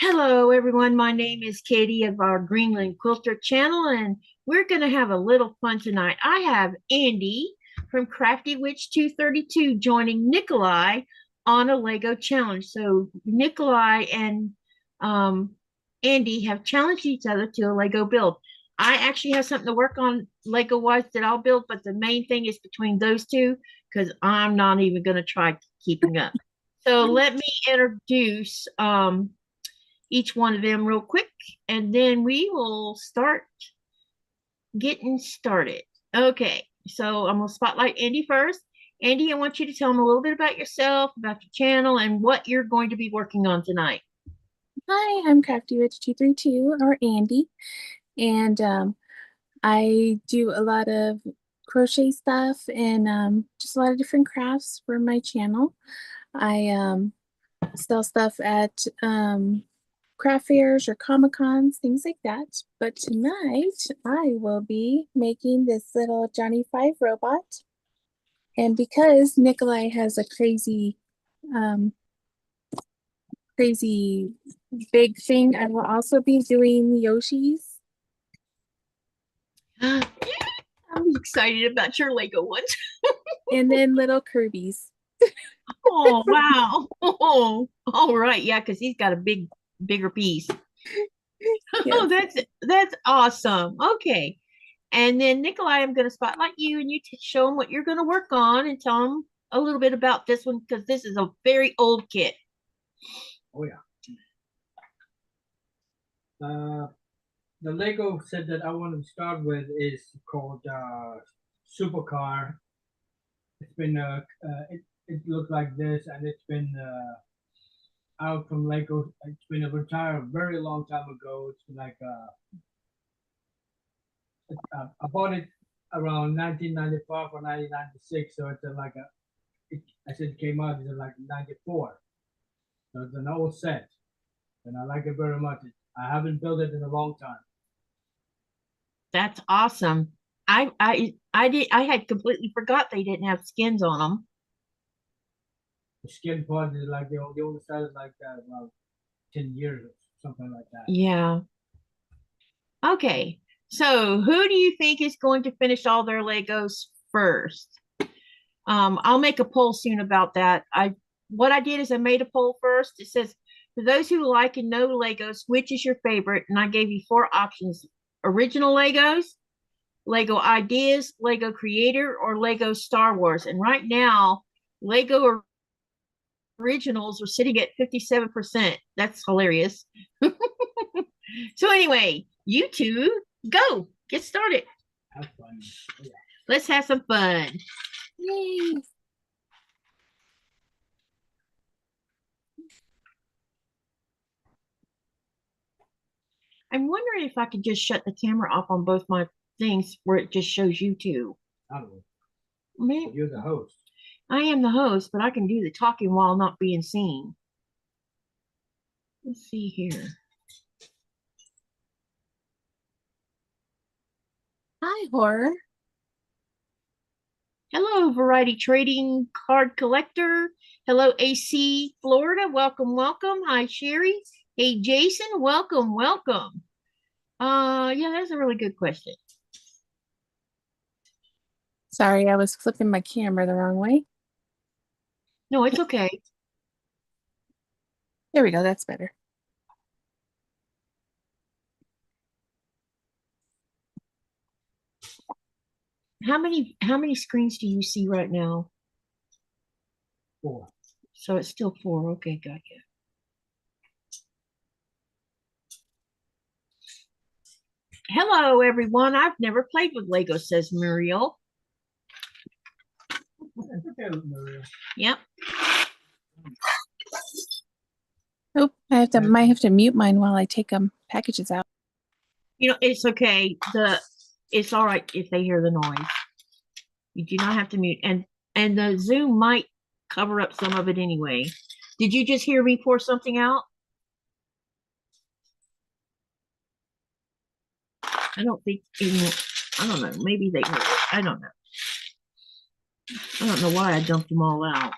Hello, everyone. My name is Katie of our Greenland Quilter channel, and we're going to have a little fun tonight. I have Andi from Crafty Witch 232 joining Nikolaj on a Lego challenge. So Nikolaj and Andi have challenged each other to a Lego build. I actually have something to work on Lego-wise that I'll build, but the main thing is between those two because I'm not even going to try keeping up. So let me introduce each one of them real quick, and then we will start getting started. Okay, so I'm going to spotlight Andi first. Andi, I want you to tell them a little bit about yourself, about your channel, and what you're going to be working on tonight. Hi, I'm Crafty Witch 232, or Andi, and I do a lot of crochet stuff and just a lot of different crafts for my channel. I sell stuff at craft fairs or Comic-Cons, things like that. But tonight I will be making this little Johnny 5 robot. And because Nikolaj has a crazy big thing, I will also be doing Yoshi's. I'm excited about your Lego ones. And then little Kirby's. Oh, wow. Oh, all right. Yeah, because he's got a bigger piece. Yes. Oh, that's awesome. Okay. And then Nikolaj, I'm going to spotlight you and you show them what you're going to work on and tell them a little bit about this one because this is a very old kit. Oh yeah. The Lego set that I want to start with is called Supercar. It's been it looked like this, and it's been out from Lego. It's been retired a very long time ago. It's been like I bought it around 1995 or 1996, so it's like I said it came out in like 94. So it's an old set, and I like it very much. I haven't built it in a long time. That's awesome. I had completely forgot they didn't have skins on them. The skin part is like the only side is like that about 10 years or something like that. Yeah. Okay. So who do you think is going to finish all their Legos first? I'll make a poll soon about that. What I did is I made a poll first. It says, for those who like and know Legos, which is your favorite? And I gave you 4 options: original Legos, LegoIdeas, LegoCreator, or Lego Star Wars. And right now, Lego originals are sitting at 57%. That's hilarious. So anyway, you two go get started. Have fun. Yeah. Let's have some fun. Yay! I'm wondering if I could just shut the camera off on both my things where it just shows you two. I don't know. Maybe, You're the host. I am the host, but I can do the talking while not being seen. Let's see here. Hi, Horror. Hello, Variety Trading Card Collector. Hello, AC Florida. Welcome, welcome. Hi, Sherry. Hey, Jason. Welcome, welcome. Yeah, that's a really good question. Sorry, I was flipping my camera the wrong way. No, it's okay. There we go. That's better. How many screens do you see right now? 4. So it's still 4. Okay, got you. Hello, everyone. I've never played with Lego, says Muriel. Yep. Oh, might have to mute mine while I take packages out. You know, it's okay. It's all right if they hear the noise. You do not have to mute, and the Zoom might cover up some of it anyway. Did you just hear me pour something out? I don't think even, I don't know. Maybe they heard it. I don't know. I don't know why I dumped them all out.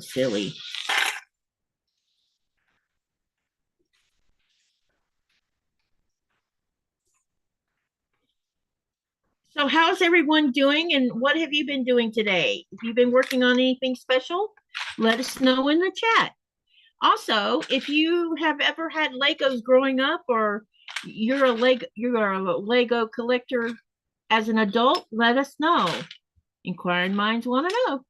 was silly. So how's everyone doing and what have you been doing today? If you've been working on anything special, let us know in the chat. Also, if you have ever had Legos growing up or you're a Lego collector as an adult, let us know. Inquiring minds want to know.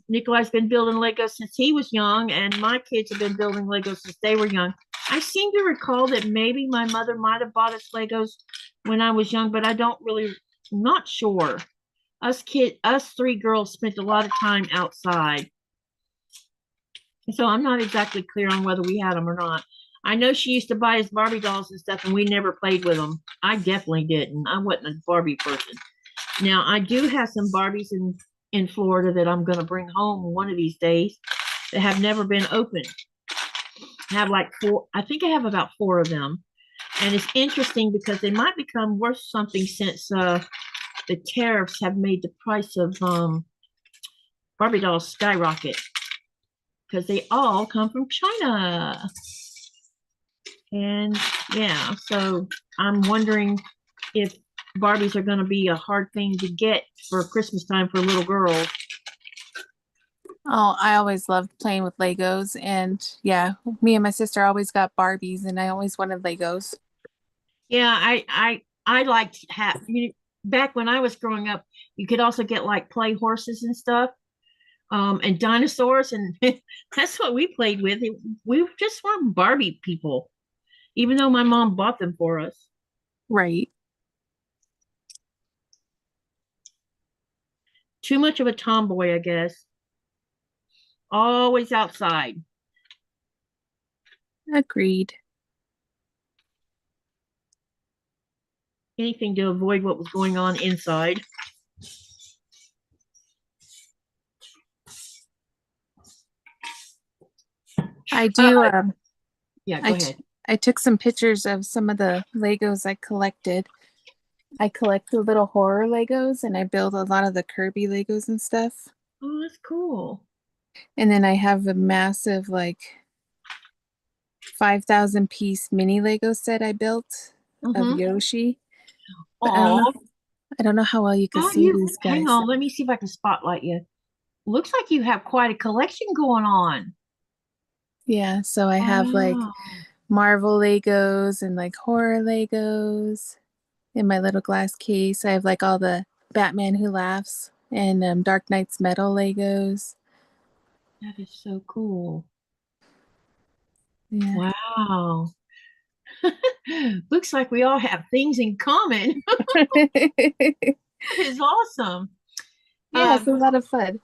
Nikolaj's been building Legos since he was young, and my kids have been building Legos since they were young. I seem to recall that maybe my mother might have bought us Legos when I was young, but I don't really, not sure. Us three girls spent a lot of time outside. So I'm not exactly clear on whether we had them or not. I know she used to buy us Barbie dolls and stuff, and we never played with them. I definitely didn't. I wasn't a Barbie person. Now, I do have some Barbies in Florida that I'm going to bring home one of these days that have never been opened. I have like 4, I think I have about 4 of them. And it's interesting because they might become worth something since the tariffs have made the price of Barbie dolls skyrocket because they all come from China. And yeah, so I'm wondering if Barbies are going to be a hard thing to get for Christmas time for little girls. Oh, I always loved playing with Legos, and yeah, me and my sister always got Barbies, and I always wanted Legos. Yeah, I liked back when I was growing up, you could also get like play horses and stuff, and dinosaurs, and that's what we played with. We just weren't Barbie people, even though my mom bought them for us. Right. Too much of a tomboy, I guess. Always outside. Agreed. Anything to avoid what was going on inside. I do. Yeah, go ahead. I took some pictures of some of the Legos I collected. I collect the little horror Legos, and I build a lot of the Kirby Legos and stuff. Oh, that's cool. And then I have a massive, like, 5,000 piece mini Lego set I built of Yoshi. But I don't know how well you can see these guys. Hang on, let me see if I can spotlight you. Looks like you have quite a collection going on. Yeah, so I have like Marvel Legos and like horror Legos in my little glass case. I have like all the Batman Who Laughs and Dark Knight's Metal Legos. That is so cool. Yeah. Wow. Looks like we all have things in common. That is awesome. Yeah, it's a lot of fun.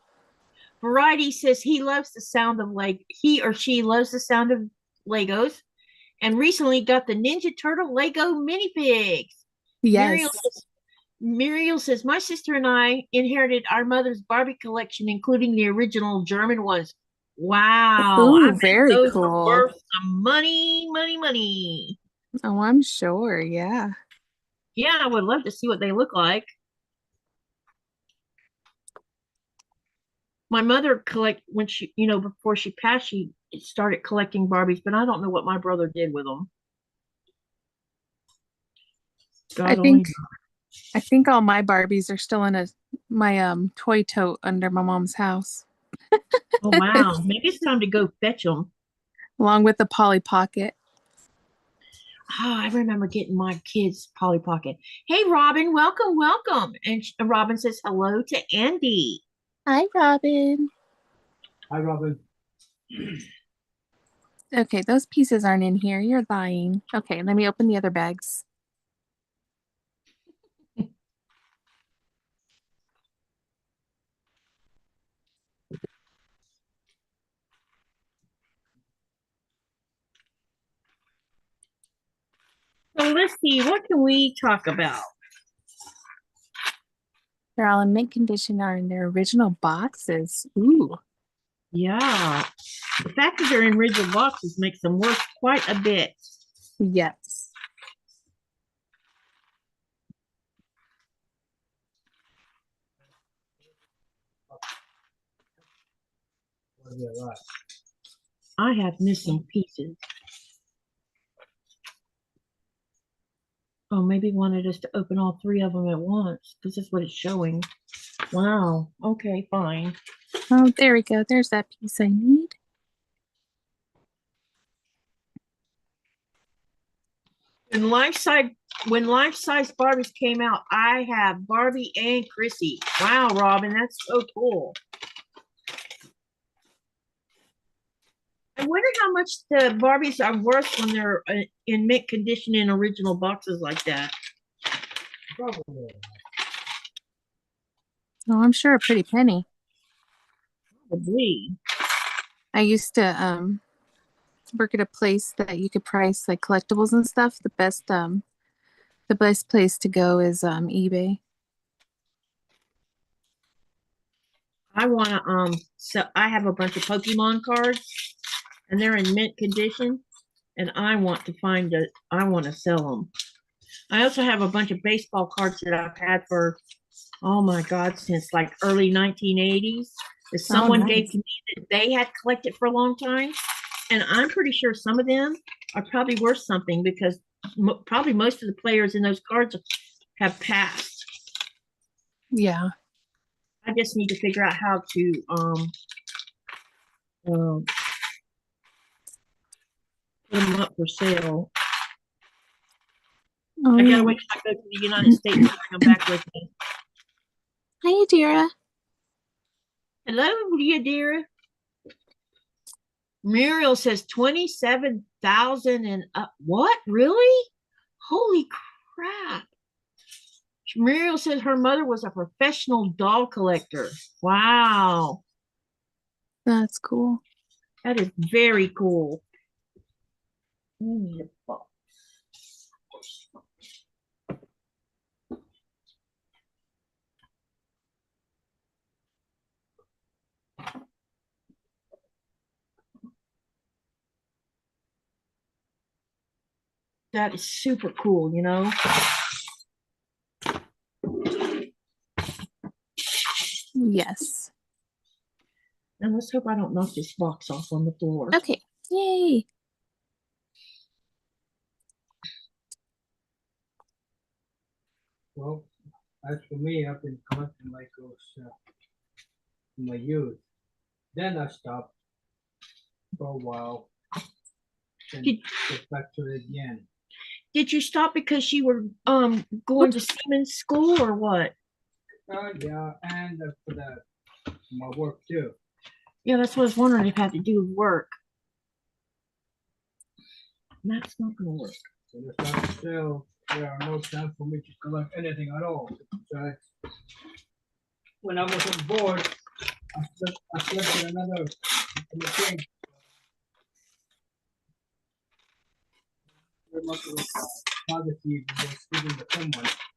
Variety says he loves the sound of he or she loves the sound of Legos and recently got the Ninja Turtle Lego mini pigs. Yes. Muriel says, my sister and I inherited our mother's Barbie collection, including the original German ones. Wow. Ooh, I bet very those cool. are worth some money, money, money. Oh, I'm sure. Yeah. Yeah, I would love to see what they look like. My mother when she, before she passed, she started collecting Barbies, but I don't know what my brother did with them. God I think all my Barbies are still in my toy tote under my mom's house. Oh wow, maybe it's time to go fetch them. Along with the Polly Pocket. Oh, I remember getting my kids Polly Pocket. Hey, Robin, welcome, welcome. And Robin says hello to Andi. Hi, Robin. Hi, Robin. Okay, those pieces aren't in here. You're lying. Okay, let me open the other bags. So let's see, what can we talk about? They're all in mint condition, are in their original boxes. Ooh. Yeah. The fact that they're in original boxes makes them worth quite a bit. Yes. be a lot. I have missing pieces. Oh, maybe wanted us to open all 3 of them at once because that's what it's showing. Wow. Okay, fine. Oh, there we go. There's that piece I need. When life-size Barbies came out, I have Barbie and Chrissy. Wow, Robin, that's so cool. I wonder how much the Barbies are worth when they're in mint condition in original boxes like that. Probably. Oh, I'm sure a pretty penny. Probably. I used to work at a place that you could price like collectibles and stuff. The best place to go is eBay. I want to so I have a bunch of Pokemon cards and they're in mint condition and I want to sell them. I also have a bunch of baseball cards that I've had for, oh my God, since like early 1980s that someone gave to me that they had collected for a long time. And I'm pretty sure some of them are probably worth something because probably most of the players in those cards have passed. Yeah. I just need to figure out how to put them up for sale. Oh, I gotta yeah. wait till I go to the United States to come back with me. Hi, Adira. Hello, Deidre. Muriel says 27,000 and up. What? Really? Holy crap. Muriel says her mother was a professional doll collector. Wow. That's cool. That is very cool. That is super cool, you know? Yes. And let's hope I don't knock this box off on the floor. Okay. Yay. Well, as for me, I've been collecting Legos in my youth. Then I stopped for a while and get back to it again. Did you stop because you were going to Siemens school or what? Yeah, and for my work too. Yeah, that's what I was wondering if it had to do with work. That's not gonna work. So there are no time for me to collect anything at all. So when I was on board, I slept in another machine.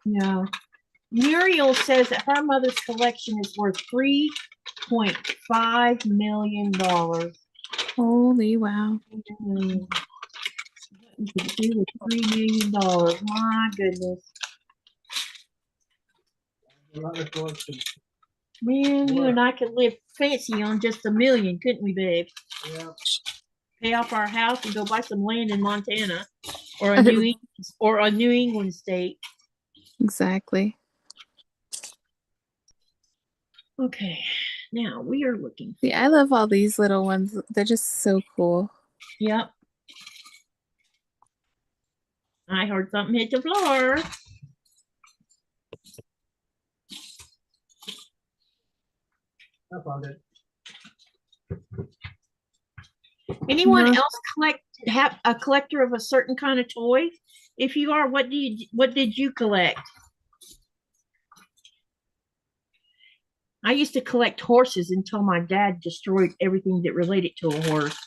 Yeah. Muriel says that her mother's collection is worth $3.5 million. Holy wow. What you could do with $3 million. My goodness. A lot of collections. Man, you and I could live fancy on just $1 million, couldn't we, babe? Yeah. Pay off our house and go buy some land in Montana or a New England state. Exactly. Okay, now we are looking. See, I love all these little ones. They're just so cool. Yep. I heard something hit the floor. I found it. Anyone else have a collector of a certain kind of toy? If you are, what did you collect? I used to collect horses until my dad destroyed everything that related to a horse.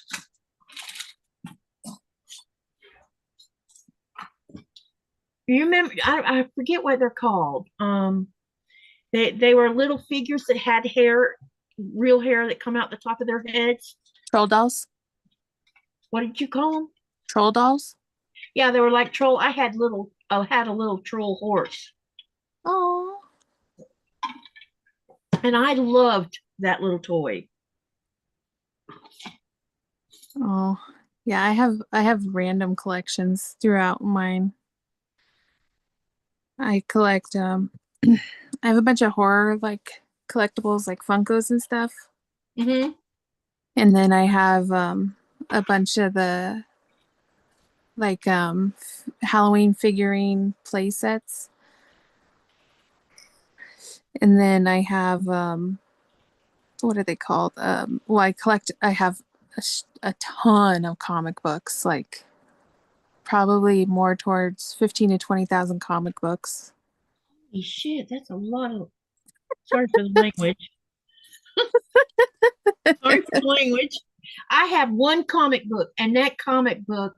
You remember? I forget what they're called. They were little figures that had hair, real hair that come out the top of their heads. Troll dolls? What did you call them? Troll dolls? Yeah, they were like troll. I had a little troll horse. Oh. And I loved that little toy. Oh, yeah, I have random collections throughout mine. I collect I have a bunch of horror like collectibles like Funkos and stuff. Mm-hmm. And then I have a bunch of the like Halloween figurine play sets. And then I have what are they called? Well, I have a ton of comic books, like probably more towards 15 to 20,000 comic books. Holy shit, that's a lot of. Sorry for the language. Sorry for the language. I have one comic book, and that comic book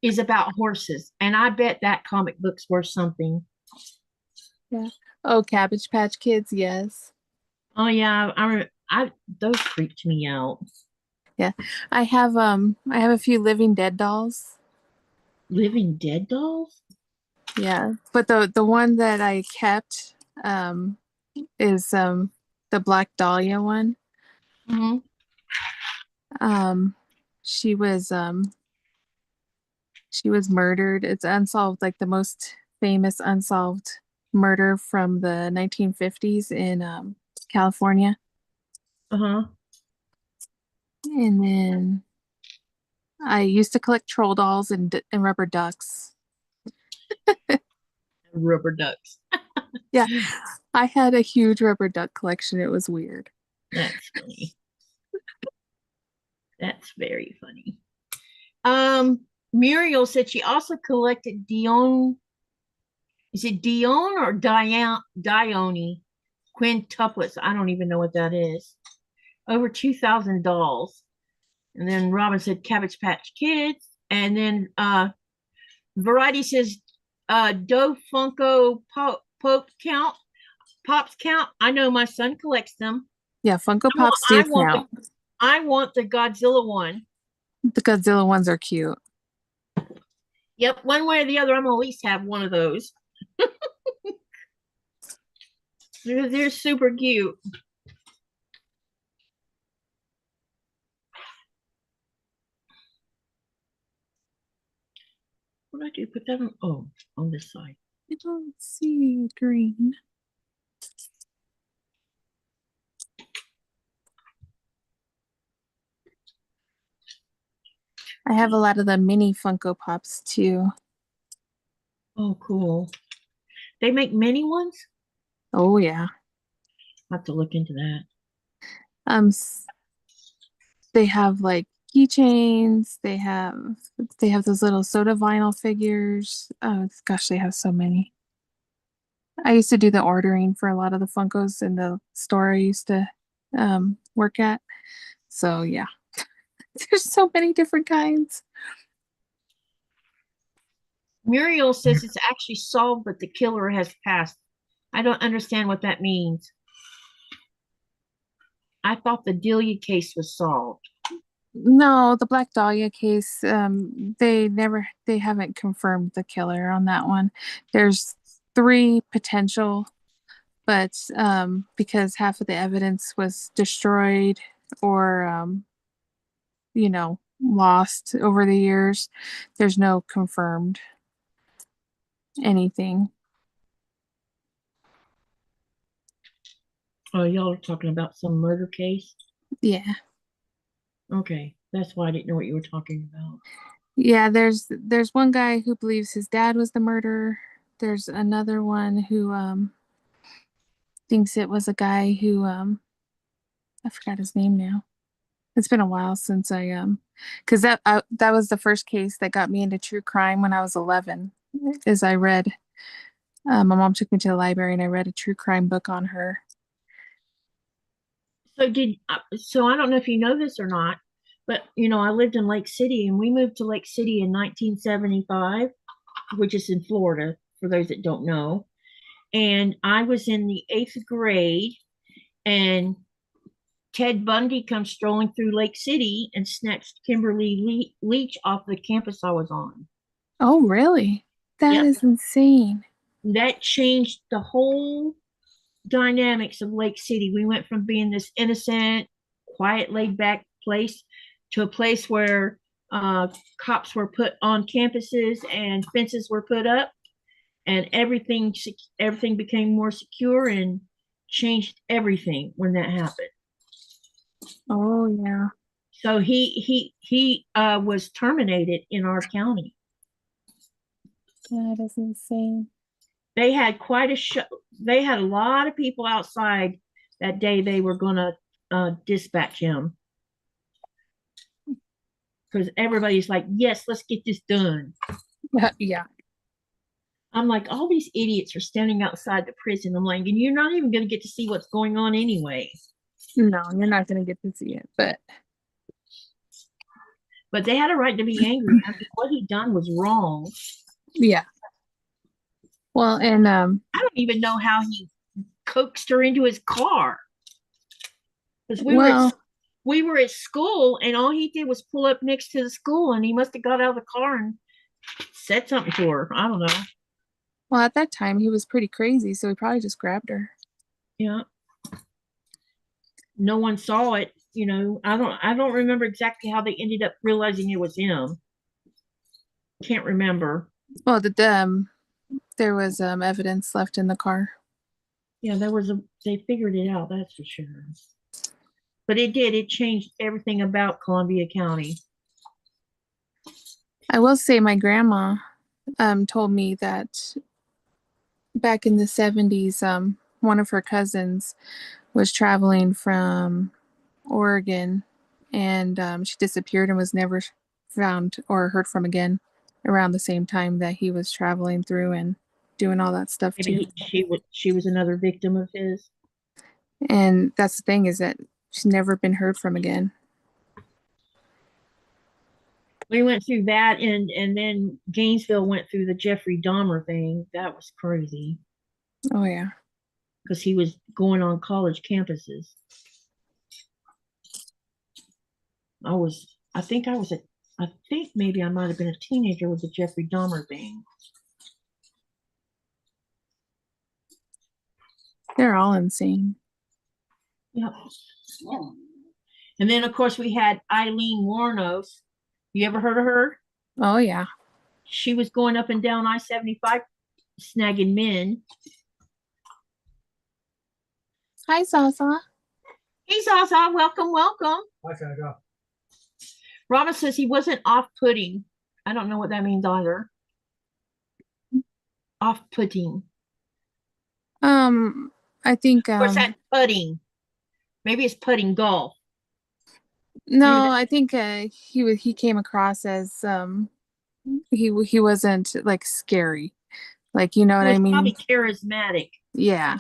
is about horses, and I bet that comic book's worth something. Yeah. Oh, Cabbage Patch Kids, yes. Oh yeah, I those freaked me out. Yeah. I have a few Living Dead dolls. Living Dead dolls? Yeah. But the one that I kept um is the Black Dahlia one. Mm-hmm. Um she was she was murdered. It's unsolved, like the most famous unsolved murder from the 1950s in California. Uh-huh. And then I used to collect troll dolls and rubber ducks. Rubber ducks. Yeah, I had a huge rubber duck collection. It was weird. That's funny. That's very funny. Muriel said she also collected Dion. Is it Dion or Dione quintuplets? I don't even know what that is. Over 2,000 dolls. And then Robin said Cabbage Patch Kids. And then Variety says Doe Funko Pope count. Pops count. I know my son collects them. Yeah, Funko I want, Pops do I want count. I want the Godzilla one. The Godzilla ones are cute. Yep, one way or the other, I'm gonna at least have one of those. They're super cute. What did I do? Put that on, oh, on this side. I don't see green. I have a lot of the mini Funko Pops too. Oh, cool. They make mini ones? Oh yeah. I'll have to look into that. Um, they have like keychains. They have those little soda vinyl figures. Oh gosh, they have so many. I used to do the ordering for a lot of the Funkos in the store I used to work at. So yeah, there's so many different kinds. Muriel says it's actually solved, but the killer has passed. I don't understand what that means. I thought the Delia case was solved. No, the Black Dahlia case, they haven't confirmed the killer on that one. There's three potential, but because half of the evidence was destroyed or lost over the years, there's no confirmed anything. Oh, y'all are talking about some murder case? Yeah. Okay, that's why I didn't know what you were talking about. Yeah, there's one guy who believes his dad was the murderer. There's another one who thinks it was a guy who I forgot his name now. It's been a while since because that was the first case that got me into true crime when I was 11. Is I read my mom took me to the library and I read a true crime book on her. So I don't know if you know this or not, but I lived in Lake City and we moved to Lake City in 1975, which is in Florida for those that don't know. And I was in the 8th grade and Ted Bundy comes strolling through Lake City and snatched Kimberly Leach off the campus I was on. Oh, really? That Yep. is insane. That changed the whole dynamics of Lake City. We went from being this innocent, quiet, laid back place to a place where cops were put on campuses and fences were put up, and everything became more secure and changed everything when that happened. Oh yeah. So he was terminated in our county. That is insane. They had quite a show. They had a lot of people outside that day. They were going to dispatch him because everybody's like, yes, let's get this done. Yeah. I'm like, all these idiots are standing outside the prison. I'm like, and you're not even going to get to see what's going on anyway. No, you're not going to get to see it, but they had a right to be angry. I mean, what he done was wrong. yeah. Well, and I don't even know how he coaxed her into his car. Because we were at school, and all he did was pull up next to the school, and he must have got out of the car and said something to her. I don't know. Well, at that time he was pretty crazy, so he probably just grabbed her. Yeah. No one saw it, you know. I don't remember exactly how they ended up realizing it was him. Can't remember. Well, there was evidence left in the car. Yeah, they figured it out, that's for sure. But it changed everything about Columbia County. I will say my grandma told me that back in the 70s, one of her cousins was traveling from Oregon, and she disappeared and was never found or heard from again around the same time that he was traveling through and doing all that stuff too. She was another victim of his. And that's the thing, is that she's never been heard from again. We went through that, and then Gainesville went through the Jeffrey Dahmer thing. That was crazy. Oh yeah. Because he was going on college campuses. I think maybe I might have been a teenager with the Jeffrey Dahmer thing. They're all insane. Yep. And then of course we had Eileen Warnos. You ever heard of her? Oh yeah. She was going up and down I-75 snagging men. Hi, Zaza. Hey, Zaza. Welcome, welcome. Why should I go? Rama says he wasn't off-putting. I don't know what that means either. Off-putting. I think Or is that putting? Maybe it's putting golf. No, I think he came across as he wasn't like scary. Like, you know what I mean? Probably charismatic. Yeah.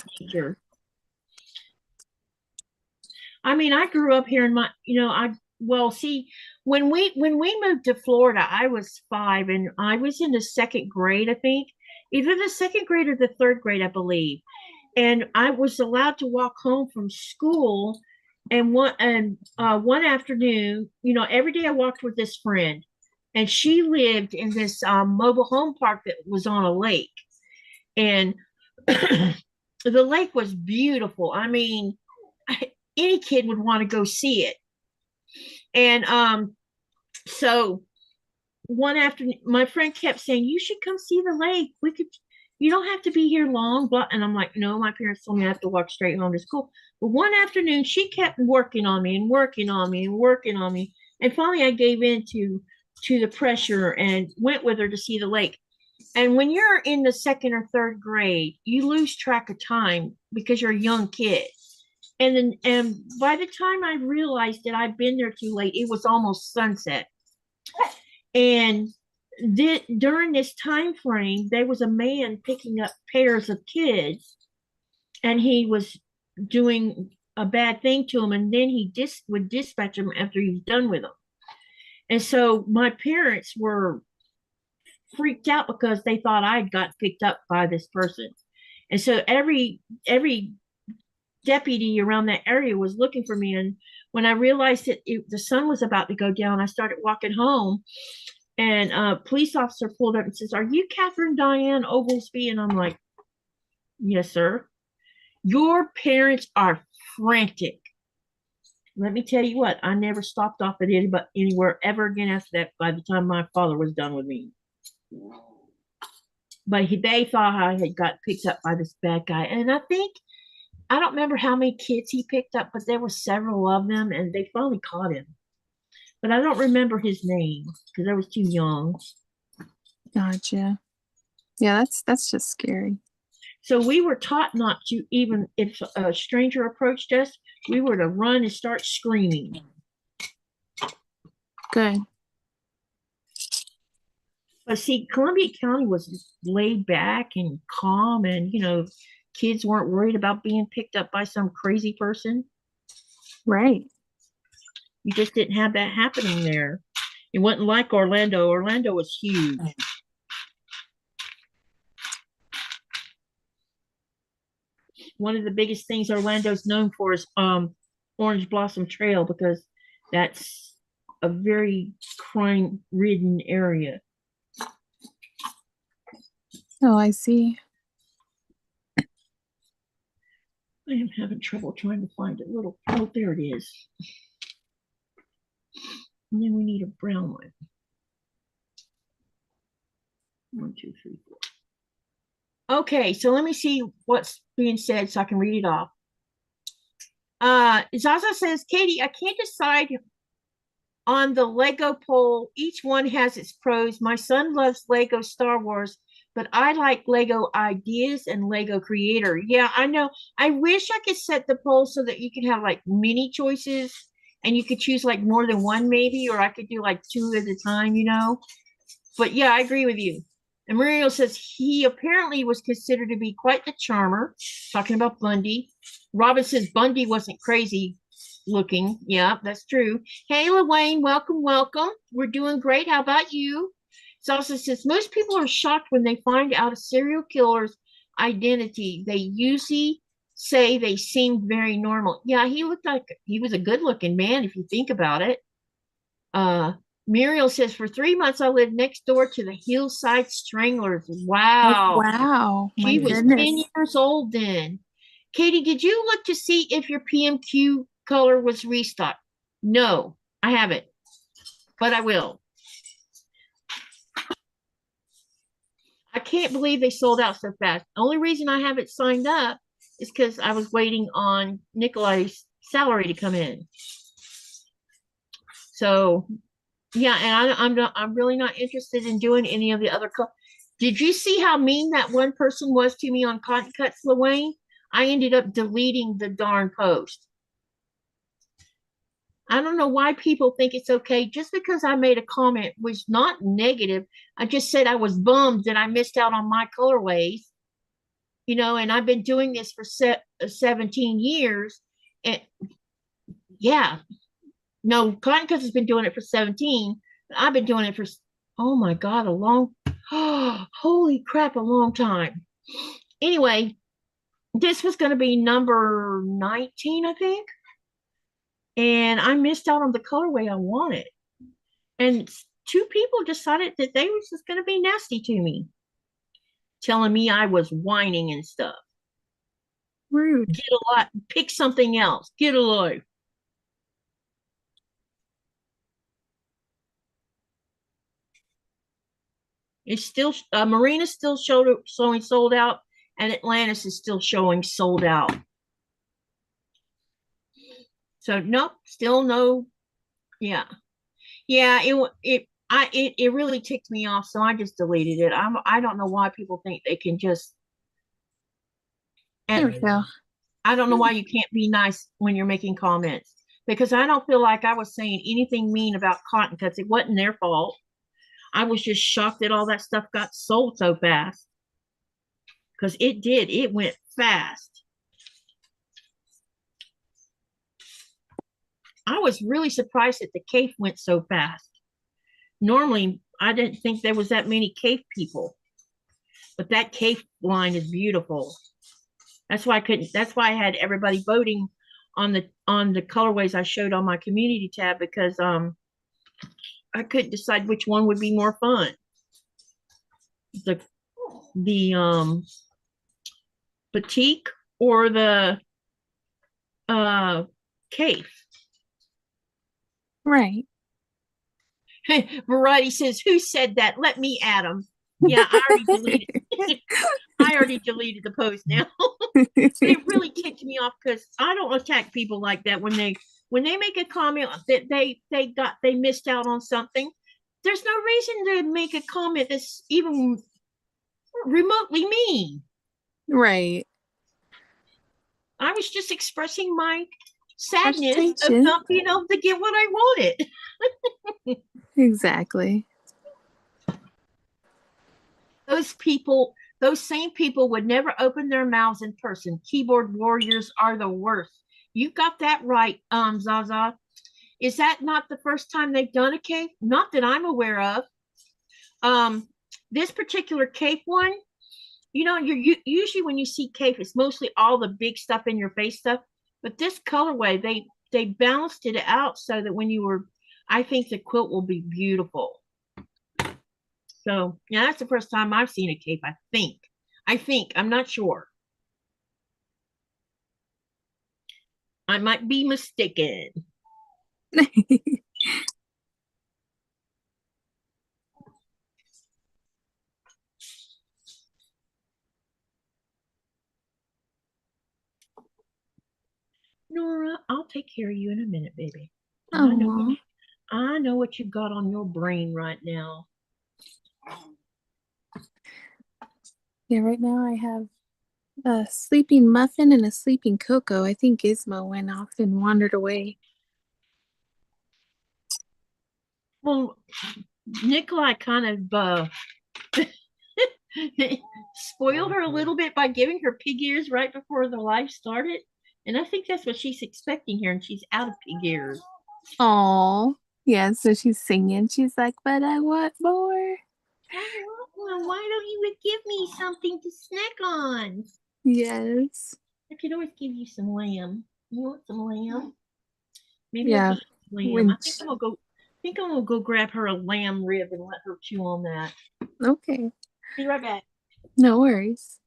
I mean, I grew up here in my, when we moved to Florida, I was 5 and I was in the 2nd grade, I think, either the 2nd grade or the 3rd grade, I believe. And I was allowed to walk home from school, and one afternoon, every day I walked with this friend, and she lived in this mobile home park that was on a lake, and the lake was beautiful. I mean, any kid would want to go see it. And so one afternoon, my friend kept saying, you should come see the lake. You don't have to be here long. Blah. And I'm like, no, my parents told me I have to walk straight home to school. But one afternoon, she kept working on me and working on me and working on me. And finally, I gave in to the pressure and went with her to see the lake. And when you're in the 2nd or 3rd grade, you lose track of time because you're a young kid. And by the time I realized that I'd been there too late, it was almost sunset. And during this time frame, there was a man picking up pairs of kids, and he was doing a bad thing to them, and then he would dispatch them after he was done with them. And so my parents were freaked out because they thought I'd got picked up by this person. And so every deputy around that area was looking for me. And when I realized that the sun was about to go down, I started walking home, and a police officer pulled up and says, are you Catherine Diane Oglesby? And I'm like, yes, sir. Your parents are frantic. let me tell you what, I never stopped off at anywhere ever again after that by the time my father was done with me. But they thought I had got picked up by this bad guy. And I think, I don't remember how many kids he picked up, but there were several of them and they finally caught him. But I don't remember his name because I was too young. Gotcha. Yeah, that's just scary. So we were taught not to, even if a stranger approached us, we were to run and start screaming. Good. But see, Columbia County was laid back and calm, and kids weren't worried about being picked up by some crazy person. Right. You just didn't have that happening there. It wasn't like Orlando. Orlando was huge. One of the biggest things Orlando's known for is Orange Blossom Trail, because that's a very crime-ridden area. Oh, I see. I am having trouble trying to find a little. Oh, there it is. And then we need a brown one. 1, 2, 3, 4. Okay, so let me see what's being said so I can read it off. Zaza says, Katie, I can't decide on the Lego poll. Each one has its pros. My son loves Lego Star Wars, but I like LegoIdeas and LegoCreator. Yeah, I know. I wish I could set the poll so that you could have like many choices and you could choose like more than one maybe, or I could do like 2 at a time, But yeah, I agree with you. And Muriel says he apparently was considered to be quite the charmer, talking about Bundy. Robin says Bundy wasn't crazy looking. Yeah, that's true. Hey, LaWayne, welcome, welcome. We're doing great. How about you? Salsa says most people are shocked when they find out a serial killer's identity. They usually say they seemed very normal. Yeah, he looked like he was a good-looking man if you think about it. Muriel says, for 3 months, I lived next door to the Hillside Stranglers. Wow. Oh, wow. She My was goodness. 10 years old then. Katie, did you look to see if your PMQ color was restocked? No, I haven't, but I will. I can't believe they sold out so fast. The only reason I haven't signed up is because I was waiting on Nikolaj's salary to come in. So yeah, and I'm really not interested in doing any of the other. Did you see how mean that one person was to me on Cotton Cuts, LaWayne? I ended up deleting the darn post. I don't know why people think it's okay. Just because I made a comment was not negative. I just said I was bummed that I missed out on my colorways. And I've been doing this for 17 years. And yeah. No, Cotton Cuts has been doing it for 17. I've been doing it for, oh my God, holy crap, a long time. Anyway, this was going to be number 19, I think. And I missed out on the colorway I wanted. And 2 people decided that they were just going to be nasty to me, telling me I was whining and stuff. Rude. Get a lot, pick something else, get a life. It's still Marina's still showing sold out, and Atlantis is still showing sold out. So nope, still no. Yeah. It really ticked me off, so I just deleted it. I don't know why people think they can just. There we go. I don't know why you can't be nice when you're making comments, because I don't feel like I was saying anything mean about Cotton Cuts. It wasn't their fault. I was just shocked that all that stuff got sold so fast. Because it did. It went fast. I was really surprised that the cave went so fast. Normally, I didn't think there was that many cave people. But that cave line is beautiful. That's why I had everybody voting on the colorways I showed on my community tab, because I couldn't decide which one would be more fun. The batik or the cave. Right. Variety says, who said that? Let me add them. Yeah, I already deleted. I already deleted the post now. It really ticked me off because I don't attack people like that when they make a comment that they missed out on something. There's no reason to make a comment that's even remotely mean. Right. I was just expressing my sadness of Frustration. not being able to get what I wanted. Exactly. Those same people would never open their mouths in person. Keyboard warriors are the worst. You got that right, Zaza. Is that not the first time they've done a cape? Not that I'm aware of. This particular cape one, you know, usually when you see cape, it's mostly all the big stuff in your face stuff. But this colorway, they balanced it out so that when you were, I think the quilt will be beautiful. So yeah, that's the first time I've seen a cape. I think I'm not sure. I might be mistaken. Nora, I'll take care of you in a minute, baby. Oh. I know what you've got on your brain right now. Yeah, right now I have a sleeping muffin and a sleeping Coco. I think Gizmo went off and wandered away. Well, Nikolaj kind of spoiled her a little bit by giving her pig ears right before the live started. And I think that's what she's expecting here, and she's out of pig ears. Oh, yeah, so she's singing. She's like, but I want more. I want one. Why don't you give me something to snack on? Yes. I could always give you some lamb. You want some lamb? Maybe Yeah. I'll get you lamb. I think I'm gonna go grab her a lamb rib and let her chew on that. Okay. Be right back. No worries.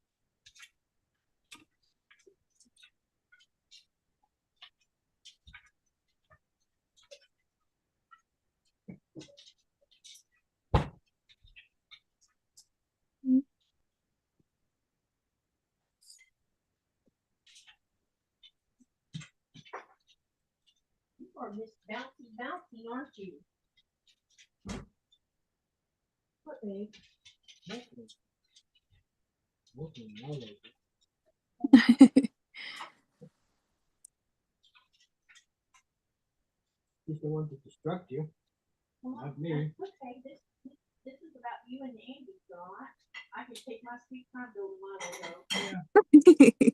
You are Miss Bouncy, aren't you? What, babe? He's the one to distract you, not me. Okay, this is about you and Andi, so I can take my sweet time building my Lego. Yeah.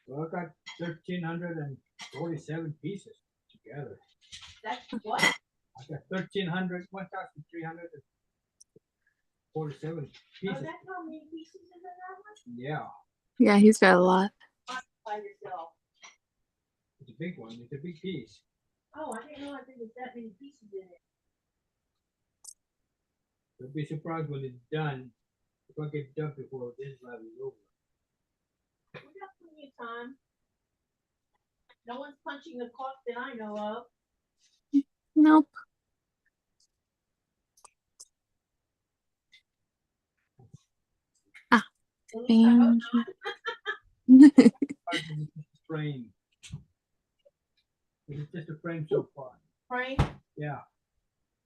Well, I got 1,347 pieces together. That's what? I got 1,347 pieces. Oh, that's how many pieces in that one? Yeah. Yeah, he's got a lot. By yourself. It's a big one. It's a big piece. Oh, I didn't realize there was that many pieces in it. You'll be surprised when it's done. If I get done before this live is over. We got plenty of time. No one's punching the clock that I know of. Nope. Ah. At least I hope And Frame. It's just a frame so far. frame. Yeah.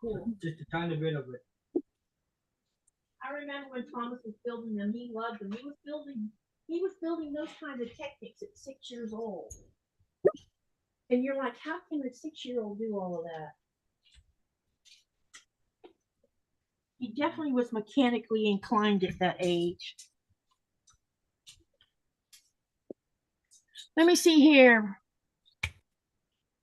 Cool. Just a tiny bit of it. I remember when Thomas was building them, he loved them. He was building those kinds of techniques at 6 years old. And you're like, how can a 6-year-old do all of that? He definitely was mechanically inclined at that age. Let me see here.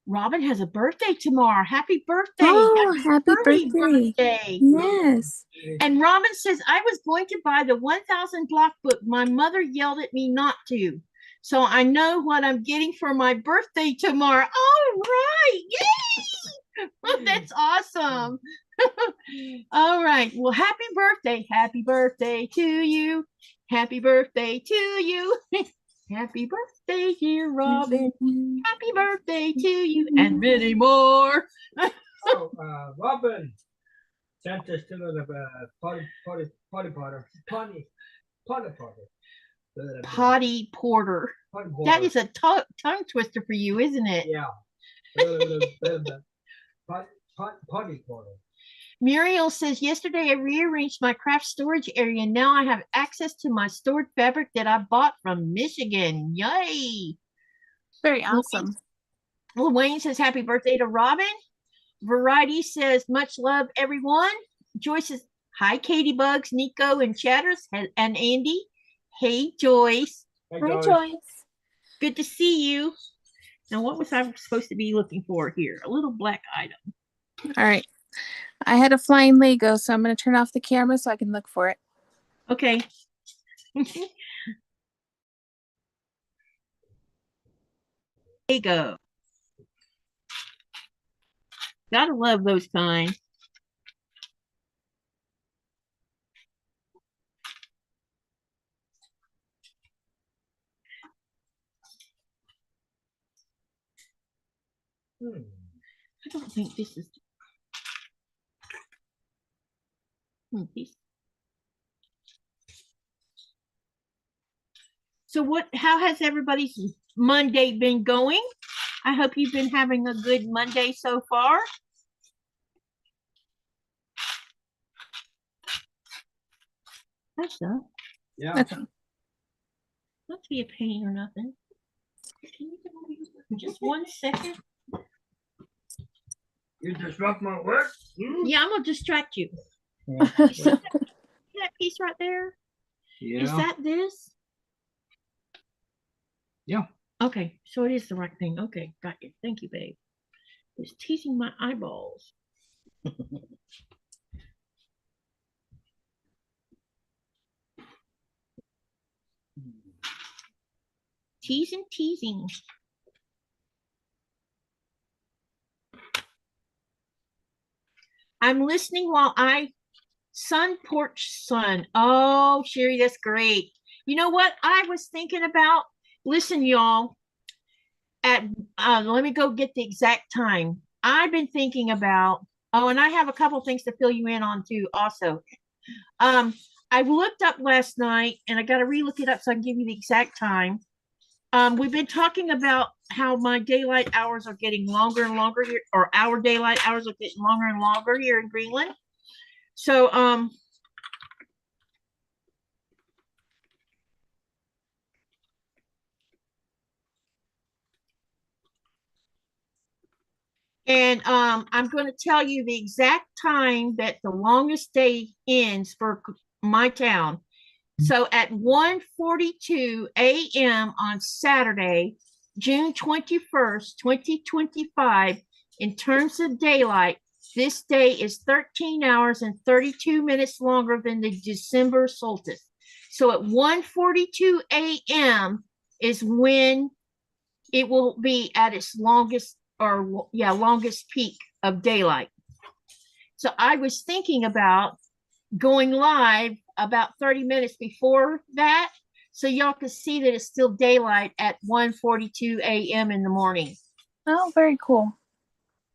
Robin has a birthday tomorrow. Happy birthday. oh, happy early birthday. Yes. And Robin says, I was going to buy the 1,000 block book. My mother yelled at me not to. So I know what I'm getting for my birthday tomorrow. All right. Yay. Oh, that's awesome. All right. Well, happy birthday. Happy birthday to you. Happy birthday to you. Happy birthday, dear Robin. Mm-hmm. Happy birthday to you and many more. Oh, Robin sent us to the potty potter. Blah, blah, blah. Potty porter. Potty That porter. is a tongue twister for you, isn't it? Yeah. Potty porter. Muriel says, yesterday I rearranged my craft storage area and now I have access to my stored fabric that I bought from Michigan. Yay! Very awesome. Wayne says, happy birthday to Robin. Variety says, much love, everyone. Joyce says, hi, Katie Bugs, Nico, and Chatters, and Andy. Hey, Joyce. Hey, Hi, guys. Joyce. Good to see you. Now, what was I supposed to be looking for here? A little black item. All right. I had a flying Lego, so I'm going to turn off the camera so I can look for it. Okay. Lego. Gotta love those kind. I don't think this is. So how has everybody's Monday been going? I hope you've been having a good Monday so far. That's up. Yeah. Okay. Not to be a pain or nothing. Can you come over here for just 1 second? You disrupt my work? Yeah, I'm gonna distract you. Yeah. See that piece right there? Yeah. Is that this? Yeah. Okay, so it is the right thing. Okay, got you. Thank you, babe. It's teasing my eyeballs. Teasing. I'm listening while sun porch sun. Oh, Sherry, that's great. You know what I was thinking about? Listen, y'all. Let me go get the exact time. I've been thinking about. Oh, and I have a couple things to fill you in on too. Also, I looked up last night, and I got to relook it up so I can give you the exact time. We've been talking about how my daylight hours are getting longer and longer here, or our daylight hours are getting longer and longer here in Greenland. So, I'm going to tell you the exact time that the longest day ends for my town. So at 1:42 a.m. on Saturday, June 21st, 2025, in terms of daylight, this day is 13 hours and 32 minutes longer than the December solstice. So at 1:42 a.m. is when it will be at its longest peak of daylight. So I was thinking about going live about 30 minutes before that, so y'all can see that it's still daylight at 1:42 a.m. in the morning. Oh, very cool.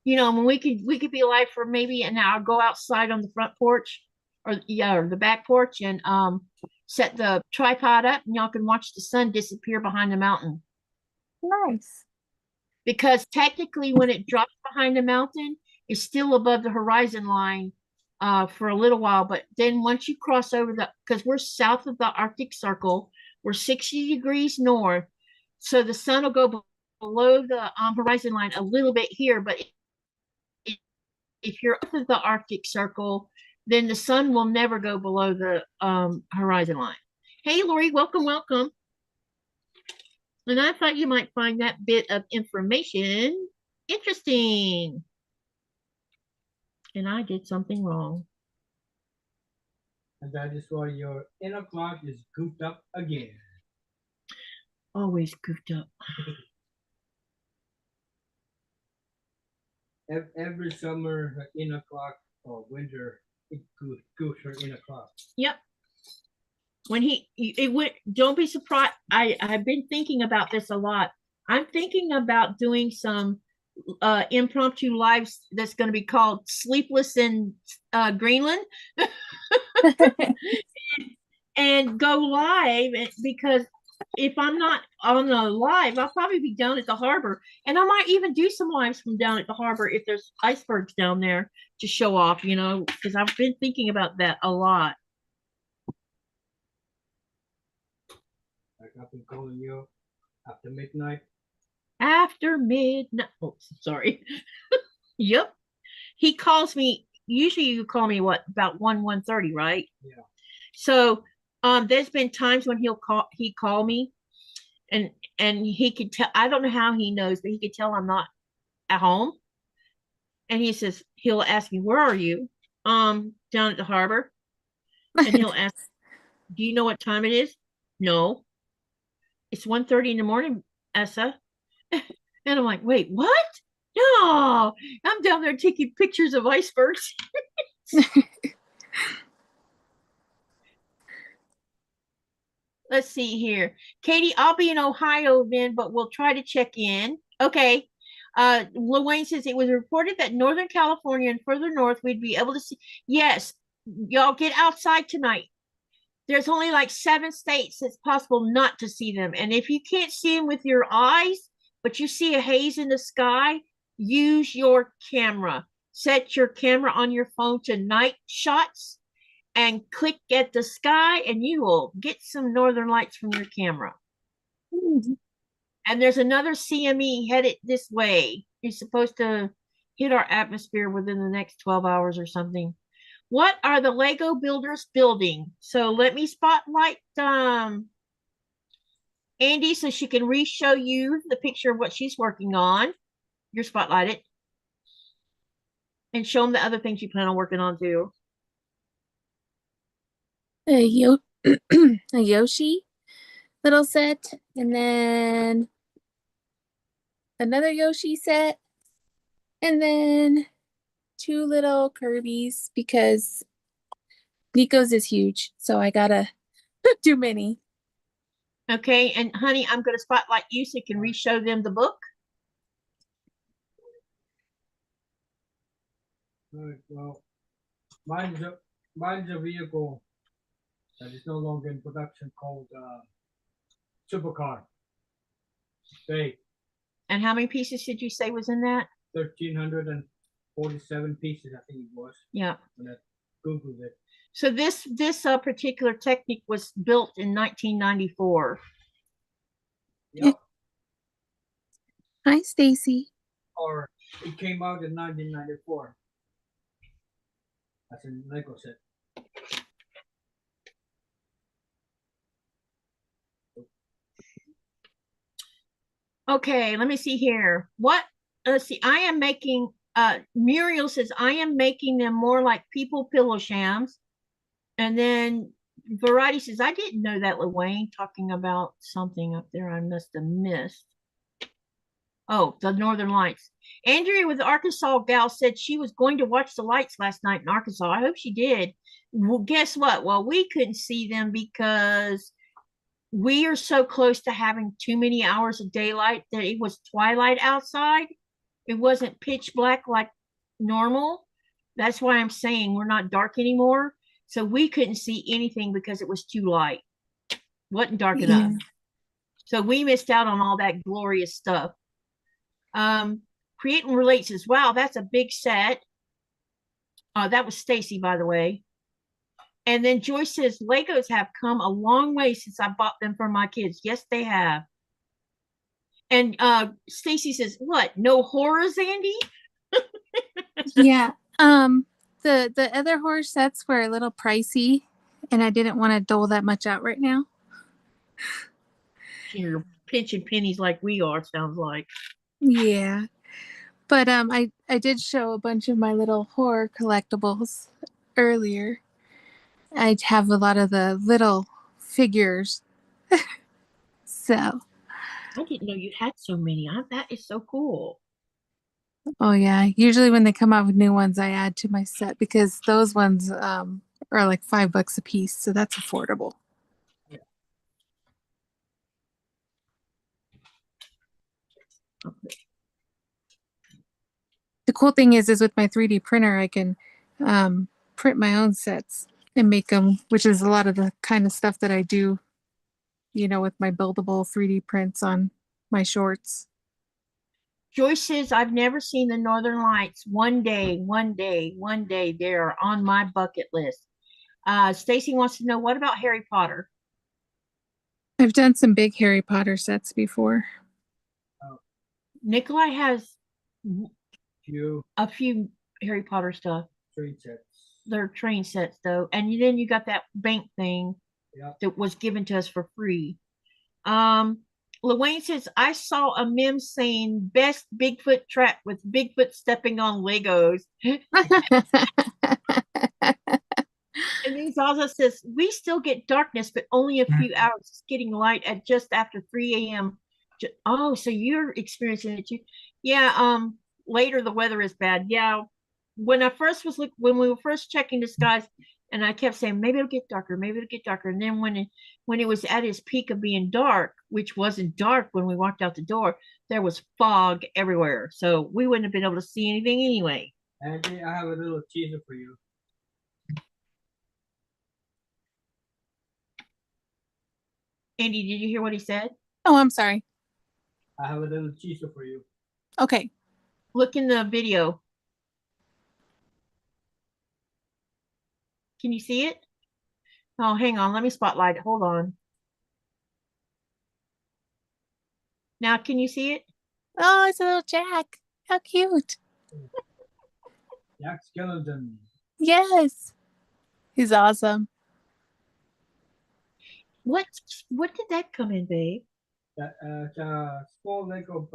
You know, when we could be live for maybe an hour, go outside on the front porch or the back porch and set the tripod up, and y'all can watch the sun disappear behind the mountain. Nice. Because technically when it drops behind the mountain, it's still above the horizon line for a little while. But then once you cross over because we're south of the Arctic Circle, we're 60 degrees north. So the sun will go below the horizon line a little bit here. But if you're up of the Arctic Circle, then the sun will never go below the horizon line. Hey, Lori, welcome. And I thought you might find that bit of information interesting. And I did something wrong. And that is why your inner clock is goofed up again. Always goofed up. Every summer, her inner clock, or winter, it goofs her inner clock. Yep. when it went, don't be surprised. I've been thinking about this a lot. I'm thinking about doing some impromptu lives that's going to be called Sleepless in Greenland and go live because if I'm not on the live, I'll probably be down at the harbor, and I might even do some lives from down at the harbor if there's icebergs down there to show off, you know, because I've been thinking about that a lot. Like I've been calling you after midnight. After midnight. Oh, sorry. Yep. He calls me. Usually, you call me what about 1:30, right? Yeah. So, there's been times when he call me, and he could tell. I don't know how he knows, but he could tell I'm not at home. And he'll ask me, "Where are you?" Down at the harbor. And he'll ask, "Do you know what time it is?" No. It's 1:30 in the morning, Essa. And I'm like, wait, what? No, I'm down there taking pictures of icebergs. Let's see here. Katie, I'll be in Ohio then, but we'll try to check in. Okay. Wayne says it was reported that Northern California and further north we'd be able to see. Yes, y'all get outside tonight. There's only like 7 states it's possible not to see them. And if you can't see them with your eyes, but you see a haze in the sky, use your camera. Set your camera on your phone to night shots and click at the sky, and you will get some northern lights from your camera. And there's another CME headed this way. He's supposed to hit our atmosphere within the next 12 hours or something. What are the Lego builders building? So let me spotlight Andi so she can re-show you the picture of what she's working on. You're spotlighted. And show them the other things you plan on working on too. A Yoshi little set, and then another Yoshi set, and then 2 little Kirby's because Nico's is huge, so I gotta do many. Okay, and honey, I'm going to spotlight you so you can re-show them the book. All right, well, mine's a vehicle that is no longer in production called Supercar. Big. And how many pieces did you say was in that? 1,347 pieces, I think it was. Yeah. When I Googled it. So this particular technique was built in 1994. Yep. Hi, Stacy. Or it came out in 1994. That's a Lego set. Okay, let me see here. Let's see. I am making, Muriel says, I am making them more like people pillow shams. And then Variety says, I didn't know that, LaWayne, talking about something up there I must have missed. Oh, the Northern Lights. Andrea with the Arkansas gal said she was going to watch the lights last night in Arkansas. I hope she did. Well, guess what? Well, we couldn't see them because we are so close to having too many hours of daylight that it was twilight outside. It wasn't pitch black like normal. That's why I'm saying we're not dark anymore. So we couldn't see anything because it was too light. Wasn't dark enough. So we missed out on all that glorious stuff. Create and Relate says, wow, that's a big set. That was Stacy, by the way. And then Joyce says, Legos have come a long way since I bought them for my kids. Yes, they have. And Stacy says, what? No horrors, Andi? Yeah. The other horror sets were a little pricey, and I didn't want to dole that much out right now. You're pinching pennies like we are, sounds like. Yeah. But I did show a bunch of my little horror collectibles earlier. I have a lot of the little figures. So. I didn't know you had so many. That is so cool. Oh yeah. Usually when they come out with new ones, I add to my set because those ones are like $5 a piece, so that's affordable. The cool thing is with my 3D printer, I can print my own sets and make them, which is a lot of the kind of stuff that I do, you know, with my buildable 3D prints on my shorts. Joyce says, I've never seen the Northern Lights. One day, they're on my bucket list. Stacy wants to know, what about Harry Potter? I've done some big Harry Potter sets before. Nikolaj has Few a few Harry Potter stuff. train sets. They're train sets, though. And then you got that bank thing that was given to us for free. Luane says, I saw a meme saying best Bigfoot trap with Bigfoot stepping on Legos. And then Zaza says, we still get darkness, but only a few hours. It's getting light at just after 3 a.m. Oh, so you're experiencing it too. Yeah, later the weather is bad. Yeah. When we were first checking the skies, and I kept saying, maybe it'll get darker, maybe it'll get darker. And then when it was at its peak of being dark, which wasn't dark when we walked out the door, there was fog everywhere. So we wouldn't have been able to see anything anyway. Andy, I have a little teaser for you. Andy, did you hear what he said? Oh, I'm sorry. I have a little teaser for you. Okay. Look in the video. Can you see it? Oh, hang on. Let me spotlight it. Hold on. Now, can you see it? Oh, it's a little Jack. How cute. Jack Skeleton. Yes. He's awesome. What did that come in, babe? It's a small Lego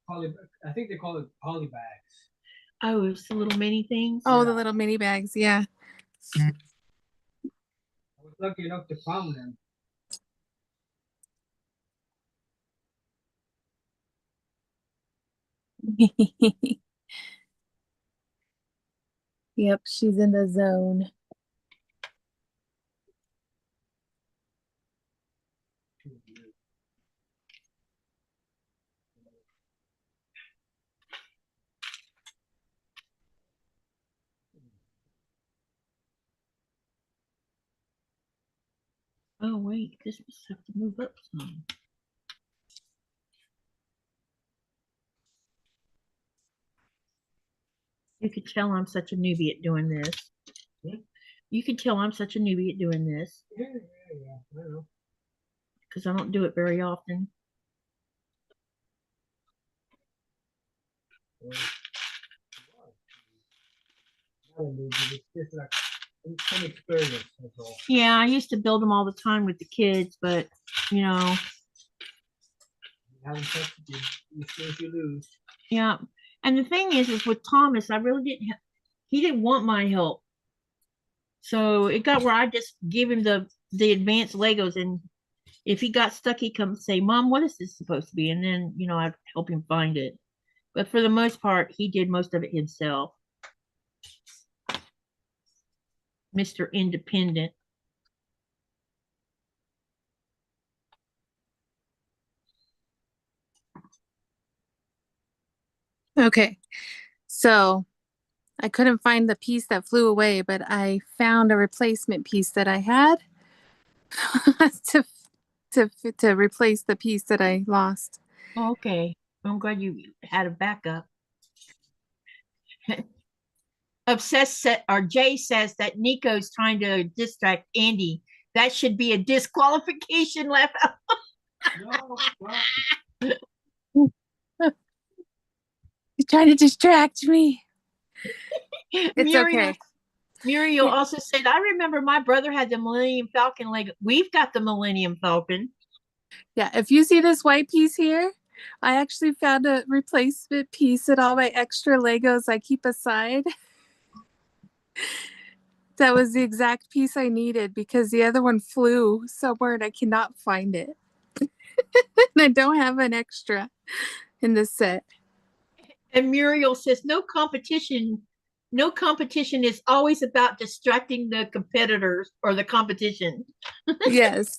poly. I think they call it poly bags. Oh, it's the little mini things. Oh, Yeah. the little mini bags. Yeah. I was lucky enough to find them. Yep, she's in the zone. Oh, wait. This must have to move up some. You could tell I'm such a newbie at doing this. You can tell I'm such a newbie at doing this Yeah, I know. because I don't do it very often. It's just like an experience. That's all. Yeah, I used to build them all the time with the kids, but you know, You haven't touched it, you snooze, you lose. yeah. And the thing is with Thomas, I really didn't. He didn't want my help, so it got where I just give him the advanced Legos, and if he got stuck, he'd come say, "Mom, what is this supposed to be?" And then I'd help him find it. But for the most part, he did most of it himself. Mr. Independent. Okay. So I couldn't find the piece that flew away, but I found a replacement piece that I had to replace the piece that I lost. Okay, I'm glad you had a backup. Obsessed or Jay says that Nico's trying to distract Andy. That should be a disqualification left out. No, well, He's trying to distract me. It's okay. Muriel also said, I remember my brother had the Millennium Falcon Lego. We've got the Millennium Falcon. Yeah, if you see this white piece here, I actually found a replacement piece in all my extra Legos I keep aside. That was the exact piece I needed because the other one flew somewhere and I cannot find it. And I don't have an extra in this set. And Muriel says, no competition is always about distracting the competitors or the competition. Yes.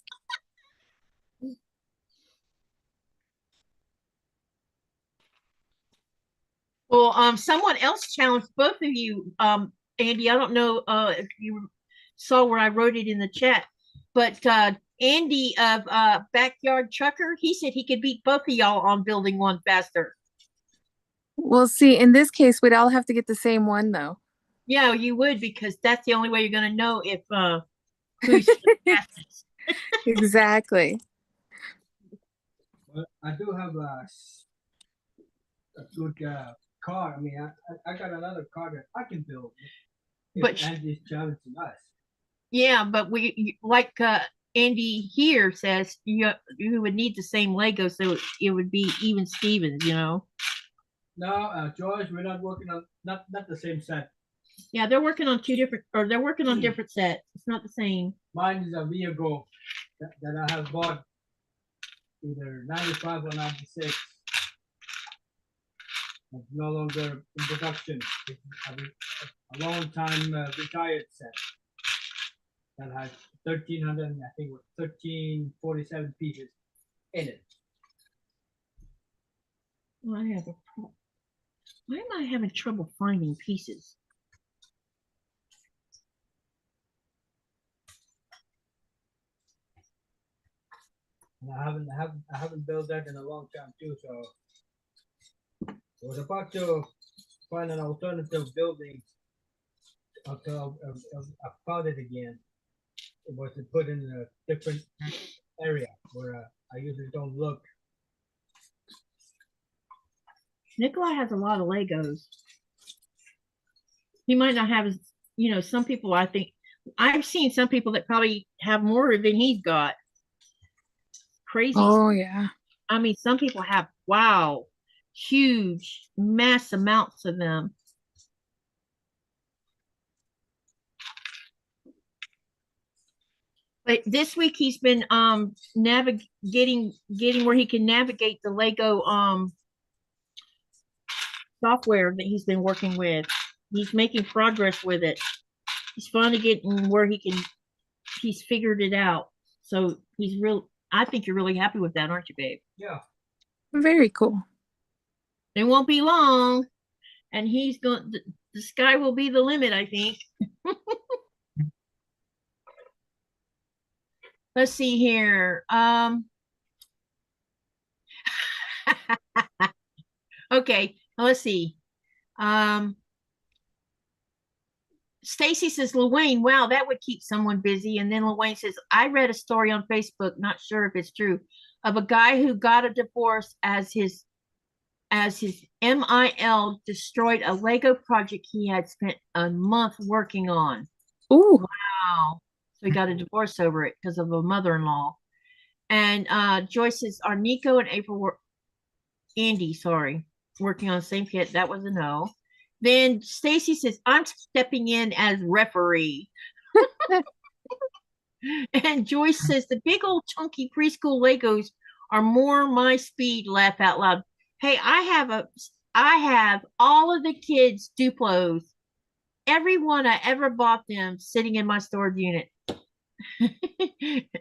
Well, someone else challenged both of you. Andy, I don't know if you saw where I wrote it in the chat, but Andy of Backyard Trucker, he said he could beat both of y'all on building one faster. We'll see. In this case, we'd all have to get the same one, though. Yeah, you would, because that's the only way you're going to know if who's the fastest. Exactly. Well, I do have a good car. I mean, I got another car that I can build. But Andy's challenging us. yeah, but like Andy here says, you would need the same Lego, so it would be even Stevens, you know. No, George, we're not working on not the same set. Yeah, they're working on they're working on different sets. It's not the same. Mine is a vehicle that I have bought either 95 or 96. It's no longer in production. It's a long time retired set that has 1,300, I think, 1,347 pieces in it. Well, why am I having trouble finding pieces? And I haven't built that in a long time too. So I was about to find an alternative building until I found it again. It was put in a different area where I usually don't look. Nikolaj has a lot of Legos. He might not have as, you know, some people, I think, I've seen some people that probably have more than he's got. Crazy. Oh, yeah. I mean, some people have, wow, huge, mass amounts of them. But this week he's been getting where he can navigate the Lego software that he's been working with. He's making progress with it. He's finally getting where he's figured it out. So I think you're really happy with that, aren't you, babe? Yeah. Very cool. It won't be long, and the sky will be the limit, I think. Let's see here. Okay, let's see. Stacy says, Luane, wow, that would keep someone busy. And then Luane says, I read a story on Facebook, not sure if it's true, of a guy who got a divorce as his MIL destroyed a Lego project he had spent a month working on. Ooh. Wow. So he got a divorce over it because of a mother-in-law. And Joyce says, are Nico and April Andy, sorry, working on the same kit? That was a no. Then Stacy says, I'm stepping in as referee. And Joyce says, the big old chunky preschool Legos are more my speed, laugh out loud. Hey, I have all of the kids' Duplos. Every one I ever bought them sitting in my storage unit.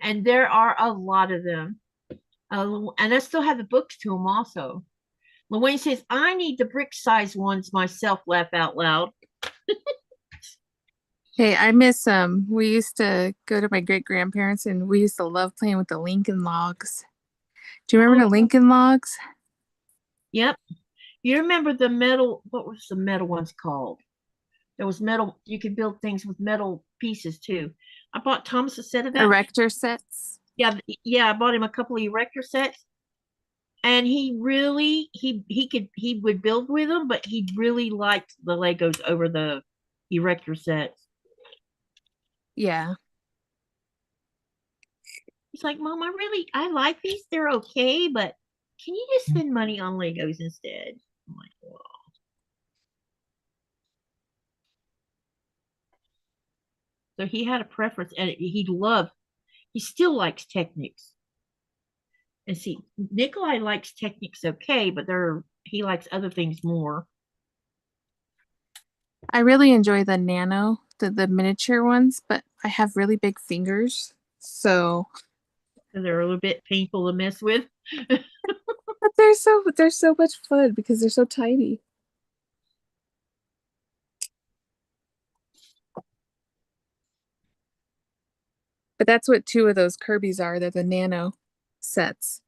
And there are a lot of them. And I still have the books to them also. Luane says, I need the brick size ones myself, laugh out loud. Hey, I miss we used to go to my great grandparents and we used to love playing with the Lincoln logs. Do you remember the Lincoln logs? Yep. You remember the metal, what was the metal ones called? There was metal, you could build things with metal pieces too. I bought Thomas a set of that. Erector sets? Yeah, I bought him a couple of erector sets. And he really, he would build with them, but he really liked the Legos over the erector sets. Yeah. He's like, Mom, I like these. They're okay, but can you just spend money on Legos instead? I'm like, wow. So he had a preference, and he still likes Technics. And see, Nikolaj likes Technics okay, but he likes other things more. I really enjoy the nano, the miniature ones, but I have really big fingers, so they're a little bit painful to mess with. But they're so much fun because they're so tiny. But that's what two of those Kirby's are. They're the nano sets.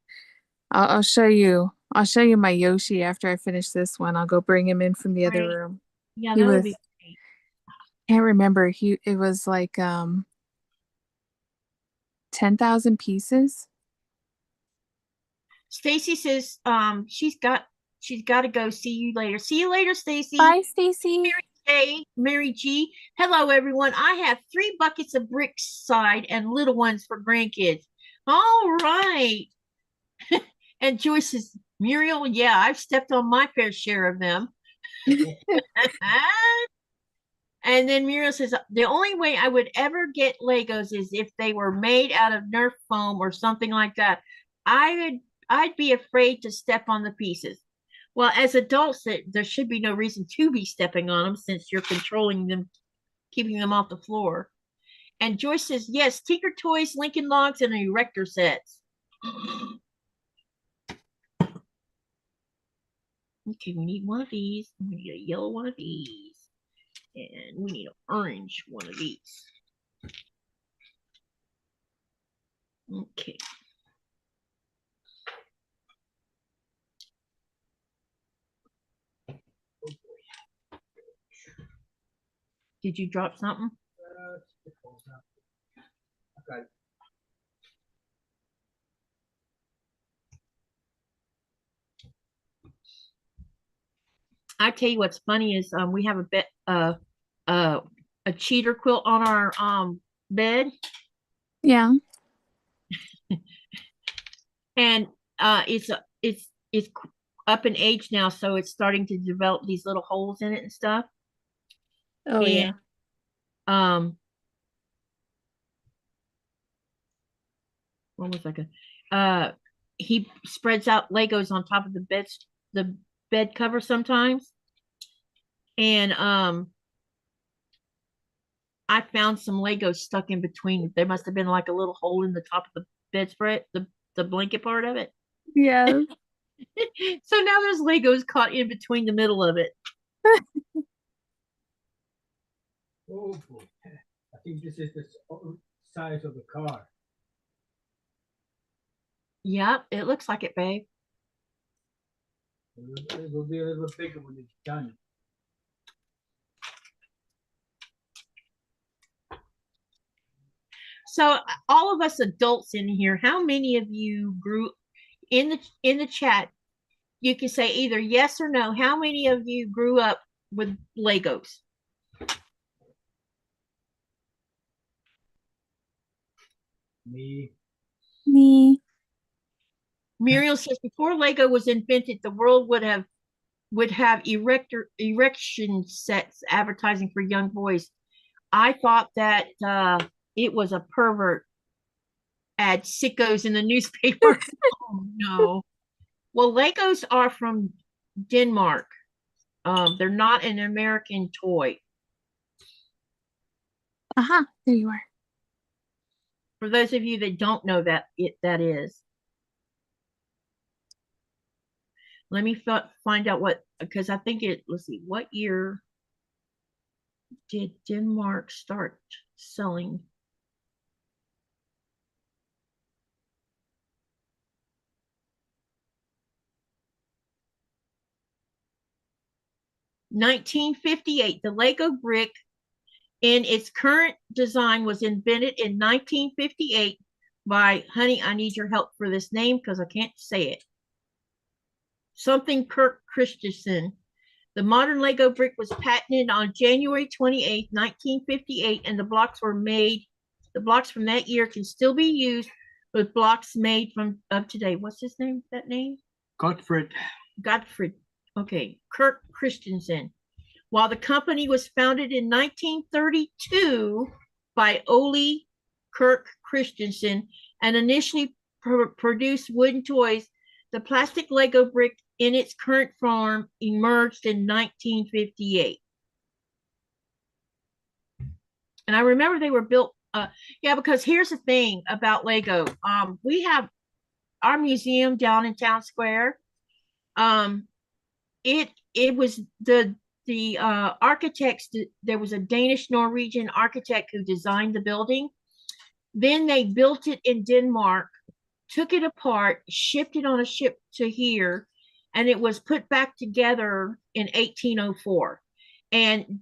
I'll show you. I'll show you my Yoshi after I finish this one. I'll go bring him in from the other Right. room. Yeah, He that would was, be great. can't remember. It was like 10,000 pieces. Stacy says she's got to go. See you later. See you later, Stacy. Bye, Stacy. Mary G. Hello, everyone. I have 3 buckets of bricks side and little ones for grandkids. All right. And Joyce says, Muriel, yeah, I've stepped on my fair share of them. And then Muriel says, the only way I would ever get Legos is if they were made out of Nerf foam or something like that. I'd be afraid to step on the pieces. Well, as adults, there should be no reason to be stepping on them since you're controlling them, keeping them off the floor. And Joyce says, yes, Tinker Toys, Lincoln Logs, and Erector sets. Okay, we need one of these. We need a yellow one of these. And we need an orange one of these. Okay. Did you drop something? Okay. I tell you what's funny is we have a cheater quilt on our bed. Yeah. And it's up in age now, so it's starting to develop these little holes in it and stuff. Oh, and, yeah. What was I gonna? He spreads out Legos on top of the bed cover sometimes, and I found some Legos stuck in between. There must have been like a little hole in the top of the bedspread, the blanket part of it. Yeah. So now there's Legos caught in between the middle of it. Oh boy. I think this is the size of the car. Yep, it looks like it, babe. It will be a little bigger when it's done. So all of us adults in here, how many of you grew in the chat? You can say either yes or no. How many of you grew up with Legos? Me. Muriel says before Lego was invented, the world would have erection sets advertising for young boys. I thought that it was a pervert ad, sickos in the newspaper. Oh no. Well, Legos are from Denmark. They're not an American toy. There you are. For those of you that don't know that is. Let me find out what, because I think let's see, what year did Denmark start selling? (1958). The Lego brick in its current design was invented in 1958 by, honey, I need your help for this name because I can't say it. Something Kirk Christensen. The modern Lego brick was patented on January 28, 1958, and the blocks from that year can still be used with blocks made of today. What's his name? That name? Gottfried. Okay, Kirk Christensen. While the company was founded in 1932 by Ole Kirk Christensen and initially produced wooden toys, the plastic Lego brick in its current form emerged in 1958. And I remember they were built, because here's the thing about Lego. We have our museum down in Town Square. It was the architects. There was a Danish Norwegian architect who designed the building, Then they built it in Denmark, took it apart, shipped it on a ship to here, and it was put back together in 1804. And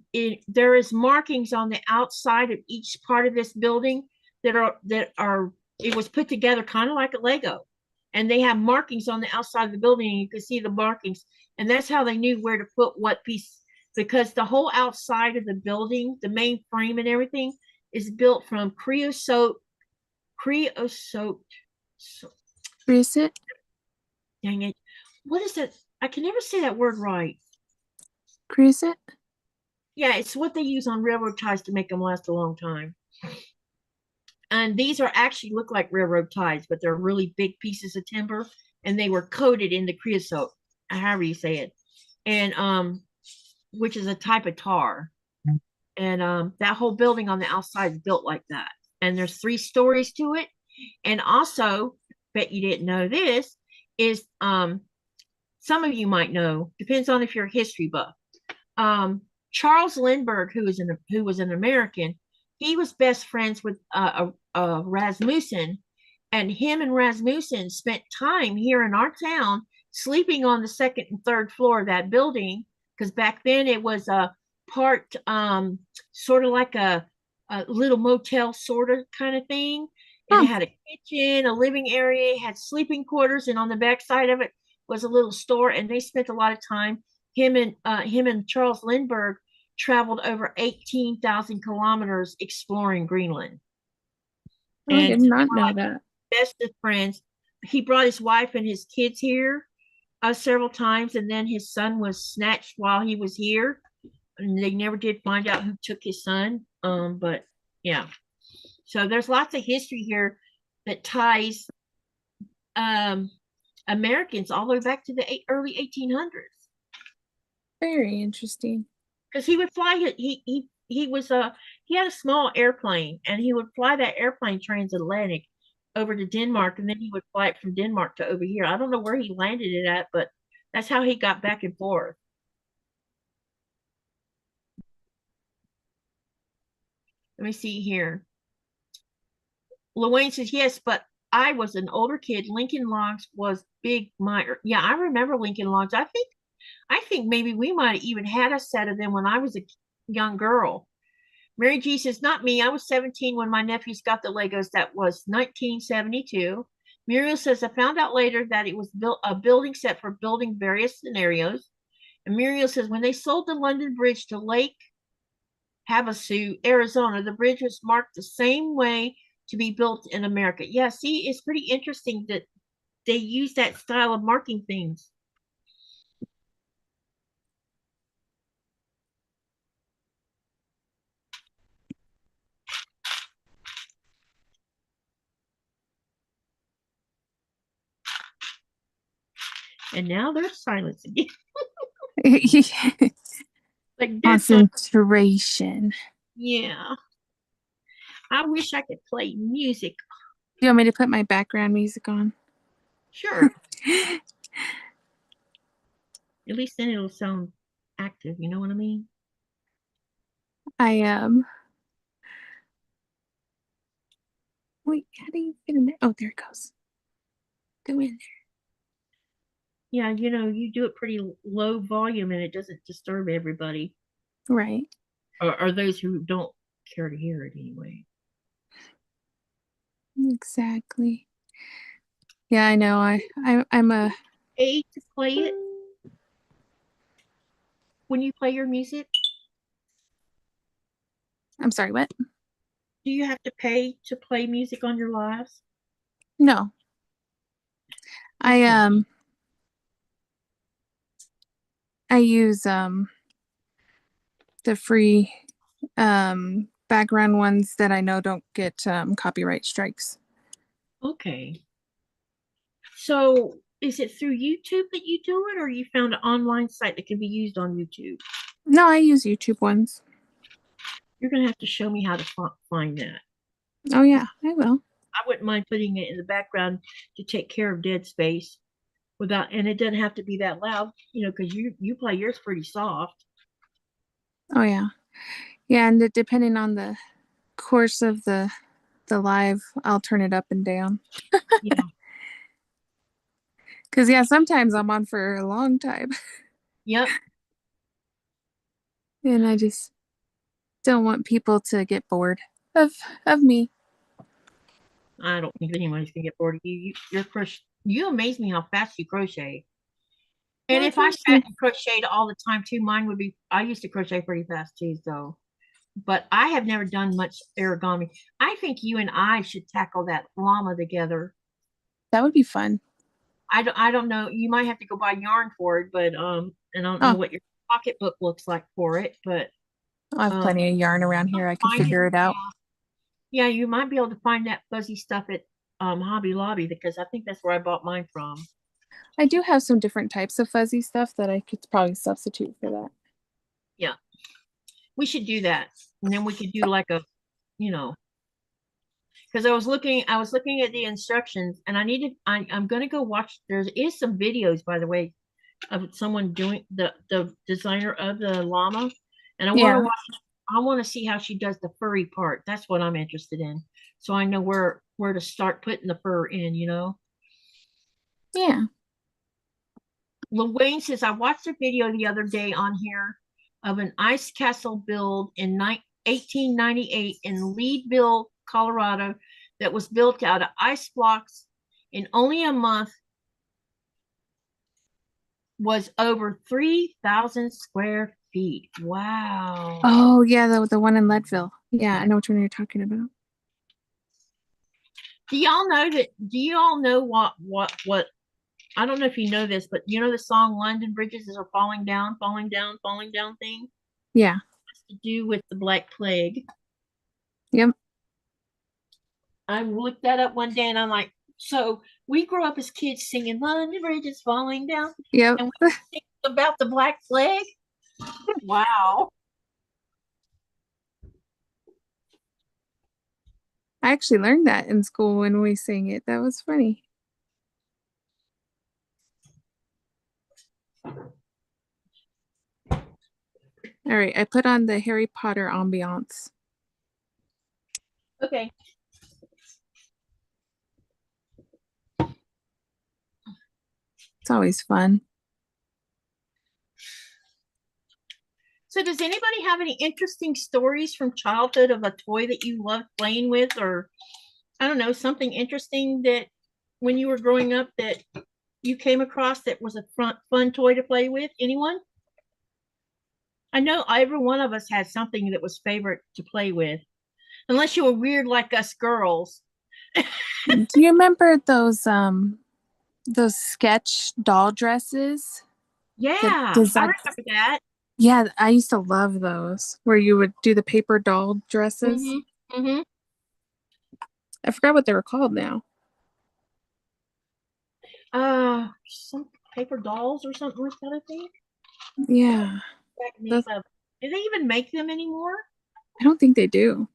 there is markings on the outside of each part of this building that are it was put together kind of like a Lego. And they have markings on the outside of the building, and you can see the markings. And that's how they knew where to put what piece, because the whole outside of the building, the main frame and everything, is built from creosote. So, Creosote? dang it. What is it? I can never say that word right. Creosote? Yeah, it's what they use on railroad ties to make them last a long time. And these are actually look like railroad ties, but they're really big pieces of timber, and they were coated in the creosote, however you say it, and which is a type of tar. And that whole building on the outside is built like that. And there's 3 stories to it. And also, bet you didn't know this, is some of you might know, depends on if you're a history buff. Charles Lindbergh, who was an American, he was best friends with Rasmussen, and him and Rasmussen spent time here in our town sleeping on the 2nd and 3rd floor of that building, because back then it was a part sort of like a little motel sort of kind of thing. And it had a kitchen, a living area, it had sleeping quarters, and on the back side of it was a little store. And they spent a lot of time. Him and Charles Lindbergh traveled over 18,000 kilometers exploring Greenland. Oh, I did not know that. Best of friends. He brought his wife and his kids here several times, and then his son was snatched while he was here, and they never did find out who took his son. But yeah, so there's lots of history here that ties Americans all the way back to the early 1800s. Very interesting. Because he would fly. He had a small airplane, and he would fly that airplane transatlantic over to Denmark, and then he would fly it from Denmark to over here. I don't know where he landed it at, but that's how he got back and forth. Let me see here. Luane says, yes, but I was an older kid. Lincoln Logs was big. Yeah, I remember Lincoln Logs. I think maybe we might have even had a set of them when I was a young girl. Mary G says, not me. I was 17 when my nephews got the Legos. That was 1972. Muriel says, I found out later that it was a building set for building various scenarios. And Muriel says, when they sold the London Bridge to Lake Havasu, Arizona, the bridge was marked the same way to be built in America. Yeah, see, it's pretty interesting that they use that style of marking things. And now there's silence again. Like concentration. Yeah. I wish I could play music. Do you want me to put my background music on? Sure. At least then it'll sound active, you know what I mean? Wait, how do you get in there? Oh, there it goes. Go in there. Yeah, you know, you do it pretty low volume and it doesn't disturb everybody. Right. Or those who don't care to hear it anyway. Exactly. Yeah, I know. I'm a pay to play it when you play your music? I'm sorry, what? Do you have to pay to play music on your lives? No. I use the free background ones that I know don't get copyright strikes. Okay. So is it through YouTube that you do it, or you found an online site that can be used on YouTube? No, I use YouTube ones. You're going to have to show me how to find that. Oh, yeah, I will. I wouldn't mind putting it in the background to take care of dead space without, and it doesn't have to be that loud, you know, because you play yours pretty soft. Oh, yeah. Yeah, and depending on the course of the the live, I'll turn it up and down. Yeah. Because, yeah, sometimes I'm on for a long time. Yep. And I just don't want people to get bored of me. I don't think anyone's gonna get bored of you. You amaze me how fast you crochet. And Well, if I thank you. sat and crocheted all the time too, mine would be. I used to crochet pretty fast too, so. But I have never done much origami. I think you and I should tackle that llama together. That would be fun. I don't know. You might have to go buy yarn for it, but and I don't know Oh, what your pocketbook looks like for it, but I have plenty of yarn around here. I can find figure it out. Yeah, you might be able to find that fuzzy stuff at Hobby Lobby because I think that's where I bought mine from. I do have some different types of fuzzy stuff that I could probably substitute for that. Yeah, we should do that, and then we could do like a, you know, because I was looking at the instructions, and I'm gonna go watch. There is some videos, by the way, of someone doing the designer of the llama, and Yeah. I want to see how she does the furry part. That's what I'm interested in, so I know where to start putting the fur in. Yeah. Wayne says, I watched a video the other day on here of an ice castle build in 1898 in Leadville, Colorado, that was built out of ice blocks in only a month, was over 3,000 square feet. Wow. Oh, yeah, the one in Leadville. Yeah, I know which one you're talking about. Do y'all know what I don't know if you know this, but you know the song London Bridges are falling down, falling down, falling down thing? Yeah. It's to do with the Black Plague. Yep. I looked that up one day and I'm like, so we grew up as kids singing London Bridges falling down, Yep. and we sing about the Black Plague. Wow. I actually learned that in school when we sang it. That was funny. All right, I put on the Harry Potter ambiance. Okay. It's always fun. So does anybody have any interesting stories from childhood of a toy that you loved playing with, or I don't know, something interesting that when you were growing up that you came across that was a fun toy to play with? Anyone? I know every one of us had something that was favorite to play with, unless you were weird like us girls. Do you remember those sketch doll dresses? Yeah, The I design. remember that. Yeah, I used to love those where you would do the paper doll dresses. Mm-hmm. Mm-hmm. I forgot what they were called now. Some paper dolls or something like that, I think. Yeah. Do they even make them anymore? I don't think they do.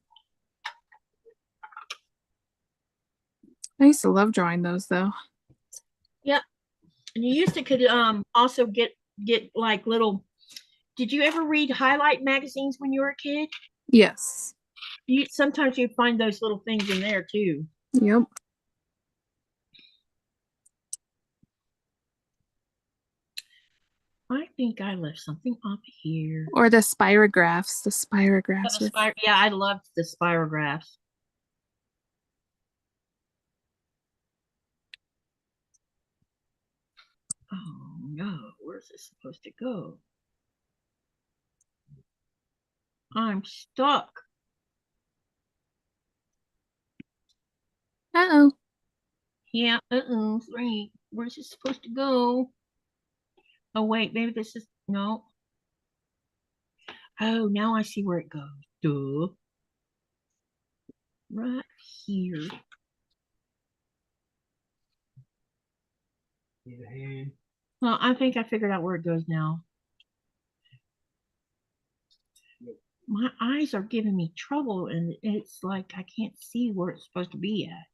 I used to love drawing those though. Yep. And you used to could also get like little. Did you ever read highlight magazines when you were a kid? Yes. Sometimes you'd find those little things in there too. Yep. I think I left something up here. Or the spirographs. The spirographs. Yeah, I loved the spirographs. Oh no, where's this supposed to go? I'm stuck. Uh-oh. Yeah, right. Where's this supposed to go? Oh wait, maybe this is no. Oh, now I see where it goes. Duh. Right here. Need a hand. Well, I think I figured out where it goes now. My eyes are giving me trouble, and it's like I can't see where it's supposed to be at.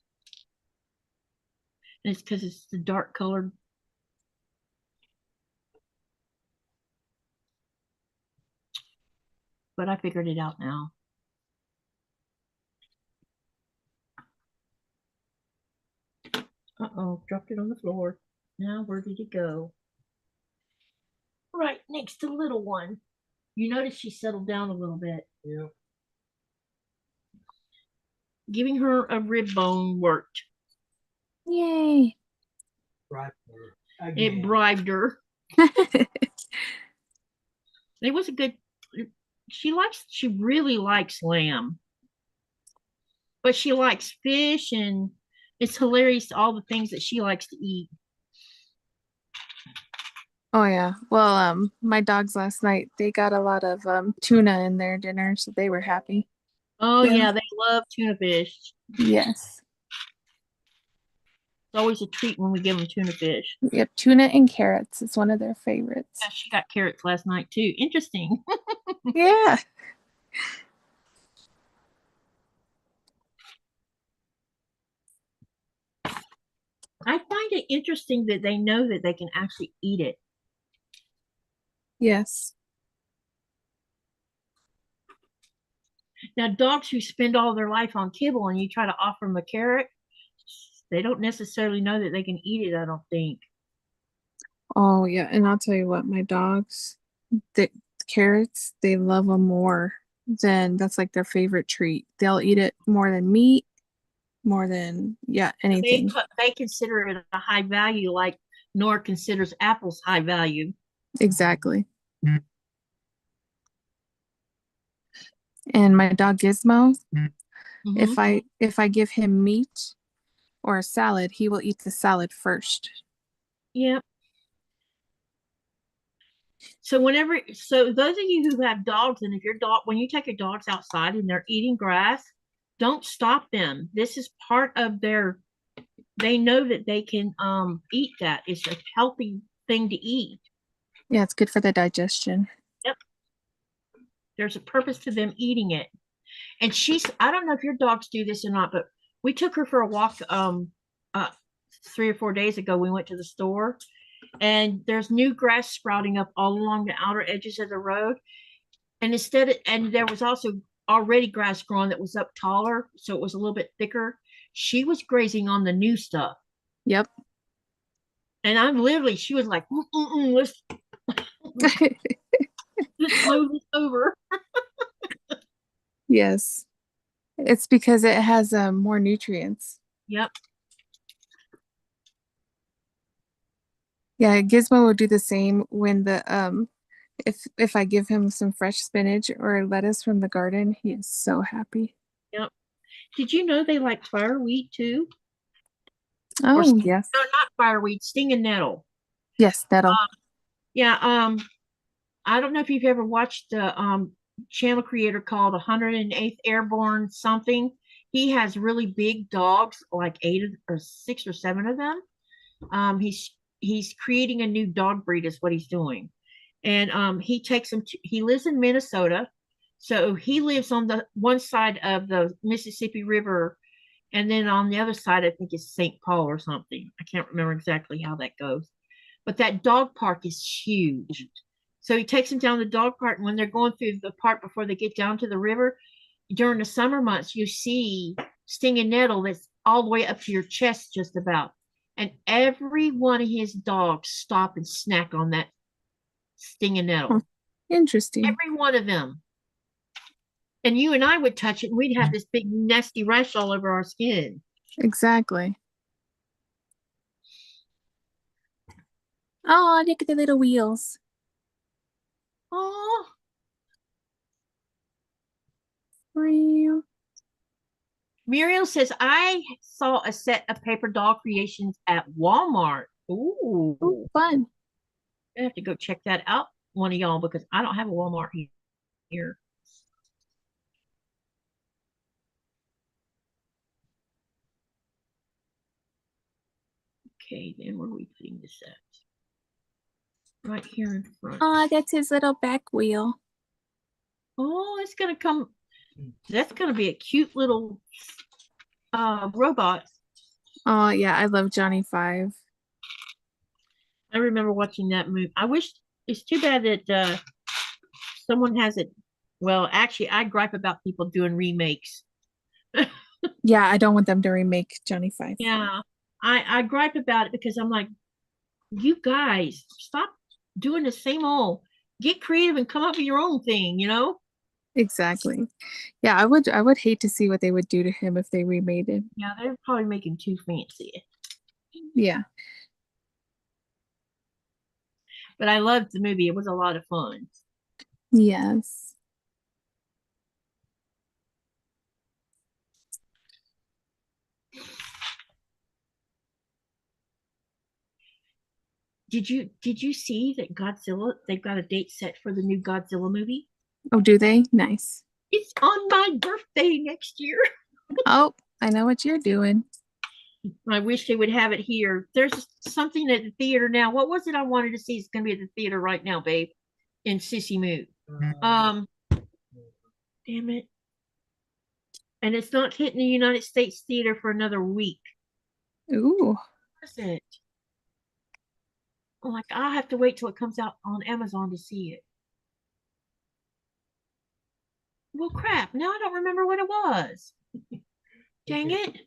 And it's because it's the dark colored. But I figured it out now. Uh-oh, dropped it on the floor. Now, where did it go? Right next to the little one. You notice she settled down a little bit. Yeah. Giving her a rib bone worked. Yay. Right. It bribed her. It was a good. She really likes lamb, but she likes fish, and it's hilarious all the things that she likes to eat. Oh yeah. Well, my dogs last night, they got a lot of tuna in their dinner, so they were happy. Oh Yeah. yeah, they love tuna fish. Yes. It's always a treat when we give them tuna fish. Yep, tuna and carrots is one of their favorites. Yeah, she got carrots last night too. Interesting. Yeah. I find it interesting that they know that they can actually eat it. Yes. Now, dogs who spend all their life on kibble and you try to offer them a carrot, they don't necessarily know that they can eat it, I don't think. Oh yeah, and I'll tell you what, my dogs, the carrots, they love them more than that's like their favorite treat. They'll eat it more than meat, more than anything. They consider it a high value, like Nora considers apples high value. Exactly. And my dog Gizmo, if I give him meat or a salad, he will eat the salad first. Yep. So those of you who have dogs, and if your dog, when you take your dogs outside and they're eating grass, don't stop them. This is part of they know that they can eat that. It's a healthy thing to eat. Yeah, it's good for the digestion. Yep. There's a purpose to them eating it. And I don't know if your dogs do this or not, but we took her for a walk 3 or 4 days ago. We went to the store, and there's new grass sprouting up all along the outer edges of the road. And there was also already grass growing that was up taller, so it was a little bit thicker. She was grazing on the new stuff. Yep. And she was like, let's slow this over. Yes. It's because it has more nutrients. Yep. Yeah, Gizmo will do the same when if I give him some fresh spinach or lettuce from the garden, he is so happy. Yep. Did you know they like fireweed too? Oh, yes. No, not fireweed, stinging nettle. Yes, nettle. Yeah, I don't know if you've ever watched the channel creator called 108th Airborne something. He has really big dogs, like 6 or 7 of them. He's creating a new dog breed is what he's doing. And he takes them he lives in Minnesota. So he lives on the one side of the Mississippi River, and then on the other side, I think it's St. Paul or something. I can't remember exactly how that goes. But that dog park is huge. So he takes them down the dog park, and when they're going through the park before they get down to the river, during the summer months, you see stinging nettle that's all the way up to your chest just about. And every one of his dogs stop and snack on that stinging nettle. Interesting. Every one of them. And you and I would touch it, and we'd have this big nasty rash all over our skin. Exactly. Oh, look at the little wheels. Oh. Muriel says, I saw a set of paper doll creations at Walmart. Ooh. Oh, fun. I have to go check that out, one of y'all, because I don't have a Walmart here. Okay, then where are we putting this at? Right here in front. Oh, that's his little back wheel. Oh, it's gonna come. That's gonna be a cute little robot. Oh yeah, I love Johnny 5. I remember watching that movie. I wish it's too bad that someone has it. Well, actually, I gripe about people doing remakes. Yeah, I don't want them to remake Johnny 5. Yeah, I gripe about it because I'm like, you guys, stop doing the same old. Get creative and come up with your own thing, you know? Exactly. Yeah, I would hate to see what they would do to him if they remade it. Yeah, they're probably making too fancy. Yeah. But I loved the movie. It was a lot of fun. Yes. Did you see that Godzilla, they've got a date set for the new Godzilla movie? Oh, do they? Nice. It's on my birthday next year. Oh, I know what you're doing. I wish they would have it here. There's something at the theater now. What was it I wanted to see? It's going to be at the theater right now, babe, in Sissy Moot. Damn it. And it's not hitting the United States theater for another week. Ooh. What is it? I'm like, I'll have to wait till it comes out on Amazon to see it. Well, crap. Now I don't remember what it was. Dang it.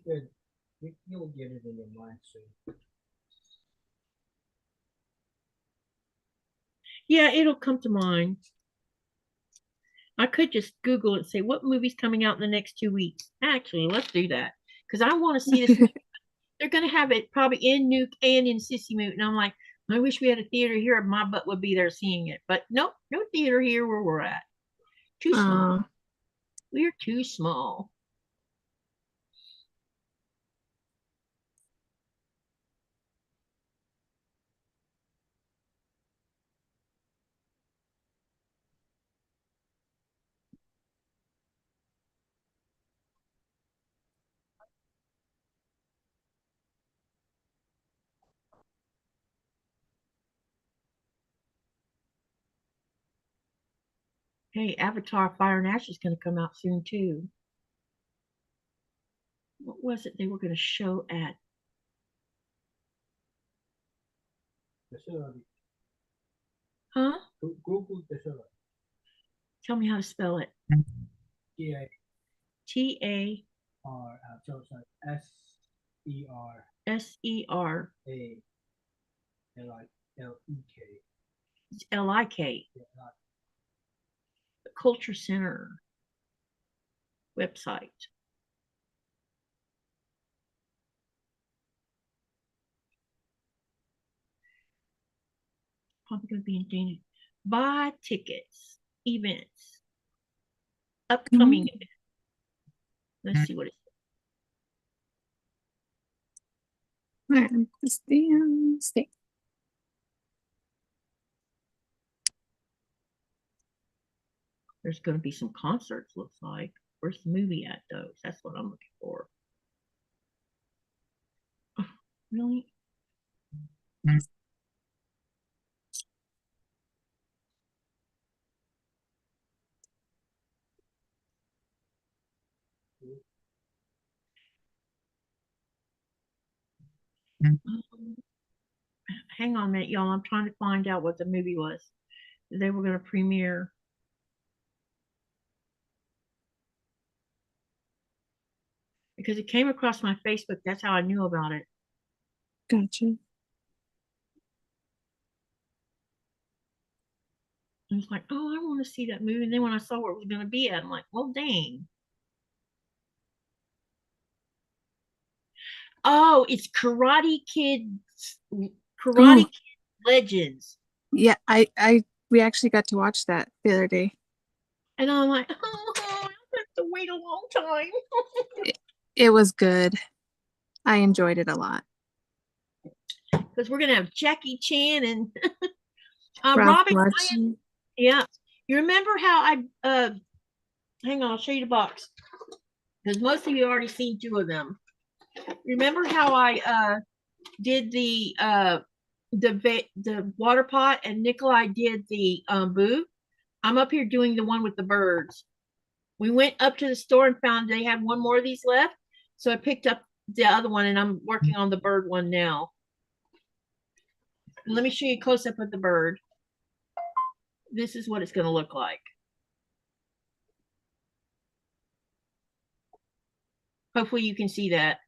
Good. You'll get it in your mind soon. Yeah, it'll come to mind. I could just Google it and say, what movie's coming out in the next 2 weeks? Actually, let's do that. Because I want to see this movie. They're going to have it probably in Nuke and in Sissy Moot. And I'm like, I wish we had a theater here. My butt would be there seeing it. But nope, no theater here where we're at. Too small. We're too small. Hey, Avatar Fire and Ash is going to come out soon too. What was it they were going to show at? Huh? Google Tesoro. Tell me how to spell it. T-A-R, T-A so S-E-R S-E-R A L-I-L-E-K. It's L-I-K. The Culture Center website. Probably going to be in Danish. Buy tickets, events, upcoming events. Let's see what it says. Stay. There's going to be some concerts, looks like. Where's the movie at, though? That's what I'm looking for. Oh, really? Hang on a minute, y'all. I'm trying to find out what the movie was they were going to premiere. Because it came across my Facebook. That's how I knew about it. Gotcha. I was like, oh, I want to see that movie. And then when I saw where it was going to be at, I'm like, well, dang. Oh, it's Karate Kid Legends. Yeah, we actually got to watch that the other day. And I'm like, oh, I have to wait a long time. It was good. I enjoyed it a lot. Because we're going to have Jackie Chan and Ralph Robin. Martin. Yeah. You remember how hang on, I'll show you the box. Because most of you already seen two of them. Remember how I did the water pot and Nikolaj did the booth? I'm up here doing the one with the birds. We went up to the store and found they had one more of these left. So I picked up the other one and I'm working on the bird one now. And let me show you a close up of the bird. This is what it's going to look like. Hopefully you can see that.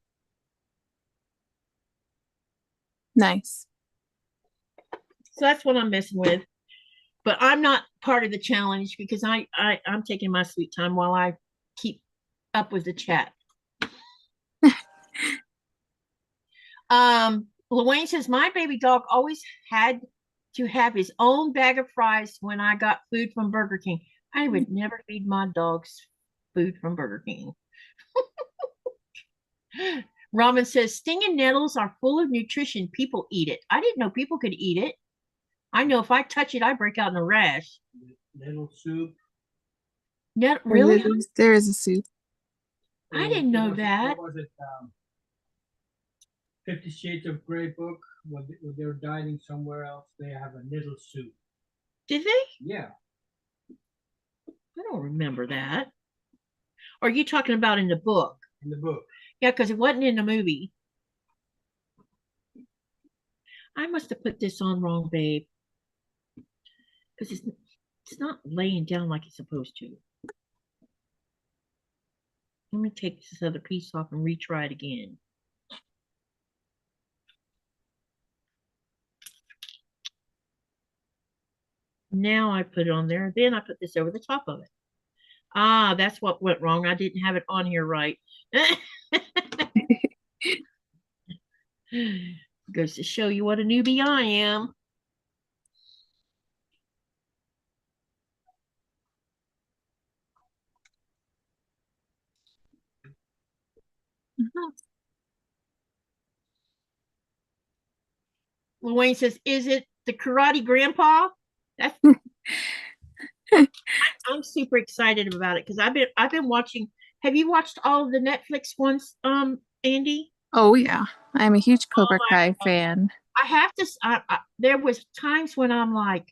Nice. So that's what I'm messing with. But I'm not part of the challenge because I'm taking my sweet time while I keep up with the chat. Luane says, my baby dog always had to have his own bag of fries when I got food from Burger King. I would never feed my dogs food from Burger King. Robin says, stinging nettles are full of nutrition. People eat it. I didn't know people could eat it. I know if I touch it, I break out in a rash. Nettle soup. Really? There is a soup. I didn't know that. What was it? 50 Shades of Grey book. When they're dining somewhere else, they have a nettle soup. Did they? Yeah. I don't remember that. Or are you talking about in the book? In the book. Yeah, because it wasn't in the movie. I must have put this on wrong, babe. Because it's not laying down like it's supposed to. Let me take this other piece off and retry it again. Now I put it on there. Then I put this over the top of it. Ah, that's what went wrong. I didn't have it on here right. Goes to show you what a newbie I am. Luane says, is it the karate grandpa? That's I'm super excited about it because I've been watching. Have you watched all of the Netflix ones, Andi? Oh yeah, I'm a huge Cobra Kai God. fan. I have to. There was times when I'm like,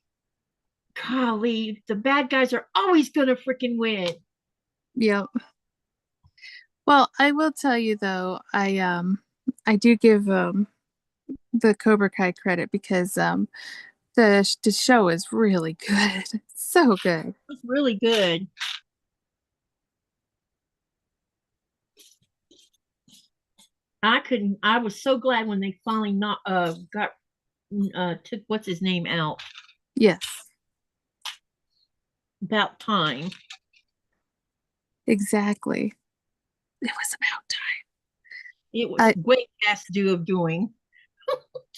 golly, the bad guys are always gonna freaking win. Yep. Well, I will tell you though, I do give the Cobra Kai credit because the show is really good. So good. It's really good. I was so glad when they finally not got took what's his name out. Yes. About time. Exactly. It was about time. It was way past due of doing.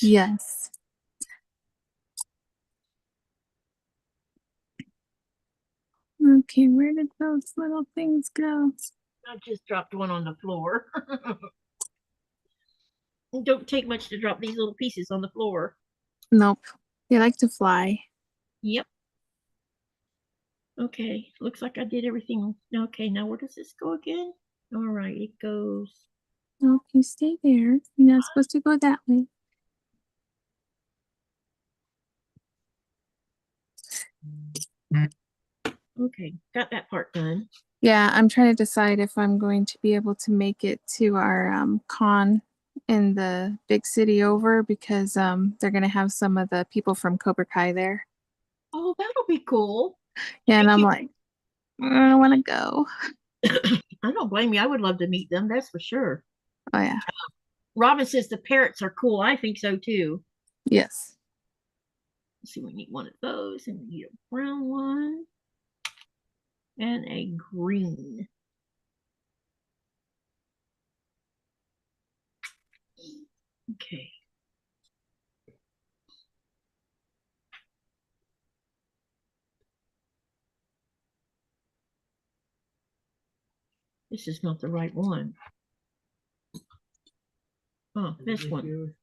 Yes. Okay, where did those little things go? I just dropped one on the floor. It don't take much to drop these little pieces on the floor. Nope. They like to fly. Yep. Okay, looks like I did everything. Okay, now where does this go again? All right, it goes. Nope, you stay there. You're not supposed to go that way. Okay, got that part done. Yeah, I'm trying to decide if I'm going to be able to make it to our con in the big city over because they're going to have some of the people from Cobra Kai there. Oh, that'll be cool. Yeah, and I'm like, I want to go. I don't blame you. I would love to meet them. That's for sure. Oh, yeah. Robin says the parrots are cool. I think so too. Yes. Let's see, we need one of those and we need a brown one and a green. Okay. This is not the right one. Oh, this one.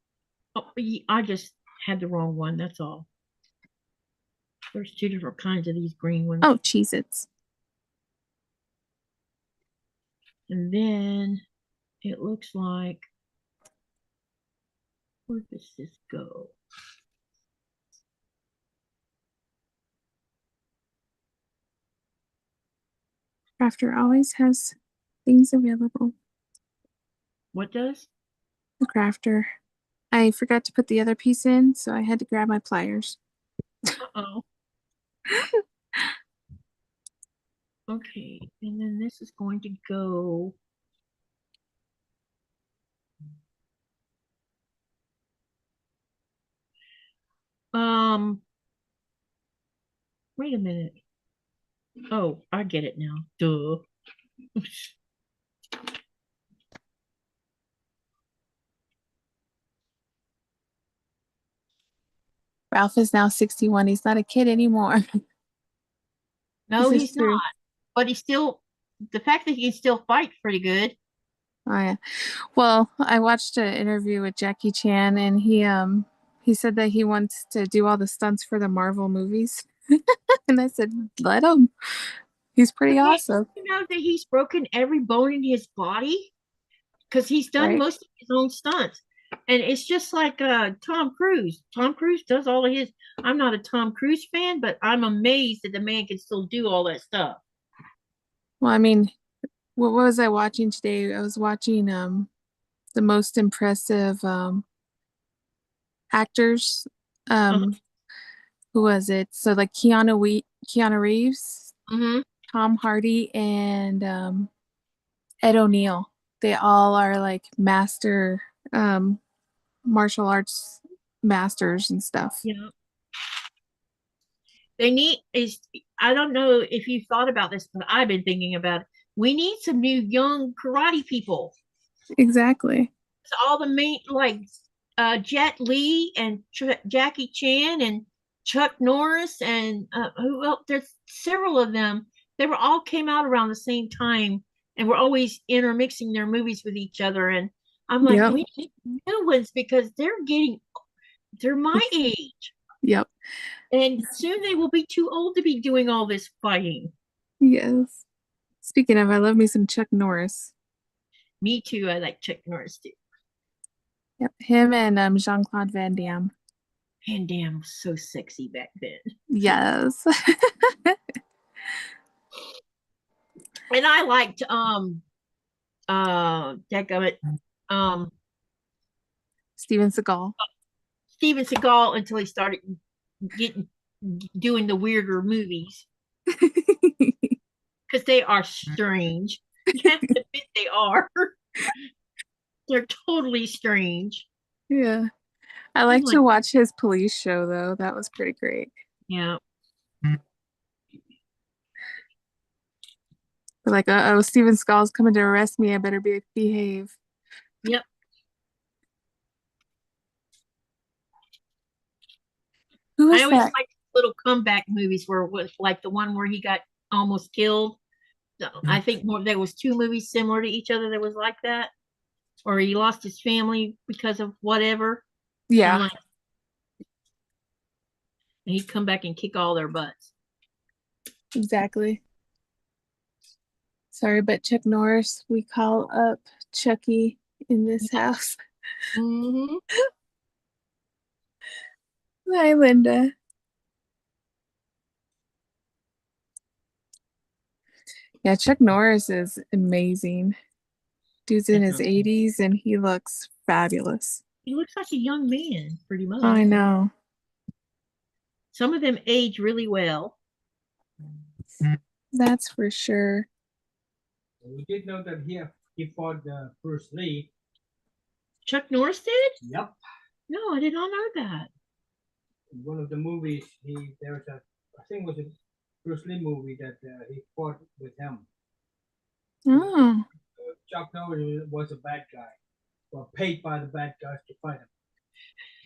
Oh, I just had the wrong one. That's all. There's two different kinds of these green ones. Oh, Cheez-Its. And then it looks like, where does this go? Crafter always has things available. What does? The Crafter. I forgot to put the other piece in, so I had to grab my pliers. Uh-oh. Okay, and then this is going to go Wait a minute. Oh, I get it now. Duh. Ralph is now 61. He's not a kid anymore. No, This is he's not. true. But he's still, the fact that he can still fight pretty good. Oh yeah. Well, I watched an interview with Jackie Chan and he said that he wants to do all the stunts for the Marvel movies. And I said, let him. He's pretty Okay, awesome, you know that he's broken every bone in his body because he's done right? most of his own stunts. And it's just like Tom Cruise. Tom Cruise does all of his. I'm not a Tom Cruise fan, but I'm amazed that the man can still do all that stuff. Well, I mean, what was I watching today? I was watching the most impressive actors. Uh-huh. Um who was it? So like Keanu Reeves, Mm-hmm. Tom Hardy, and Ed O'Neill. They all are like master um martial arts masters and stuff. Yeah. They need is I don't know if you thought about this, but I've been thinking about it. We need some new young karate people. Exactly. All the main like Jet Li and Jackie Chan and Chuck Norris and who else? There's several of them. They were all came out around the same time and were always intermixing their movies with each other. And I'm like, Yep. we need new ones because they're my age, Yep. and soon they will be too old to be doing all this fighting. Yes. Speaking of, I love me some Chuck Norris. Me too. I like Chuck Norris too. Yep. Him and Jean-Claude Van Damme. Van Damme was so sexy back then. Yes. And I liked that it um Steven Seagal. Steven Seagal until he started getting doing the weirder movies because they are strange. You have to admit they are. They're totally strange. Yeah. I I'm like like, to watch his police show though. That was pretty great. yeah. But like, uh-oh, Steven Seagal's coming to arrest me. I better behave. Yep. Who I was always that? like little comeback movies where it was like the one where he got almost killed. I think there was two movies similar to each other that was like that, or he lost his family because of whatever. I'm Yeah, like, and he'd come back and kick all their butts. exactly. Sorry, but Chuck Norris, we call up Chucky in this house. Mm-hmm. Hi, Linda. Yeah, Chuck Norris is amazing. Dude's in his 80s and he looks fabulous. He looks like a young man, pretty I much. know. Some of them age really well. That's for sure. We did know that he fought Bruce Lee. Chuck Norris did? Yep. No, I did not know that. In one of the movies, there was I think it was a Bruce Lee movie that he fought with him. Oh, Chuck Norris was a bad guy, well, paid by the bad guys to fight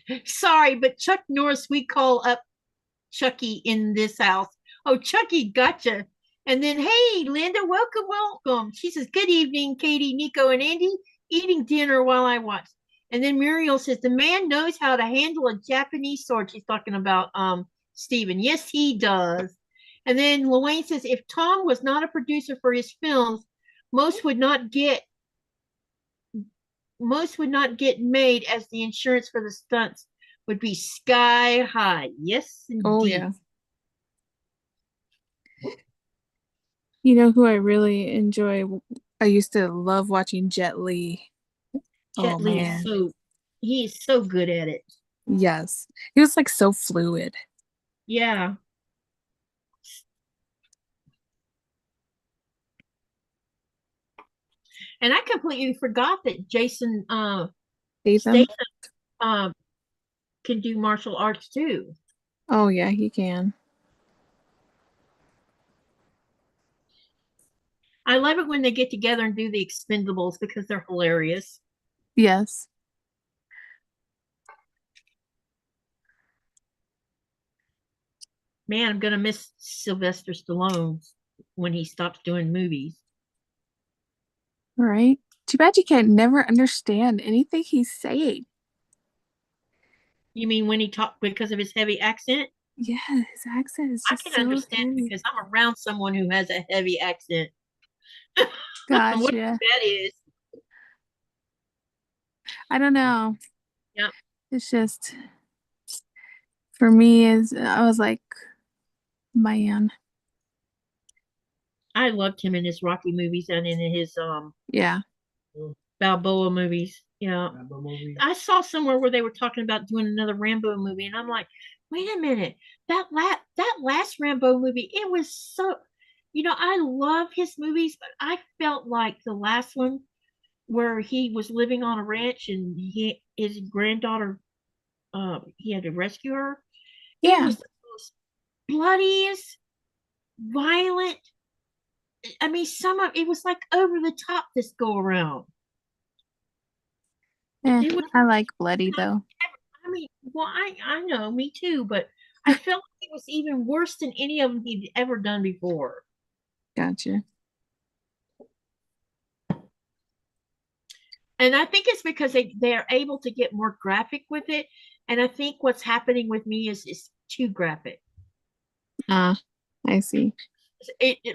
him. Sorry, but Chuck Norris, we call up Chucky in this house. Oh, Chucky, gotcha. And then, hey, Linda, welcome, welcome. She says, good evening, Katie, Nico, and Andy. Eating dinner while I watch. And then Muriel says, the man knows how to handle a Japanese sword. She's talking about Stephen. Yes, he does. And then Luane says, if Tom was not a producer for his films, most would not get made as the insurance for the stunts would be sky high. Yes, oh indeed. yeah. You know who I really enjoy? I used to love watching Jet Li. Oh Jet Li man. he is so good at it. Yes. He was like so fluid. Yeah. And I completely forgot that Jason Statham. Statham can do martial arts too. Oh yeah, he can. I love it when they get together and do the expendables because they're hilarious. Yes. Man, I'm gonna miss Sylvester Stallone when he stops doing movies. Right. Too bad you can't never understand anything he's saying. You mean when he talked because of his heavy accent? Yeah, his accent is I just can so understand heavy. because I'm around someone who has a heavy accent. What Gotcha. that is. I don't know. Yeah. It's just for me is I was like, man, I loved him in his Rocky movies and in his yeah. Balboa movies. Yeah. Rambo movie. I saw somewhere where they were talking about doing another Rambo movie, and I'm like, wait a minute, that last Rambo movie, it was so, I love his movies, but I felt like the last one where he was living on a ranch and his granddaughter, he had to rescue her. It Yeah. was the most bloodiest, violent. I mean, some of it was like over the top this go around. Eh, It was I like bloody though. I mean, well, I know, me too, but I felt like it was even worse than any of them he'd ever done before. Gotcha. And I think it's because they're able to get more graphic with it. And I think what's happening with me is too graphic. Ah, I see.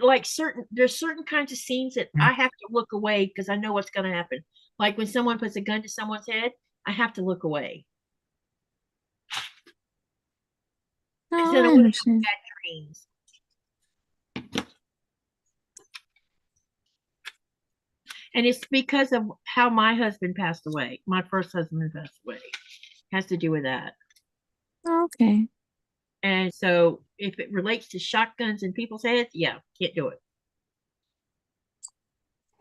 Like there's certain kinds of scenes that I have to look away because I know what's going to happen. Like when someone puts a gun to someone's head, I have to look away because Oh, then I I want to have understand. bad dreams. And it's because of how my husband passed away. My first husband passed away. Has to do with that. Okay. And so if it relates to shotguns and people's heads, yeah, can't do it.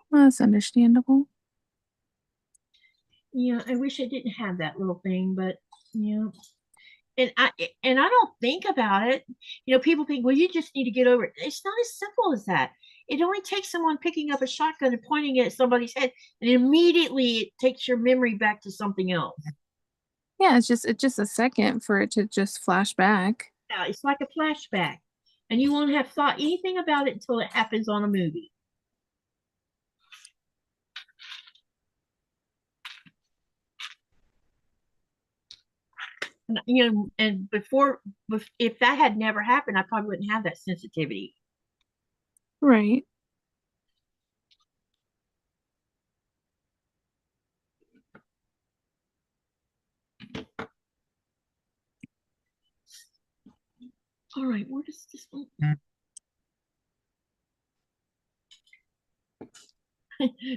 Well, that's understandable. Yeah, I wish I didn't have that little thing, but yeah. And I don't think about it. People think, well, you just need to get over it. It's not as simple as that. It only takes someone picking up a shotgun and pointing it at somebody's head, and immediately it takes your memory back to something else. Yeah, it's just a second for it to just flash back. Yeah, it's like a flashback. And you won't have thought anything about it until it happens on a movie. And before, if that had never happened, I probably wouldn't have that sensitivity. Right. All right, where does this one?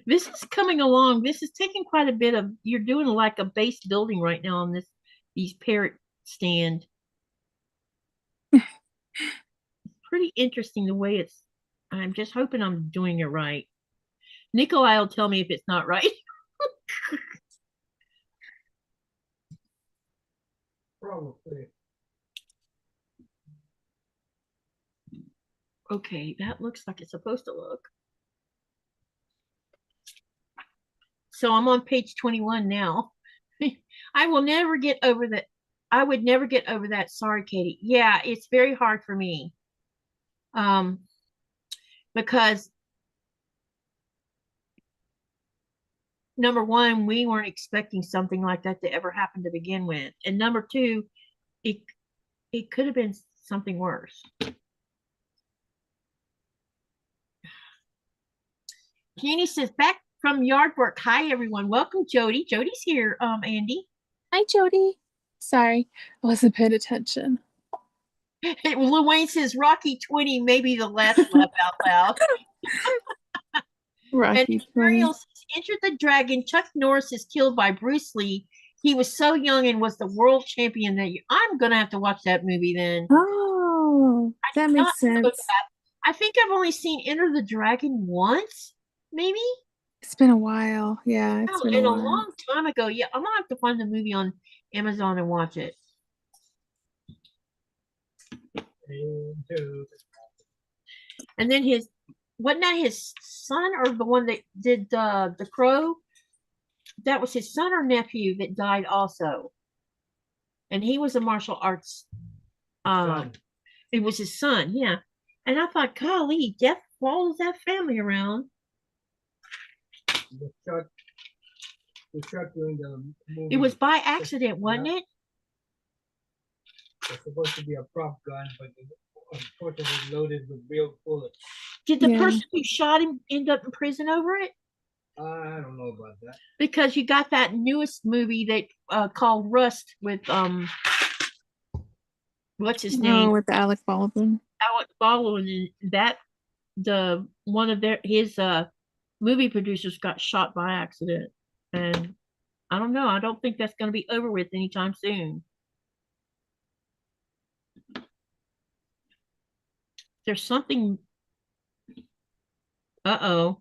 This is coming along. This is taking quite a bit of. You're doing like a base building right now on these parrot stand. Pretty interesting the way it's. I'm just hoping I'm doing it right. Nikolaj will tell me if it's not right. Probably. Okay, that looks like it's supposed to look. So I'm on page 21 now. I will never get over that. I would never get over that. Sorry, Katie. Yeah, it's very hard for me. Because number one, we weren't expecting something like that to ever happen to begin with. And number two, it could have been something worse. Jeannie says, back from yard work. Hi, everyone. Welcome, Jody. Jody's here, Andi. Hi, Jody. Sorry, I wasn't paying attention. Wayne says, Rocky 20, maybe the last laugh out loud. Rocky 20. Ariel says, Enter the Dragon. Chuck Norris is killed by Bruce Lee. He was so young and was the world champion that year. I'm going to have to watch that movie then. Oh, that makes sense. I think I've only seen Enter the Dragon once, maybe. It's been a while. Yeah, it's been a while. Long time ago. Yeah, I'm gonna have to find the movie on Amazon and watch it. And then wasn't that his son or the one that did the crow? That was his son or nephew that died also. And he was a martial arts. It was his son, yeah. And I thought, golly, death follows that family around. The shot during the movie. It was by accident, wasn't it? It's supposed to be a prop gun, but unfortunately loaded with real bullets. Did the person who shot him end up in prison over it? I don't know about that. Because you got that newest movie that called Rust with what's his name? Oh, with Alec Baldwin. Alec Baldwin, and that one of his movie producers got shot by accident, and I don't know. I don't think that's going to be over with anytime soon. There's something. Uh-oh.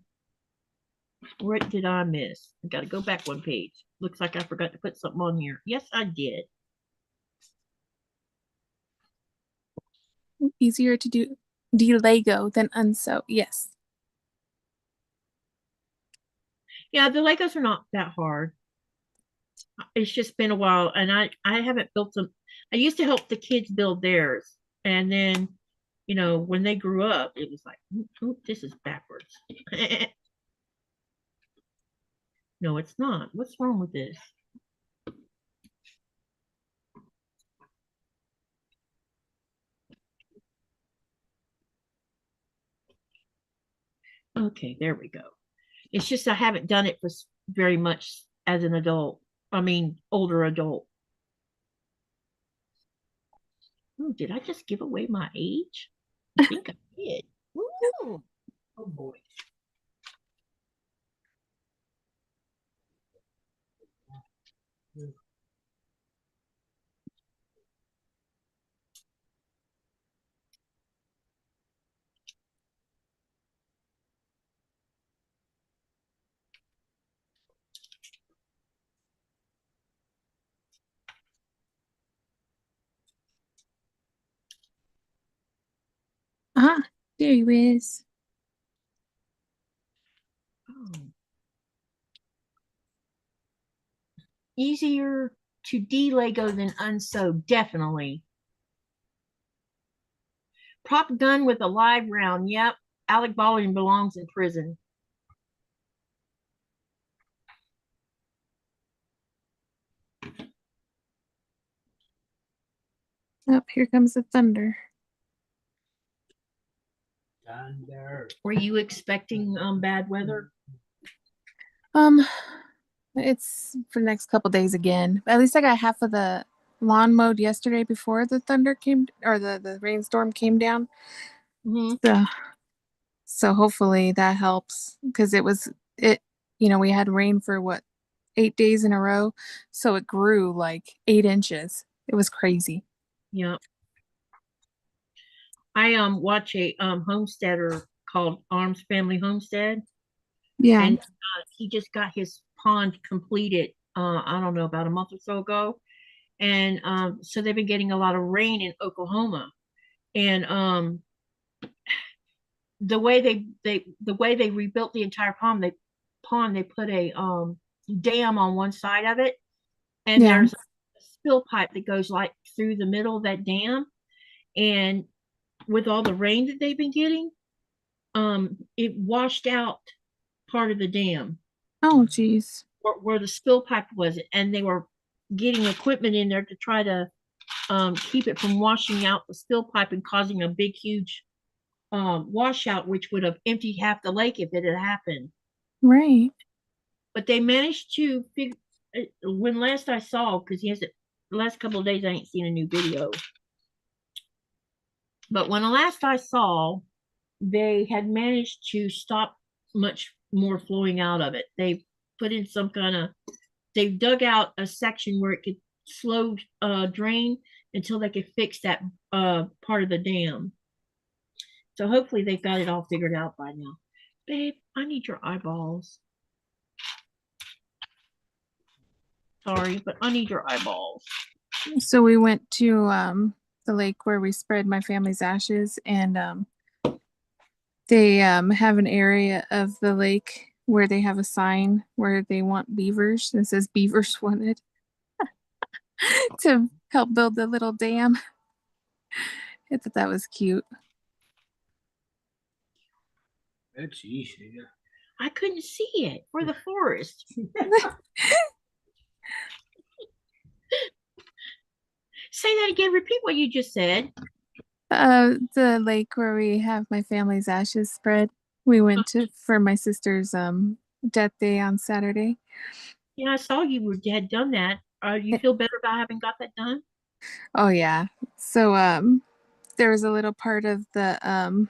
What did I miss? I got to go back one page. Looks like I forgot to put something on here. Yes, I did. Easier to do de-Lego than unsew. Yes. Yeah, the Legos are not that hard. It's just been a while, and I haven't built them. I used to help the kids build theirs, and then, you know, when they grew up, it was like, oop, this is backwards. No, it's not. What's wrong with this? Okay, there we go. It's just I haven't done it for very much as an adult. I mean, older adult. Oh, did I just give away my age? I think I did. Ooh. Oh boy. Ah, there he is. Oh. Easier to de-Lego than unsew, definitely. Prop gun with a live round. Yep. Alec Baldwin belongs in prison. Oh, here comes the thunder. Thunder. Were you expecting bad weather? It's for the next couple days again. At least I got half of the lawn mowed yesterday before the thunder came, or the rainstorm came down. Mm-hmm. So hopefully that helps, because we had rain for 8 days in a row, so it grew like 8 inches. It was crazy. Yeah. I watch a homesteader called Arms Family Homestead. Yeah. And he just got his pond completed, I don't know, about a month or so ago. And so they've been getting a lot of rain in Oklahoma. And the way they rebuilt the entire pond, they put a dam on one side of it, and there's a spill pipe that goes like through the middle of that dam. And with all the rain that they've been getting, it washed out part of the dam. Oh, geez. Where the spill pipe was, and they were getting equipment in there to try to keep it from washing out the spill pipe and causing a big, huge washout, which would have emptied half the lake if it had happened. Right. But they managed to figure. When last I saw, because the last couple of days I ain't seen a new video. But when last I saw, they had managed to stop much more flowing out of it. They put in they dug out a section where it could slow drain until they could fix that part of the dam. So hopefully they've got it all figured out by now. Babe, I need your eyeballs. Sorry, but I need your eyeballs. So we went to the lake where we spread my family's ashes, and they have an area of the lake where they have a sign where they want beavers. It says beavers wanted to help build the little dam. I thought that was cute. That's easy. I couldn't see it for the forest. Say that again. Repeat what you just said. The lake where we have my family's ashes spread. We went to for my sister's death day on Saturday. Yeah, I saw you had done that. You feel better about having got that done? Oh yeah. So there was a little part of the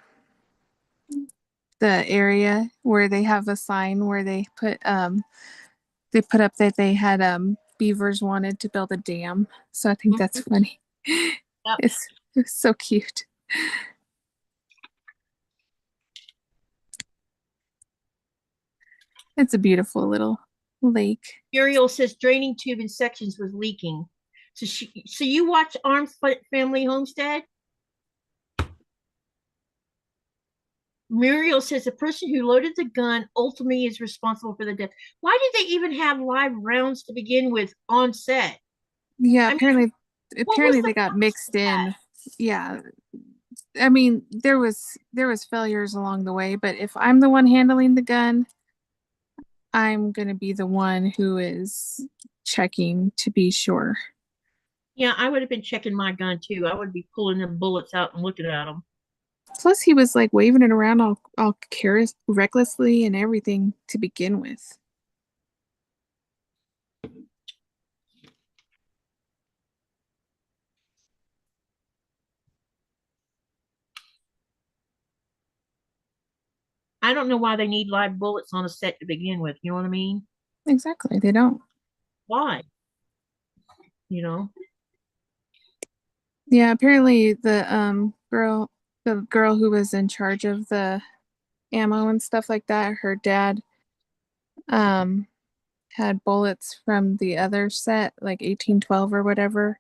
area where they have a sign where they put up that they had beavers wanted to build a dam. So I think that's funny. Yep. It's so cute. It's a beautiful little lake. Muriel says draining tube in sections was leaking. So you watch Arms Family Homestead? Muriel says the person who loaded the gun ultimately is responsible for the death. Why did they even have live rounds to begin with on set? Yeah, I mean, apparently they got mixed in. Yeah. I mean, there was failures along the way, but if I'm the one handling the gun, I'm gonna be the one who is checking to be sure. Yeah, I would have been checking my gun too. I would be pulling them bullets out and looking at them. Plus, he was like waving it around all careless, recklessly and everything to begin with. I don't know why they need live bullets on a set to begin with. You know what I mean? Exactly, they don't. Why? You know? Yeah, apparently the girl who was in charge of the ammo and stuff like that, her dad um had bullets from the other set, like 1812 or whatever,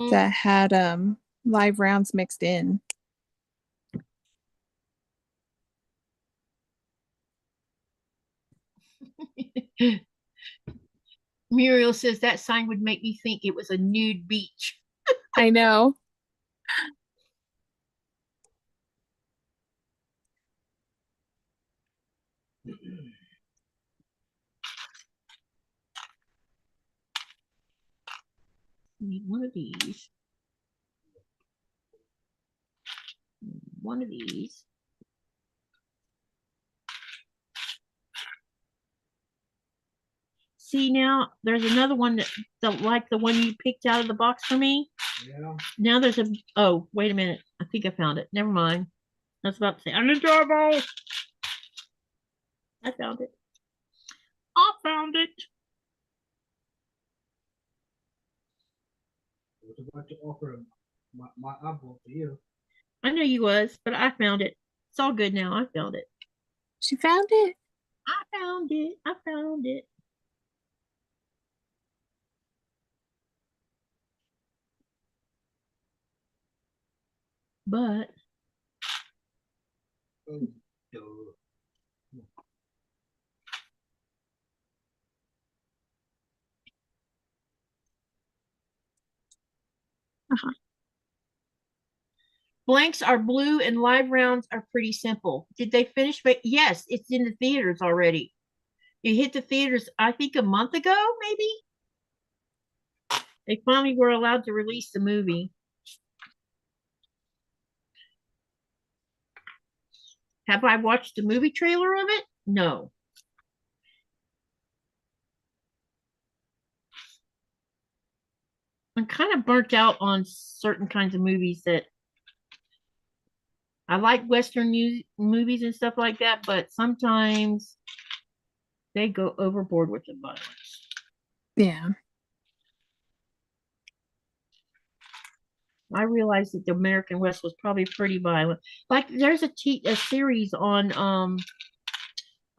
that had live rounds mixed in. Muriel says that sign would make me think it was a nude beach. I know. Need one of these. One of these. See, now there's another one that like the one you picked out of the box for me. Yeah. Now there's a, oh, wait a minute. I think I found it. Never mind. I was about to say, I'm in trouble. I found it. I found it. I was about to offer my apple to you. I know you was, but I found it. It's all good now. I found it. She found it. I found it. I found it. But Oh, blanks are blue and live rounds are pretty simple. Did they finish? But yes, it's in the theaters already. It hit the theaters, I think, a month ago, maybe. They finally were allowed to release the movie. Have I watched the movie trailer of it? No. I'm kind of burnt out on certain kinds of movies that I like Western movies and stuff like that, but sometimes they go overboard with the violence. Yeah. I realized that the American West was probably pretty violent. Like there's a series on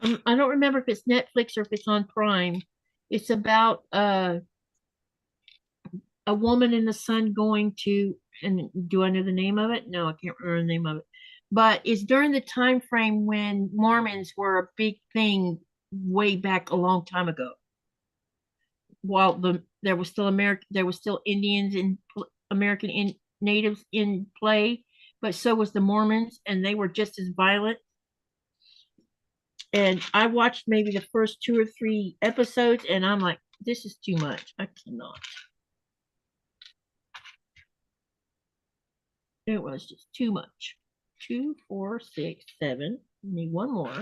I don't remember if it's Netflix or if it's on Prime. It's about a woman and the son going to and do I know the name of it? No, I can't remember the name of it. But it's during the time frame when Mormons were a big thing way back a long time ago. While there was still Indians and American natives in play, but so was the Mormons, and they were just as violent. And I watched maybe the first 2 or 3 episodes, and I'm like, this is too much. I cannot. It was just too much. 2, 4, 6, 7. Need one more.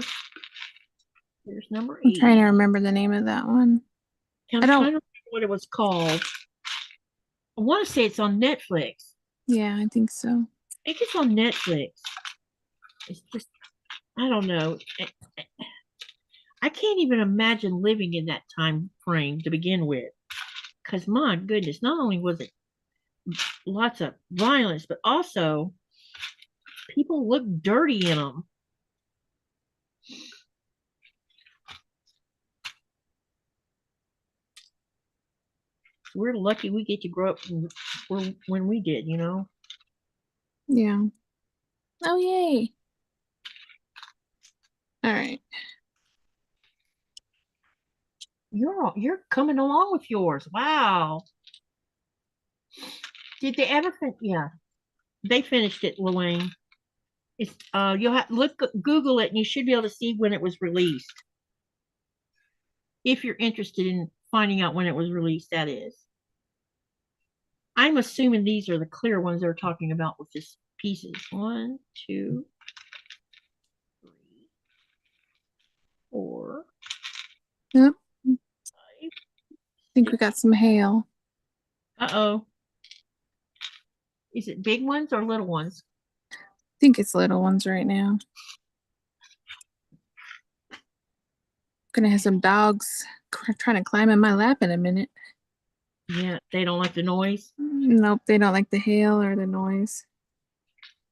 Here's number 8. I'm trying to remember the name of that one. I'm trying to remember what it was called. I want to say it's on Netflix. Yeah, I think so. I think it's on Netflix. It's just, I don't know. I can't even imagine living in that time frame to begin with. Because my goodness, not only was it lots of violence, but also people look dirty in them. We're lucky we get to grow up when we did, you know? Yeah. Oh, yay. All right. You're coming along with yours. Wow. Did they ever yeah. They finished it, Luane. It's you'll have Google it and you should be able to see when it was released. If you're interested in finding out when it was released, that is. I'm assuming these are the clear ones they're talking about with this pieces. 1, 2, 3, 4. Yep. 5. I think we got some hail. Uh-oh. Is it big ones or little ones? I think it's little ones right now. Gonna have some dogs trying to climb in my lap in a minute. Yeah, they don't like the noise. Nope, they don't like the hail or the noise.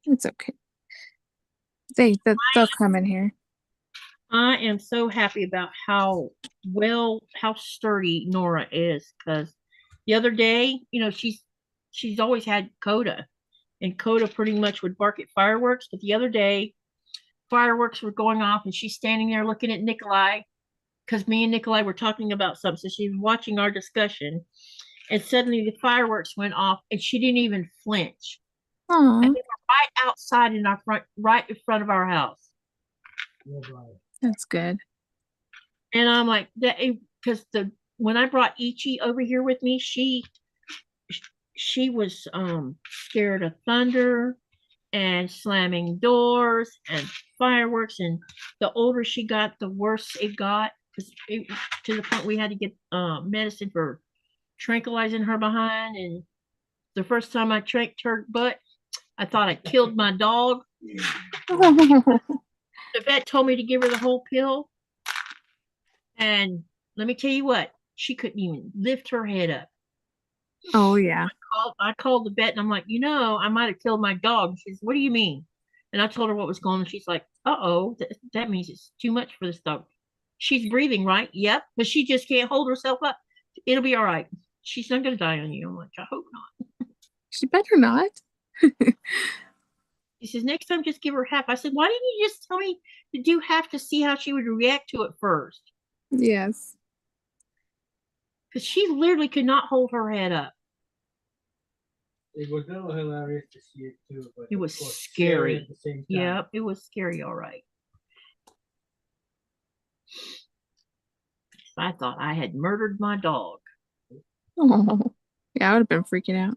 It's okay. They'll come in here. I am so happy about how sturdy Nora is, because the other day, you know, she's always had Coda, and Coda pretty much would bark at fireworks. But the other day, fireworks were going off, and she's standing there looking at Nikolaj, because me and Nikolaj were talking about something. So she was watching our discussion, and suddenly the fireworks went off, and she didn't even flinch. Aww. And they were right outside in our front, right in front of our house. That's good. And I'm like, that because when I brought Ichi over here with me, she was scared of thunder and slamming doors and fireworks, and the older she got, the worse it got, to the point we had to get medicine for tranquilizing her behind. And the first time I tranked her butt, I thought I killed my dog. The vet told me to give her the whole pill, and let me tell you what, she couldn't even lift her head up. Oh yeah. I called the vet and I'm like, you know, I might have killed my dog. She says, what do you mean? And I told her what was going on. She's like, uh-oh, that means it's too much for this dog. She's breathing, right? Yep, but she just can't hold herself up. It'll be all right. She's not going to die on you. I'm like, I hope not. She better not. He says, next time, just give her half. I said, why didn't you just tell me to do half to see how she would react to it first? Yes. Because she literally could not hold her head up. It was a little hilarious to see it too, but it was scary at the same time. Yeah, it was scary, all right. I thought I had murdered my dog. Oh, yeah, I would have been freaking out.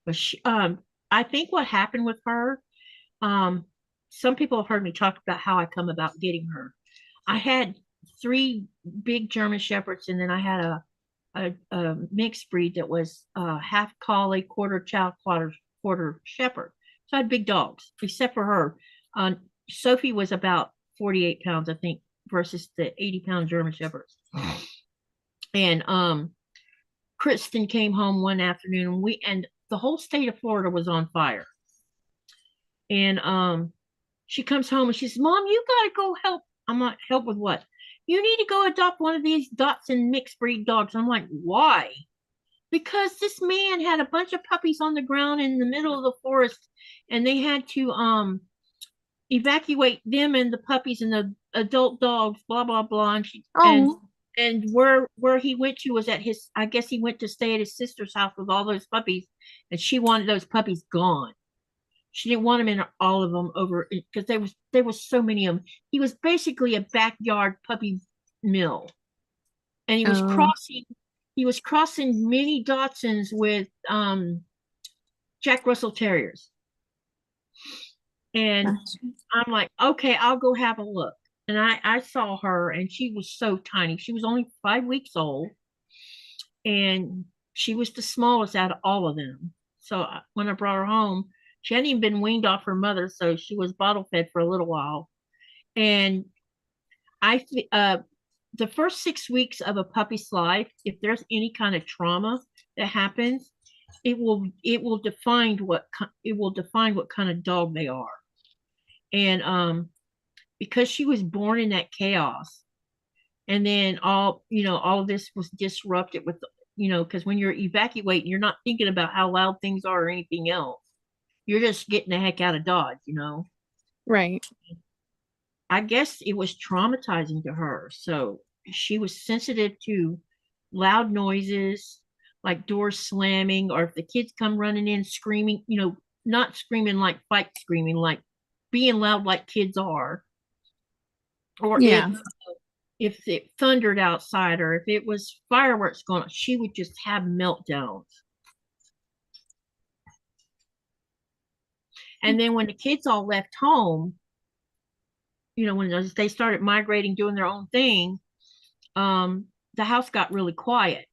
But I think what happened with her, some people have heard me talk about how I come about getting her. I had 3 big German Shepherds, and then I had a mixed breed that was half collie, quarter chow, quarter shepherd. So I had big dogs, except for her. Sophie was about 48 pounds, I think, versus the 80-pound German Shepherds. And Kristen came home one afternoon, and the whole state of Florida was on fire. And she comes home and she says, Mom, you gotta go help. I'm like, help with what? you need to go adopt one of these Dotson mixed breed dogs. I'm like, why? Because this man had a bunch of puppies on the ground in the middle of the forest, and they had to evacuate them and the puppies and the adult dogs, blah blah blah. Oh, And where he went to was at his, I guess he went to stay at his sister's house with all those puppies, and she wanted those puppies gone. She didn't want them in all of them over because there was so many of them. He was basically a backyard puppy mill, and oh, he was crossing mini Dachshunds with Jack Russell Terriers. And gotcha. I'm like, okay, I'll go have a look. And I saw her, and she was so tiny. She was only 5 weeks old, and she was the smallest out of all of them. So when I brought her home, she hadn't even been weaned off her mother, so she was bottle fed for a little while. And I, the first 6 weeks of a puppy's life, if there's any kind of trauma that happens, it will define what kind of dog they are. And because she was born in that chaos, and then all of this was disrupted with, because when you're evacuating, you're not thinking about how loud things are or anything else. You're just getting the heck out of Dodge. Right. I guess it was traumatizing to her. So she was sensitive to loud noises, like doors slamming, or if the kids come running in screaming, not screaming like fight screaming, like being loud like kids are. Or Yeah. if it thundered outside, or if it was fireworks going on, she would just have meltdowns. And then when the kids all left home, when they started migrating, doing their own thing, the house got really quiet.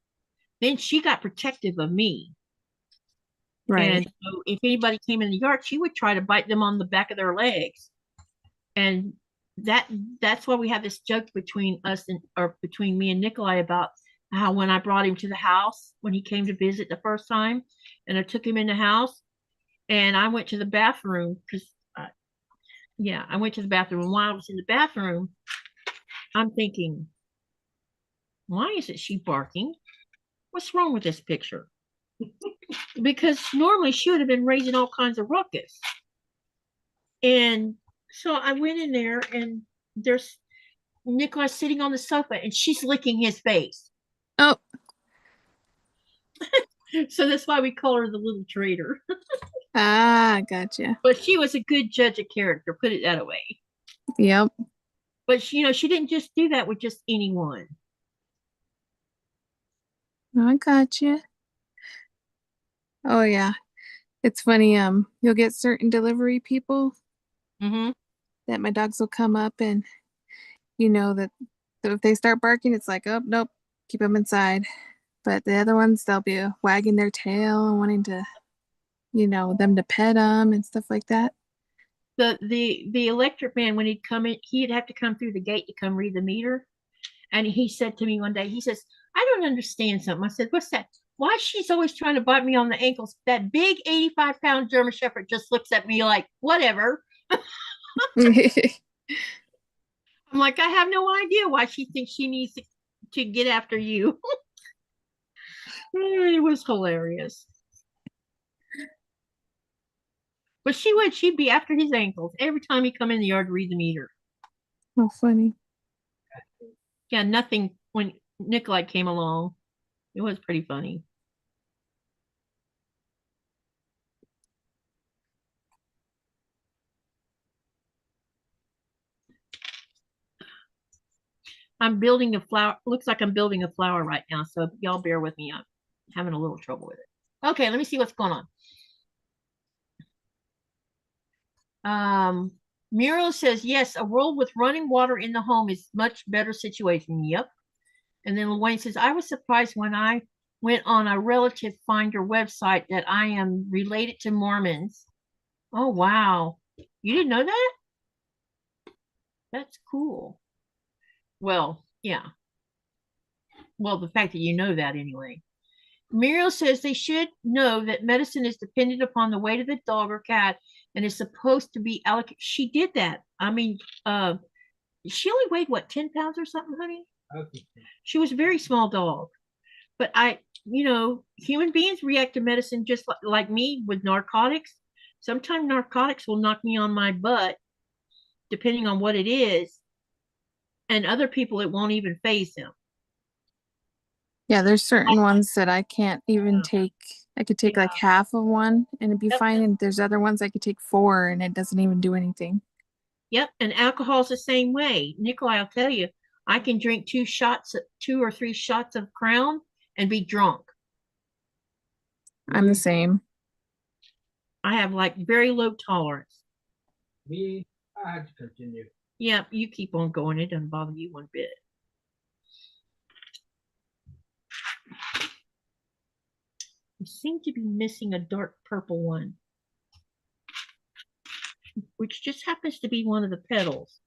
Then she got protective of me. Right. And so if anybody came in the yard, she would try to bite them on the back of their legs. And that's why we have this joke between between me and Nikolaj about how when I brought him to the house when he came to visit the first time, and I took him in the house, and I went to the bathroom because I went to the bathroom, and while I was in the bathroom, I'm thinking, why isn't she barking? What's wrong with this picture? Because normally she would have been raising all kinds of ruckus. And so I went in there, and there's Nikolaj sitting on the sofa, and she's licking his face. Oh. So that's why we call her the little traitor. Ah, gotcha. But she was a good judge of character, put it that way. Yep. But she didn't just do that with just anyone. I gotcha. Oh yeah. It's funny, you'll get certain delivery people Mm-hmm. that my dogs will come up, and that if they start barking, it's like, oh nope, keep them inside. But the other ones, they'll be wagging their tail and wanting to, them to pet them and stuff like that. The electric man, when he'd come in, he'd have to come through the gate to come read the meter. And he said to me one day, he says, I don't understand something. I said, what's that? Why she's always trying to bite me on the ankles? That big 85-pound German Shepherd just looks at me like, whatever. I'm like, I have no idea why she thinks she needs to get after you. It was hilarious. But she'd be after his ankles every time he come in the yard to read the meter. Oh, funny. Yeah, nothing when Nikolaj came along. It was pretty funny. I'm building a flower. Looks like I'm building a flower right now. So y'all bear with me. I'm having a little trouble with it. Okay, let me see what's going on. Muriel says, yes, a world with running water in the home is much better situation. Yep. And then Wayne says, I was surprised when I went on a relative finder website that I am related to Mormons. Oh, wow. You didn't know that? That's cool. Well, yeah. Well, the fact that you know that anyway. Muriel says they should know that medicine is dependent upon the weight of the dog or cat and is supposed to be allocated. She did that. I mean, She only weighed what, 10 pounds or something, honey? Okay. She was a very small dog. But human beings react to medicine just like me with narcotics. Sometimes narcotics will knock me on my butt, depending on what it is. And other people, it won't even phase them. Yeah, there's certain ones that I can't even take. I could take like half of one and it'd be fine. And there's other ones I could take 4 and it doesn't even do anything. Yep, and alcohol's the same way. Nikolaj, I'll tell you, I can drink 2 or 3 shots of Crown and be drunk. I'm the same. I have like very low tolerance. Me, I had to continue. Yeah, you keep on going. It doesn't bother you one bit. We seem to be missing a dark purple one, which just happens to be one of the petals.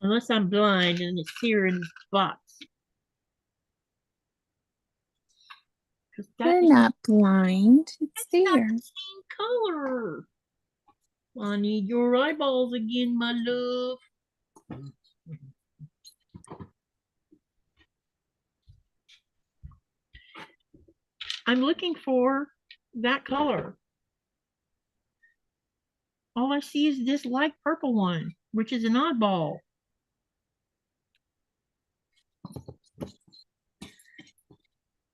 Unless I'm blind and it's here in spots. You're not blind. It's there. Not the same color. I need your eyeballs again, my love. I'm looking for that color. All I see is this light purple one, which is an oddball.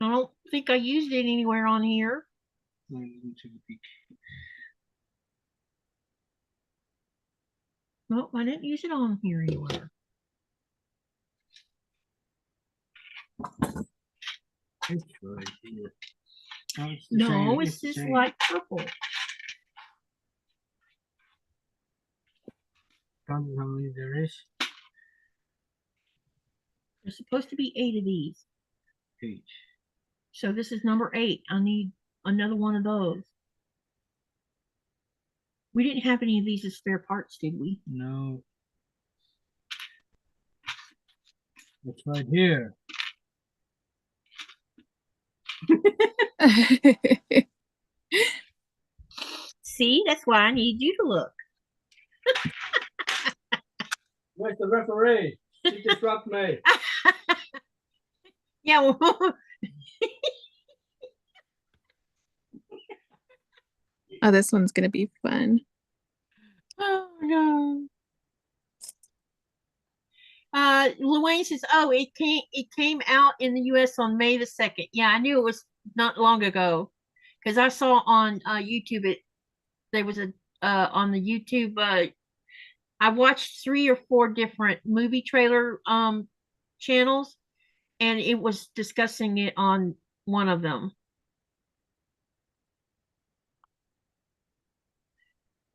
I don't think I used it anywhere on here. No, I didn't use it on here anywhere. It's right here. No, it's this light purple. Tell me how many there is. There's supposed to be 8 of these. 8. So this is number 8. I need another one of those. We didn't have any of these as spare parts, did we? No. It's right here. See, that's why I need you to look. Where's the referee? She disrupt me. Yeah, well, Oh, this one's gonna be fun. Oh no. Luane says, "Oh, it came out in the U.S. on May the 2nd." Yeah, I knew it was not long ago because I saw on YouTube there was a on the YouTube. I watched 3 or 4 different movie trailer channels, and it was discussing it on one of them.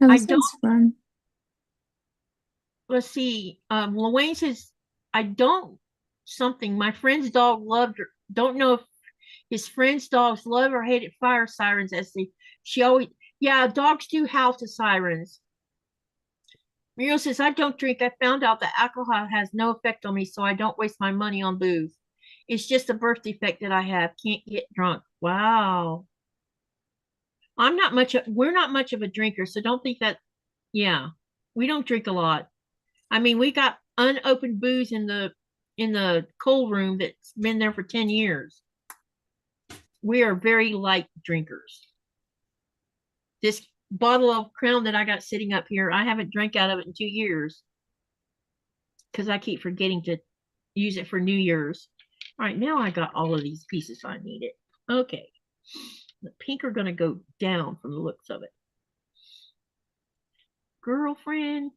Oh, this one's fun. Let's see. Luane says, "I don't something. My friend's dog loved her. Don't know if his friend's dogs love or hated fire sirens as she always, yeah, dogs do howl to sirens." Muriel says, "I don't drink. I found out that alcohol has no effect on me, so I don't waste my money on booze. It's just a birth defect that I have. Can't get drunk." Wow. We're not much of a drinker, so don't think that, yeah, we don't drink a lot. I mean, we got unopened booze in the cold room that's been there for 10 years. We are very light drinkers. This bottle of Crown that I got sitting up here, I haven't drank out of it in 2 years because I keep forgetting to use it for New Year's. All right, now I got all of these pieces I needed. Okay, the pink are going to go down from the looks of it. Girlfriend.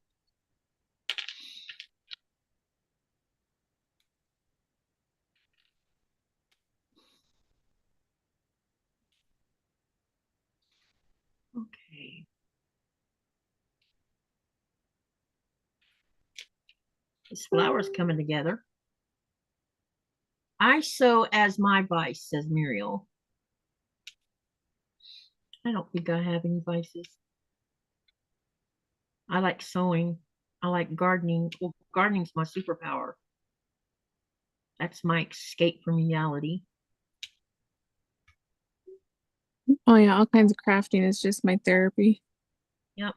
Okay. This flower's coming together. I sew as my vice, says Muriel. I don't think I have any vices. I like sewing. I like gardening. Well, gardening's my superpower. That's my escape from reality. Oh yeah, all kinds of crafting is just my therapy. Yep.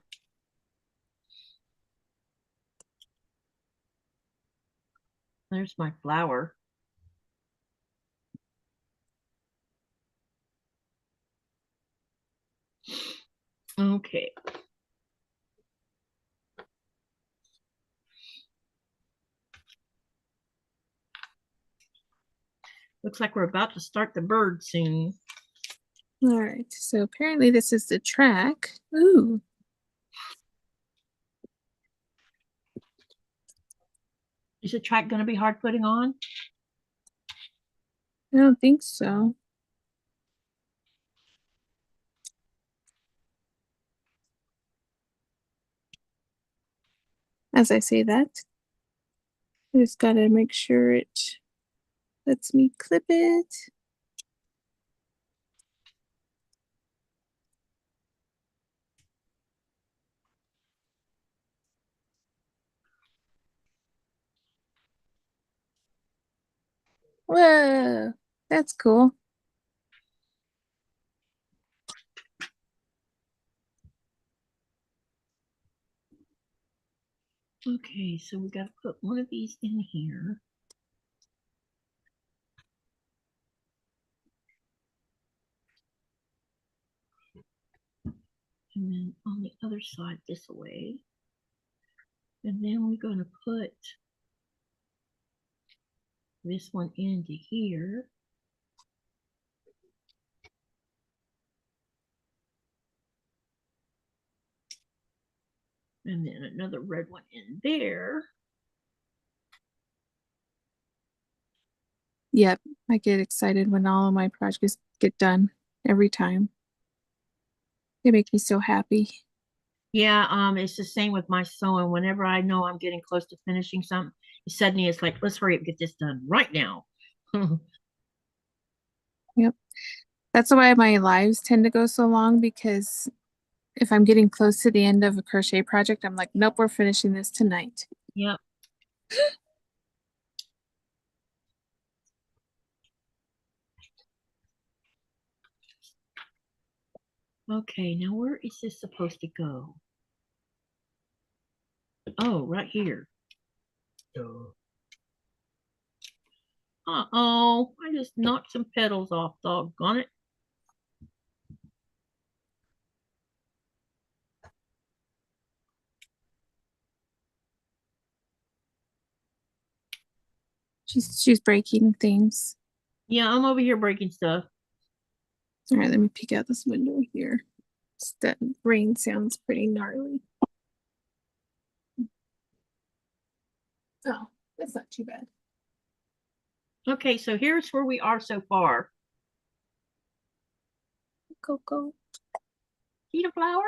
There's my flower. Okay. Looks like we're about to start the bird soon. All right, so apparently this is the track. Ooh. Is the track going to be hard putting on? I don't think so. As I say that, I just gotta make sure it lets me clip it. Whoa, that's cool. Okay, so we got to put one of these in here. And then on the other side this way. And then we're going to put this one into here. And then another red one in there. Yep, I get excited when all of my projects get done every time. They make me so happy. Yeah, it's the same with my sewing. Whenever I know I'm getting close to finishing something, suddenly it's like, let's hurry up, get this done right now. Yep. That's why my lives tend to go so long, because if I'm getting close to the end of a crochet project, I'm like, nope, we're finishing this tonight. Yep. Okay, now where is this supposed to go? Oh, right here. Uh-oh, I just knocked some petals off, doggone it. She's breaking things. Yeah, I'm over here breaking stuff. All right, let me peek out this window here. That rain sounds pretty gnarly. Oh, that's not too bad. Okay, so here's where we are so far. Coco. See the flower?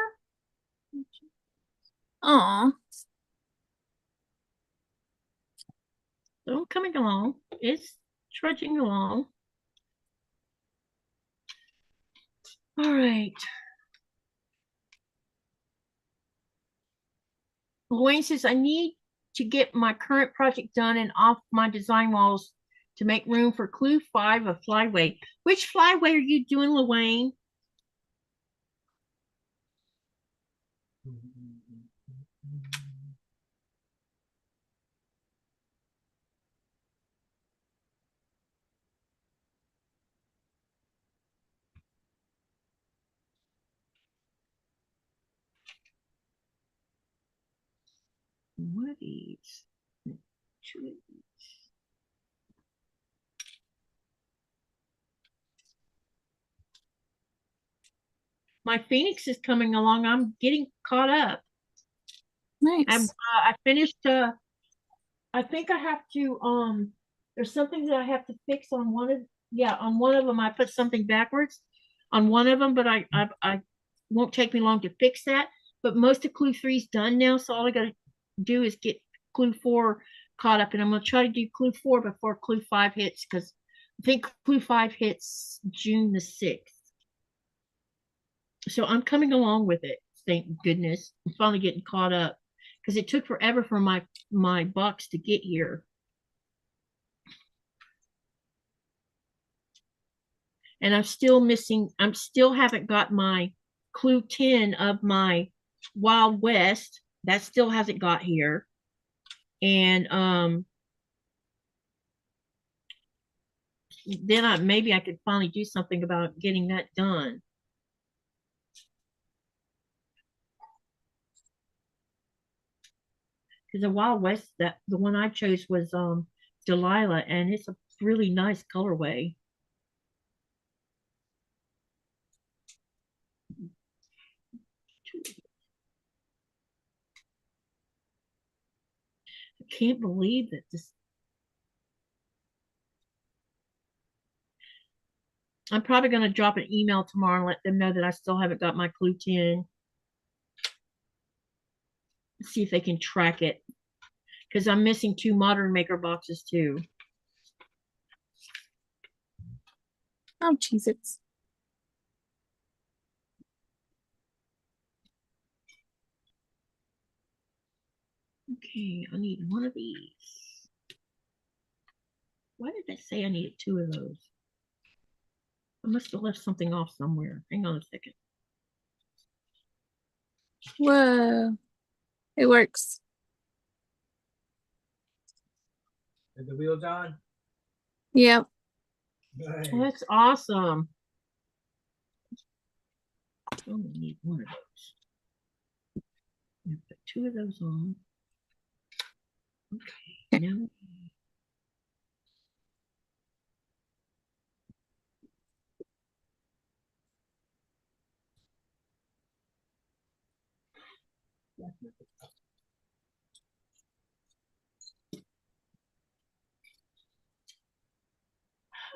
Aw. So coming along. It's trudging along. All right. Wayne says, I need to get my current project done and off my design walls to make room for clue 5 of flyway. Which flyway are you doing, Wayne? One of these. Two of these. My Phoenix is coming along. I'm getting caught up. Nice. I finished. I think I have to. There's something that I have to fix on one of. Yeah, on one of them I put something backwards on one of them, but I won't take me long to fix that. But most of clue 3 is done now, so all I got to do is get clue 4 caught up, and I'm gonna try to do clue 4 before clue 5 hits, because I think clue 5 hits June the 6th. So I'm coming along with it. Thank goodness. I'm finally getting caught up, because it took forever for my box to get here. And I'm still missing, I'm still haven't got my clue 10 of my Wild West. That still hasn't got here. And then maybe I could finally do something about getting that done. Because the Wild West, that the one I chose was Delilah, and it's a really nice colorway. I can't believe that this. I'm probably going to drop an email tomorrow and let them know that I still haven't got my clue 10. See if they can track it. Because I'm missing 2 modern maker boxes too. Oh, Cheez-Its. Okay, I need one of these. Why did they say I needed 2 of those? I must have left something off somewhere. Hang on a second. Whoa. It works. Are the wheels on? Yep. Nice. Oh, that's awesome. I only need 1 of those. Put 2 of those on. Okay, now.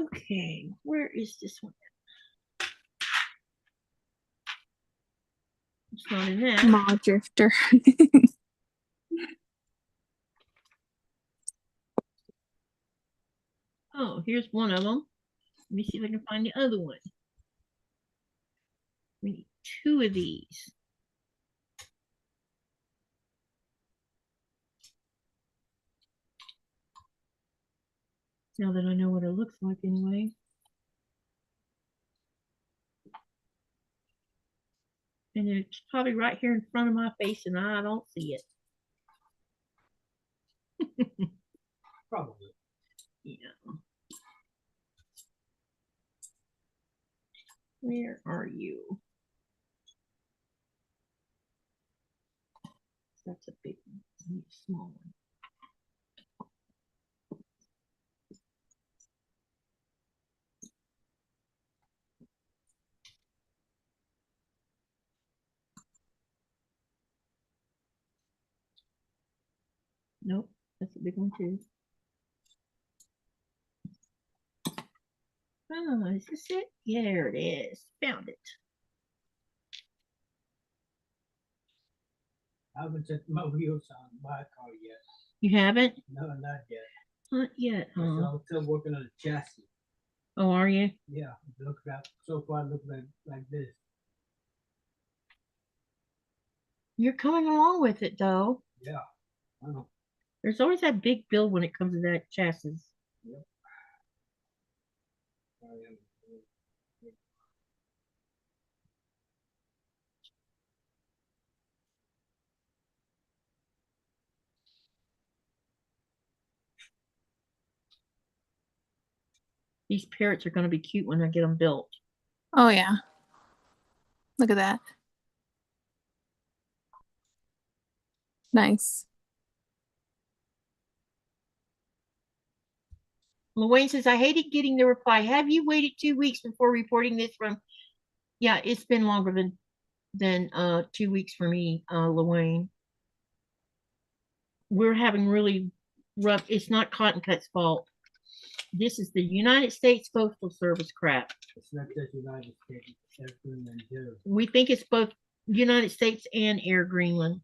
Okay, where is this one? It's not in that. Mall Drifter. Oh, here's one of them. Let me see if I can find the other one. We need 2 of these. Now that I know what it looks like anyway. And it's probably right here in front of my face and I don't see it. Probably. Yeah. Where are you? That's a big one. I need a small one. Nope, that's a big one too. Oh, is this it? Yeah, there it is. Found it. I haven't set my wheels on my car yet. You haven't? No, not yet. Not yet, huh? I'm still working on the chassis. Oh, are you? Yeah, look at so far. Look like this. You're coming along with it though. Yeah. I know. There's always that big build when it comes to that chassis. Yep. These parrots are going to be cute when I get them built. Oh, yeah. Look at that. Nice. Wayne says, I hated getting the reply. Have you waited 2 weeks before reporting this from? Yeah, it's been longer than 2 weeks for me, Wayne. We're having really rough. It's not Cotton Cut's fault. This is the United States Postal Service crap. It's not just United States. It's Greenland too. We think it's both United States and Air Greenland.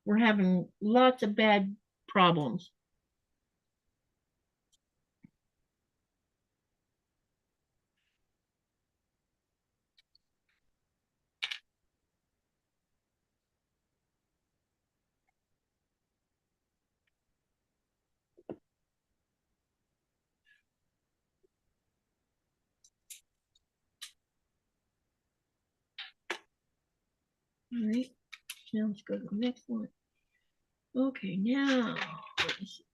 We're having lots of bad problems. All right, now let's go to the next one. Okay, now let me see.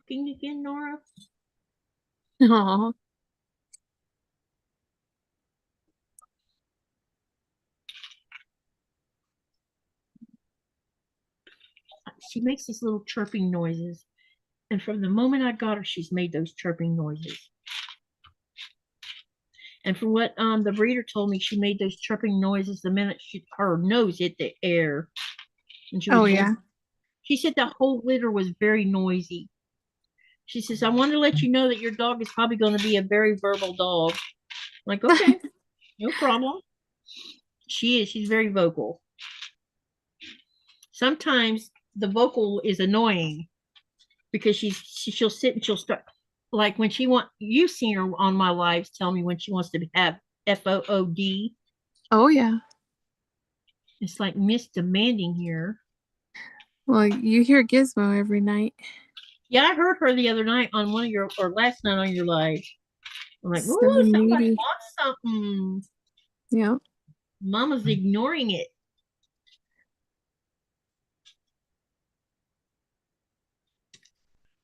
cooking again, Nora? Aw. She makes these little chirping noises. And from the moment I got her, she's made those chirping noises. And from what the breeder told me, she made those chirping noises the minute her nose hit the air. And she was Yeah. She said the whole litter was very noisy. She says, I want to let you know that your dog is probably going to be a very verbal dog. I'm like, okay, no problem. She is. She's very vocal. Sometimes the vocal is annoying because she'll sit and she'll start, like when she you've seen her on my lives tell me when she wants to have FOOD. Oh yeah. It's like Miss Demanding here. Well, you hear Gizmo every night. Yeah, I heard her the other night on one of your, or last night on your live. I'm like, So ooh, somebody needy. wants something. Yeah. Mama's ignoring it.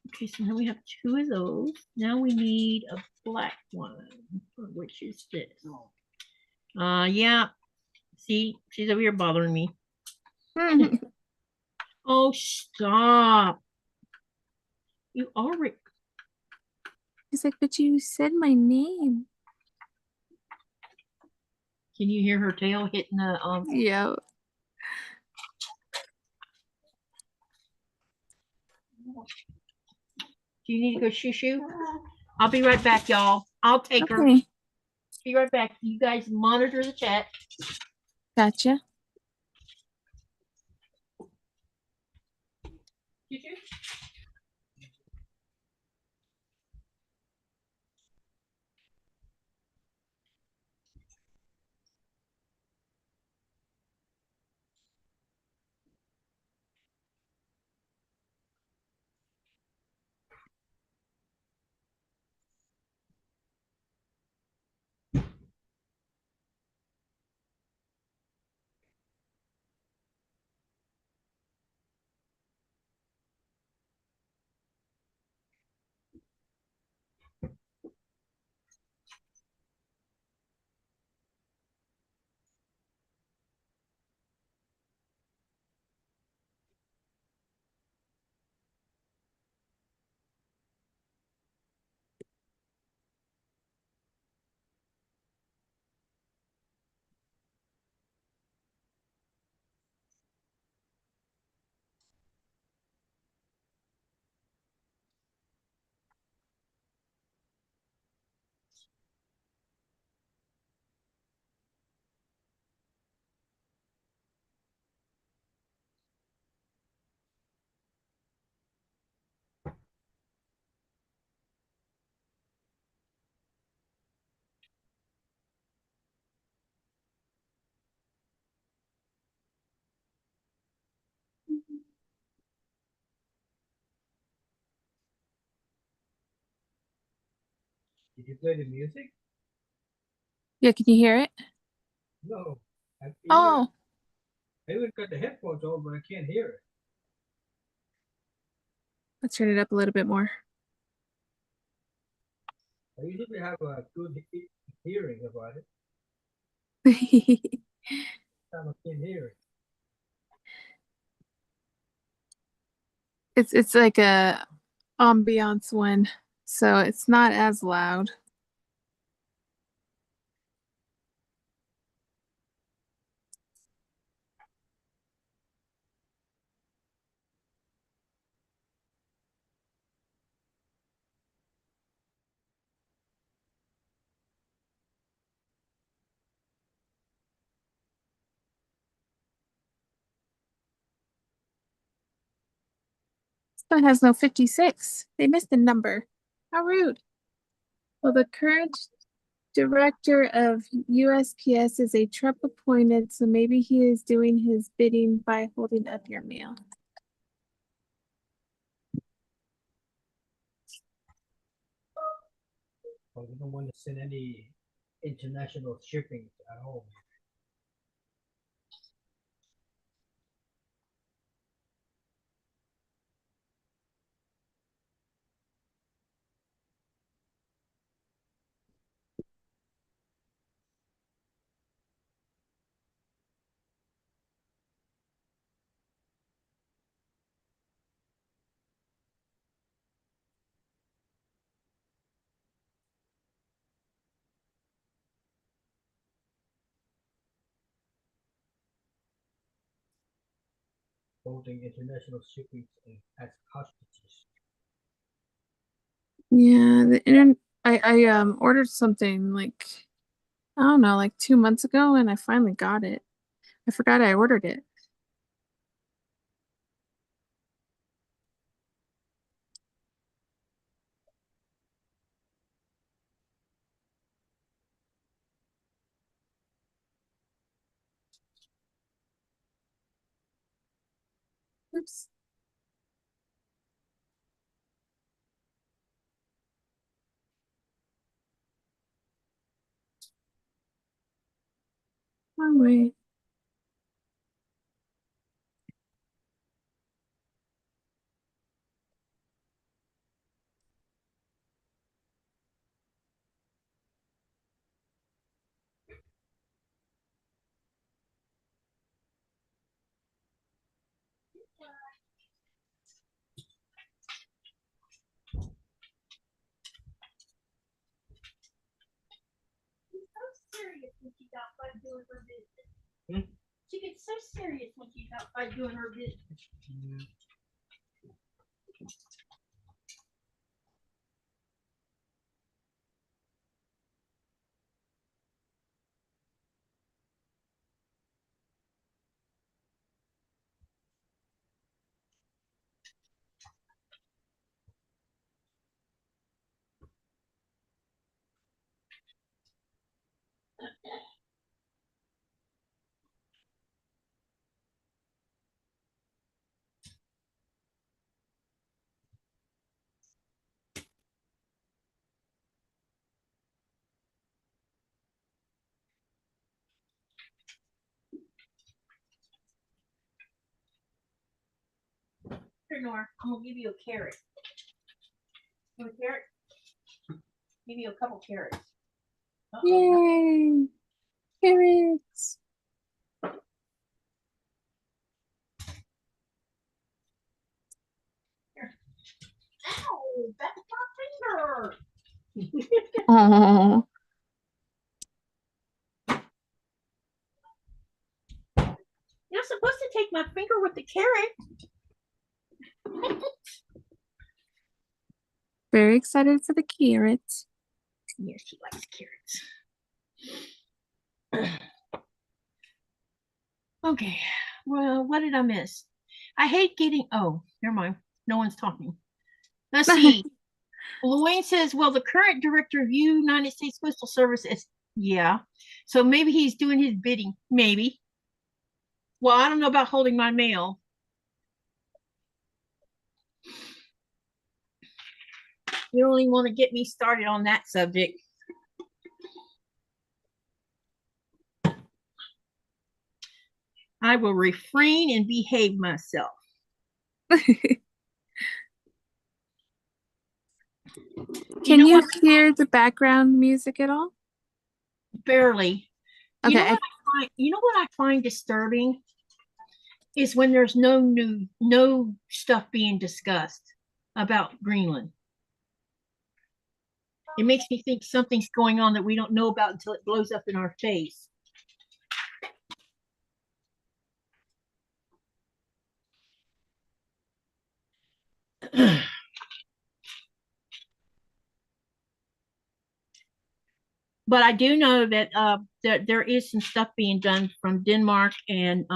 Okay, so now we have 2 of those. Now we need a black one. Which is this? Yeah. See, she's over here bothering me. Oh, stop. You already. He's like, but you said my name. Can you hear her tail hitting the Yeah. Do you need to go shoo shoo? I'll be right back, y'all. I'll take her. Okay. Be right back. You guys monitor the chat. Gotcha. Shoo shoo. Did you play the music? Yeah, can you hear it? No. Oh. I even got the headphones on, but I can't hear it. Let's turn it up a little bit more. I usually have a good hearing about it. I can't hear it. It's like a ambiance one, so it's not as loud. This one has no 56. They missed a number. How rude. Well, the current director of USPS is a Trump appointed, so maybe he is doing his bidding by holding up your mail. Well, we don't want to send any international shipping at home. holding international secrets as hostages. Yeah, the internet. I ordered something like I don't know, like 2 months ago, and I finally got it. I forgot I ordered it. Oops. Wrong way. Serious when she's outside doing her business. She gets so serious when she's outside doing her business. Here, Nora, I'm gonna give you a carrot. You want a carrot? Give you a couple carrots. Yay! Carrots. Ow, that's my finger. Oh, You're supposed to take my finger with the carrot. very excited for the carrots. Yes, she likes carrots. Okay, well, what did I miss? I hate getting, oh, never mind. No one's talking. Let's see. Luane says, well, the current director of United States Postal Service is, yeah. So maybe he's doing his bidding. Maybe. Well, I don't know about holding my mail. You don't even want to get me started on that subject. I will refrain and behave myself. Can know you what? hear the background music at all? Barely. Okay. You know what I find disturbing is when there's no stuff being discussed about Greenland. It makes me think something's going on that we don't know about until it blows up in our face. But I do know that there is some stuff being done from Denmark and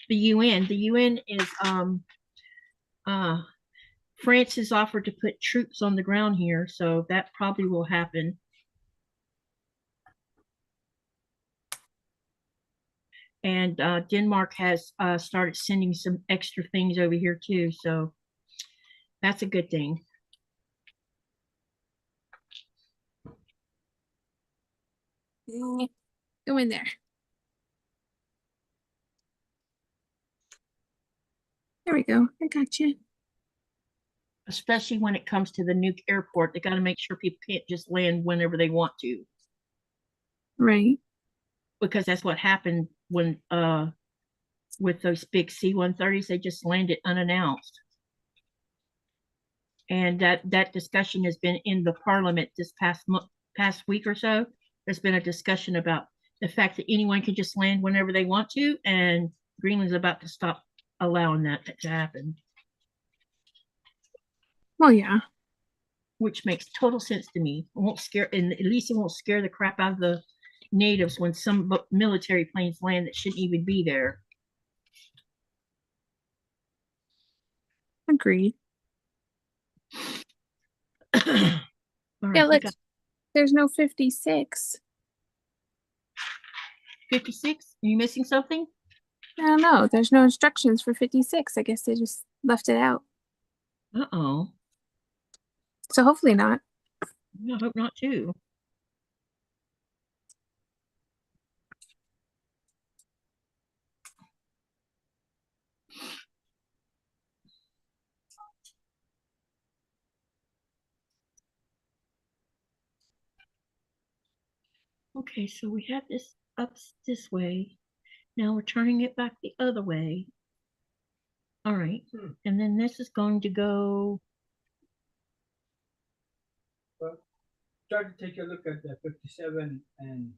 the UN. The UN is France has offered to put troops on the ground here, so that probably will happen. And Denmark has started sending some extra things over here too, so that's a good thing. Go in there. There we go. I got you. Especially when it comes to the nuke airport, they got to make sure people can't just land whenever they want to. Right. Because that's what happened when with those big C-130s, they just landed unannounced. And that discussion has been in the parliament this past week or so. There's been a discussion about the fact that anyone can just land whenever they want to, and Greenland's about to stop allowing that to happen, Well, yeah. which makes total sense to me. It won't scare, and at least it won't scare the crap out of the natives when some military planes land that shouldn't even be there. Agreed. All Yeah, right, look, there's no 56. 56. Are you missing something? I don't know. There's no instructions for 56. I guess they just left it out. Uh-oh. So hopefully not. I hope not too. Okay, so we have this up this way. Now we're turning it back the other way. All right. And then this is going to go. Well, try to take a look at the 57 and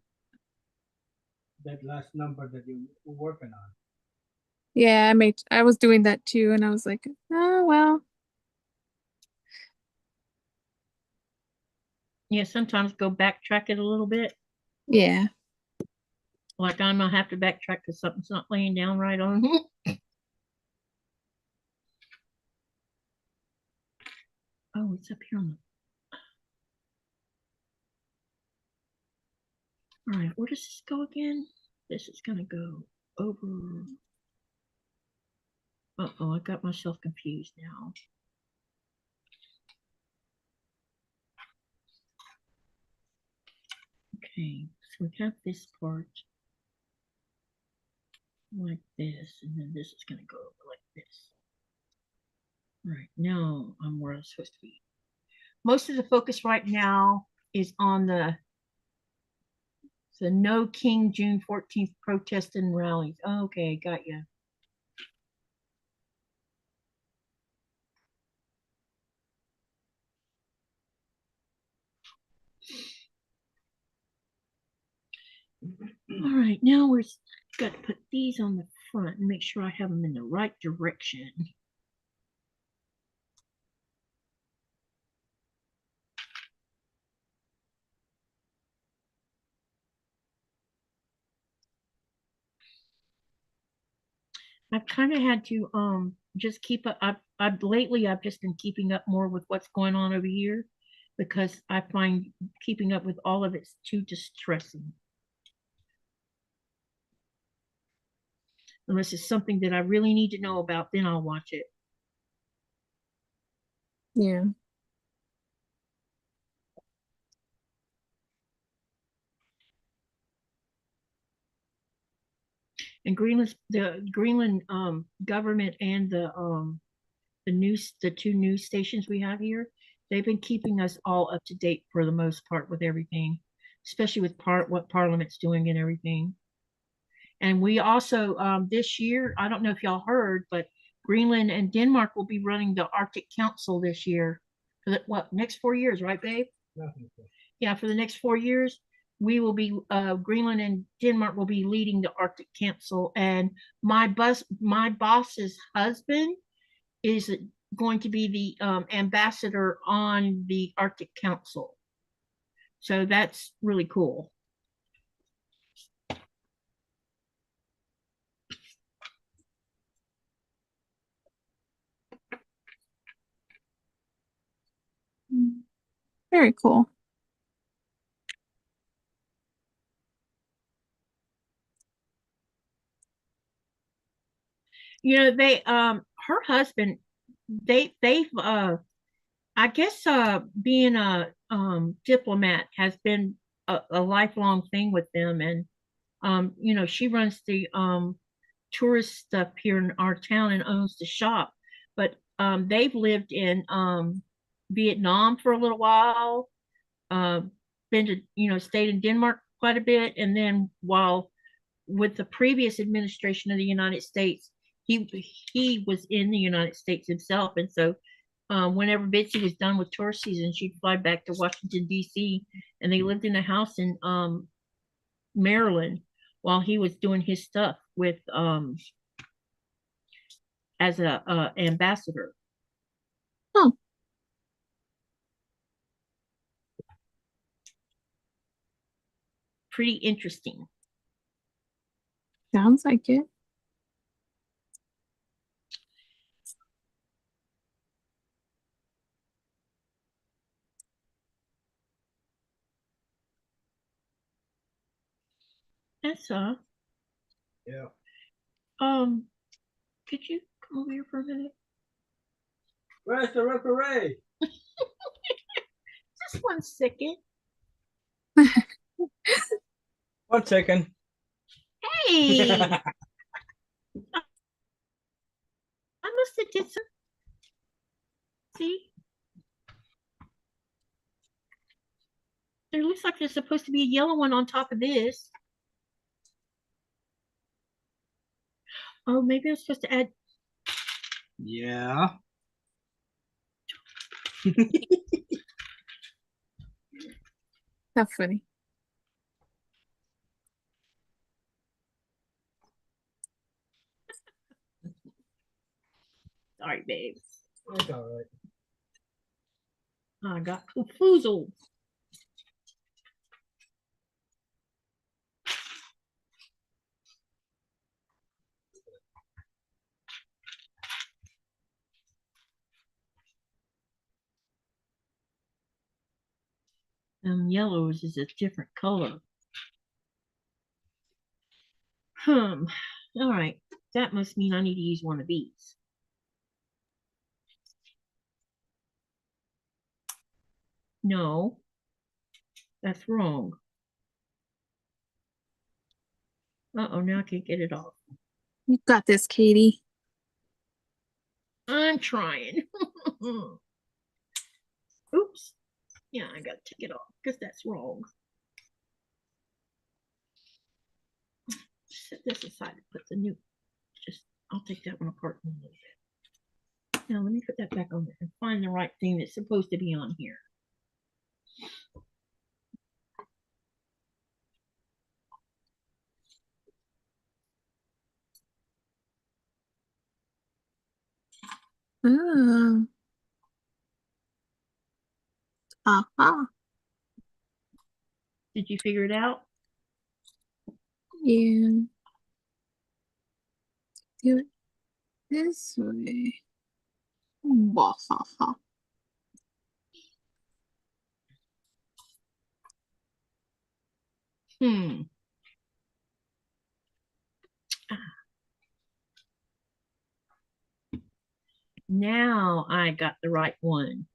that last number that you were working on. Yeah, I was doing that too, and I was like, oh well. Yeah, sometimes go backtrack it a little bit. Yeah. Like I'm gonna have to backtrack because something's not laying down right on. Oh, it's up here on the. All right, where does this go again? This is gonna go over. Uh-oh, I got myself confused now. Okay, so we have this part like this, and then this is gonna go over like this. All right, now I'm where I'm supposed to be. Most of the focus right now is on the No King June 14th protest and rallies. Okay, got you. All right, now we're got to put these on the front and make sure I have them in the right direction. I've kind of had to just keep up. I've lately I've just been keeping up more with what's going on over here because I find keeping up with all of it's too distressing. Unless it's something that I really need to know about, then I'll watch it. Yeah. And the Greenland government and the two news stations we have here, they've been keeping us all up to date for the most part with everything, especially with what Parliament's doing and everything. And we also this year, I don't know if y'all heard, but Greenland and Denmark will be running the Arctic Council this year for the next 4 years, right, babe? Nothing. Yeah, for the next 4 years, we will be Greenland and Denmark will be leading the Arctic Council, and my boss's husband is going to be the ambassador on the Arctic Council. So that's really cool. Very cool. You know, her husband, they've I guess being a diplomat has been a lifelong thing with them, and you know, she runs the tourist stuff here in our town and owns the shop. But they've lived in Vietnam for a little while, uh, been to, you know, stayed in Denmark quite a bit, and then while with the previous administration of the United States, he was in the United States himself, and so whenever Bitsy was done with tour season, she'd fly back to Washington D.C. and they lived in a house in Maryland while he was doing his stuff with as a ambassador. Oh. Pretty interesting. Sounds like it. That's Yeah. could you come over here for a minute? Where's the referee? Just 1 second. 1 second. Hey, I must have did some. See, there looks like there's supposed to be a yellow one on top of this. Oh, maybe I'm supposed to add. Yeah. That's funny. Sorry, babe. It's all right. I got confoozled. Yellows is a different color. All right. That must mean I need to use one of these. No, that's wrong. Uh-oh, now I can't get it off. You got this, Katie. I'm trying. Oops. Yeah, I gotta take it off because that's wrong. Set this aside and put the new, I'll take that one apart in a little bit. Now let me put that back on there and find the right thing that's supposed to be on here. Oh. Aha. Did you figure it out? Yeah. Do it this way. Wahaha. Now I got the right one.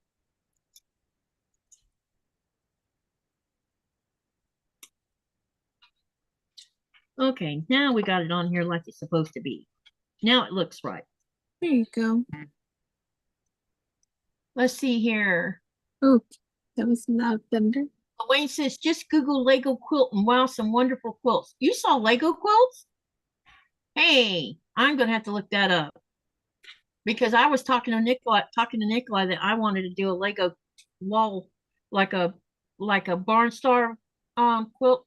Okay, now we got it on here like it's supposed to be. Now it looks right. There you go. Let's see here. Oh, that was loud thunder. Wayne says, just Google Lego quilt and wow, some wonderful quilts. You saw Lego quilts? Hey, I'm gonna have to look that up because I was talking to Nikolaj that I wanted to do a Lego wall, like a Barnstar quilt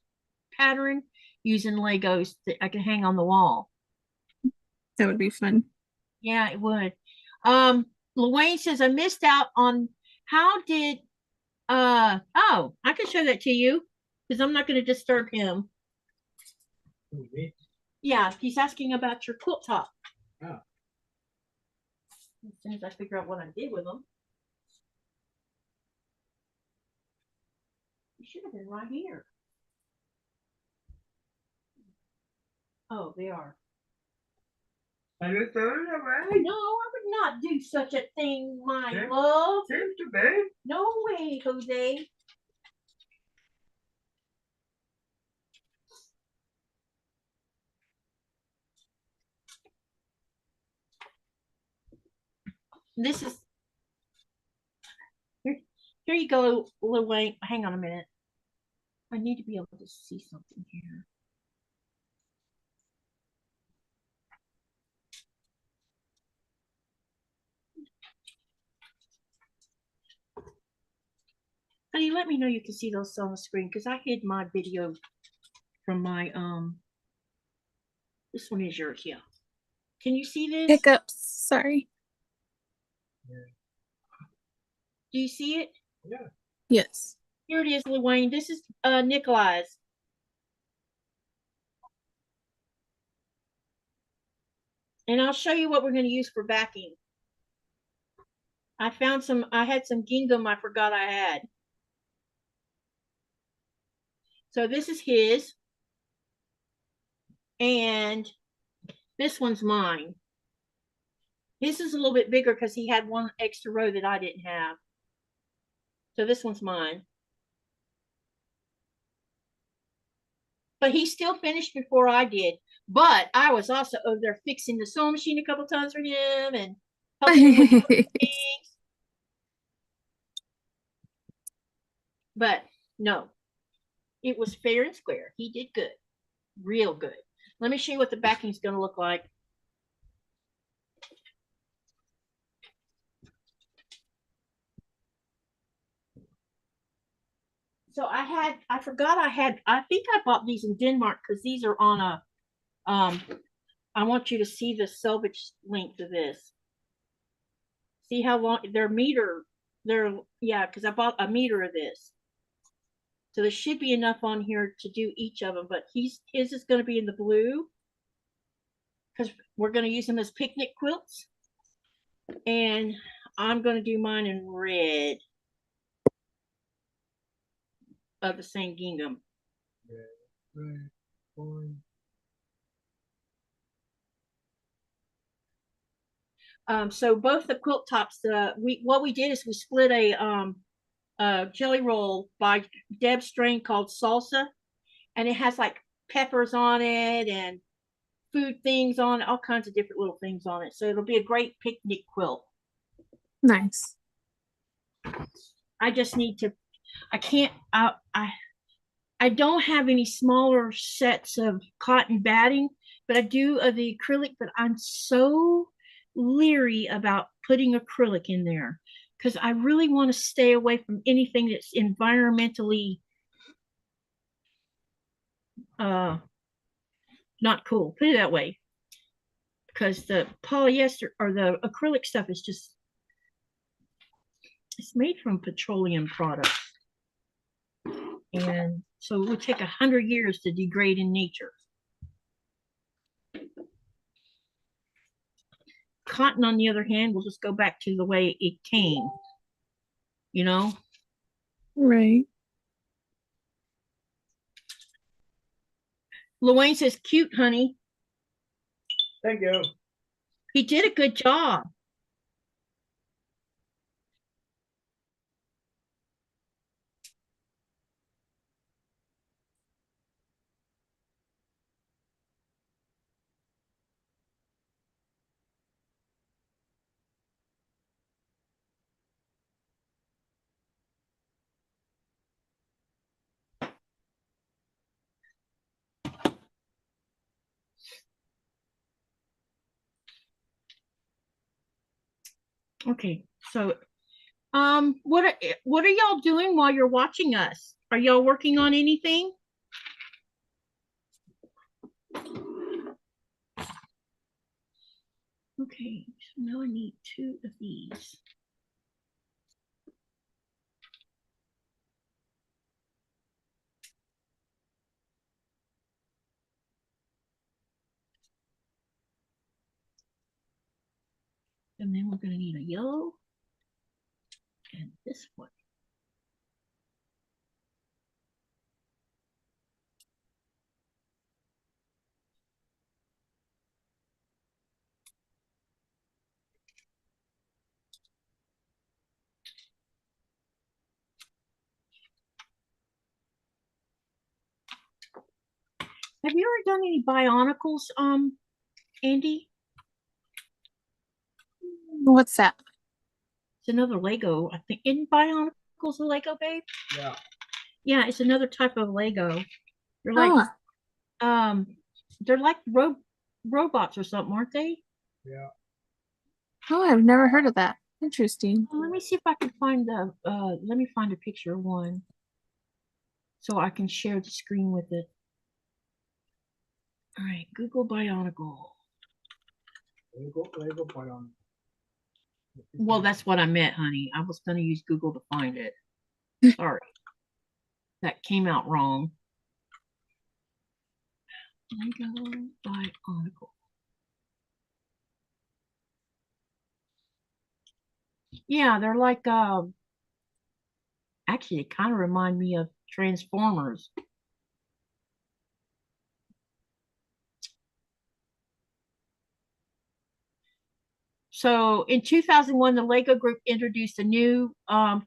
pattern using Legos that I can hang on the wall. That would be fun. Yeah, it would. Luane says I missed out on how did oh, I can show that to you because I'm not going to disturb him. Okay. Yeah, he's asking about your quilt top. Oh. As soon as I figure out what I did with them. You should have been right here. Oh, they are. Are you throwing it away? No, I would not do such a thing, my Yeah. love. Seems to be. No way, Jose. This is here you go, Lil Wayne. Hang on a minute. I need to be able to see something here. Honey, let me know you can see those on the screen because I hid my video from my this one is yours, yeah. Can you see this? Hiccups. Sorry. Do you see it? Yeah. Yes. Here it is, Wayne. This is Nikolaj's. And I'll show you what we're going to use for backing. I had some gingham I forgot I had. So this is his. And this one's mine. His is a little bit bigger because he had one extra row that I didn't have. So this one's mine. But he still finished before I did. But I was also over there fixing the sewing machine a couple times for him and helping him with things. But no, it was fair and square. He did good, real good. Let me show you what the backing is going to look like. So I think I bought these in Denmark because these are on a, I want you to see the selvage length of this. See how long, yeah, because I bought a meter of this. So there should be enough on here to do each of them, but his is going to be in the blue because we're going to use them as picnic quilts. And I'm going to do mine in red of the same gingham. Red, orange. So both the quilt tops, what we did is we split a jelly roll by Deb Strain called Salsa, and it has like peppers on it and food things on it, all kinds of different little things on it. So it'll be a great picnic quilt. Nice. I just need to, I don't have any smaller sets of cotton batting, but I do of the acrylic, but I'm so leery about putting acrylic in there because I really want to stay away from anything that's environmentally not cool. Put it that way. Because the polyester or the acrylic stuff is just, it's made from petroleum products. And so it would take 100 years to degrade in nature. Cotton, on the other hand, will just go back to the way it came, you know? Right. Luane says, cute, honey. Thank you. He did a good job. Okay, so what are y'all doing while you're watching us? Are y'all working on anything? Okay, so now I need 2 of these. And then we're going to need a yellow and this one. Have you ever done any Bionicles, Andi? What's that? It's another Lego. I think in Bionicles a Lego, babe? Yeah. Yeah, it's another type of Lego. They're like they're like robots or something, aren't they? Yeah. Oh, I've never heard of that. Interesting. Well, let me see if I can find the let me find a picture of one so I can share the screen with it. All right, Google Bionicle. Lego Patterns. Well, that's what I meant, honey. I was going to use Google to find it. Sorry. That came out wrong. Lego Bionicle. Yeah, they're like actually they kind of remind me of Transformers. So in 2001, the Lego Group introduced a new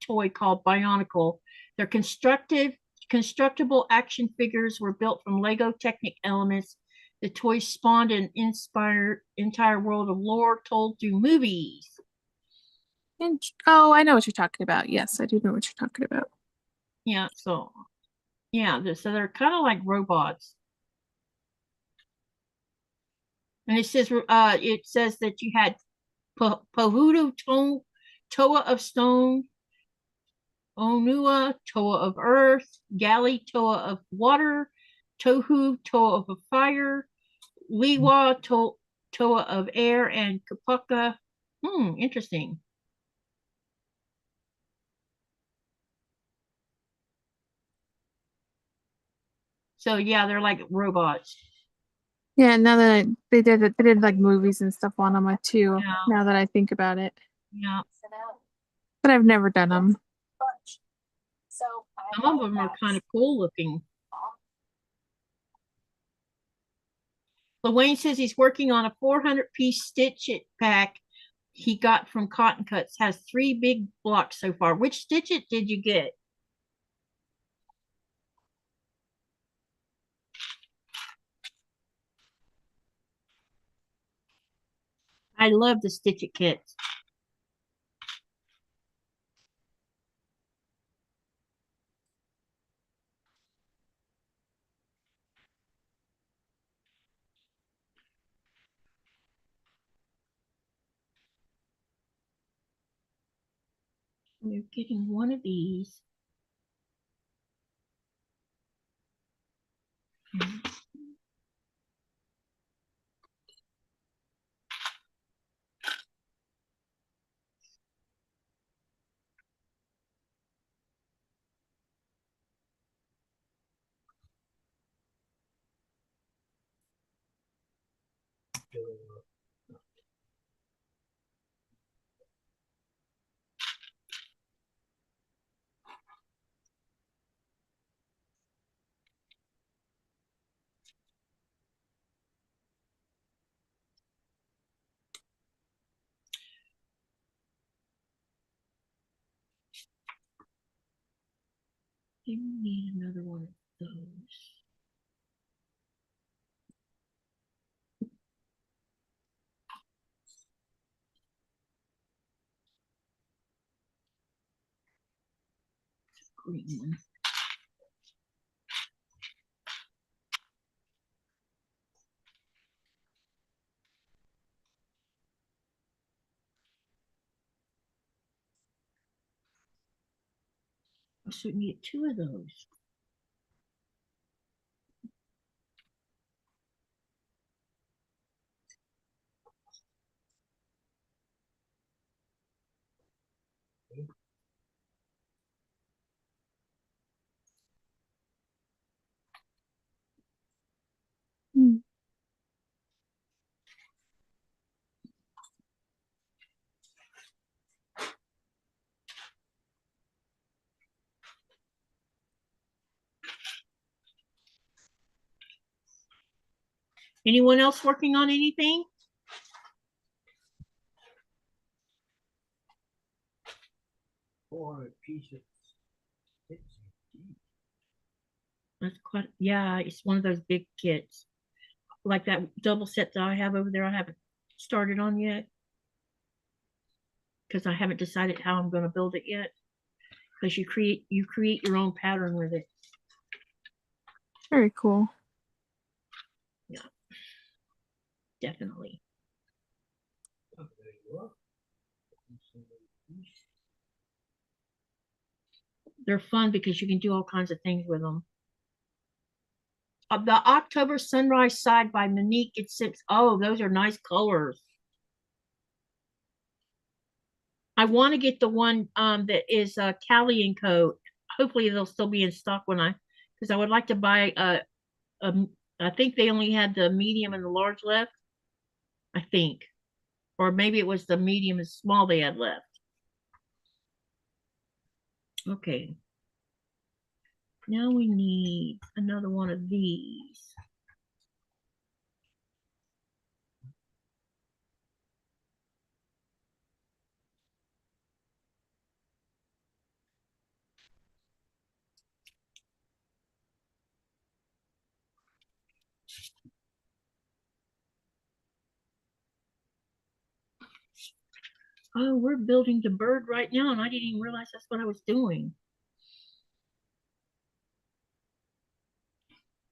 toy called Bionicle. Their constructible action figures were built from Lego Technic elements. The toys spawned an inspired entire world of lore told through movies. And oh, I know what you're talking about. Yes, I do know what you're talking about. Yeah, so so they're kind of like robots. And it says that you had Pohutu Toa of Stone, Onua Toa of Earth, Gali Toa of Water, Tohu Toa of Fire, Liwa Toa of Air, and Kapaka. Interesting. So yeah, they're like robots. Yeah, now that they did like movies and stuff on them too. Yeah. Now that I think about it, Yeah. but I've never done them. Some of them are kind of cool looking. Wayne says he's working on a 400-piece stitch it pack he got from Cotton Cuts. Has 3 big blocks so far. Which stitch it did you get? I love the stitch it kits. We're getting one of these. We need another one of those. Green one. I should need 2 of those. Hmm. Anyone else working on anything? Pieces. That's quite, yeah, it's one of those big kits. Like that double set that I have over there, I haven't started on yet. Because I haven't decided how I'm going to build it yet. Because you create your own pattern with it. Very cool. Yeah, definitely. They're fun because you can do all kinds of things with them. The October Sunrise Side by Monique. It says, oh, those are nice colors. I want to get the one that is Callian coat. Hopefully they'll still be in stock when because I would like to buy a, I think they only had the medium and the large left. I think, or maybe it was the medium and small they had left. Okay. Now we need another one of these. Oh, we're building the bird right now, and I didn't even realize that's what I was doing.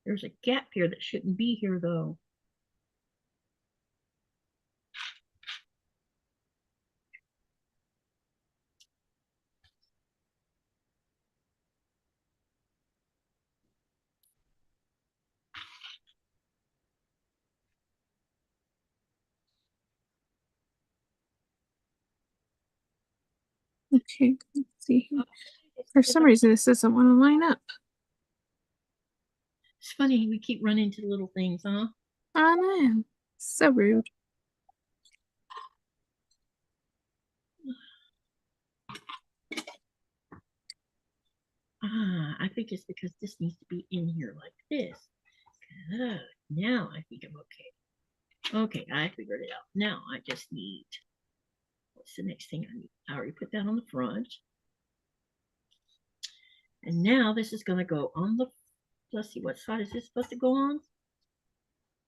There's a gap here that shouldn't be here, though. Okay, let's see here. For some reason, this doesn't want to line up. It's funny, we keep running into little things, huh? I know. So rude. I think it's because this needs to be in here like this. Now I think I'm okay. Okay, I figured it out. Now I just need, what's the next thing I need? I already put that on the front. And now this is going to go on the, let's see, what side is this supposed to go on?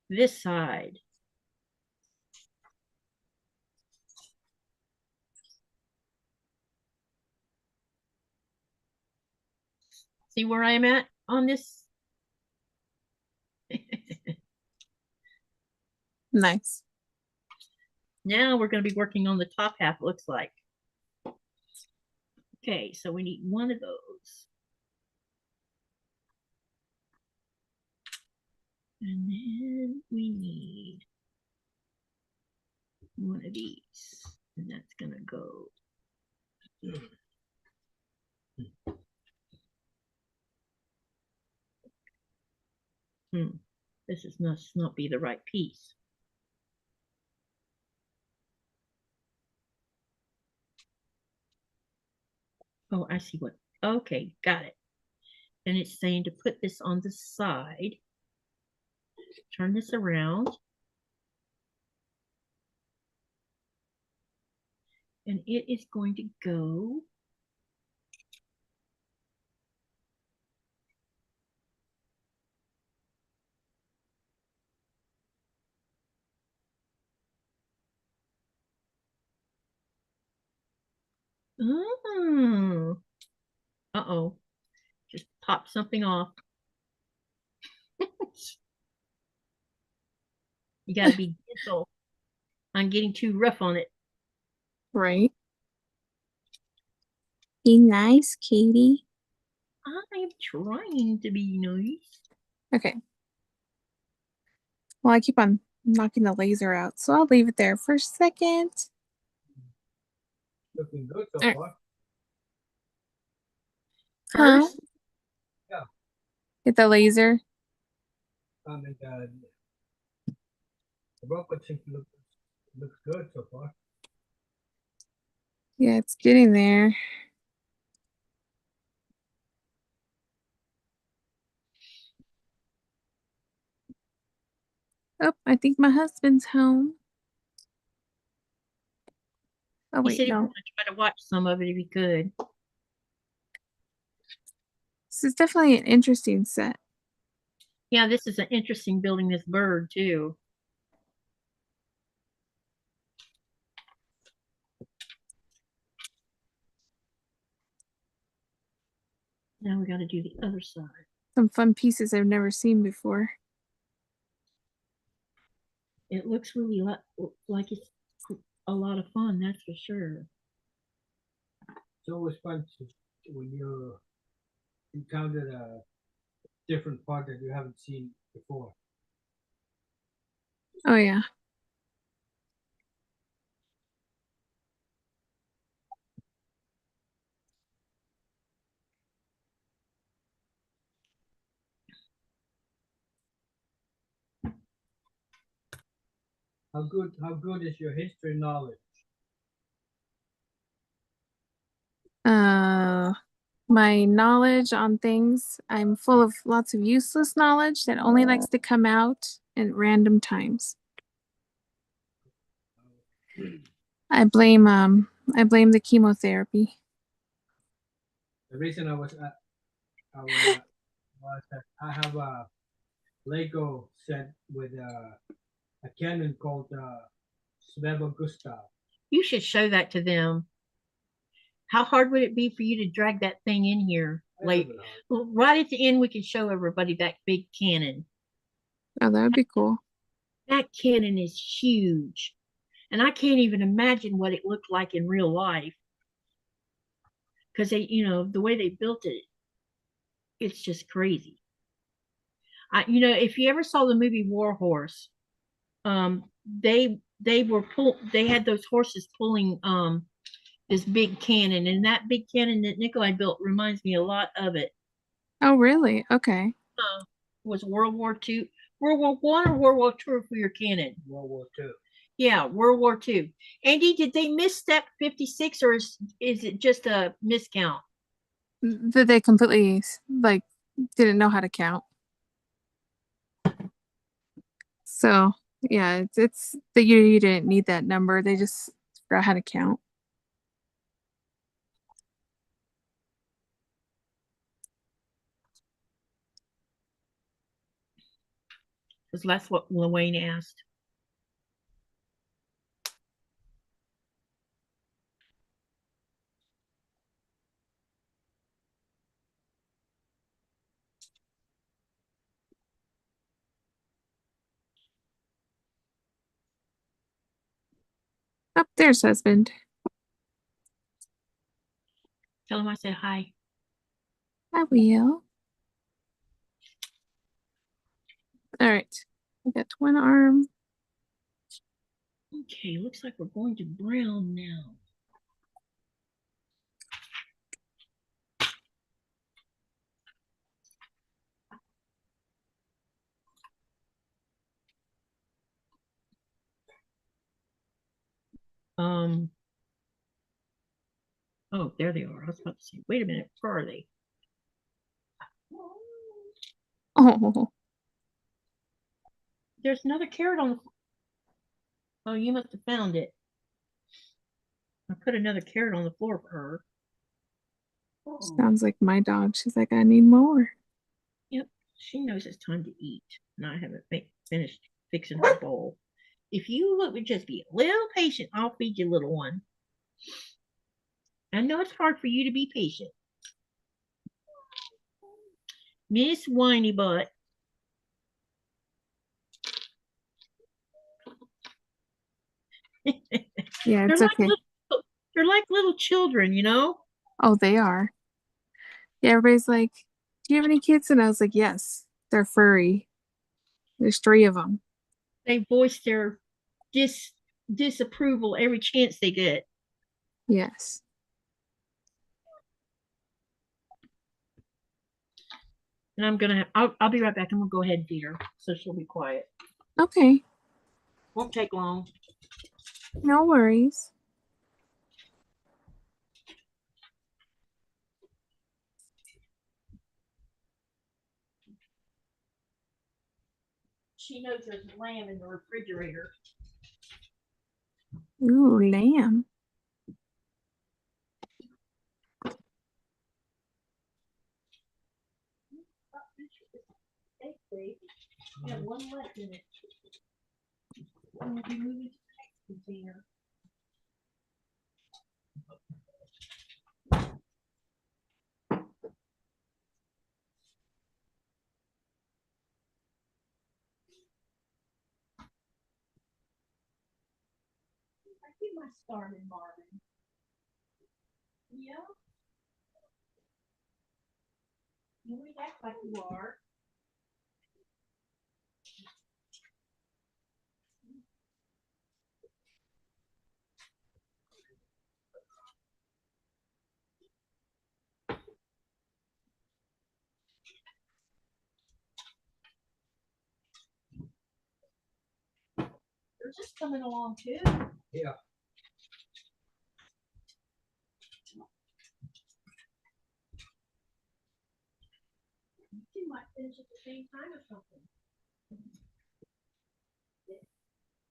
This side. See where I'm at on this? Nice. Now we're going to be working on the top half, it looks like. Okay, so we need one of those. And then we need one of these. And that's going to go. This is not be the right piece. Oh, I see what. Okay, got it. And it's saying to put this on the side. Turn this around. And it is going to go. Oh. Uh-oh. Just pop something off. You got to be gentle. I'm getting too rough on it. Right. Be nice, Katie. I'm trying to be nice. Okay. Well, I keep on knocking the laser out, so I'll leave it there for a second. Looking good so Alright. far. Huh? First, Yeah. Hit the laser. And the robot seems to looks good so far. Yeah, it's getting there. Oh, I think my husband's home. Oh, he wait, said he no. wanted to try to watch some of it if he could. This is definitely an interesting set. Yeah, this is an interesting building this bird too. Now we got to do the other side. Some fun pieces I've never seen before. It looks really like it's a lot of fun, that's for sure. It's always fun when you encounter a different part that you haven't seen before. Oh, yeah. How good is your history knowledge? My knowledge on things, I'm full of lots of useless knowledge that only likes to come out at random times. I blame the chemotherapy. The reason I was that I have a Lego set with a cannon called Sweber Gustav. You should show that to them. How hard would it be for you to drag that thing in here? Like, right at the end, we can show everybody that big cannon. Oh, that would be cool. That cannon is huge. And I can't even imagine what it looked like in real life. Because they, the way they built it, it's just crazy. If you ever saw the movie War Horse, they had those horses pulling this big cannon, and that big cannon that Nikolaj built reminds me a lot of it. Oh, really? Okay. Was World War II, World War One, or World War II for your cannon? World War II. Yeah, World War II. Andy, did they misstep 56, or is it just a miscount? That they completely didn't know how to count. So yeah, it's that you didn't need that number. They just forgot how to count. Because that's what Wayne asked. Oh, there's husband. Tell him I said hi. I will. All right. We got one arm. Okay, looks like we're going to brown now. Oh, there they are. I was about to say, wait a minute, where are they? Oh. There's another carrot on the floor. Oh, you must have found it. I put another carrot on the floor for her. Sounds like my dog. She's like, I need more. Yep, she knows it's time to eat, and I haven't finished fixing her bowl. If you would just be a little patient, I'll feed you, little one. I know it's hard for you to be patient. Miss Whiny Butt. Yeah, it's okay. They're like little children, Oh, they are. Yeah, everybody's like, do you have any kids? And I was like, yes, they're furry. There's 3 of them. They voice their disapproval every chance they get. Yes. And I'll be right back. I'm gonna go ahead and feed her so she'll be quiet. Okay. Won't take long. No worries. She knows there's lamb in the refrigerator. Ooh, lamb. We have one left in it. I'm gonna be moving to the next container. I keep my starving Marvin. Yeah. You would act like you are. yours is coming along too. Yeah. You might finish at the same time or something.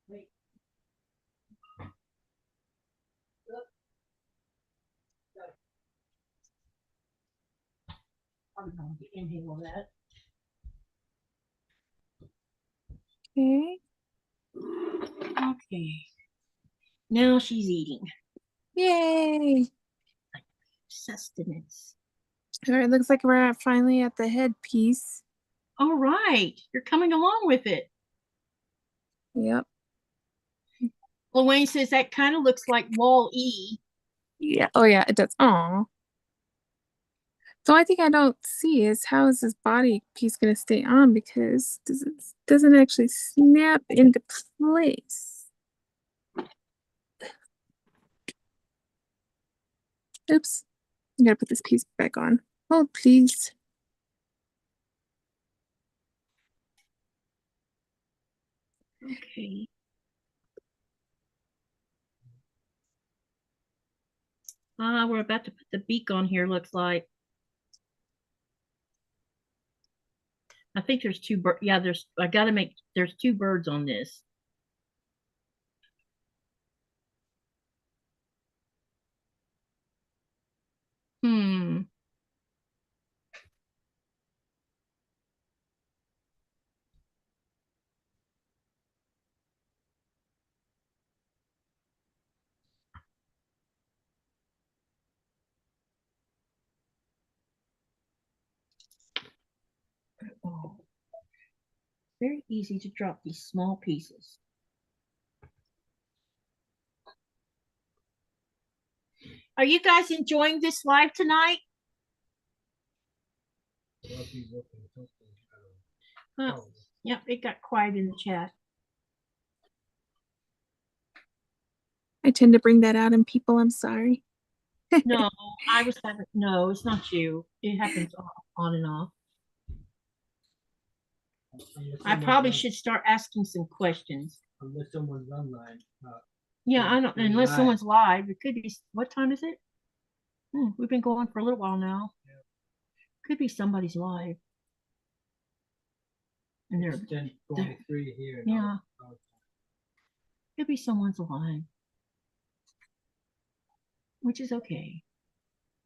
Wait. Look. Go. I'm gonna get inhale on that. Okay. Okay. Now she's eating. Yay. Sustenance. All right, looks like we're finally at the head piece. All right. You're coming along with it. Yep. Wayne says that kind of looks like wall E. Yeah. Oh, yeah, it does. Aw. The only thing I don't see is how is this body piece going to stay on because it doesn't actually snap into place. Oops. I gotta put this piece back on. Hold, please. Okay. We're about to put the beak on here, looks like. I think there's two birds. Yeah, there's two birds on this. Hmm. Oh. Very easy to drop these small pieces. Are you guys enjoying this live tonight? Yep, it got quiet in the chat. I tend to bring that out in people. I'm sorry. No, no, it's not you. It happens on and off. I probably should start asking some questions. Unless someone's online. Yeah, I don't. Unless someone's live, it could be. What time is it? We've been going for a little while now. Yeah. Could be somebody's live. And It's 10:23 here. Yeah. Could be someone's live, which is okay.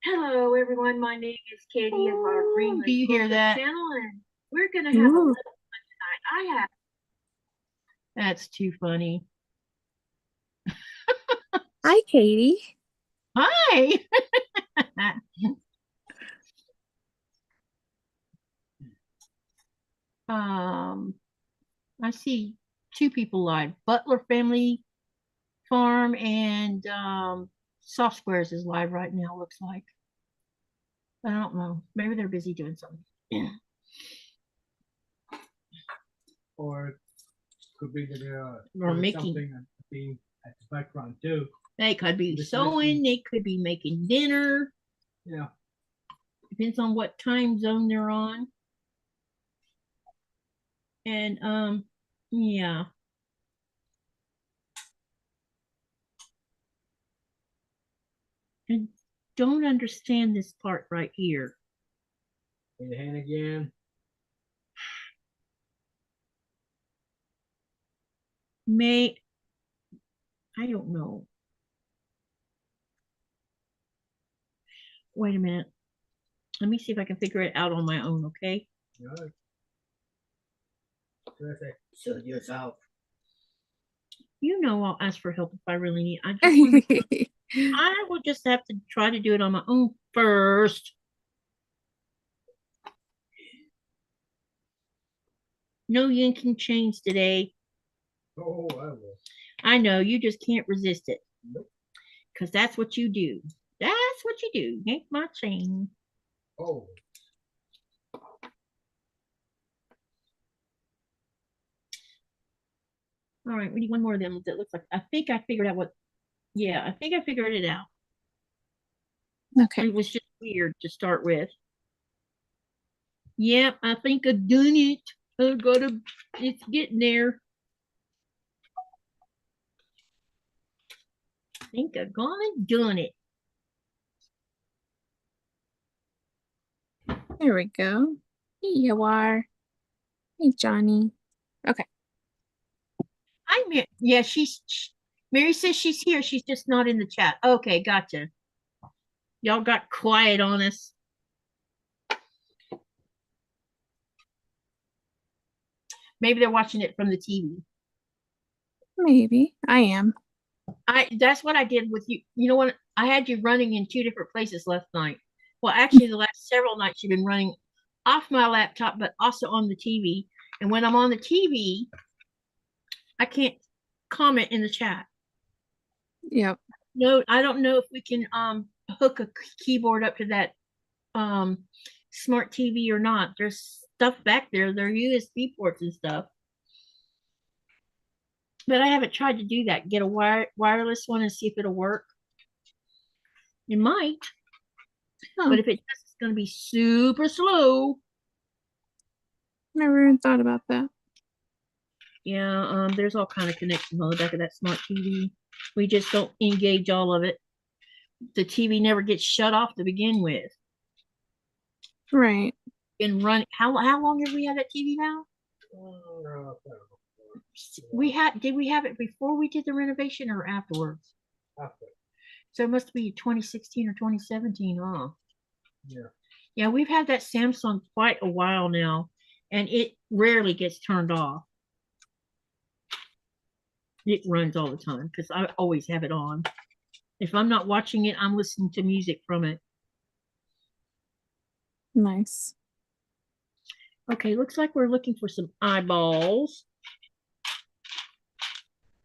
Hello, everyone. My name is Katie of our Greenland Do you hear that? channel, and we're gonna have a little fun tonight. That's too funny. Hi, Katie. Hi. I see two people live. Butler Family Farm and Soft Squares is live right now, looks like. I don't know. Maybe they're busy doing something. Yeah. Or could be that Or making something being at the background too. They could be sewing, they could be making dinner. Yeah. Depends on what time zone they're on. And yeah. I don't understand this part right here. In the hand again. I don't know. Wait a minute. Let me see if I can figure it out on my own, okay? All right. So yourself. You know I'll ask for help if I really need. I will just have to try to do it on my own first. No yanking chains today. Oh, I will. I know, you just can't resist it. Nope. Because that's what you do. That's what you do. Yank my chain. Oh. All right, we need one more of them that looks like, I think I figured out yeah, I think I figured it out. Okay. It was just weird to start with. Yep, I think I've done it. It's getting there. think I've gone and done it. There we go. Here you are. Hey, Johnny. Okay. Hi, Mary. Yeah, Mary says she's here. She's just not in the chat. Okay, gotcha. Y'all got quiet on us. Maybe they're watching it from the TV. Maybe. I am. That's what I did with you. You know what? I had you running in 2 different places last night. Well, actually, the last several nights you've been running off my laptop, but also on the TV. And when I'm on the TV, I can't comment in the chat. Yep. No, I don't know if we can hook a keyboard up to that smart TV or not. There's stuff back there. There are USB ports and stuff. But I haven't tried to do that. Get a wireless one and see if it'll work. It might. Oh, But if it does, it's going to be super slow. never even thought about that. Yeah, there's all kind of connections on the back of that smart TV. We just don't engage all of it. The TV never gets shut off to begin with. Right. Been running. How long have we had that TV now? Did we have it before we did the renovation or afterwards? After. So it must be 2016 or 2017, huh? Yeah. Yeah, we've had that Samsung quite a while now, and it rarely gets turned off. It runs all the time because I always have it on. If I'm not watching it, I'm listening to music from it. Nice. Okay, looks like we're looking for some eyeballs.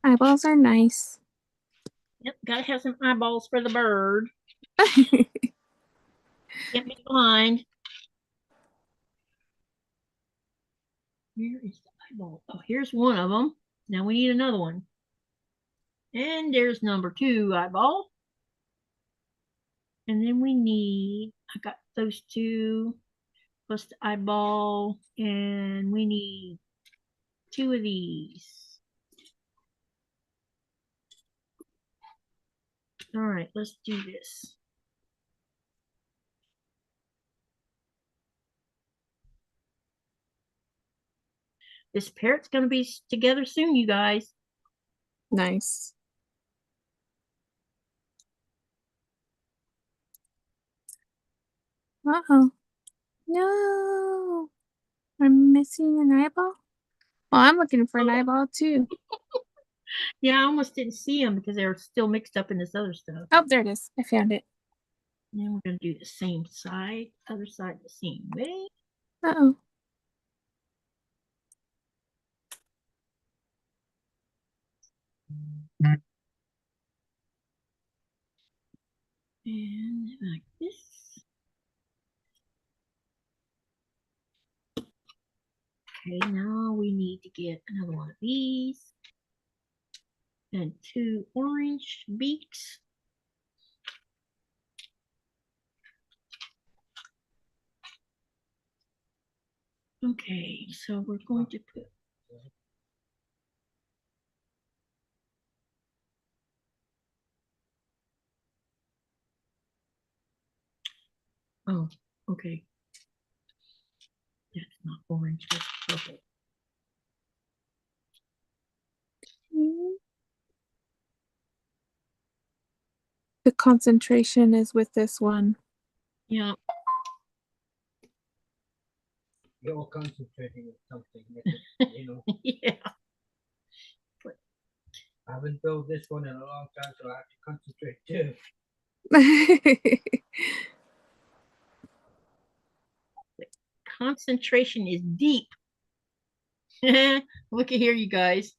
Eyeballs are nice. Yep, gotta have some eyeballs for the bird. Can't be blind. Where is the eyeball? Oh, here's one of them. Now we need another one. And there's number 2 eyeball. And then we need, I got those 2 plus the eyeball, and we need 2 of these. All right, let's do this. This parrot's going to be together soon, you guys. Nice. Uh-oh. No. I'm missing an eyeball. Well, I'm looking for an eyeball too. Yeah, I almost didn't see them because they were still mixed up in this other stuff. Oh, there it is. I found it. Then we're going to do the same side, other side the same way. Uh-oh. And like this. Okay, now we need to get another one of these. And 2 orange beaks. Okay, so we're going to put oh, okay. That's not orange, that's purple. The concentration is with this one. Yeah. You're all concentrating on something, you know. Yeah. I haven't built this one in a long time, so I have to concentrate too. Concentration is deep. Look at here, you guys.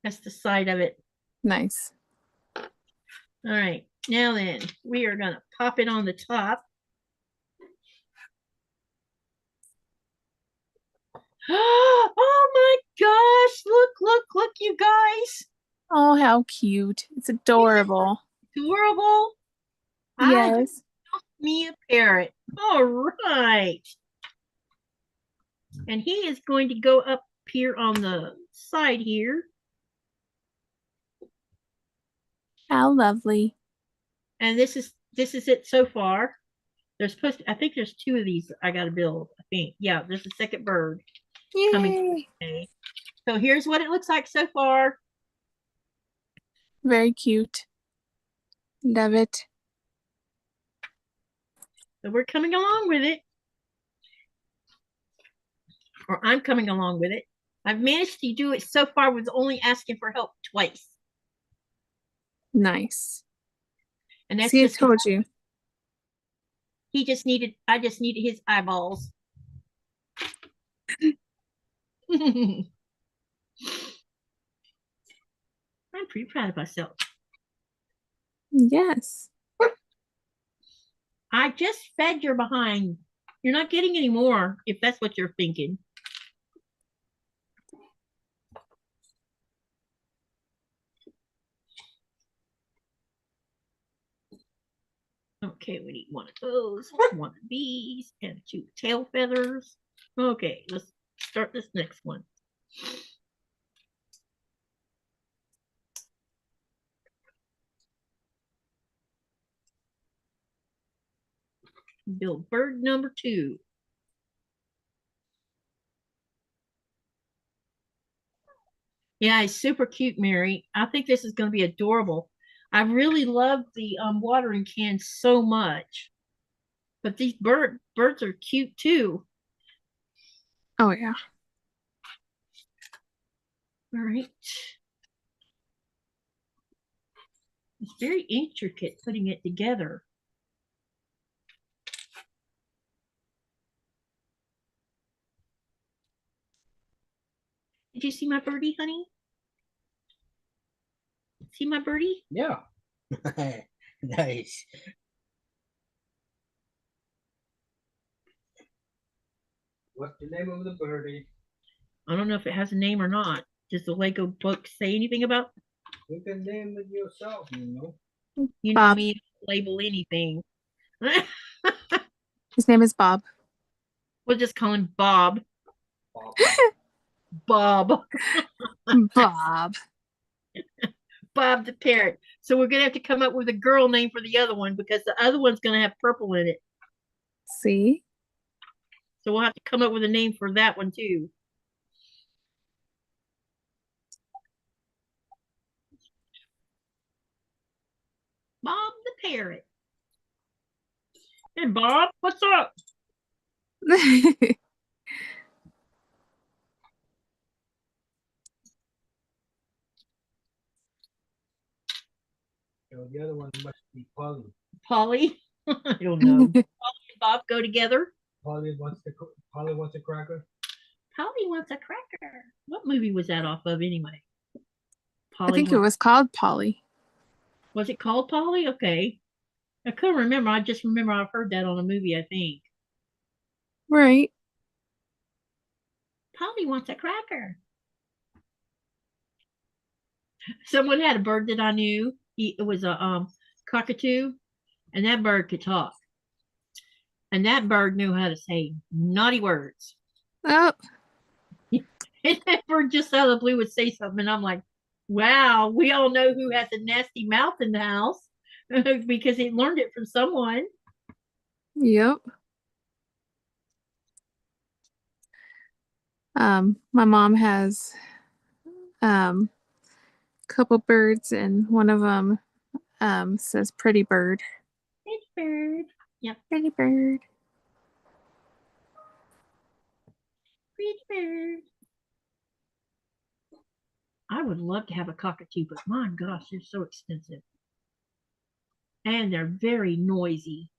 That's the side of it. Nice. All right, now then, we are gonna pop it on the top. Oh my gosh, look, you guys. Oh, how cute. It's adorable. Adorable. Yes. Me a parrot. All right. And he is going to go up appear on the side here. How lovely. And this is it so far. There's supposed to, I think there's 2 of these I gotta build. I think. Yeah, there's a second bird coming today. So here's what it looks like so far. Very cute. Love it. So we're coming along with it. Or I'm coming along with it. I've managed to do it so far with only asking for help twice. Nice. And that's See, I just told you. I just needed his eyeballs. I'm pretty proud of myself. Yes. I just fed your behind. You're not getting any more, if that's what you're thinking. Okay, we need one of those, one of these, and 2 tail feathers. Okay, let's start this next one. Build bird number 2. Yeah, it's super cute, Mary. I think this is going to be adorable. I really love the watering can so much. But these birds are cute too. Oh, yeah. All right. It's very intricate putting it together. Did you see my birdie, honey? See my birdie? Yeah. Nice. What's the name of the birdie? I don't know if it has a name or not. Does the Lego book say anything about? You can name it yourself, you know. You know Bob. me, label anything. His name is Bob. We'll just call him Bob. Bob. Bob. Bob. Bob the parrot. So we're gonna have to come up with a girl name for the other one because the other one's gonna have purple in it. See? So we'll have to come up with a name for that one too. Bob the parrot. Hey Bob, what's up? So the other one must be Polly. Polly? I don't know. Polly and Bob go together. Polly wants a cracker. Polly wants a cracker. What movie was that off of anyway? I Polly think it was called Polly. Was it called Polly? Okay. I couldn't remember. I just remember I've heard that on a movie, I think. Right. Polly wants a cracker. Someone had a bird that I knew. It was a cockatoo, and that bird could talk. And that bird knew how to say naughty words. Oh. And that bird just out of the blue would say something, and I'm like, wow, we all know who has a nasty mouth in the house because he learned it from someone. Yep. My mom has a couple birds, and one of them says pretty bird. Pretty bird. Yep. Pretty bird. Pretty bird. I would love to have a cockatoo, but my gosh, they're so expensive. And they're very noisy.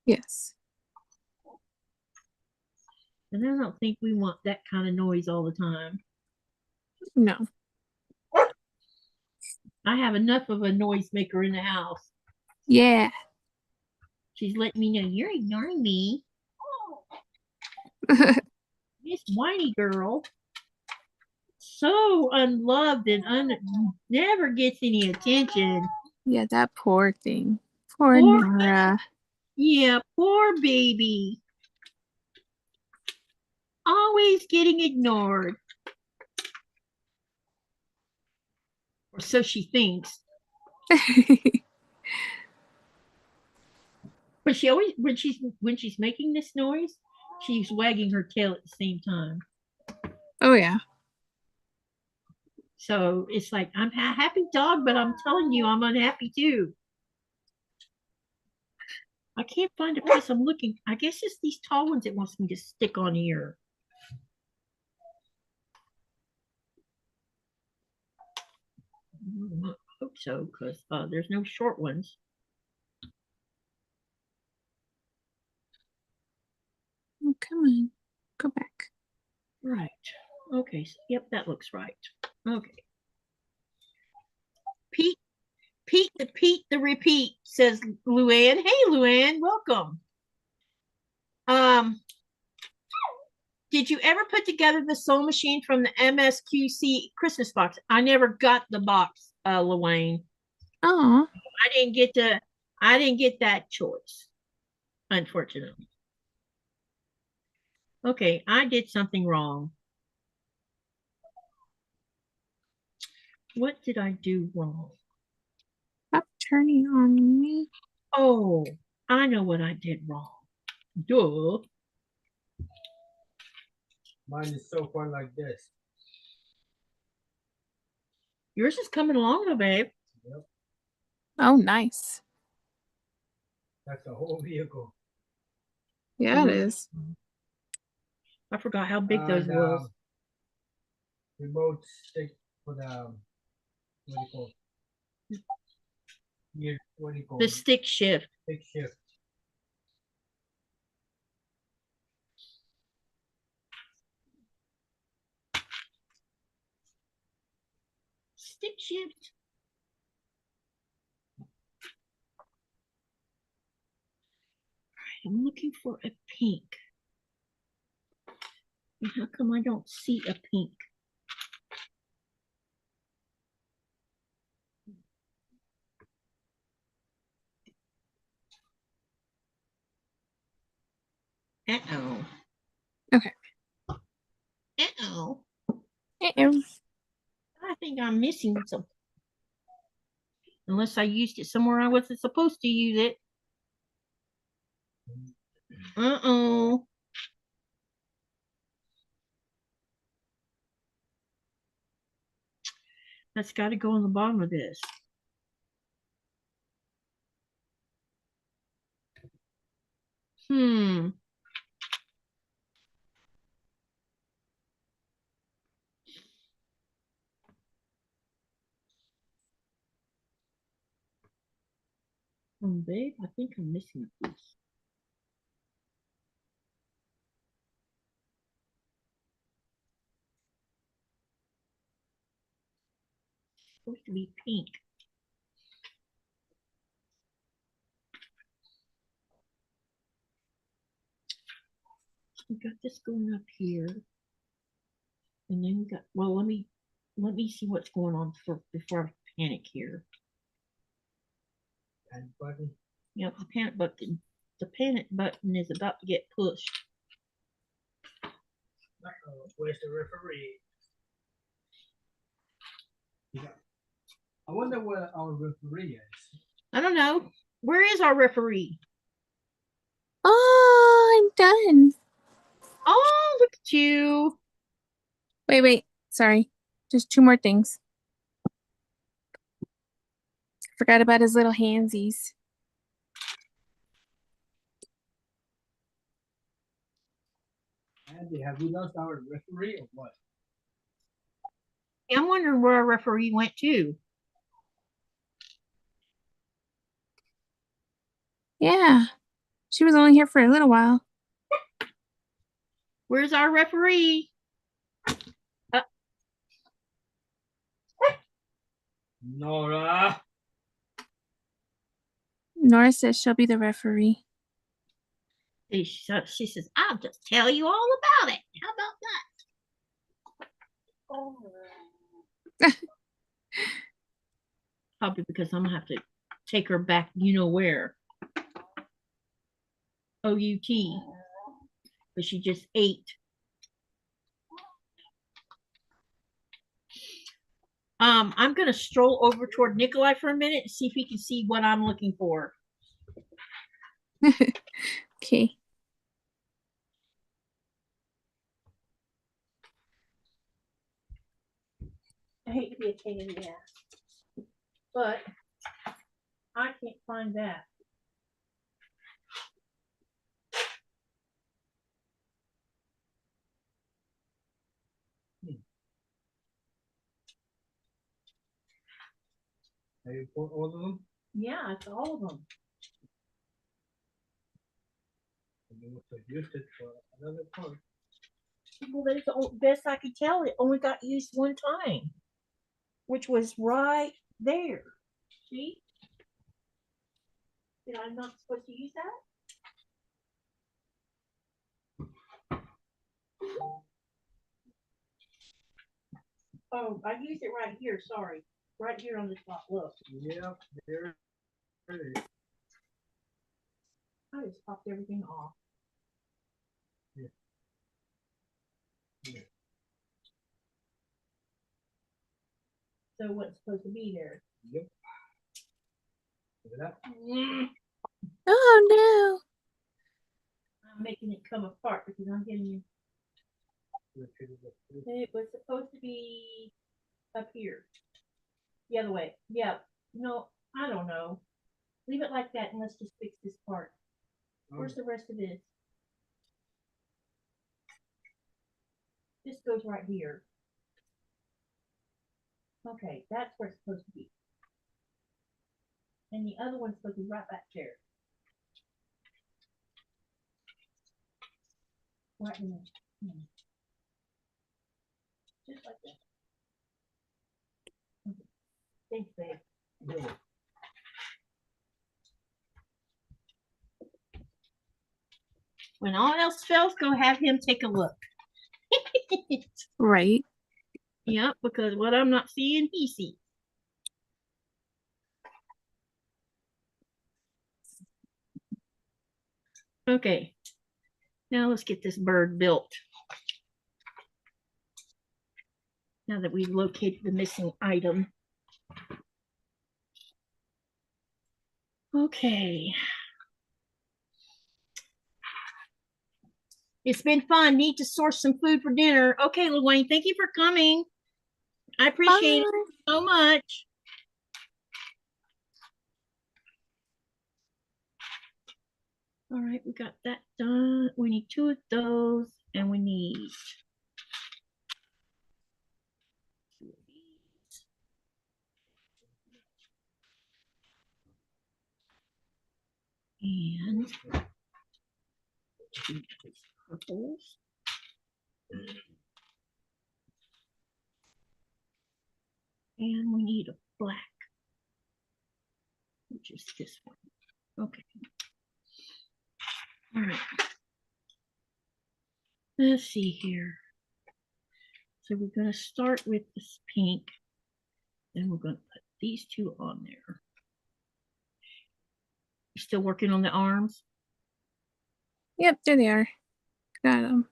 Yes. And I don't think we want that kind of noise all the time. No. I have enough of a noisemaker in the house. Yeah. She's letting me know you're ignoring me. This whiny girl. So unloved and never gets any attention. Yeah, that poor thing. Poor Poor- Nora. Yeah, poor baby. Always getting ignored. Or so she thinks. But she always, when she's making this noise, she's wagging her tail at the same time. Oh yeah. So it's like, I'm a happy dog, but I'm telling you, I'm unhappy too. I can't find a piece I'm looking. I guess it's these tall ones it wants me to stick on here. I hope so, because there's no short ones. Oh, come on. Go back. Right. Okay. So, yep, that looks right. Okay. Pete the repeat, says Luann. Hey, Luann, welcome. Did you ever put together the sewing machine from the MSQC Christmas box? I never got the box, Luann. Oh. I didn't get that choice, unfortunately. Okay, I did something wrong. What did I do wrong? Stop turning on me. Oh, I know what I did wrong. Duh. Mine is so far like this. Yours is coming along though, babe. Yep. Oh, nice. That's the whole vehicle. Yeah, it is. I forgot how big those was. Remote stick for the what do you call it? Here, what do you call The it? stick shift. Stick shift. Stick shift. I'm looking for a pink. And how come I don't see a pink? Uh-oh. Okay. Uh-oh. Uh-oh. I think I'm missing something. Unless I used it somewhere I wasn't supposed to use it. Uh-oh. That's got to go on the bottom of this. Hmm. Babe, I think I'm missing a piece. It's supposed to be pink. We got this going up here. And then we got, well, let me see what's going on before I panic here. And button. Yep, the panic button is about to get pushed. Where's the referee? Yeah. I wonder where our referee is. I don't know. Where is our referee? Oh, I'm done. Oh, look at you. Wait. Sorry. Just 2 more things. Forgot about his little handsies. Andy, have we lost our referee or what? I'm wondering where our referee went to. Yeah. She was only here for a little while. Where's our referee? Nora. Nora says she'll be the referee. She says, I'll just tell you all about it. How about that? Probably because I'm gonna have to take her back, you know where. OUT. But she just ate. I'm going to stroll over toward Nikolaj for a minute and see if he can see what I'm looking for. Okay. I hate to be a pain in the ass, but I can't find that. Have you put all of them? Yeah, it's all of them. And you must have used it for another part. Well, that's the best I could tell. It only got used one time, which was right there. See? Did I not supposed to use that? Oh, I used it right here. Sorry. Right here on the top. Look. Yep, there it is. I just popped everything off. Yeah. Yeah. So what's supposed to be there? Yep. Look at that. Oh I'm making it come apart because I'm getting it was supposed to be up here. The other way. Yeah. No, I don't know. Leave it like that and let's just fix this part. Where's the rest of this? This goes right here. Okay, that's where it's supposed to be. And the other one's supposed to be right back there. Right in there. Just like that. Okay. Thanks, babe. Yeah. When all else fails, go have him take a look. no. Right. Yeah, because what I'm not seeing, he sees. Okay, now let's get this bird built. Now that we've located the missing item. Okay. It's been fun. Need to source some food for dinner. Okay, Luane, thank you for coming. I appreciate it so much. All right, we got that done. We need 2 of those, and we need 2 of these. And 2 purples. And we need a black, which is this one. Okay. All right. Let's see here. So we're going to start with this pink. Then we're going to put these 2 on there. You still working on the arms? Yep, there they are. Got them.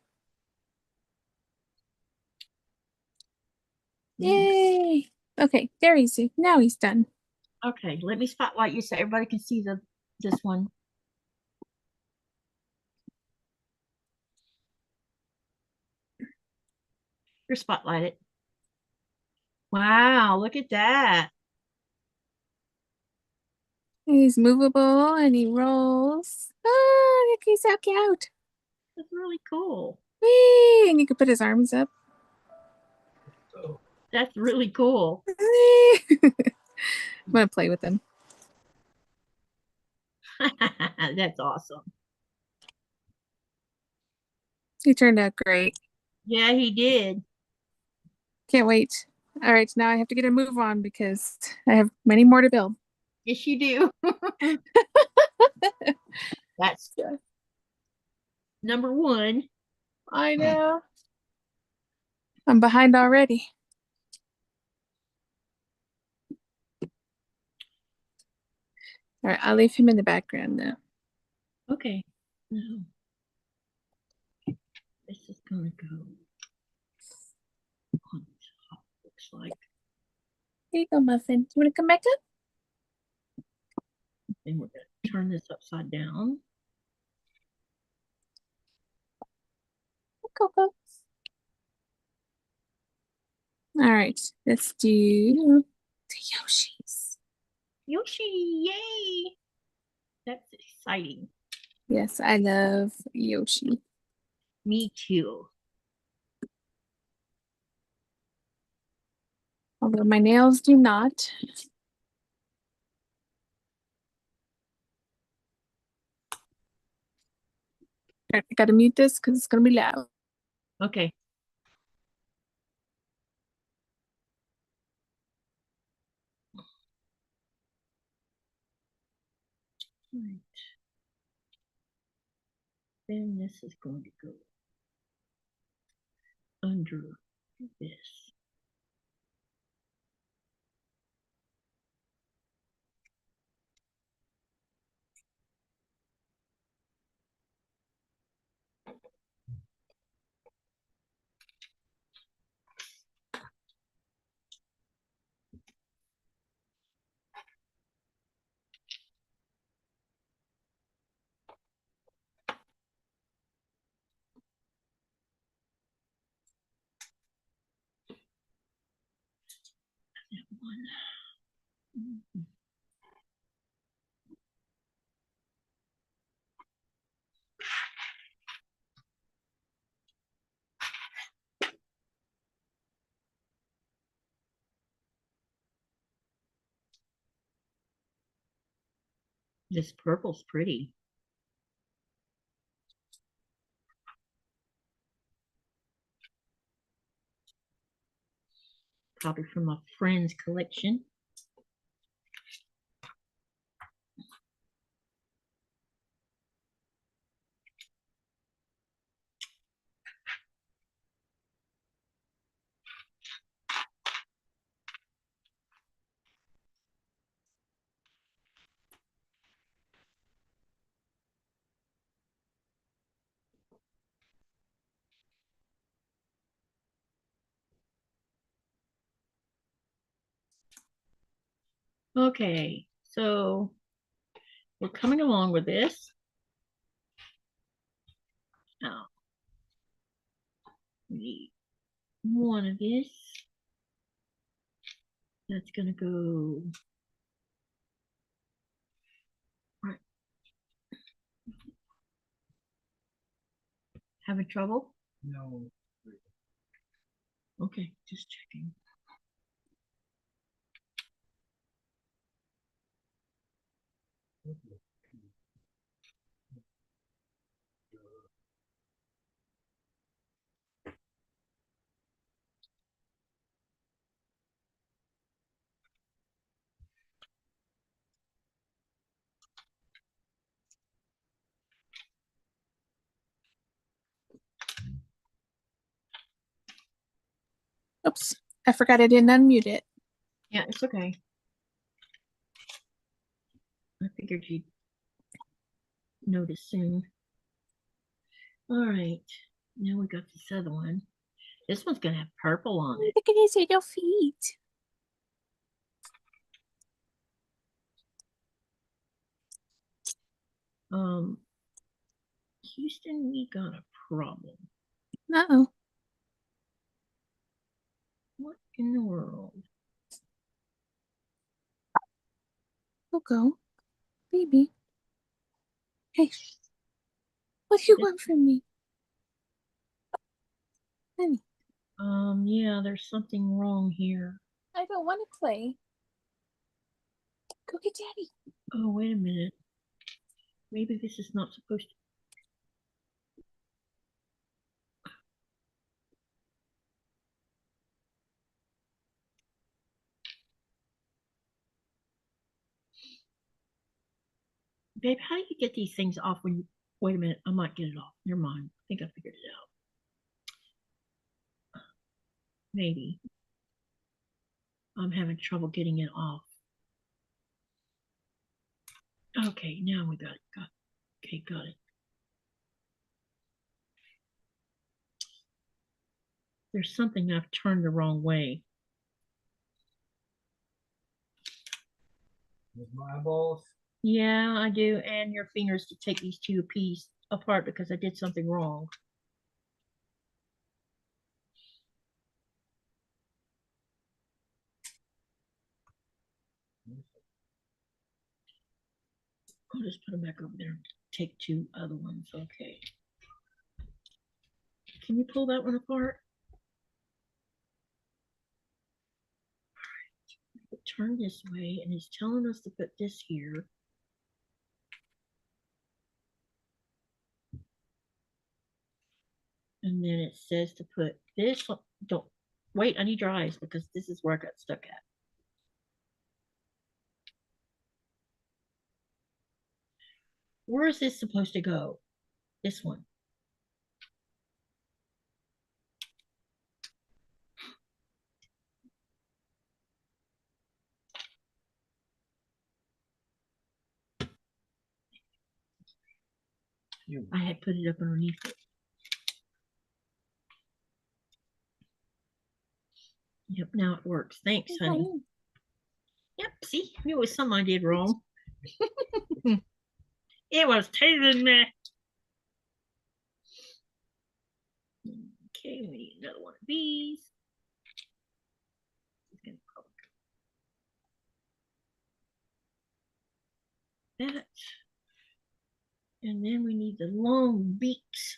Yay! Okay, there he's. Now he's done. Okay, let me spotlight you so everybody can see this one. You're spotlighted. Wow, look at that. He's movable and he rolls. Oh, look, he's so cute. That's really cool. Whee! And you can put his arms up. Oh. That's really cool. I'm gonna play with him. That's awesome. He turned out great. Yeah, he did. Can't wait. All right, now I have to get a move on because I have many more to build. Yes, you do. That's number 1. I know. I'm behind already. All right, I'll leave him in the background now. Okay. Now, this is gonna go on top, looks like. There you go, Muffin. You want to come back up? And we're going to turn this upside down. Coco. All right, let's do the Yoshis. Yoshi, yay! That's exciting. Yes, I love Yoshi. Me too. Although my nails do not. All right, I gotta mute this because it's gonna be loud. Okay. Right. Then this is going to go under this. That one. Mhm. This purple's pretty. Probably from a friend's collection. Okay, so we're coming along with this. Now, we need one of this. That's going to go right. Having trouble? No. Okay, just checking. Oops, I forgot I didn't unmute it. Yeah, it's okay. I figured you'd notice soon. All right, now we got this other one. This one's gonna have purple on it. Look at his little feet. Houston, we got a problem. Uh-oh. What in the world? Coco, baby. Hey, what do you want from me? Honey, Yeah, there's something wrong here. I don't want to play. Go get Daddy. Oh, wait a minute. Maybe this is not supposed to. Babe, how do you get these things off when you. Wait a minute, I might get it off. Never mind. I think I figured it out. Maybe. I'm having trouble getting it off. Okay, now we got it. Okay, got it. There's something I've turned the wrong way. With my eyeballs. Yeah, I do. And your fingers to take these two pieces apart because I did something wrong. I'll just put them back over there. Take two other ones. Okay. Can you pull that one apart? Turn this way, and it's telling us to put this here. And then it says to put this. Don't wait. I need your eyes because this is where I got stuck at. Where is this supposed to go? This one. I had put it up underneath it. Yep, now it works. Thanks, honey. Yep, see, it was something I did wrong. It was totally me. Okay, we need another one of these. That. And then we need the long beaks.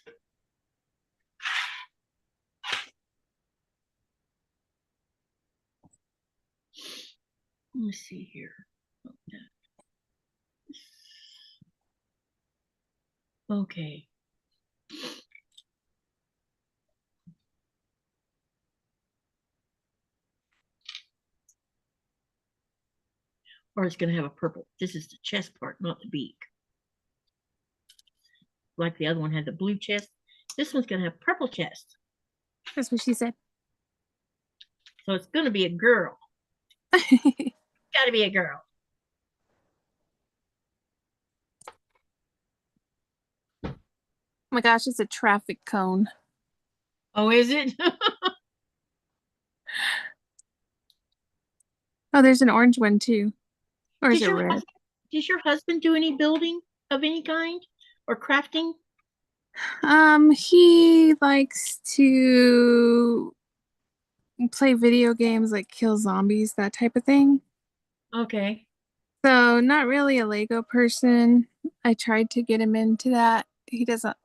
Let me see here. Okay. Or it's going to have a purple. This is the chest part, not the beak. Like the other one had the blue chest. This one's going to have purple chest. That's what she said. So it's going to be a girl. Got to be a girl. Oh my gosh, it's a traffic cone. Oh, is it? Oh, there's an orange one too. Or is it red? Does your husband do any building of any kind or crafting? He likes to play video games like kill zombies, that type of thing. Okay. So not really a Lego person. I tried to get him into that. He doesn't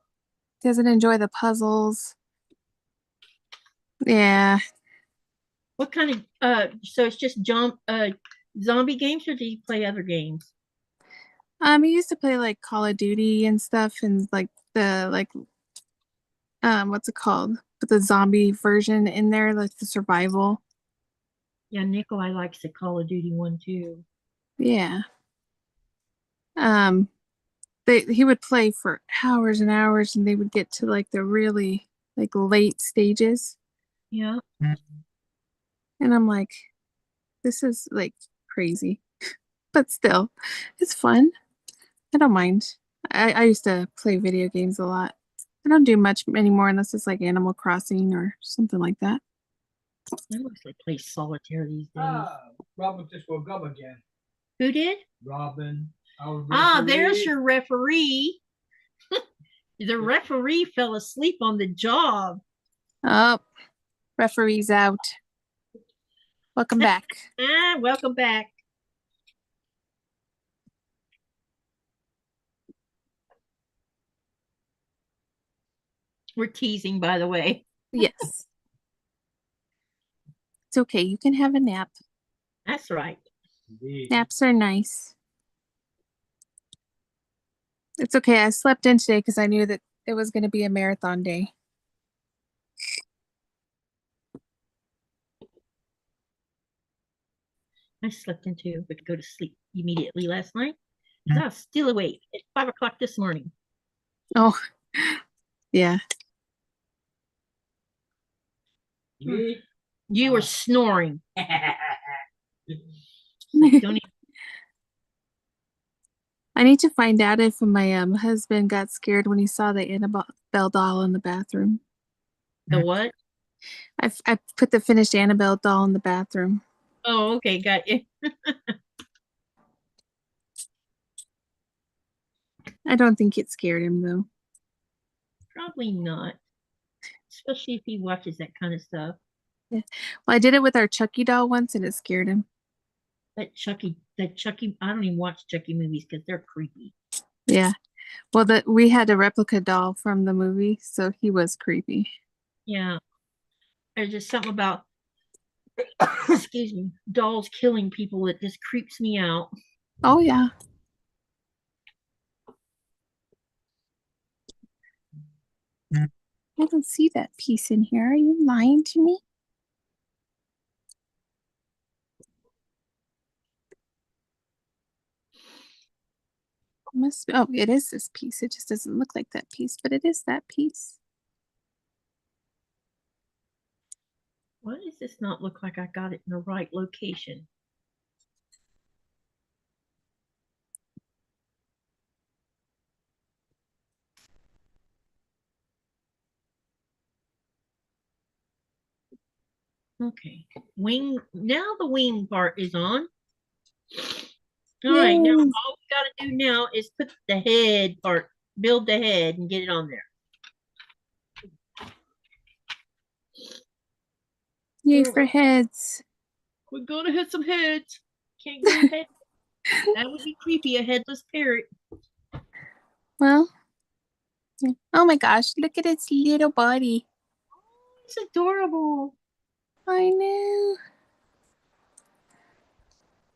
enjoy the puzzles. Yeah. What kind of so it's just zombie games, or do you play other games? He used to play like Call of Duty and stuff, and like what's it called? With the zombie version in there, like the survival. Yeah, Nikolaj likes the Call of Duty one too. Yeah. He would play for hours and hours, and they would get to like the really like late stages. Yeah. And I'm like, this is like crazy. But still, it's fun. I don't mind. I used to play video games a lot. I don't do much anymore unless it's like Animal Crossing or something like that. I mostly play solitaire these days. Robin just woke up again. Who did? Robin. There's your referee. The referee fell asleep on the job. Oh, referee's out. Welcome back. Welcome back. We're teasing, by the way. Yes. It's okay. You can have a nap. That's right. Indeed. Naps are nice. It's okay. I slept in today because I knew that it was going to be a marathon day. I slept in too, but go to sleep immediately last night. I was still awake at 5 o'clock this morning. Oh, yeah. You were snoring. Don't I need to find out if my husband got scared when he saw the Annabelle doll in the bathroom. The what? I put the finished Annabelle doll in the bathroom. Oh, okay, got you. I don't think it scared him though. Probably not. Especially if he watches that kind of stuff. Well, I did it with our Chucky doll once and it scared him. That Chucky, I don't even watch Chucky movies because they're creepy. Yeah. Well, we had a replica doll from the movie, so he was creepy. Yeah. There's just something about, excuse me, dolls killing people that just creeps me out. Oh, yeah. I don't see that piece in here. Are you lying to me? Must be, oh, it is this piece. It just doesn't look like that piece, but it is that piece. Why does this not look like I got it in the right location? Okay, wing, now the wing part is on. All right, now Yay. all we got to do now is put the head part, build the head and get it on there. Yay for heads. We're gonna hit some heads. Can't go head. That would be creepy, a headless parrot. Well, yeah. Oh my gosh, look at its little body. It's adorable. I know.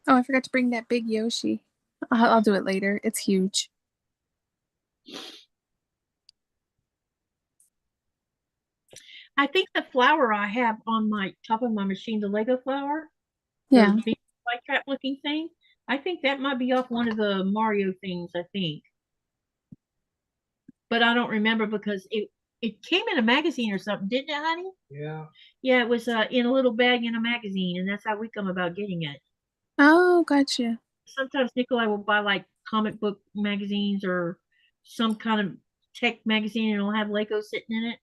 Oh, I forgot to bring that big Yoshi. I'll do it later. It's huge. I think the flower I have on my top of my machine, the Lego flower, Yeah. the big light trap looking thing, I think that might be off one of the Mario things, I think. But I don't remember because it came in a magazine or something, didn't it, honey? Yeah. Yeah, it was in a little bag in a magazine, and that's how we come about getting it. Oh, gotcha. Sometimes Nikolaj will buy like comic book magazines or some kind of tech magazine, and it'll have Lego sitting in it.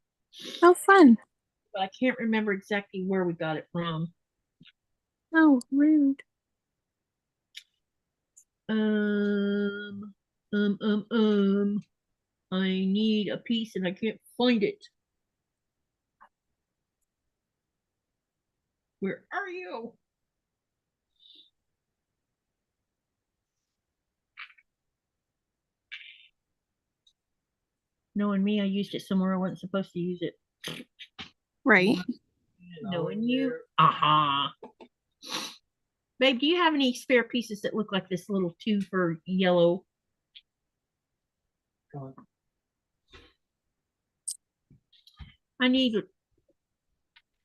Oh, fun. But I can't remember exactly where we got it from. Oh, rude. Um, I need a piece and I can't find it. Where are you? Knowing me, I used it somewhere I wasn't supposed to use it. Right. Knowing you. Aha. Babe, do you have any spare pieces that look like this little two for yellow?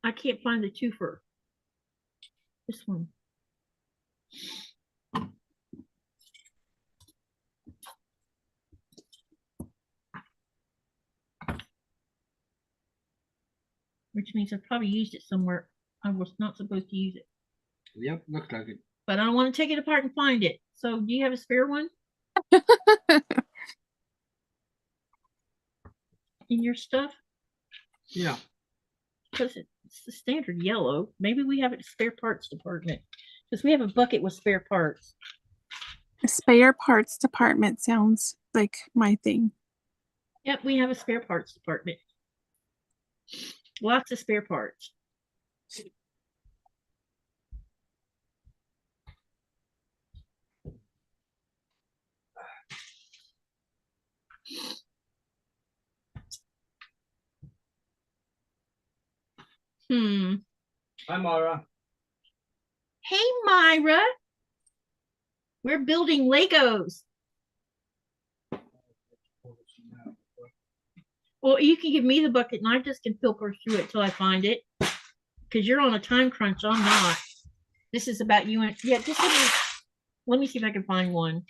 I can't find the twofer. This one. Which means I probably used it somewhere I was not supposed to use it. Yep, looks like it. But I don't want to take it apart and find it. So do you have a spare one in your stuff? Yeah. Because it's the standard yellow. Maybe we have it in spare parts department. Because we have a bucket with spare parts. A spare parts department sounds like my thing. Yep, we have a spare parts department. Lots of spare parts. Hi, Mara. Hey, Myra. We're building Legos. Well, you can give me the bucket and I just can filter through it till I find it. Because you're on a time crunch. I'm not. This is about you and yeah, just let me see if I can find one.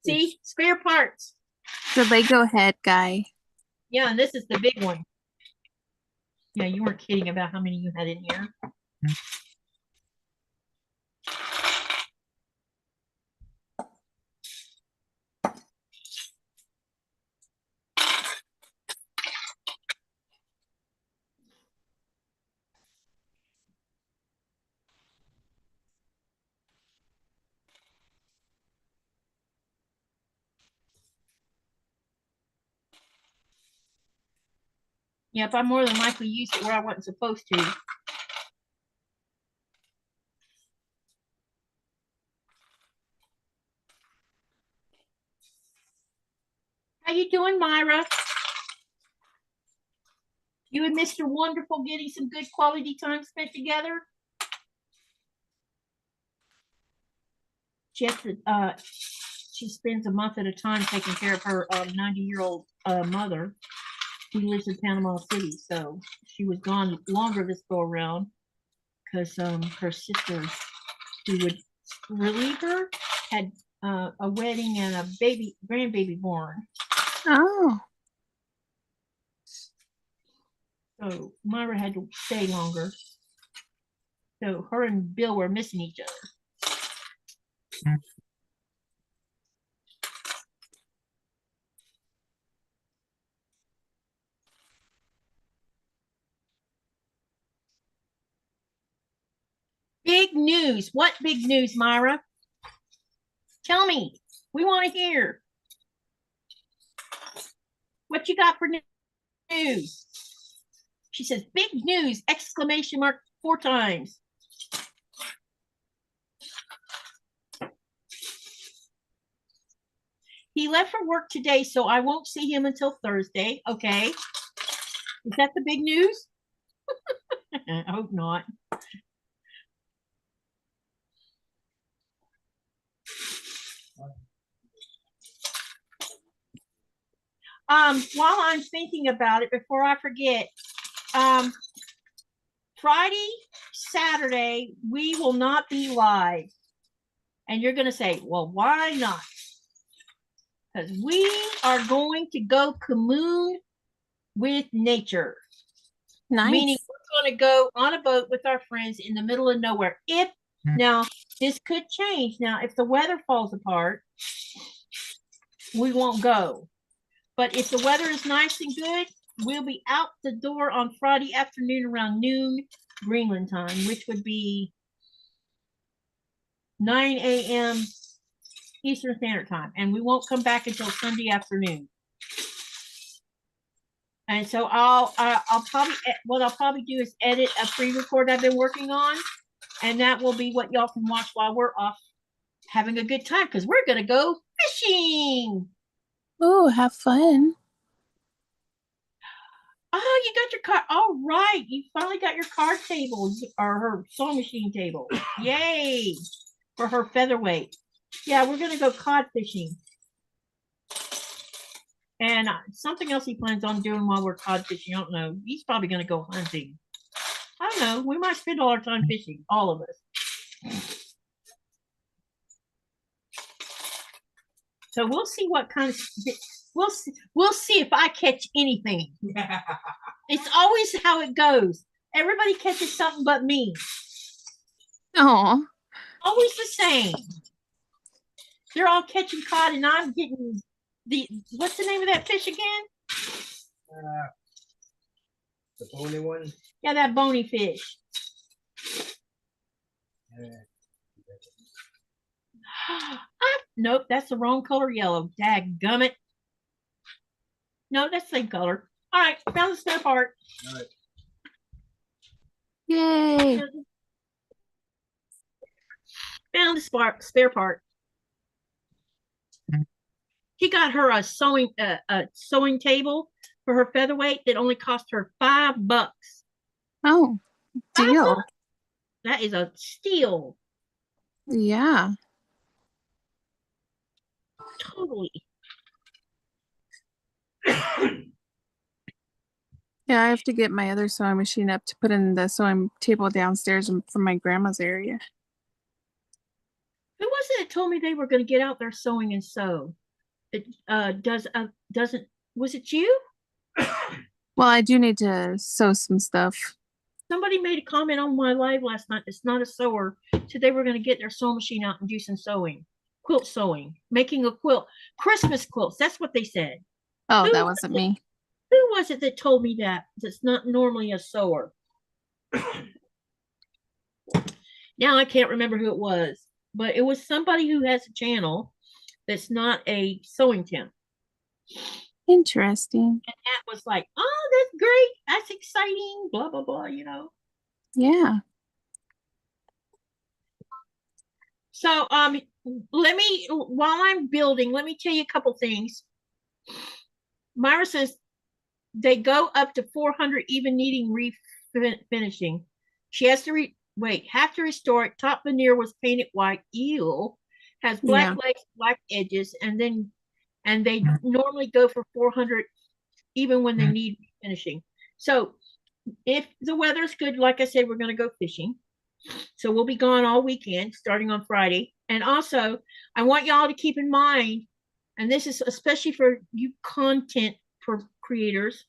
See? Spare parts. The Lego head guy. Yeah, and this is the big one. Yeah, you weren't kidding about how many you had in here. Yep, I more than likely used it where I wasn't supposed to. How you doing, Myra? You and Mr. Wonderful getting some good quality time spent together? She spends a month at a time taking care of her 90-year-old mother who lives in Panama City. So she was gone longer this go around because her sister who would relieve her had a wedding and a grandbaby born. Oh. So Myra had to stay longer. So her and Bill were missing each other. Big news. What big news, Myra? Tell me. We want to hear. What you got for news? She says, big news, exclamation mark 4 times. He left for work today, so I won't see him until Thursday. Okay. Is that the big news? I hope not. While I'm thinking about it, before I forget, Friday, Saturday, we will not be live. And you're going to say, well, why not? Because we are going to go commune with nature. Nice. Meaning we're going to go on a boat with our friends in the middle of nowhere. Now, this could change. Now, if the weather falls apart, we won't go. But if the weather is nice and good, we'll be out the door on Friday afternoon around noon Greenland time, which would be 9 a.m. Eastern Standard Time. And we won't come back until Sunday afternoon. And so I'll probably do is edit a pre-record I've been working on, and that will be what y'all can watch while we're off having a good time, because we're gonna go fishing. Oh, have fun. Oh, you got your card. All right, you finally got your card table or her sewing machine table. Yay! For her featherweight. Yeah, we're gonna go cod fishing. And something else he plans on doing while we're cod fishing, I don't know. He's probably going to go hunting. I don't know. We might spend all our time fishing, all of us. So we'll see what kind of we'll see if I catch anything. It's always how it goes. Everybody catches something but me. Oh. Always the same. They're all catching cod, and I'm getting what's the name of that fish again? The bony one? Yeah, that bony fish. Nope, that's the wrong color yellow. Dadgummit. No, that's the same color. All right, found the spare part. All right. Yay. Found the spare part. She got her a sewing table for her featherweight that only cost her $5. Oh, deal. $5. That is a steal. Yeah. Totally. Yeah, I have to get my other sewing machine up to put in the sewing table downstairs from my grandma's area. Who was it that told me they were going to get out there sewing and sew? It doesn't. Was it you? Well, I do need to sew some stuff. Somebody made a comment on my live last night. It's not a sewer. Said they were going to get their sewing machine out and do some sewing, quilt sewing, making a quilt, Christmas quilts. That's what they said. Oh, that wasn't me. Who was it that told me that? That's not normally a sewer. Now I can't remember who it was, but it was somebody who has a channel that's not a sewing channel. Interesting. And that was like, oh, that's great. That's exciting. Blah, blah, blah, you know. Yeah. So let me, while I'm building, let me tell you a couple things. Myra says they go up to 400 even needing refinishing. She has to have to restore it. Top veneer was painted white. Eel has black legs, black edges, and they normally go for 400 even when they need finishing. So if the weather's good, like I said, we're going to go fishing. So we'll be gone all weekend, starting on Friday. And also, I want y'all to keep in mind, and this is especially for you content creators,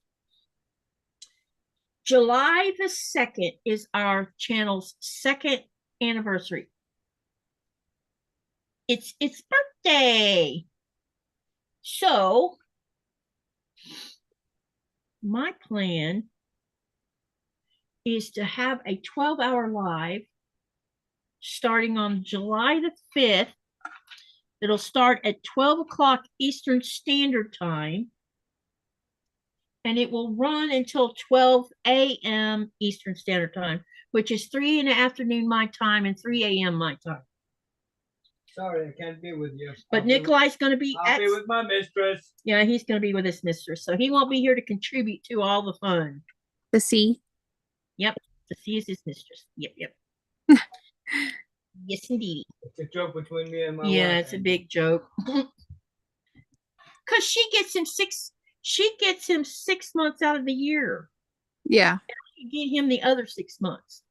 July the 2nd is our channel's 2nd anniversary. It's its birthday. So my plan is to have a 12-hour live starting on July the 5th. It'll start at 12 o'clock Eastern Standard Time, and it will run until 12 a.m. Eastern Standard Time, which is 3 in the afternoon my time and 3 a.m. my time. Sorry, I can't be with you. But Nikolaj's going to be I'll be with my mistress. Yeah, he's going to be with his mistress, so he won't be here to contribute to all the fun. The sea. Yep, the sea is his mistress. Yep. Yes, indeed. It's a joke between me and my wife. Yeah, it's a big joke. Because she gets him 6 months out of the year. Yeah. You get him the other 6 months.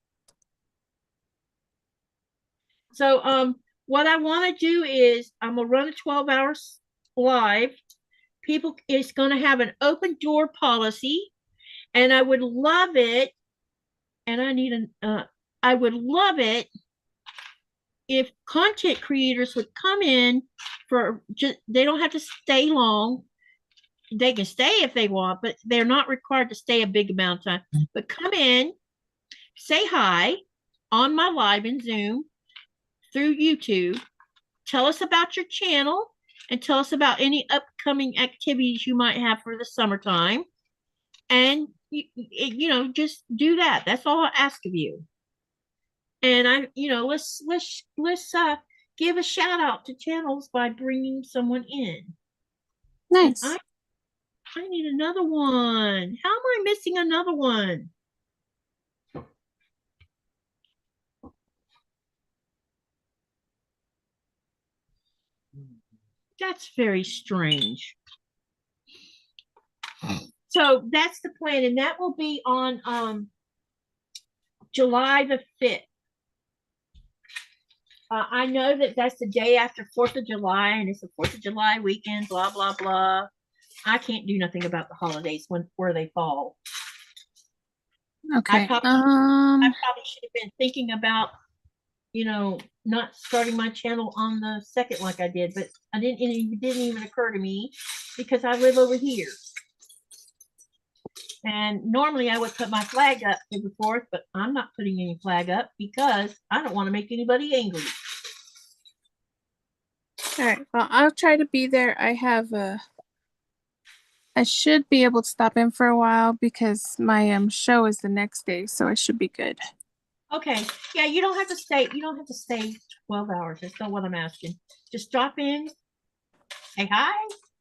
So what I want to do is I'm gonna run a 12 hours live. People is gonna have an open door policy, and I would love it. And I would love it if content creators would come in for they don't have to stay long. They can stay if they want, but they're not required to stay a big amount of time. But come in, say hi on my live in Zoom through YouTube. Tell us about your channel and tell us about any upcoming activities you might have for the summertime. And just do that. That's all I ask of you. And let's give a shout out to channels by bringing someone in. Nice. I need another one. How am I missing another one? That's very strange. So that's the plan, and that will be on July the 5th. I know that that's the day after 4th of July, and it's the 4th of July weekend, blah, blah, blah. I can't do nothing about the holidays where they fall. Okay. I probably should have been thinking about, not starting my channel on the 2nd like I did, but it didn't even occur to me because I live over here. And normally I would put my flag up for the 4th, but I'm not putting any flag up because I don't want to make anybody angry. All right. Well, I'll try to be there. I should be able to stop in for a while because my show is the next day, so it should be good. Okay. Yeah, you don't have to stay. You don't have to stay 12 hours. That's not what I'm asking. Just drop in, say hi,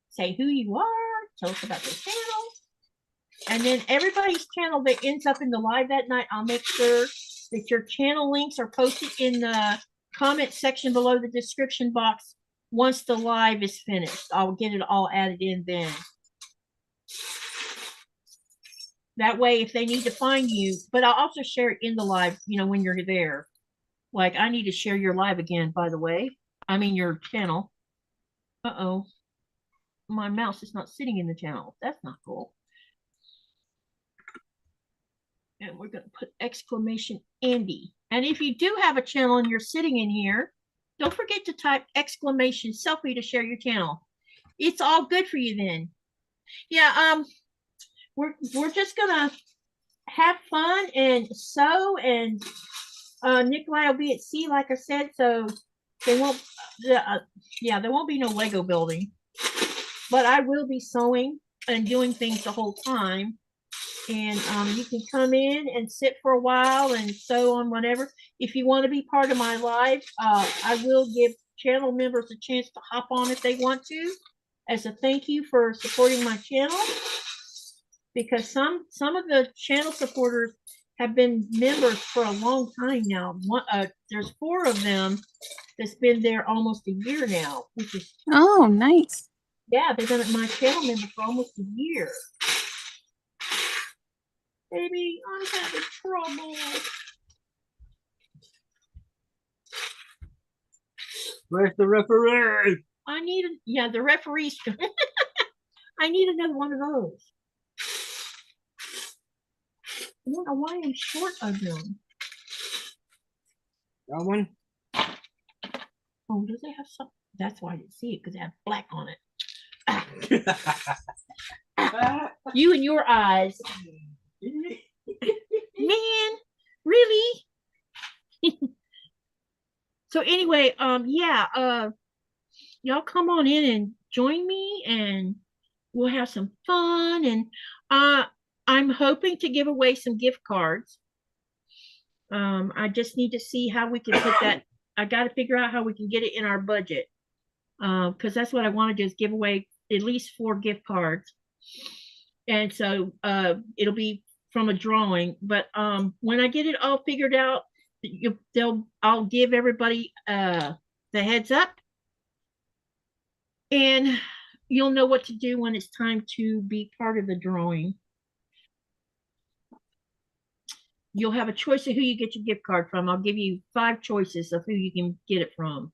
say who you are, tell us about your channel. And then everybody's channel that ends up in the live that night, I'll make sure that your channel links are posted in the comment section below the description box. Once the live is finished, I'll get it all added in then. That way, if they need to find you, but I'll also share it in the live, when you're there. Like, I need to share your live again, by the way. I mean, your channel. Uh-oh. My mouse is not sitting in the channel. That's not cool. And we're going to put exclamation Andi. And if you do have a channel and you're sitting in here, don't forget to type exclamation Sophie to share your channel. It's all good for you then. Yeah, we're just gonna have fun and sew, and Nikolaj will be at sea, like I said, so there won't there won't be no Lego building, but I will be sewing. and doing things the whole time. And you can come in and sit for a while and sew on whatever. If you want to be part of my live, I will give channel members a chance to hop on if they want to, as a thank you for supporting my channel. Because some of the channel supporters have been members for a long time now. There's 4 of them that's been there almost a year now, which is nice. Yeah, they've been my channel member for almost a year. Baby, I'm having trouble. Where's the referee? I need the referee's. I need another one of those. I don't know why I'm short of them. That one? Oh, does it have some? That's why I didn't see it, because it had black on it. You and your eyes. Man, really? So anyway, y'all come on in and join me, and we'll have some fun. And I'm hoping to give away some gift cards. I just need to see how we can put that. I got to figure out how we can get it in our budget, because that's what I want to do, is give away at least 4 gift cards. And so it'll be from a drawing. But when I get it all figured out, I'll give everybody the heads up, and you'll know what to do when it's time to be part of the drawing. You'll have a choice of who you get your gift card from. I'll give you 5 choices of who you can get it from.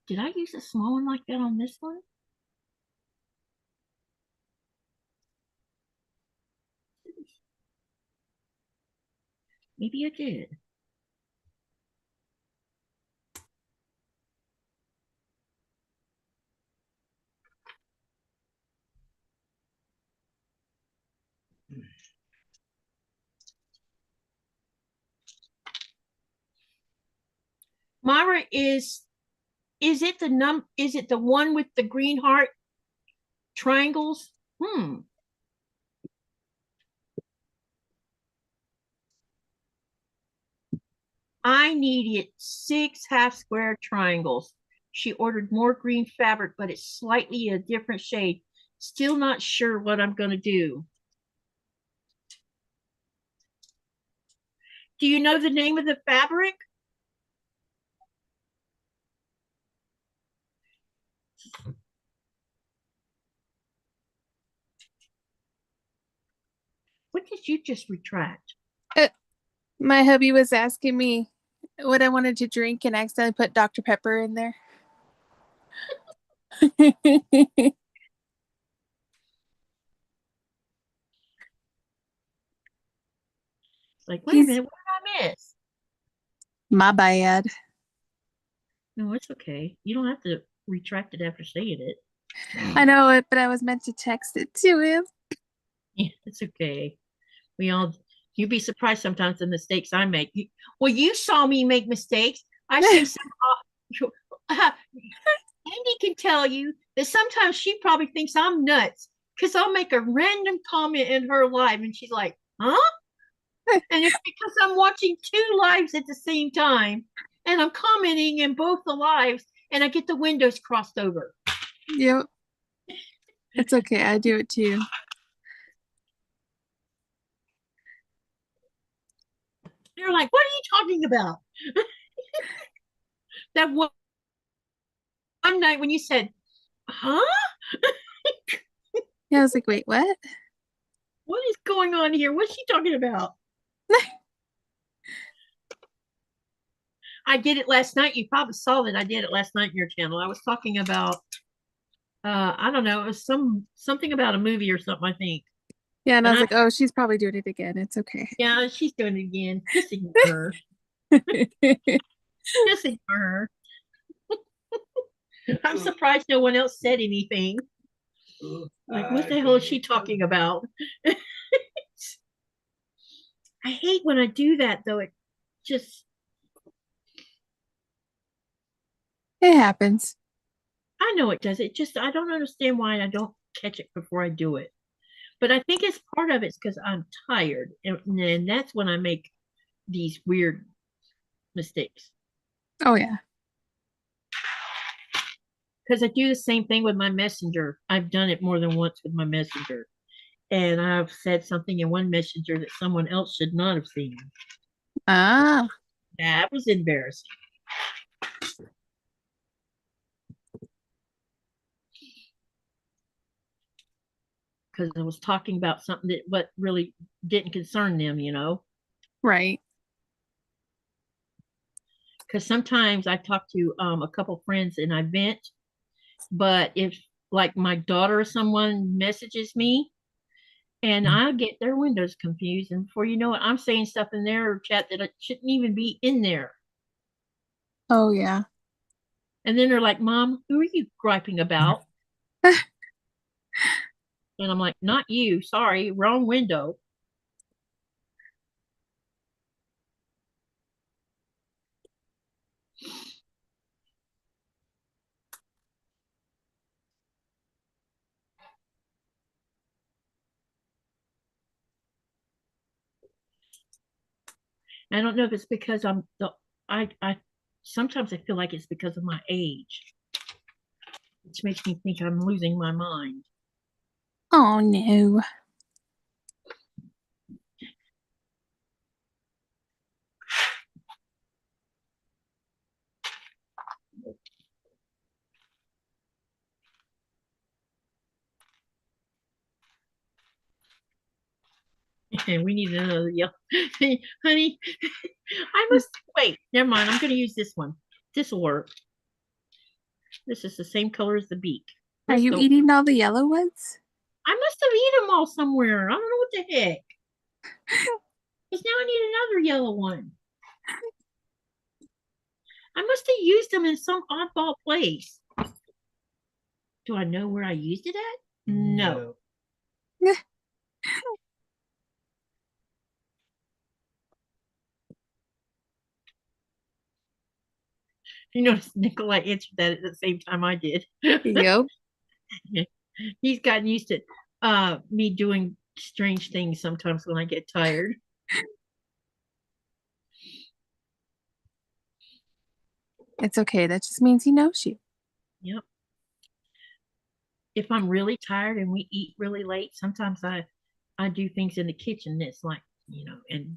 Did I use a small one like that on this one? Maybe I did. Myra, is it the one with the green heart triangles? I needed 6 half square triangles. She ordered more green fabric, but it's slightly a different shade. Still not sure what I'm going to do. Do you know the name of the fabric? What did you just retract? My hubby was asking me what I wanted to drink, and I accidentally put Dr. Pepper in there. Like, wait a minute, what did I miss? My bad. No, it's okay. You don't have to retract it after saying it. I know it, but I was meant to text it to him. Yeah, it's okay. You'd be surprised sometimes the mistakes I make. Well, you saw me make mistakes. I say some. Andi can tell you that sometimes she probably thinks I'm nuts, because I'll make a random comment in her live and she's like, huh? And it's because I'm watching 2 lives at the same time, and I'm commenting in both the lives, and I get the windows crossed over. Yep. It's okay. I do it too. They're like, what are you talking about? That one night when you said, huh? Yeah, I was like, wait, what? What is going on here? What's she talking about? I did it last night. You probably saw that I did it last night in your channel. I was talking about, I don't know, it was something about a movie or something, I think. Yeah, and I was like, oh, she's probably doing it again. It's okay. Yeah, she's doing it again. Just ignore her. Just ignore her. I'm surprised no one else said anything. Like, what the hell is she talking about? I hate when I do that, though. It just... It happens. I know it does. It just, I don't understand why I don't catch it before I do it. But I think it's part of it's because I'm tired. And then that's when I make these weird mistakes. Oh yeah. Because I do the same thing with my messenger. I've done it more than once with my messenger. And I've said something in one messenger that someone else should not have seen. Ah. That was embarrassing. Because I was talking about something that what really didn't concern them, you know. Right. Because sometimes I talk to a couple friends and I vent, but if like my daughter or someone messages me and I'll get their windows confused, and before you know it, I'm saying stuff in their chat that it shouldn't even be in there. Oh yeah. And then they're like, Mom, who are you griping about? And I'm like, not you. Sorry, wrong window. I don't know if it's because I sometimes I feel like it's because of my age, which makes me think I'm losing my mind. Oh no. And we need another yellow. Honey, I must wait. Never mind. I'm going to use this one. This will work. This is the same color as the beak. Are Let's you go. eating all the yellow ones? I must have eaten them all somewhere. I don't know what the heck. Because now I need another yellow one. I must have used them in some oddball place. Do I know where I used it at? No. You notice Nikolaj answered that at the same time I did. Yep. He's gotten used to me doing strange things sometimes when I get tired. It's okay. That just means he knows you. Yep. If I'm really tired and we eat really late, sometimes I do things in the kitchen that's like, you know, and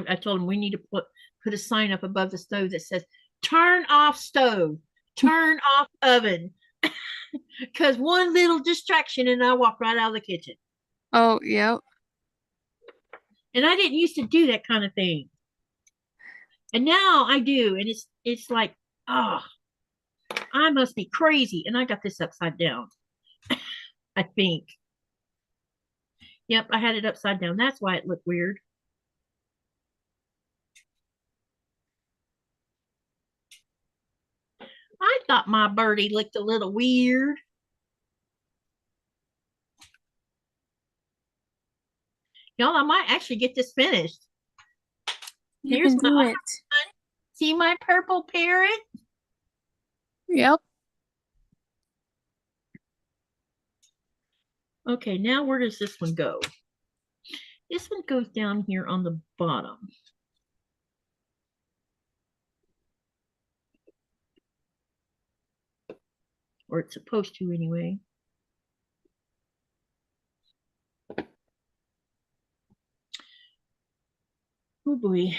I told him we need to put a sign up above the stove that says turn off stove, turn off oven. Because one little distraction and I walk right out of the kitchen. Oh, yep. And I didn't used to do that kind of thing. And now I do. And it's like, oh, I must be crazy. And I got this upside down, I think. Yep, I had it upside down. That's why it looked weird. I thought my birdie looked a little weird. Y'all, I might actually get this finished. You Here's can my do it. see my purple parrot? Yep. Okay, now where does this one go? This one goes down here on the bottom. Or it's supposed to anyway. Oh boy.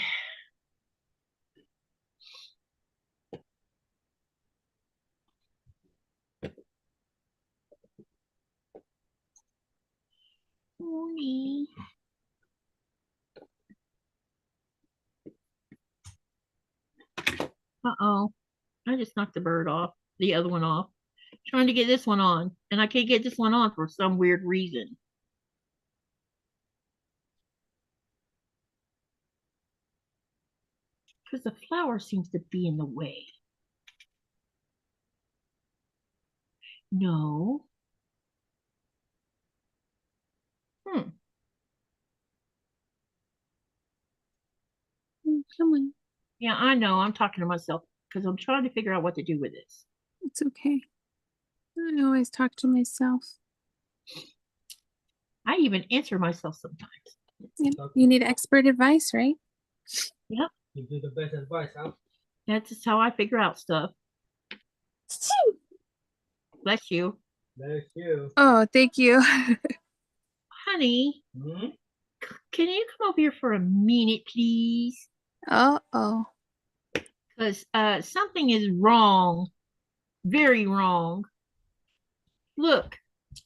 Morning. Uh-oh. I just knocked the bird off, the other one off. Trying to get this one on, and I can't get this one on for some weird reason. Because the flower seems to be in the way. No. Hmm. Come on. Yeah, I know. I'm talking to myself because I'm trying to figure out what to do with this. It's okay. I always talk to myself. I even answer myself sometimes. Yep. You need expert advice, right? Yep. You do the best advice, huh? That's just how I figure out stuff. Bless you. Bless you. Oh, thank you. Honey, Hmm? can you come over here for a minute, please? Oh. Because something is wrong. Very wrong. Look,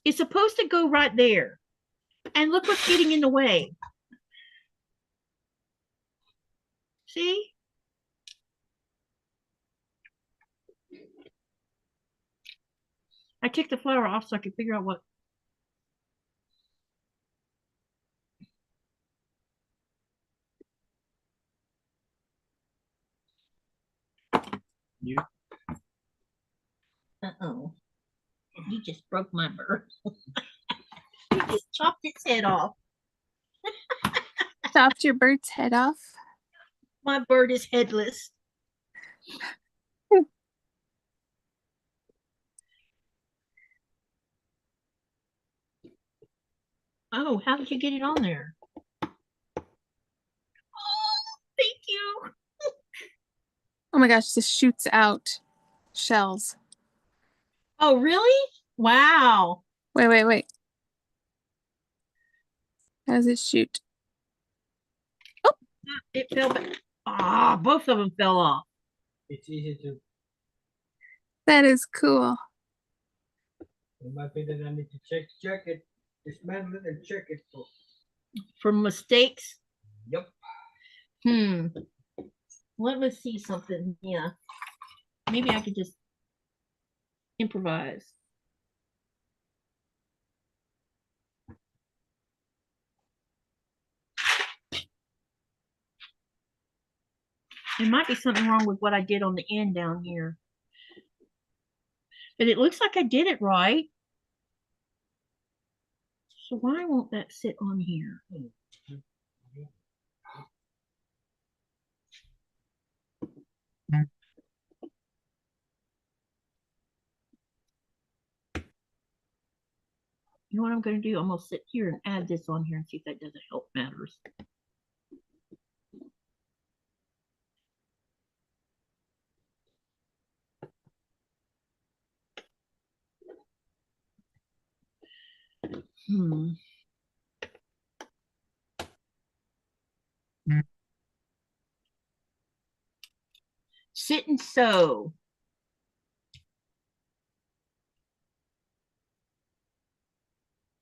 it's supposed to go right there. And look what's getting in the way. See? I took the flower off so I could figure out what. You. Uh-oh. You just broke my bird. You just chopped its head off. Chopped your bird's head off. My bird is headless. Oh, how did you get it on there? Oh, thank you. Oh my gosh, this shoots out shells. Oh, really? Wow. Wait. How does it shoot? It fell back. Ah, both of them fell off. It's easy to. That is cool. In my opinion, I need to check it, dismantle it, and check it for. From mistakes. Yep. Let me see something. Yeah. Maybe I could just improvise. There might be something wrong with what I did on the end down here. But it looks like I did it right. So why won't that sit on here? You know what I'm going to do? I'm going to sit here and add this on here and see if that doesn't help matters. Sit and sew.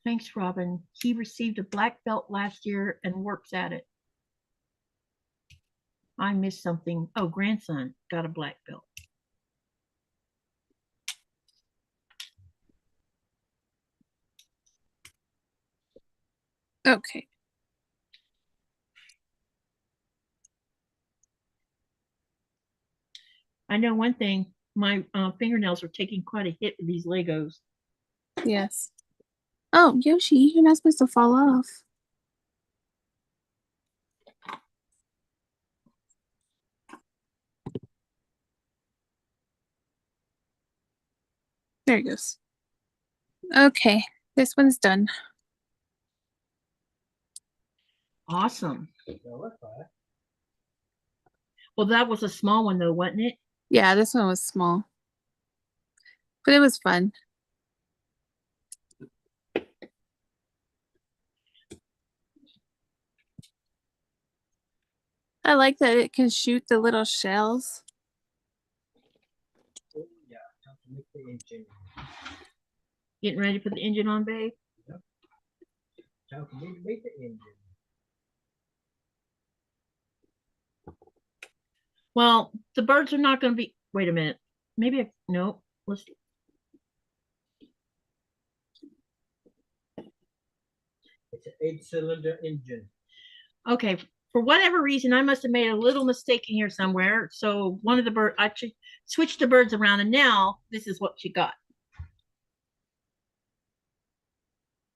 Thanks, Robin. He received a black belt last year and works at it. I missed something. Oh, grandson got a black belt. Okay. I know one thing. My fingernails are taking quite a hit with these Legos. Yes. Oh, Yoshi, you're not supposed to fall off. There it goes. Okay, this one's done. Awesome. Well, that was a small one though, wasn't it? Yeah, this one was small. But it was fun. I like that it can shoot the little shells. Oh, yeah, time to make the engine. Getting ready to put the engine on, babe? Yep. Time for me to make the engine. Well, the birds are not going to be. Wait a minute. Maybe no. Let's. It's an 8-cylinder engine. Okay. For whatever reason, I must have made a little mistake in here somewhere. So one of the birds, I switched the birds around, and now this is what she got.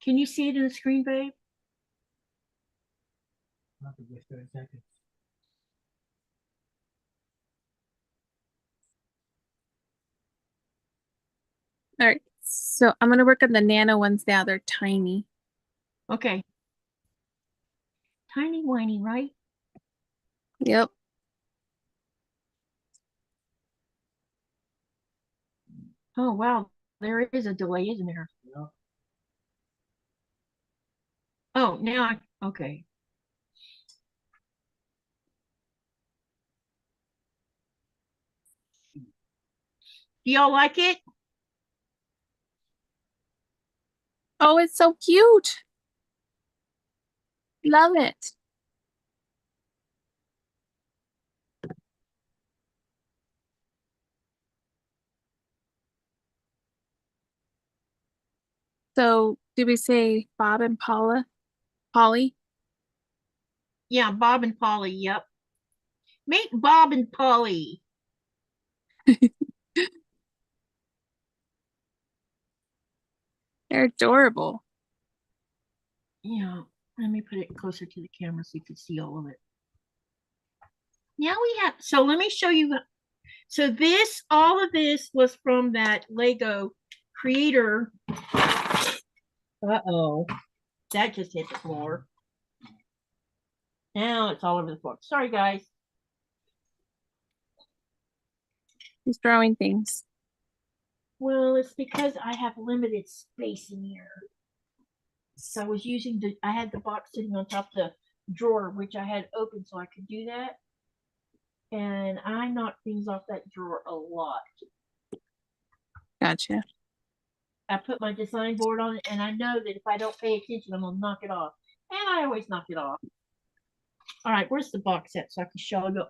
Can you see it in the screen, babe? Not to just 30 seconds. All right, So I'm going to work on the nano ones now. They're tiny. Okay. Tiny whiny, right? Yep. Oh, wow. There is a delay, isn't there? Yeah. Oh, now okay. Do y'all like it? Oh, it's so cute. Love it. So, did we say Bob and Paula? Polly? Yeah, Bob and Polly, yep. Meet Bob and Polly. They're adorable. Yeah, let me put it closer to the camera so you can see all of it. Now we have, so let me show you. So this, all of this was from that Lego Creator. Uh-oh, that just hit the floor. Now it's all over the floor. Sorry, guys. He's throwing things. Well, it's because I have limited space in here. So I was using I had the box sitting on top of the drawer, which I had open so I could do that. And I knocked things off that drawer a lot. Gotcha. I put my design board on it, and I know that if I don't pay attention, I'm gonna knock it off. And I always knock it off. All right, where's the box at so I can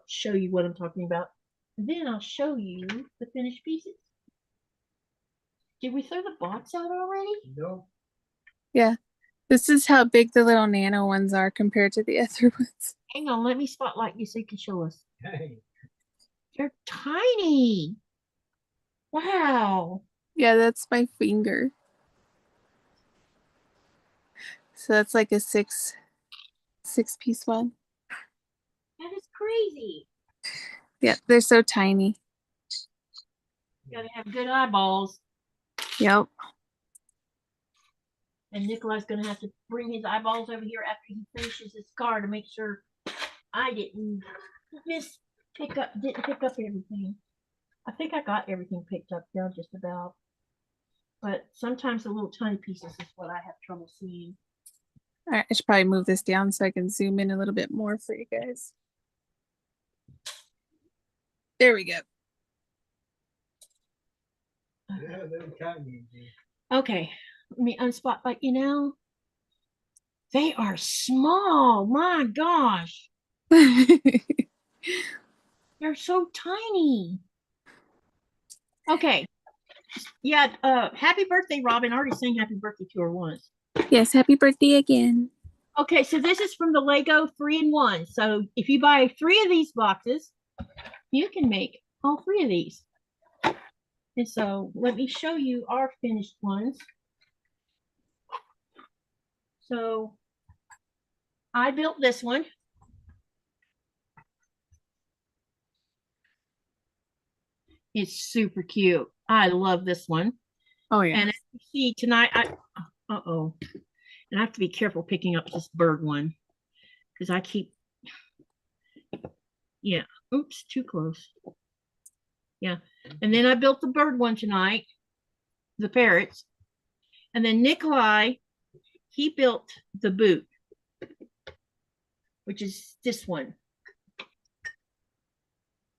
show you what I'm talking about? And then I'll show you the finished pieces. Did we throw the box out already? No. Yeah. This is how big the little nano ones are compared to the other ones. Hang on, let me spotlight you so you can show us. Hey. They're tiny. Wow. Yeah, that's my finger. So that's like a six piece one. That is crazy. Yeah, they're so tiny. You gotta have good eyeballs. Yep. And Nikolaj's gonna have to bring his eyeballs over here after he finishes his car to make sure I didn't pick up everything. I think I got everything picked up now, just about. But sometimes the little tiny pieces is what I have trouble seeing. All right, I should probably move this down so I can zoom in a little bit more for you guys. There we go. Yeah, they're tiny. Okay, let me unspotlight you now. They are small. My gosh, they're so tiny. Okay. Yeah, happy birthday, Robin. I already sang happy birthday to her once. Yes, happy birthday again. Okay, so this is from the Lego 3-in-1. So if you buy 3 of these boxes, you can make all 3 of these. And so let me show you our finished ones. So I built this one. It's super cute. I love this one. Oh yeah. And as you see tonight, uh-oh. And I have to be careful picking up this bird one because I keep, yeah, oops, too close. Yeah. And then I built the bird one tonight, the parrots. And then Nikolaj, he built the boot, which is this one.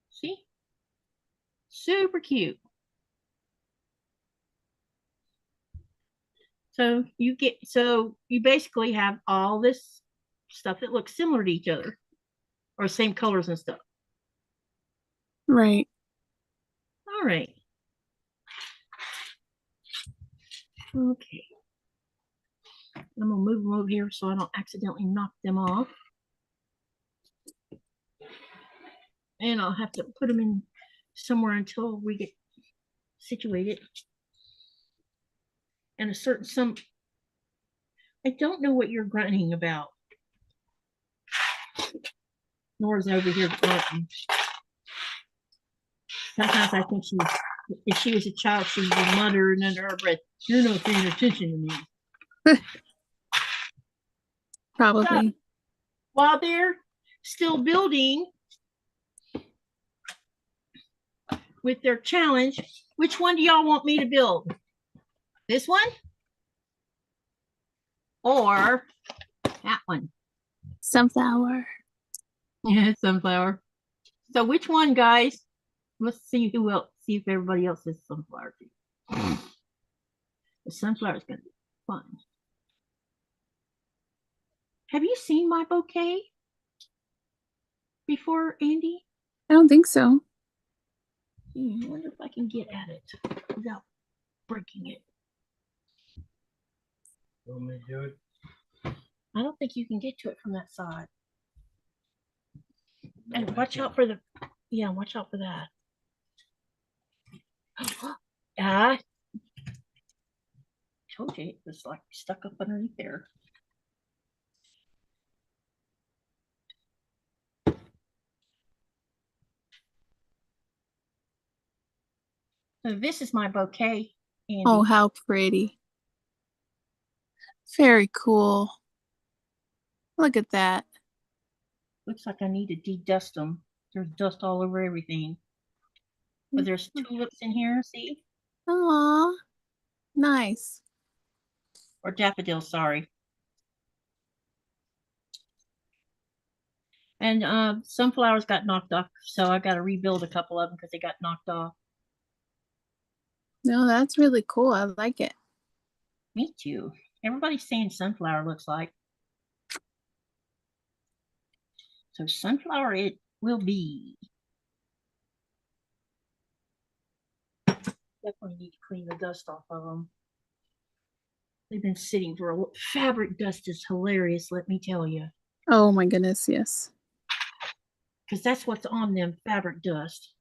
See? Super cute. So you basically have all this stuff that looks similar to each other or same colors and stuff. Right. All right. Okay. I'm gonna move them over here so I don't accidentally knock them off. And I'll have to put them in somewhere until we get situated. And I don't know what you're grunting about. Nora's over here grunting. Sometimes I think she's if she was a child, she would be muttering under her breath, "You're not paying attention to me." Probably. So, while they're still building with their challenge, which one do y'all want me to build? This one? Or that one? Sunflower. Yeah, sunflower. So which one, guys? Let's see who else. See if everybody else has sunflower too. The sunflower is going to be fun. Have you seen my bouquet before, Andy? I don't think so. I wonder if I can get at it without breaking it. Want me to do it? I don't think you can get to it from that side. And watch out for the, yeah, watch out for that. Ah, told you it was like stuck up underneath there. So this is my bouquet, Andy. Oh, how pretty. Very cool. Look at that. Looks like I need to de-dust them. There's dust all over everything. But there's tulips in here, see? Aw, nice. Or daffodils, sorry. And sunflowers got knocked off, so I got to rebuild a couple of them because they got knocked off. No, that's really cool. I like it. Me too. Everybody's saying sunflower looks like. So sunflower it will be. Definitely need to clean the dust off of them. They've been sitting for a fabric dust is hilarious, let me tell you. Oh my goodness, yes. Because that's what's on them, fabric dust.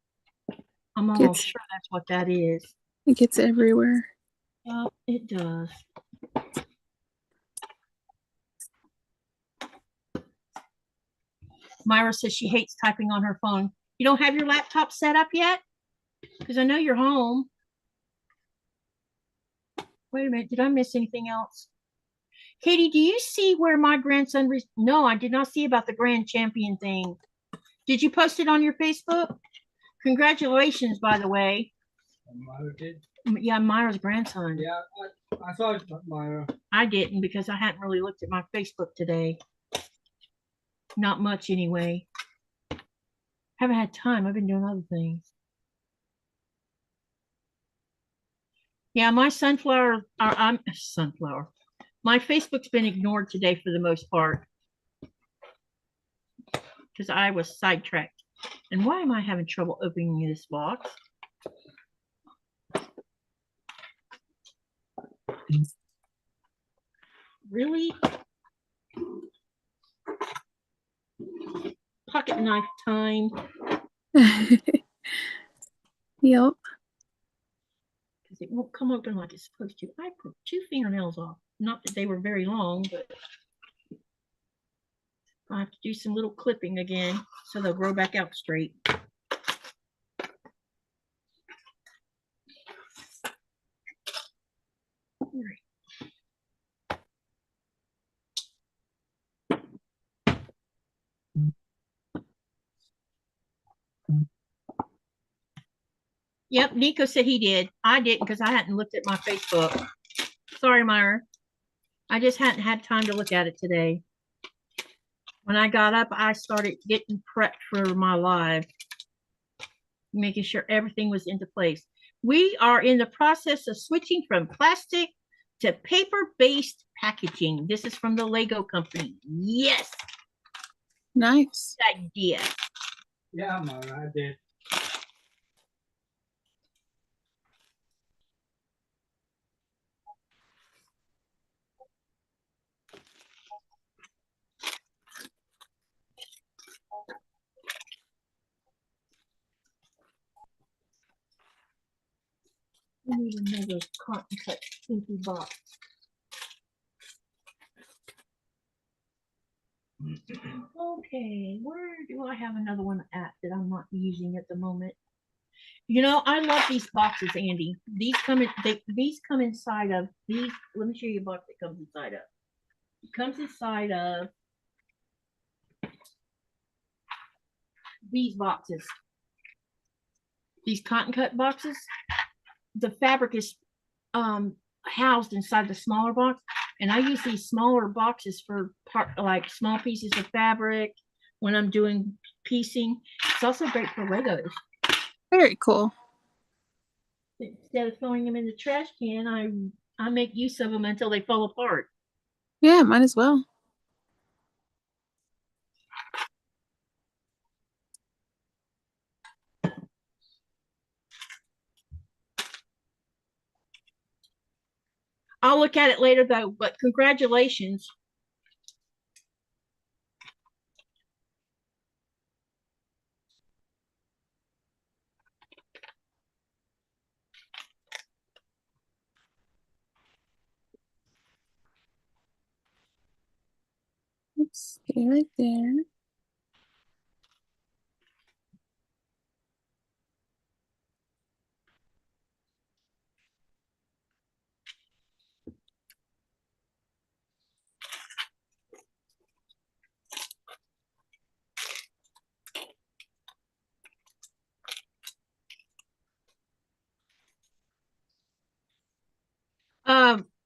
I'm almost sure that's what that is. It gets everywhere. Yeah, it does. Myra says she hates typing on her phone. You don't have your laptop set up yet? Because I know you're home. Wait a minute, did I miss anything else? Katie, do you see where my grandson... No, I did not see about the grand champion thing. Did you post it on your Facebook? Congratulations, by the way. Myra did? Yeah, Myra's grandson. Yeah, I saw it, Myra. I didn't because I hadn't really looked at my Facebook today. Not much anyway. Haven't had time. I've been doing other things. Yeah, my sunflower, I'm sunflower. My Facebook's been ignored today for the most part because I was sidetracked. And why am I having trouble opening this box? Really? Pocket knife time. Yep. Because it won't come open like it's supposed to. I put 2 fingernails off. Not that they were very long, but I have to do some little clipping again so they'll grow back out straight. All right. Yep, Nico said he did. I didn't because I hadn't looked at my Facebook. Sorry, Myra. I just hadn't had time to look at it today. When I got up, I started getting prepped for my live, making sure everything was into place. We are in the process of switching from plastic to paper-based packaging. This is from the Lego company. Yes. Nice. Idea. Yeah, Myra, I did. We need another cotton cut empty box. Okay, where do I have another one at that I'm not using at the moment? You know, I love these boxes, Andy. These come in. These come inside of these. Let me show you a box that comes inside of. It comes inside of these boxes. These cotton cut boxes. The fabric is housed inside the smaller box, and I use these smaller boxes for like small pieces of fabric when I'm doing piecing. It's also great for Legos. Very cool. Instead of throwing them in the trash can, I make use of them until they fall apart. Yeah, might as well. I'll look at it later though, but congratulations. Oops, stay right there.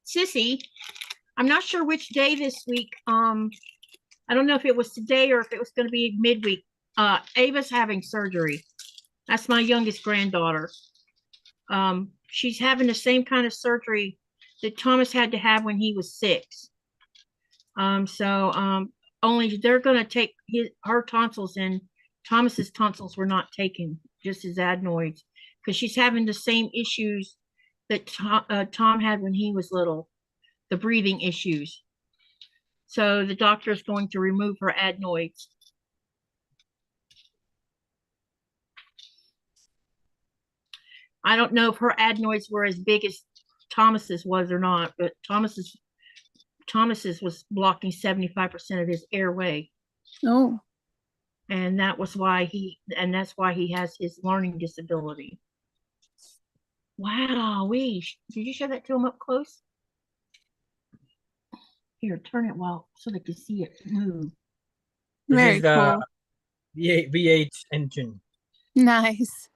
Sissy, I'm not sure which day this week. I don't know if it was today or if it was going to be midweek. Ava's having surgery. That's my youngest granddaughter. She's having the same kind of surgery that Thomas had to have when he was 6. Only they're going to take her tonsils, and Thomas's tonsils were not taken, just his adenoids, because she's having the same issues that Tom had when he was little, the breathing issues. So the doctor is going to remove her adenoids. I don't know if her adenoids were as big as Thomas's was or not, but Thomas's was blocking 75% of his airway. Oh. And that's why he has his learning disability. Wow, did you show that to him up close? Here, turn it so they can see it move. Very cool. V8 engine. Nice.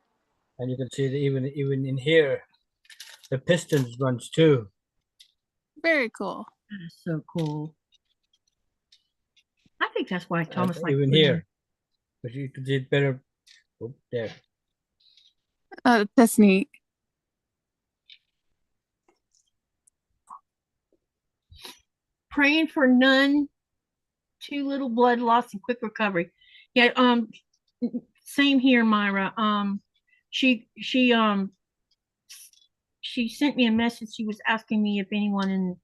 And you can see that even in here, the pistons runs too. Very cool. That is so cool. I think that's why Thomas likes even here, but you can see it better. Oh, there. Oh, that's neat. Praying for none, too little blood loss and quick recovery. Yeah, same here, Myra. She sent me a message. She was asking me if anyone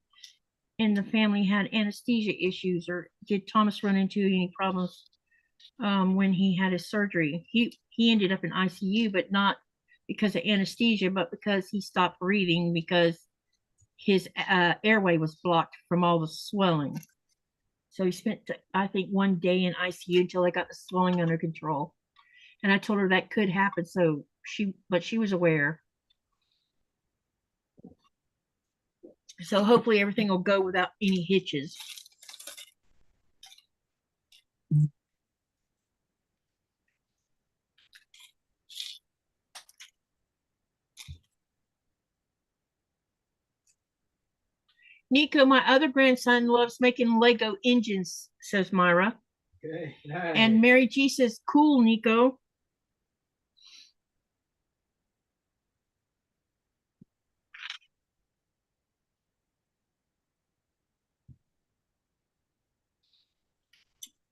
in the family had anesthesia issues, or did Thomas run into any problems when he had his surgery. He ended up in ICU, but not because of anesthesia, but because he stopped breathing because his airway was blocked from all the swelling. So he spent, I think, 1 day in ICU until they got the swelling under control. And I told her that could happen. But she was aware. So hopefully everything will go without any hitches. Nico, my other grandson, loves making Lego engines, says Myra. Okay, nice. And Mary G says, cool, Nico.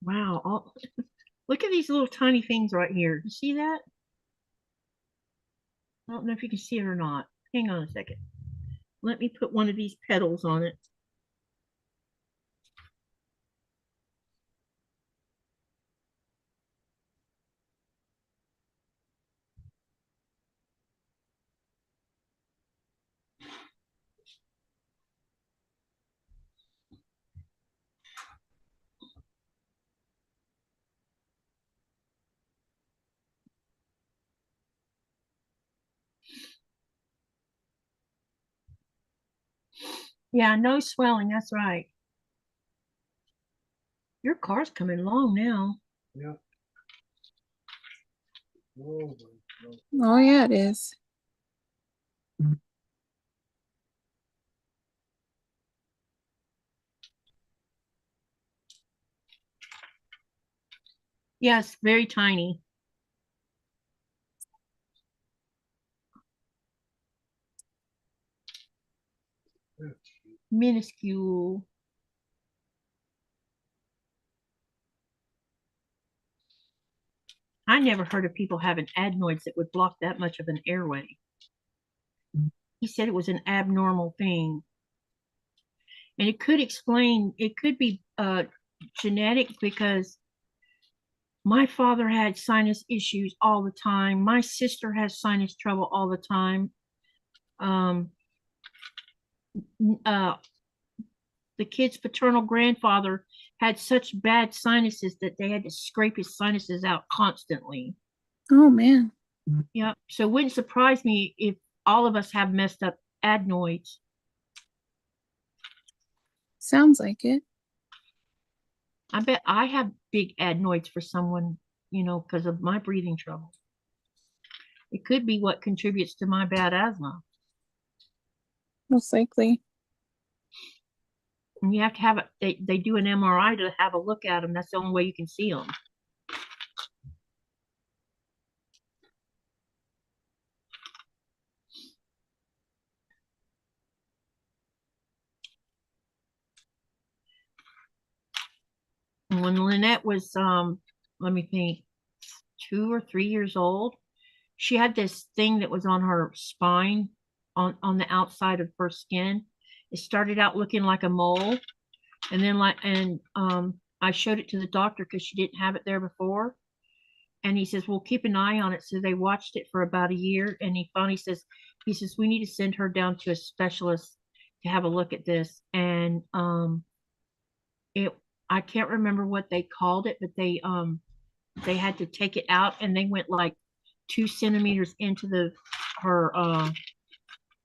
Wow. Look at these little tiny things right here. You see that? I don't know if you can see it or not. Hang on a second. Let me put one of these petals on it. Yeah, no swelling. That's right. Your car's coming along now. Yeah. Oh, Oh yeah, it is. Yes, very tiny. Minuscule. I never heard of people having adenoids that would block that much of an airway. He said it was an abnormal thing. And it could explain, it could be genetic because my father had sinus issues all the time. My sister has sinus trouble all the time. Um, uh, the kid's paternal grandfather had such bad sinuses that they had to scrape his sinuses out constantly. Oh man. Yeah, so it wouldn't surprise me if all of us have messed up adenoids. Sounds like it. I bet I have big adenoids for someone, because of my breathing trouble. It could be what contributes to my bad asthma. Most likely. And you have to have it, they do an MRI to have a look at them. That's the only way you can see them. And when Lynette was, let me think, 2 or 3 years old, she had this thing that was on her spine, on the outside of her skin. It started out looking like a mole, and then I showed it to the doctor because she didn't have it there before, and he says, "Well, keep an eye on it." So they watched it for about a year, and he finally says, "We need to send her down to a specialist to have a look at this." And it I can't remember what they called it, but they had to take it out, and they went like 2 centimeters into her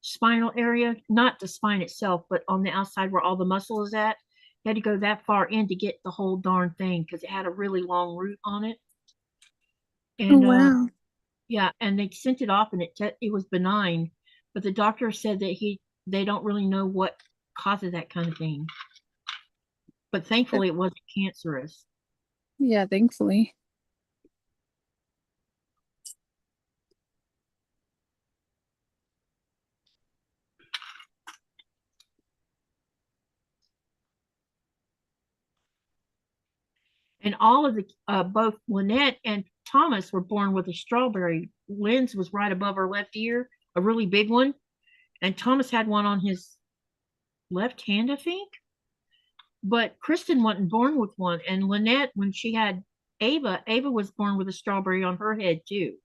spinal area, not the spine itself, but on the outside where all the muscle is at. You had to go that far in to get the whole darn thing because it had a really long root on it. Oh And wow. yeah, and they sent it off, and it was benign, but the doctor said that they don't really know what causes that kind of thing. But thankfully, it wasn't cancerous. Yeah, thankfully. And all of the both Lynette and Thomas were born with a strawberry. Lynn's was right above her left ear, a really big one, and Thomas had one on his left hand, I think. But Kristen wasn't born with one, and Lynette, when she had Ava was born with a strawberry on her head too.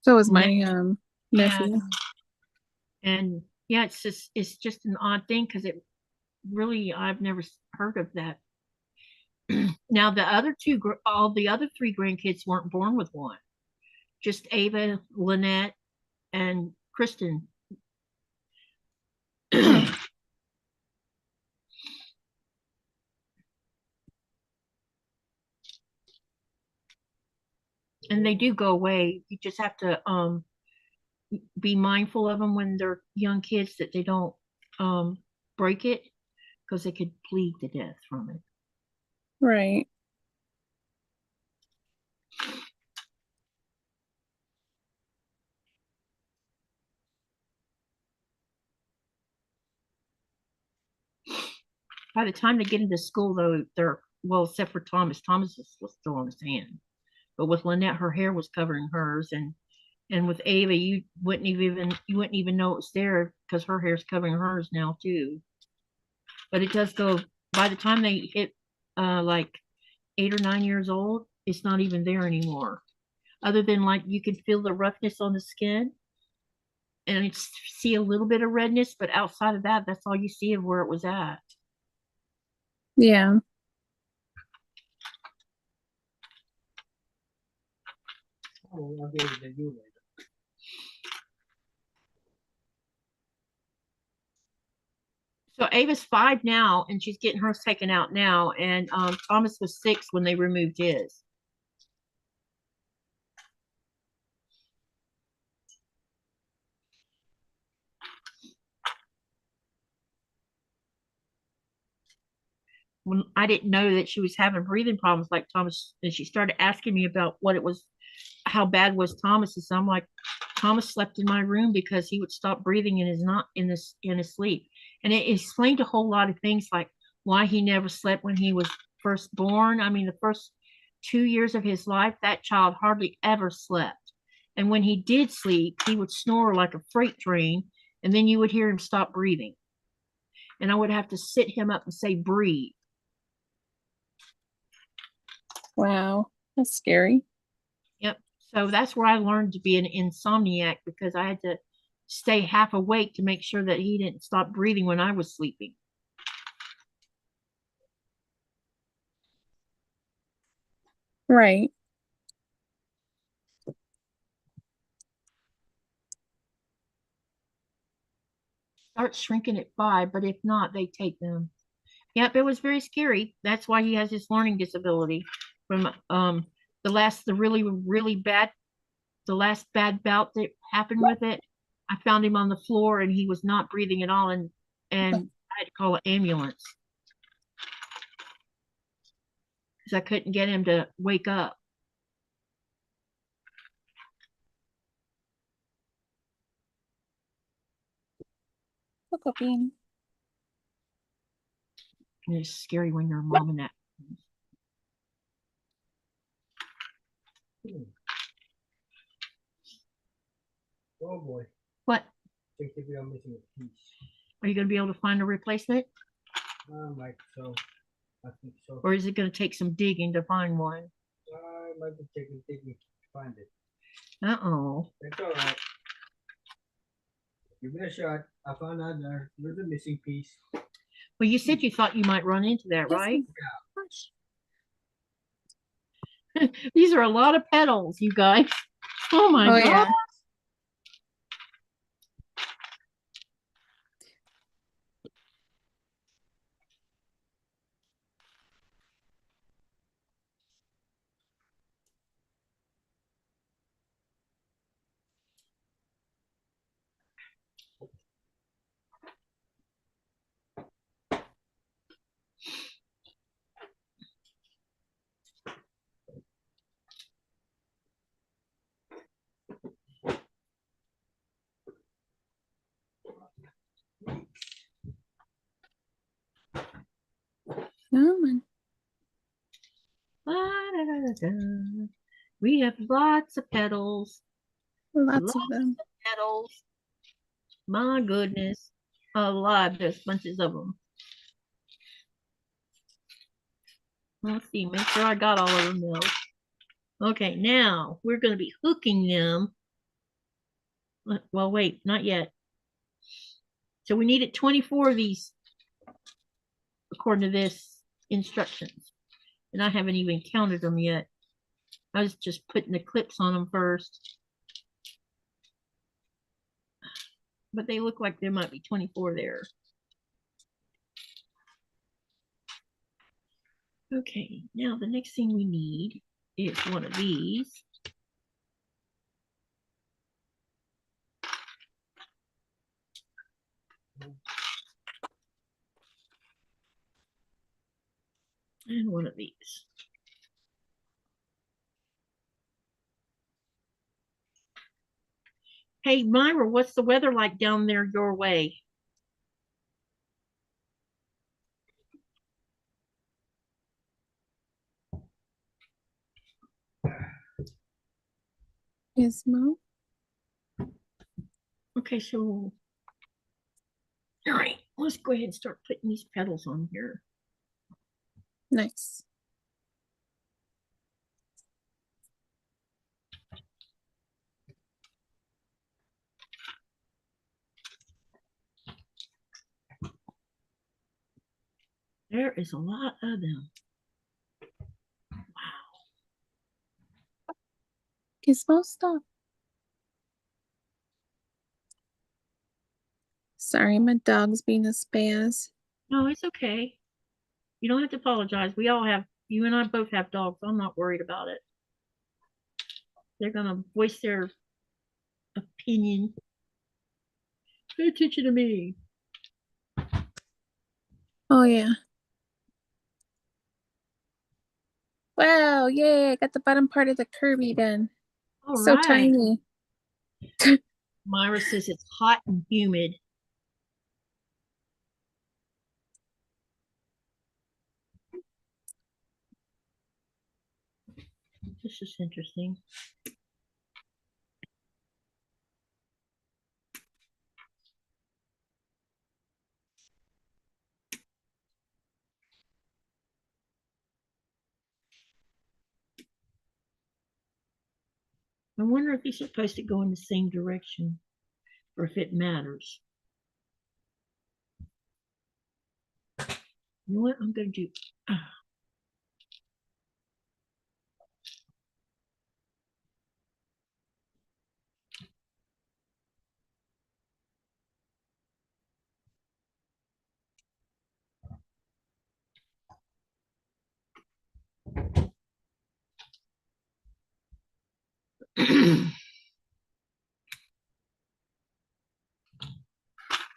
So was Now, my yeah, nephew. and yeah, it's just an odd thing because it really I've never heard of that. Now all the other three grandkids weren't born with one. Just Ava, Lynette, and Kristen. And they do go away. You just have to be mindful of them when they're young kids that they don't break it because they could bleed to death from it. Right. By the time they get into school, though, they're well, except for Thomas. Thomas was still on his hand, but with Lynette, her hair was covering hers, and with Ava, you wouldn't even know it was there because her hair's covering hers now too. But it does go by the time they hit like 8 or 9 years old, it's not even there anymore. Other than like you can feel the roughness on the skin and it's see a little bit of redness, but outside of that, that's all you see of where it was at. Yeah. oh, I'll give it to you later. Ava's 5 now, and she's getting hers taken out now. And Thomas was 6 when they removed his. When I didn't know that she was having breathing problems like Thomas, and she started asking me about what it was, how bad was Thomas's. I'm like, Thomas slept in my room because he would stop breathing in his sleep. And it explained a whole lot of things, like why he never slept when he was first born. I mean, the first 2 years of his life, that child hardly ever slept. And when he did sleep, he would snore like a freight train, and then you would hear him stop breathing. And I would have to sit him up and say, breathe. Wow, that's scary. Yep. So that's where I learned to be an insomniac, because I had to stay half awake to make sure that he didn't stop breathing when I was sleeping. Right. Start shrinking at 5, but if not, they take them. Yep, it was very scary. That's why he has his learning disability. From the last bad bout that happened with it, I found him on the floor and he was not breathing at all, and I had to call an ambulance because I couldn't get him to wake up. Look up, Bean. And it's scary when you're a mom and that. Oh boy. What? I think we are missing a piece. Are you going to be able to find a replacement? Like so. I think so. Or is it going to take some digging to find one? I might be taking to find it. Uh-oh. That's all right. Give it a shot. I found out there's a missing piece. Well, you said you thought you might run into that, right? Yeah. These are a lot of petals, you guys. Oh my God. Yeah. Come on. We have lots of petals. Lots of them. Petals. My goodness. A lot. There's bunches of them. Let's see. Make sure I got all of them though. Okay, now we're going to be hooking them. Well, wait, not yet. So we needed 24 of these according to this instructions. And I haven't even counted them yet. I was just putting the clips on them first. But they look like there might be 24 there. Okay, now the next thing we need is one of these. And one of these. Hey, Myra, what's the weather like down there your way? Gizmo. Okay, so all right, let's go ahead and start putting these petals on here. Nice. There is a lot of them. Wow. Gizmo, stop. Sorry, my dog's being a spaz. No, it's okay. You don't have to apologize. We all have, you and I both have dogs. I'm not worried about it. They're going to voice their opinion. Pay attention to me. Oh yeah. Wow, yay, I got the bottom part of the Kirby done. All So right. tiny. Myra says it's hot and humid. This is interesting. I wonder if he's supposed to go in the same direction or if it matters. You know what I'm going to do?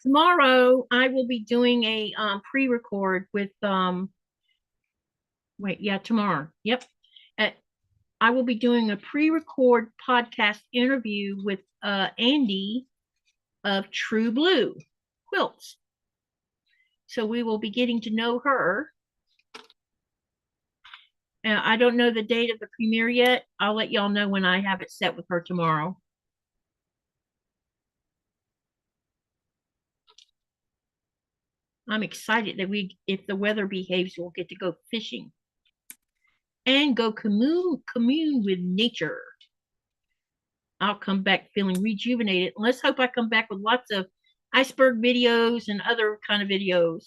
Tomorrow I will be doing a pre-record with wait, yeah, tomorrow. Yep. I will be doing a pre-record podcast interview with Andi of True Blue Quilts. So we will be getting to know her. I don't know the date of the premiere yet. I'll let y'all know when I have it set with her tomorrow. I'm excited that if the weather behaves, we'll get to go fishing and go commune with nature. I'll come back feeling rejuvenated. Let's hope I come back with lots of iceberg videos and other kind of videos.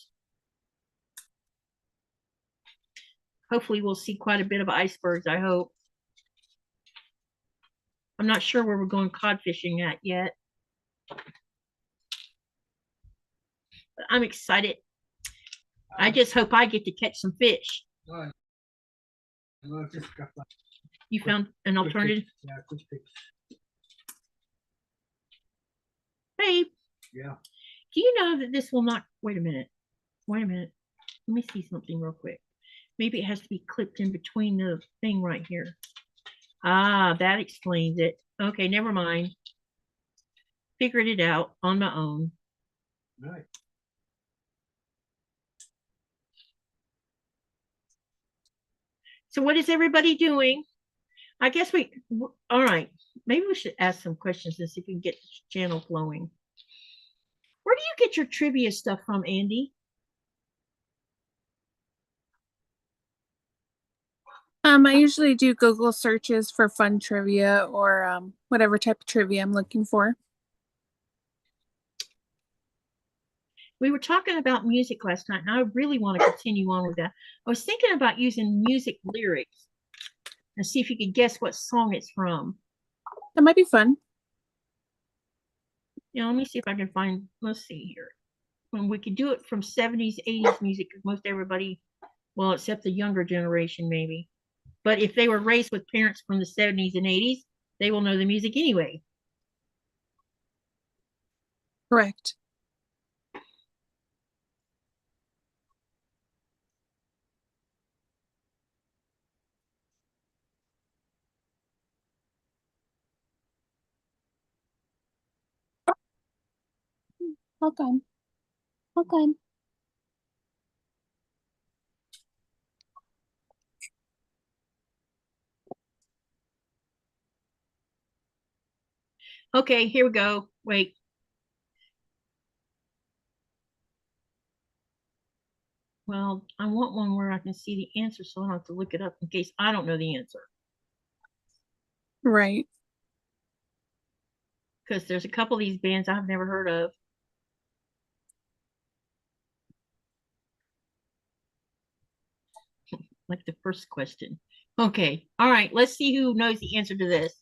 Hopefully we'll see quite a bit of icebergs, I hope. I'm not sure where we're going cod fishing at yet. But I'm excited. I just hope I get to catch some fish. You found an alternative? Yeah, quick fix. Babe. Yeah. Do you know that this will not, wait a minute. Wait a minute. Let me see something real quick. Maybe it has to be clipped in between the thing right here. Ah, that explains it. Okay, never mind. Figured it out on my own. Right. So what is everybody doing? I guess all right. Maybe we should ask some questions and see if we can get this channel flowing. Where do you get your trivia stuff from, Andi? I usually do Google searches for fun trivia or whatever type of trivia I'm looking for. We were talking about music last night, and I really want to continue on with that. I was thinking about using music lyrics and see if you could guess what song it's from. That might be fun. You know, let me see if I can find, let's see here. We could do it from 70s, 80s music, because most everybody, well, except the younger generation, maybe. But if they were raised with parents from the 70s and 80s, they will know the music anyway. Correct. Hold on. Hold on. Okay, here we go. Wait. Well, I want one where I can see the answer so I don't have to look it up in case I don't know the answer. Right. Because there's a couple of these bands I've never heard of. Like the first question. Okay. All right. Let's see who knows the answer to this.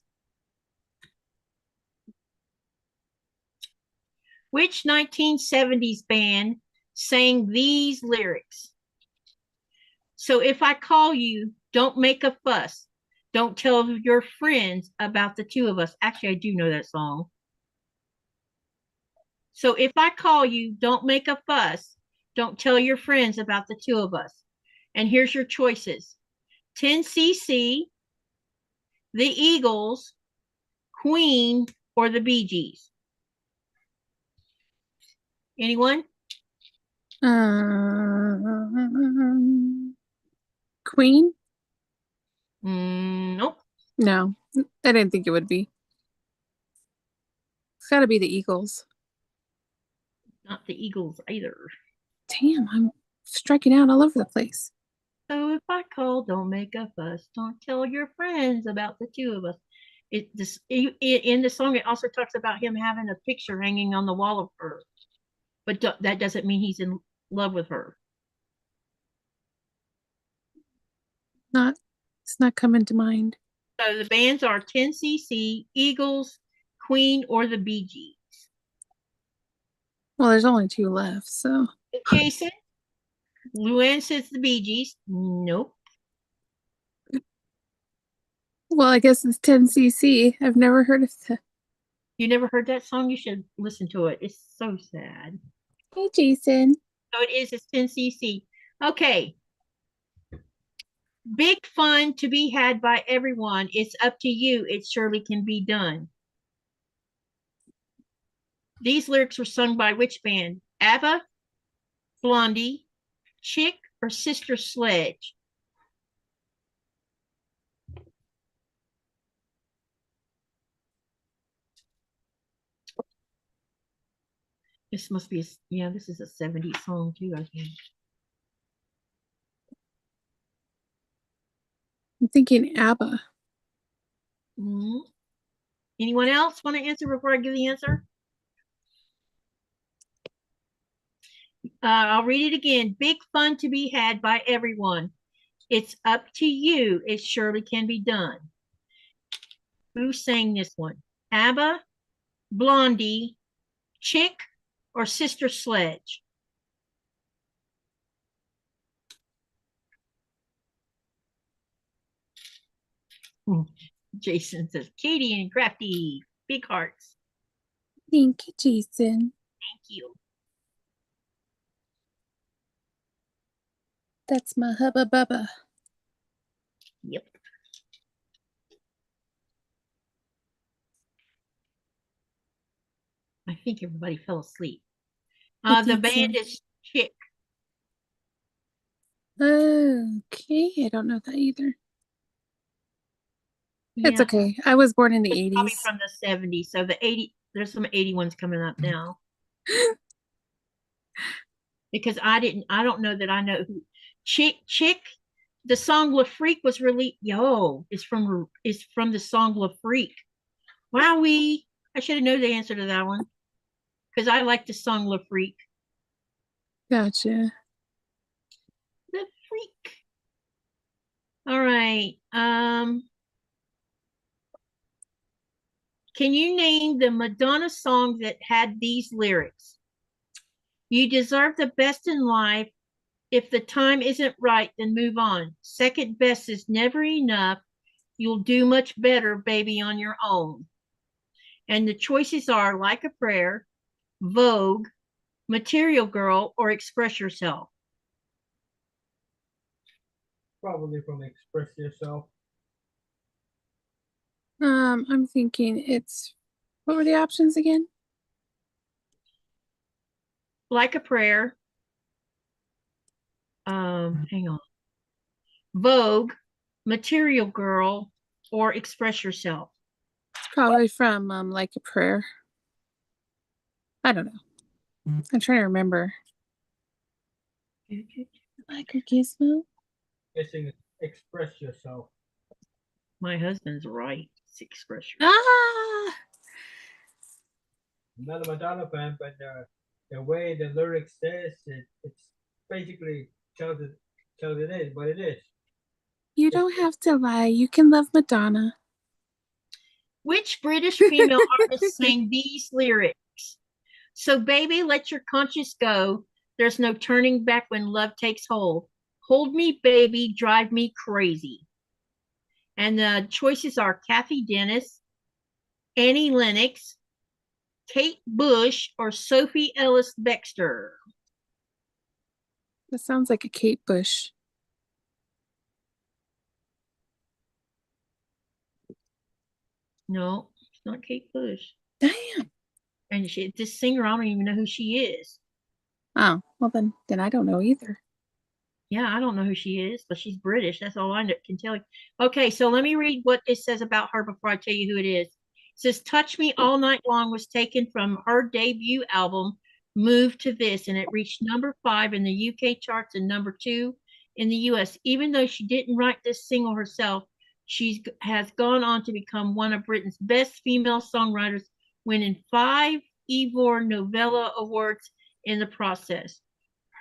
Which 1970s band sang these lyrics. So if I call you, don't make a fuss. Don't tell your friends about the two of us. Actually, I do know that song. So if I call you, don't make a fuss. Don't tell your friends about the two of us. And here's your choices: 10cc, the Eagles, Queen, or the Bee Gees. Anyone? Queen? Nope. No, I didn't think it would be. It's got to be the Eagles. Not the Eagles either. Damn, I'm striking out all over the place. So if I call, don't make a fuss. Don't tell your friends about the two of us. In the song, it also talks about him having a picture hanging on the wall of her, but that doesn't mean he's in love with her. It's not coming to mind. So the bands are 10cc, Eagles, Queen, or the Bee Gees. Well, there's only 2 left, so. Jason, Luann says the Bee Gees. Nope. Well, I guess it's 10cc. I've never heard of that. You never heard that song? You should listen to it. It's so sad. Hey, Jason. So it is. It's 10cc. Okay. Big fun to be had by everyone. It's up to you. It surely can be done. These lyrics were sung by which band? ABBA, Blondie, Chick, or Sister Sledge? This must be, yeah, this is a 70s song too, I think. I'm thinking ABBA. Anyone else want to answer before I give the answer? I'll read it again. Big fun to be had by everyone. It's up to you. It surely can be done. Who sang this one? ABBA, Blondie, Chick, or Sister Sledge? Jason says Katie and Crafty. Big hearts. Thank you, Jason. Thank you. That's my hubba bubba. Yep. I think everybody fell asleep. The band is Chick. Okay, I don't know that either. It's Yeah, okay. I was born in the it's probably 80s. from the 70s. So the 80, there's some 80 ones coming up now. Because I don't know that I know who Chick, the song La Freak was really, it's from the song La Freak. Wowee. I should have known the answer to that one. Because I like the song La Freak. Gotcha. The Freak. All right. Can you name the Madonna song that had these lyrics? You deserve the best in life. If the time isn't right, then move on. Second best is never enough. You'll do much better, baby, on your own. And the choices are Like a Prayer, Vogue, Material Girl, or Express Yourself. Probably from Express Yourself. I'm thinking what were the options again? Like a Prayer. Hang on. Vogue, Material Girl, or Express Yourself. It's probably from Like a Prayer. I don't know. I'm trying to remember. Like a Gizmo? Guessing Express Yourself. My husband's right. It's Express Yourself. Ah! I'm not a Madonna fan, but the way the lyrics says it's basically tells it is what it is. You don't have to lie. You can love Madonna. Which British female artist sang these lyrics? So, baby, let your conscience go. There's no turning back when love takes hold. Hold me, baby, drive me crazy. And the choices are Kathy Dennis, Annie Lennox, Kate Bush, or Sophie Ellis Bextor. That sounds like a Kate Bush. No, it's not Kate Bush. Damn. And this singer, I don't even know who she is. Oh, well then I don't know either. Yeah, I don't know who she is, but she's British. That's all I can tell you. Okay, so let me read what it says about her before I tell you who it is. It says, Touch Me All Night Long was taken from her debut album, Move to This, and it reached #5 in the UK charts and #2 in the US. Even though she didn't write this single herself, she has gone on to become one of Britain's best female songwriters, winning 5 Ivor Novella Awards in the process.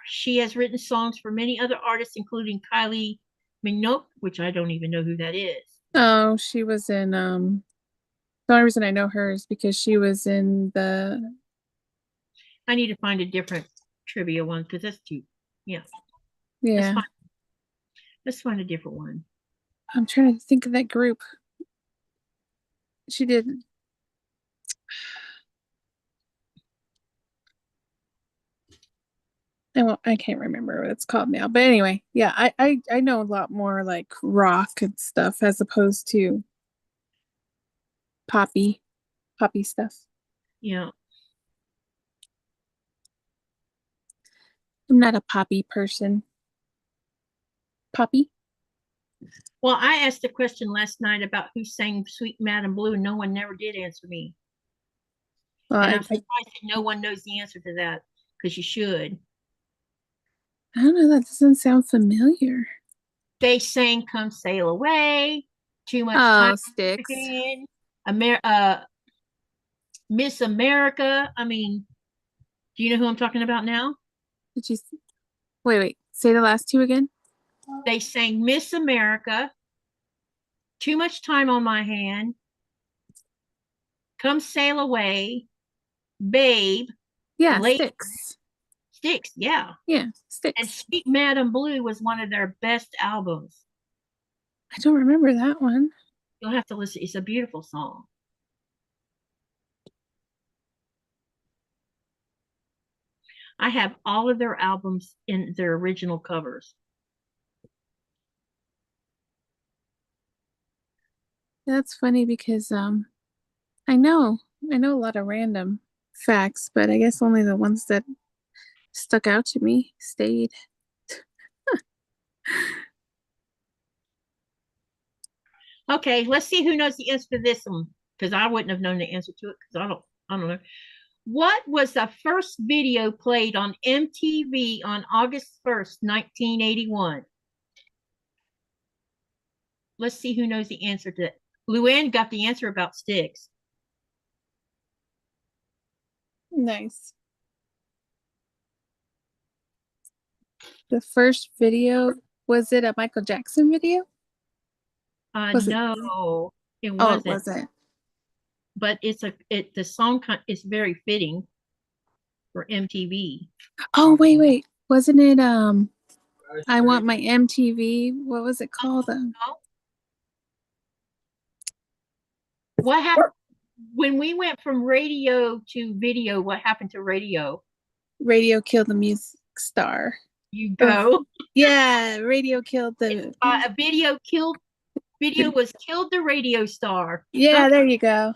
She has written songs for many other artists, including Kylie Minogue, which I don't even know who that is. Oh, she was in the only reason I know her is because she was in the I need to find a different trivia one because that's too, yeah. yeah. Let's find a different one. I'm trying to think of that group. She did. I can't remember what it's called now. But anyway, yeah, I know a lot more like rock and stuff as opposed to poppy stuff. Yeah. I'm not a poppy person. Poppy? Well, I asked a question last night about who sang Sweet Madam Blue, and no one never did answer me. Well, and I'm surprised that no one knows the answer to that because you should. I don't know. That doesn't sound familiar. They sang Come Sail Away, Too Much Oh, Time Sticks. Miss America. I mean, do you know who I'm talking about now? Did you wait, say the last two again? They sang Miss America, Too Much Time on My Hand, Come Sail Away, Babe. Yeah, Late Sticks. Sticks, yeah. Yeah, And Sticks. Sweet Madam Blue was one of their best albums. I don't remember that one. You'll have to listen. It's a beautiful song. I have all of their albums in their original covers. That's funny because I know a lot of random facts, but I guess only the ones that stuck out to me stayed. Okay, let's see who knows the answer to this one because I wouldn't have known the answer to it because I don't know. What was the first video played on MTV on August 1st, 1981? Let's see who knows the answer to it. Luann got the answer about Sticks. Nice. The first video, was it a Michael Jackson video? No, it Oh, it wasn't. wasn't. But the song is very fitting for MTV. Oh, wait. Wasn't it I Want My MTV? What was it called? What happened when we went from radio to video? What happened to radio? Radio Killed the Music Star. You go. Yeah, radio killed the Video was killed the radio star. Yeah, Okay. there you go.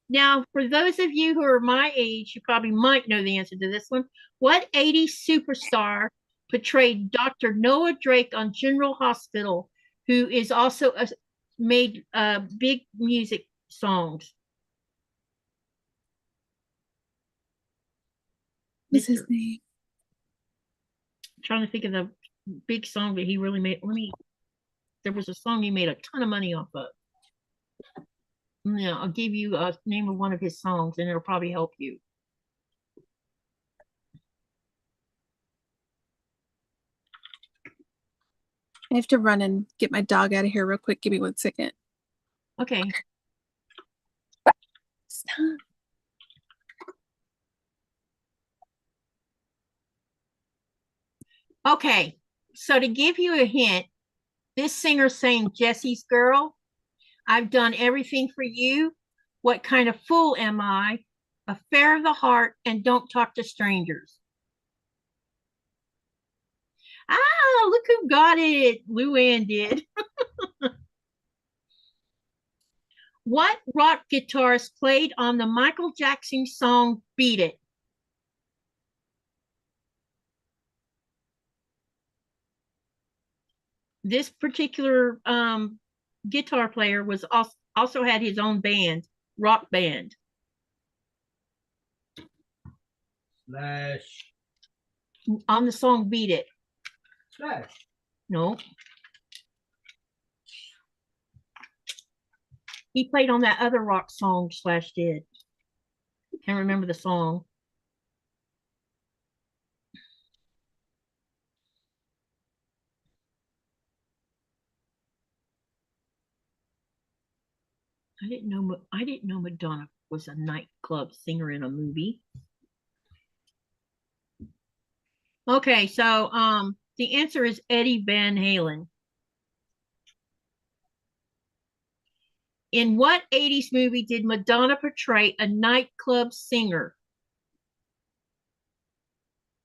Now, for those of you who are my age, you probably might know the answer to this one. What 80s superstar portrayed Dr. Noah Drake on General Hospital, who is also made big music songs? What's his name? I'm trying to think of the big song that he really made. There was a song he made a ton of money off of. Yeah, I'll give you a name of one of his songs and it'll probably help you. I have to run and get my dog out of here real quick. Give me 1 second. Okay. Stop. Okay, so to give you a hint, this singer sang Jesse's Girl. I've done everything for you. What kind of fool am I? Affair of the heart and don't talk to strangers. Ah, look who got it. Luann did. What rock guitarist played on the Michael Jackson song Beat It? This particular guitar player was also had his own band, rock band. Slash. On the song Beat It. Slash. No. He played on that other rock song Slash did. Can't remember the song. I didn't know Madonna was a nightclub singer in a movie. Okay, so the answer is Eddie Van Halen. In what 80s movie did Madonna portray a nightclub singer?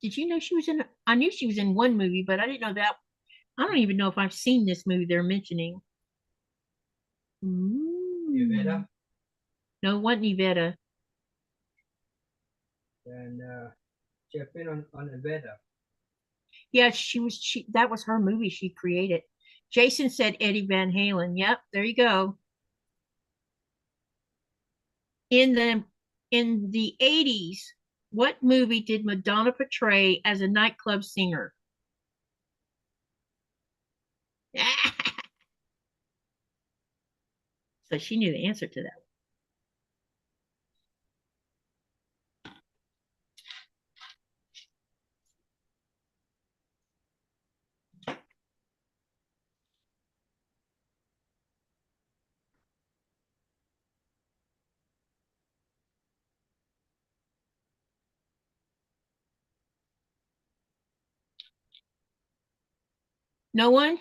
Did you know she was in? I knew she was in one movie, but I didn't know that. I don't even know if I've seen this movie they're mentioning. Yvetta. No, it wasn't Yvetta. And she had been on Yvetta. Yeah, that was her movie she created. Jason said Eddie Van Halen. Yep, there you go. In the 80s, what movie did Madonna portray as a nightclub singer? So she knew the answer to that. No one?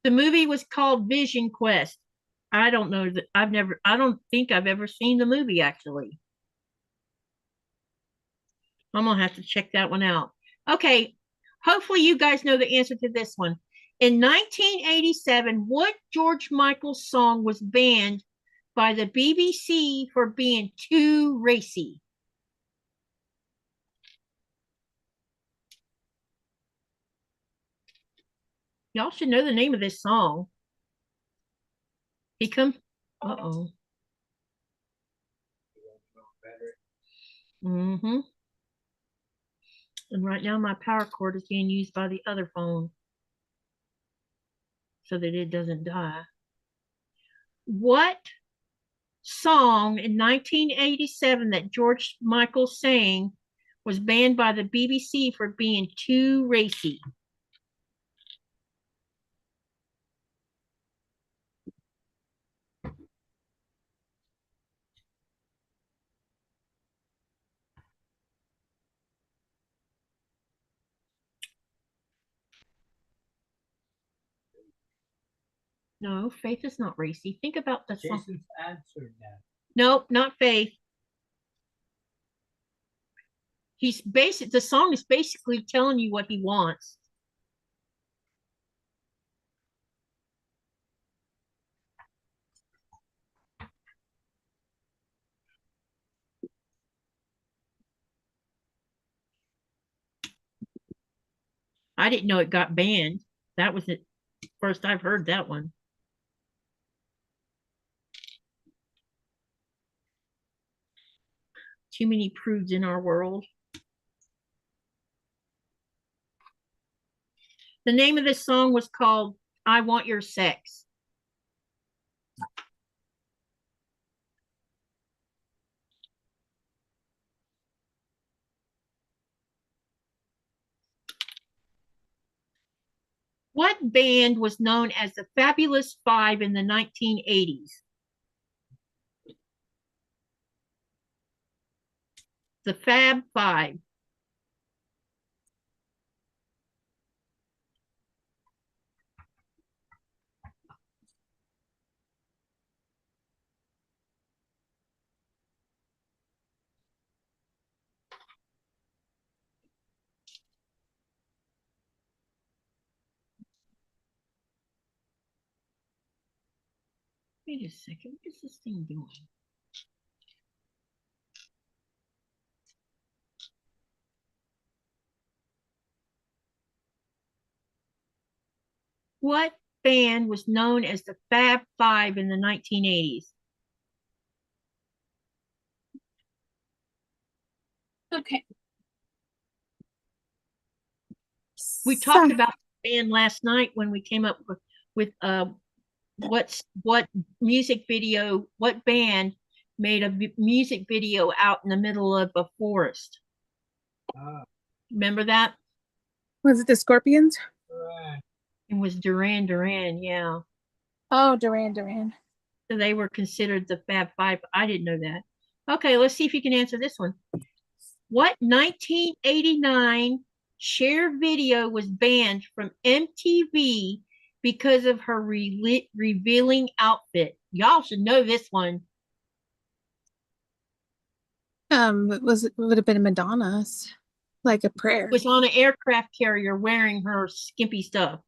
The movie was called Vision Quest. I don't know that I don't think I've ever seen the movie actually. I'm gonna have to check that one out. Okay, hopefully you guys know the answer to this one. In 1987, what George Michael song was banned by the BBC for being too racy? Y'all should know the name of this song. Become, uh-oh. Mm-hmm. And right now my power cord is being used by the other phone so that it doesn't die. What song in 1987 that George Michael sang was banned by the BBC for being too racy? No, Faith is not racy. Think about the song. Jason's answered that. Nope, not Faith. The song is basically telling you what he wants. I didn't know it got banned. That was the first I've heard that one. Too many prudes in our world. The name of this song was called I Want Your Sex. What band was known as the Fabulous Five in the 1980s? The Fab Five. Wait a second. What is this thing doing? What band was known as the Fab Five in the 1980s? Okay. We talked about the band last night when we came up with what music video, what band made a music video out in the middle of a forest? Remember that? Was it the Scorpions? Right. It was Duran Duran, yeah. Oh, Duran Duran. So they were considered the Fab Five. I didn't know that. Okay, let's see if you can answer this one. What 1989 Cher video was banned from MTV because of her revealing outfit? Y'all should know this one. It would have been Madonna's, like a prayer. Was on an aircraft carrier wearing her skimpy stuff.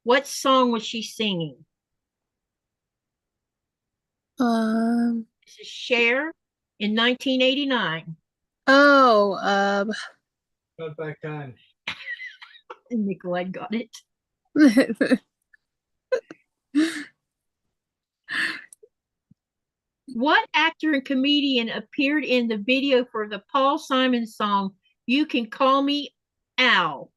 What song was she singing? This is Cher in 1989. Got back time. Nikolaj got it. What actor and comedian appeared in the video for the Paul Simon song, You Can Call Me Al?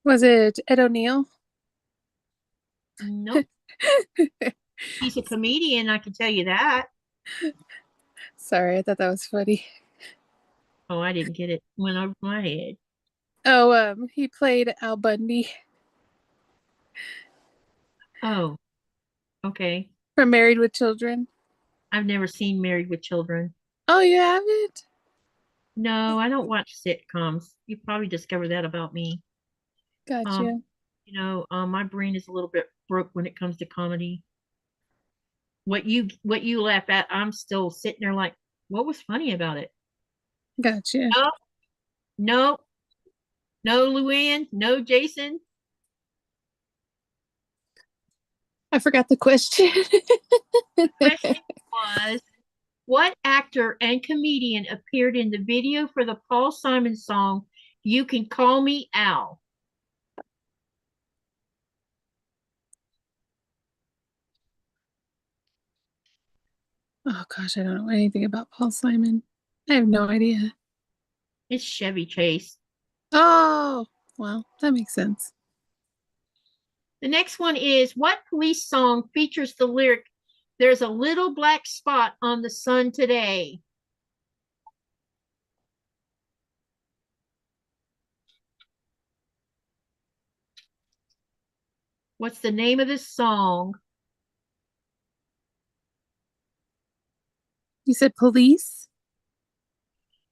Was it Ed O'Neill? Nope. He's a comedian, I can tell you that. Sorry, I thought that was funny. Oh, I didn't get it. Went over my head. Oh, he played Al Bundy Oh, okay. from Married with Children. I've never seen Married with Children. Oh, you haven't? No, I don't watch sitcoms. You probably discovered that about me. Gotcha. My brain is a little bit broke when it comes to comedy. What you laugh at, I'm still sitting there like, what was funny about it? Gotcha. No, Luann, no, Jason. I forgot the question. The question was, what actor and comedian appeared in the video for the Paul Simon song, You Can Call Me Al? Oh gosh, I don't know anything about Paul Simon. I have no idea. It's Chevy Chase. Oh, well, that makes sense. The next one is, what police song features the lyric, There's a little black spot on the sun today? What's the name of this song? You said police?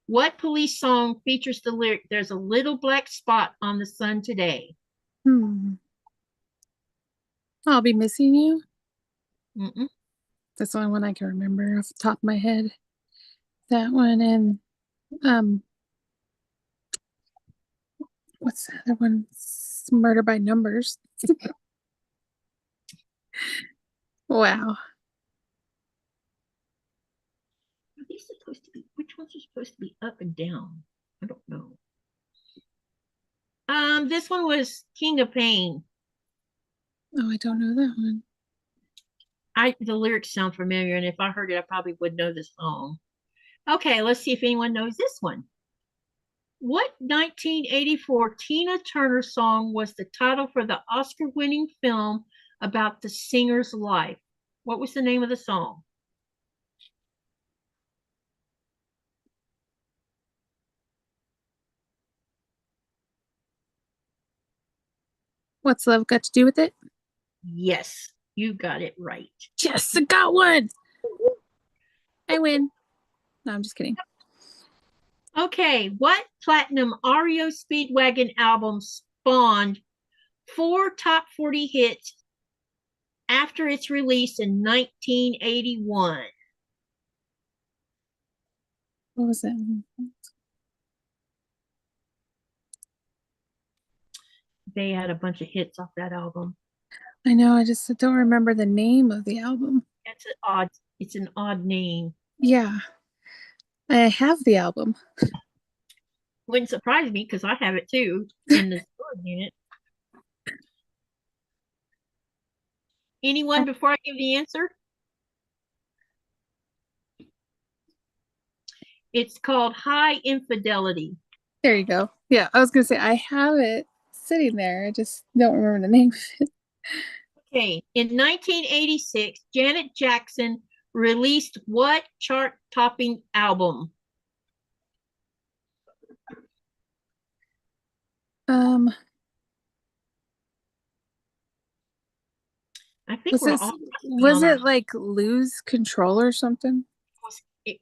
What police song features the lyric, There's a little black spot on the sun today? I'll be missing you. Mm-mm. That's the only one I can remember off the top of my head. That one and what's the other one? Murder by Numbers. Wow. Are these supposed to be, which ones are supposed to be up and down? I don't know. This one was King of Pain. Oh, I don't know that one. The lyrics sound familiar, and if I heard it, I probably would know the song. Okay, let's see if anyone knows this one. What 1984 Tina Turner song was the title for the Oscar-winning film about the singer's life? What was the name of the song? What's love got to do with it? Yes, you got it right. Yes, I got one. I win. No, I'm just kidding. Okay, what platinum REO Speedwagon album spawned 4 top 40 hits after its release in 1981? What was that? they had a bunch of hits off that album. I know, I just don't remember the name of the album. It's an odd name. Yeah. I have the album. Wouldn't surprise me because I have it too in the storage unit. Anyone before I give the answer? It's called High Infidelity. There you go. Yeah, I was gonna say I have it sitting there. I just don't remember the name of it. Okay, in 1986, Janet Jackson released what chart-topping album? I think was it like Lose Control or something?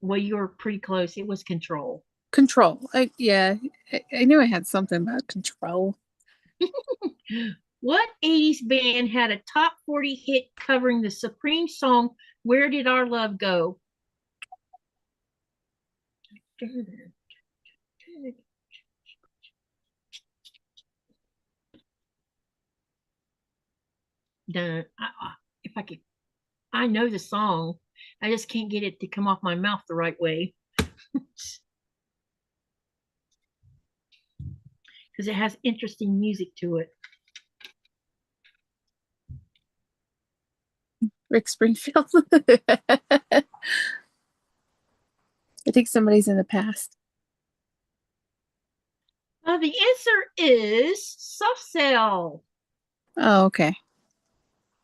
Well, you were pretty close. It was Control. Control. Yeah, I knew I had something about Control. What 80s band had a top 40 hit covering the Supreme song, Where Did Our Love Go? If I could, I know the song. I just can't get it to come off my mouth the right way. Because it has interesting music to it. Rick Springfield. I think somebody's in the past. The answer is Soft Cell. Oh, okay.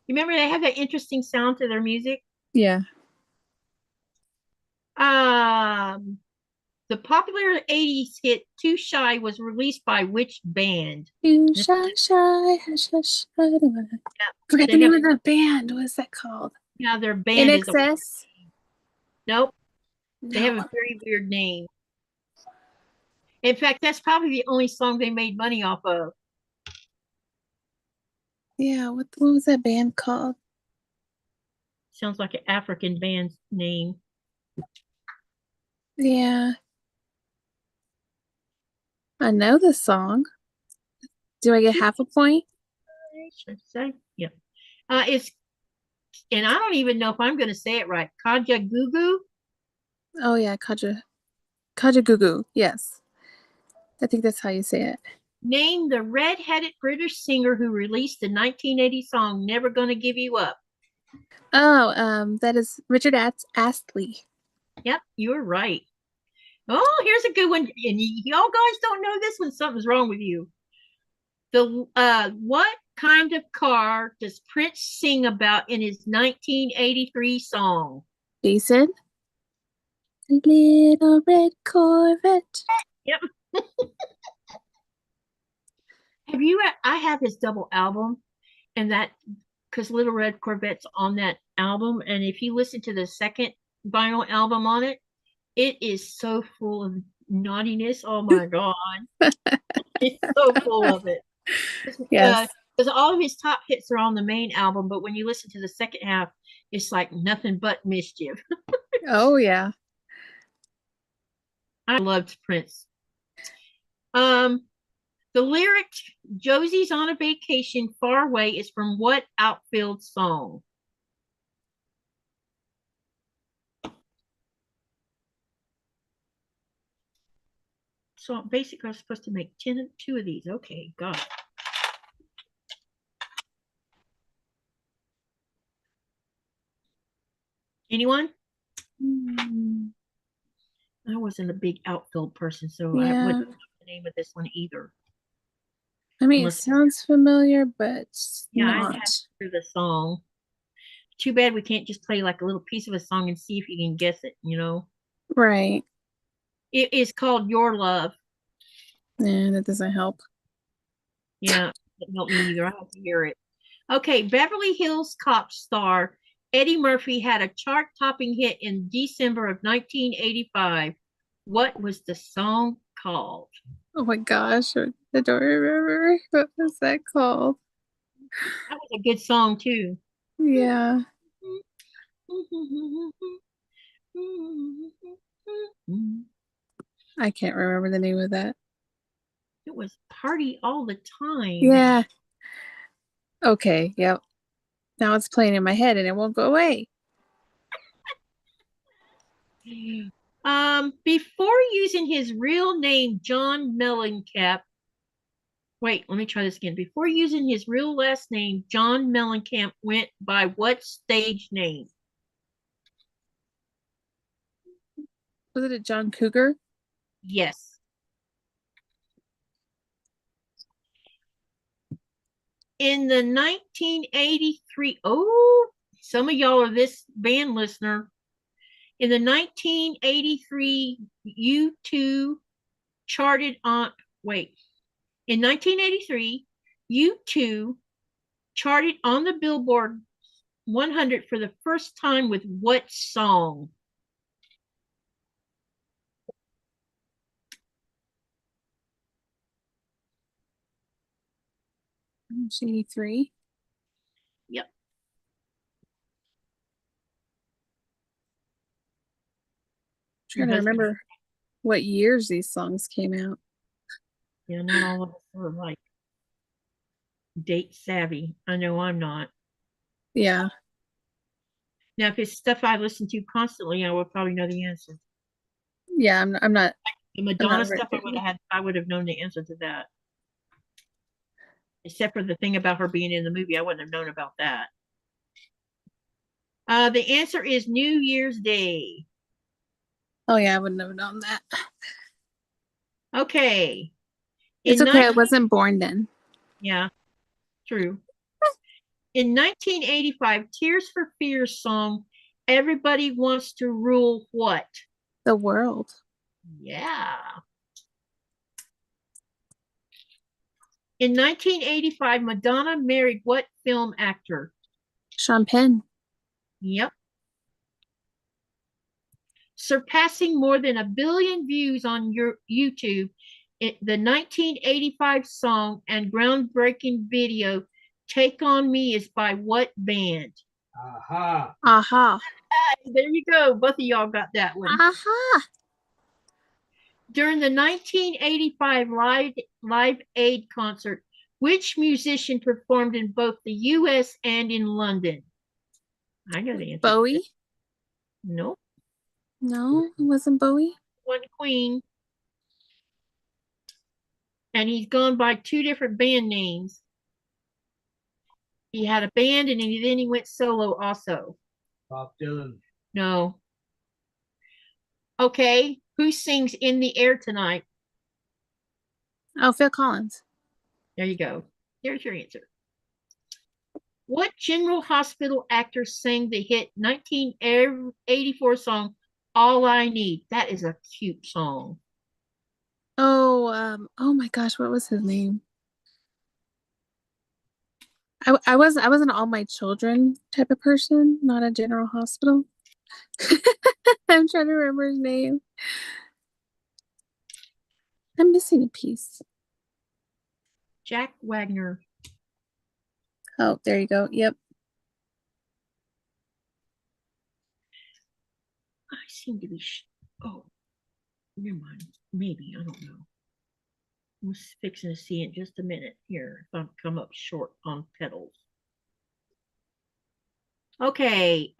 Remember they have that interesting sound to their music? Yeah. The popular 80s hit Too Shy was released by which band? Too shy, hush, hush. I forget the name of the band. What is that called? Yeah, their band In Excess? Nope. No. They have a very weird name. In fact, that's probably the only song they made money off of. Yeah, what was that band called? Sounds like an African band's name. Yeah. I know the song. Do I get half a point? Yeah. And I don't even know if I'm going to say it right. Kaja Gugu. Oh yeah, Kaja Gugu. Yes, I think that's how you say it. Name the red-headed British singer who released the 1980 song "Never Gonna Give You Up." Oh, that is Richard Astley. Yep, you're right. Oh, here's a good one, and y'all guys don't know this one. Something's wrong with you. What kind of car does Prince sing about in his 1983 song? Jason. A little red Corvette. Yep. I have his double album, and that because Little Red Corvette's on that album, and if you listen to the second vinyl album on it, it is so full of naughtiness. Oh my god, it's so full of it. Yes. Because all of his top hits are on the main album, but when you listen to the second half, it's like nothing but mischief. Oh yeah. I loved Prince. The lyric "Josie's on a vacation far away" is from what Outfield song? So basically, I'm supposed to make 2 of these. Okay, got it. Anyone? I wasn't a big Outfield person, so I wouldn't know the name of this one either. I mean, it sounds familiar, but yeah, not. I have to hear the song. Too bad we can't just play like a little piece of a song and see if you can guess it, you know? Right. It is called Your Love. Yeah, that doesn't help. Yeah, it doesn't help me either. I have to hear it. Okay, Beverly Hills Cop star Eddie Murphy had a chart-topping hit in December of 1985. What was the song called? Oh my gosh, I don't remember. What was that called? That was a good song too. Yeah. I can't remember the name of that. It was party all the time. Yeah. Okay, yep. Now it's playing in my head and it won't go away. Before using his real name, John Mellencamp. Wait, let me try this again. Before using his real last name, John Mellencamp went by what stage name? Was it a John Cougar? Yes. In the 1983, oh, some of y'all are this band listener. In the 1983 U2 charted on, wait, in 1983, U2 charted on the Billboard 100 for the first time with what song? 83. Yep. Trying to remember what years these songs came out. Yeah, not all of us are like date savvy. I know I'm not. Yeah. Now, if it's stuff I listen to constantly, I would probably know the answer. Yeah, I'm not. The Madonna very stuff, picky. I would have known the answer to that. Except for the thing about her being in the movie, I wouldn't have known about that. The answer is New Year's Day. Oh yeah, I wouldn't have known that. Okay. It's okay, I wasn't born then. Yeah, true. In 1985, Tears for Fears song, Everybody Wants to Rule what? The world. Yeah. In 1985, Madonna married what film actor? Sean Penn. Yep. Surpassing more than 1 billion views on your YouTube, the 1985 song and groundbreaking video Take On Me is by what band? Aha. Aha. There you go. Both of y'all got that one. Aha. During the 1985 Live Aid concert, which musician performed in both the US and in London? I know the answer. Bowie? Nope. No, it wasn't Bowie. One Queen. And he's gone by 2 different band names. He had a band and then he went solo also. Bob Dylan. No. Okay, who sings In the Air Tonight? Oh, Phil Collins. There you go. There's your answer. What General Hospital actor sang the hit 1984 song All I Need? That is a cute song. Oh my gosh, what was his name? I was an All My Children type of person, not a General Hospital. I'm trying to remember his name. I'm missing a piece. Jack Wagner. Oh, there you go. Yep. I seem to be. Oh, never mind. Maybe. I don't know. I'm fixing to see in just a minute here if I come up short on petals. Okay.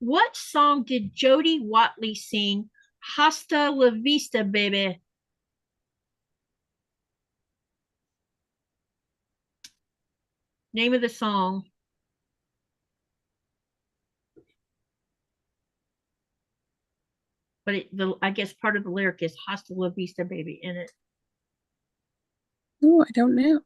What song did Jody Watley sing? Hasta la vista, baby. Name of the song. But I guess part of the lyric is Hasta la vista, baby, in it. Oh, I don't know.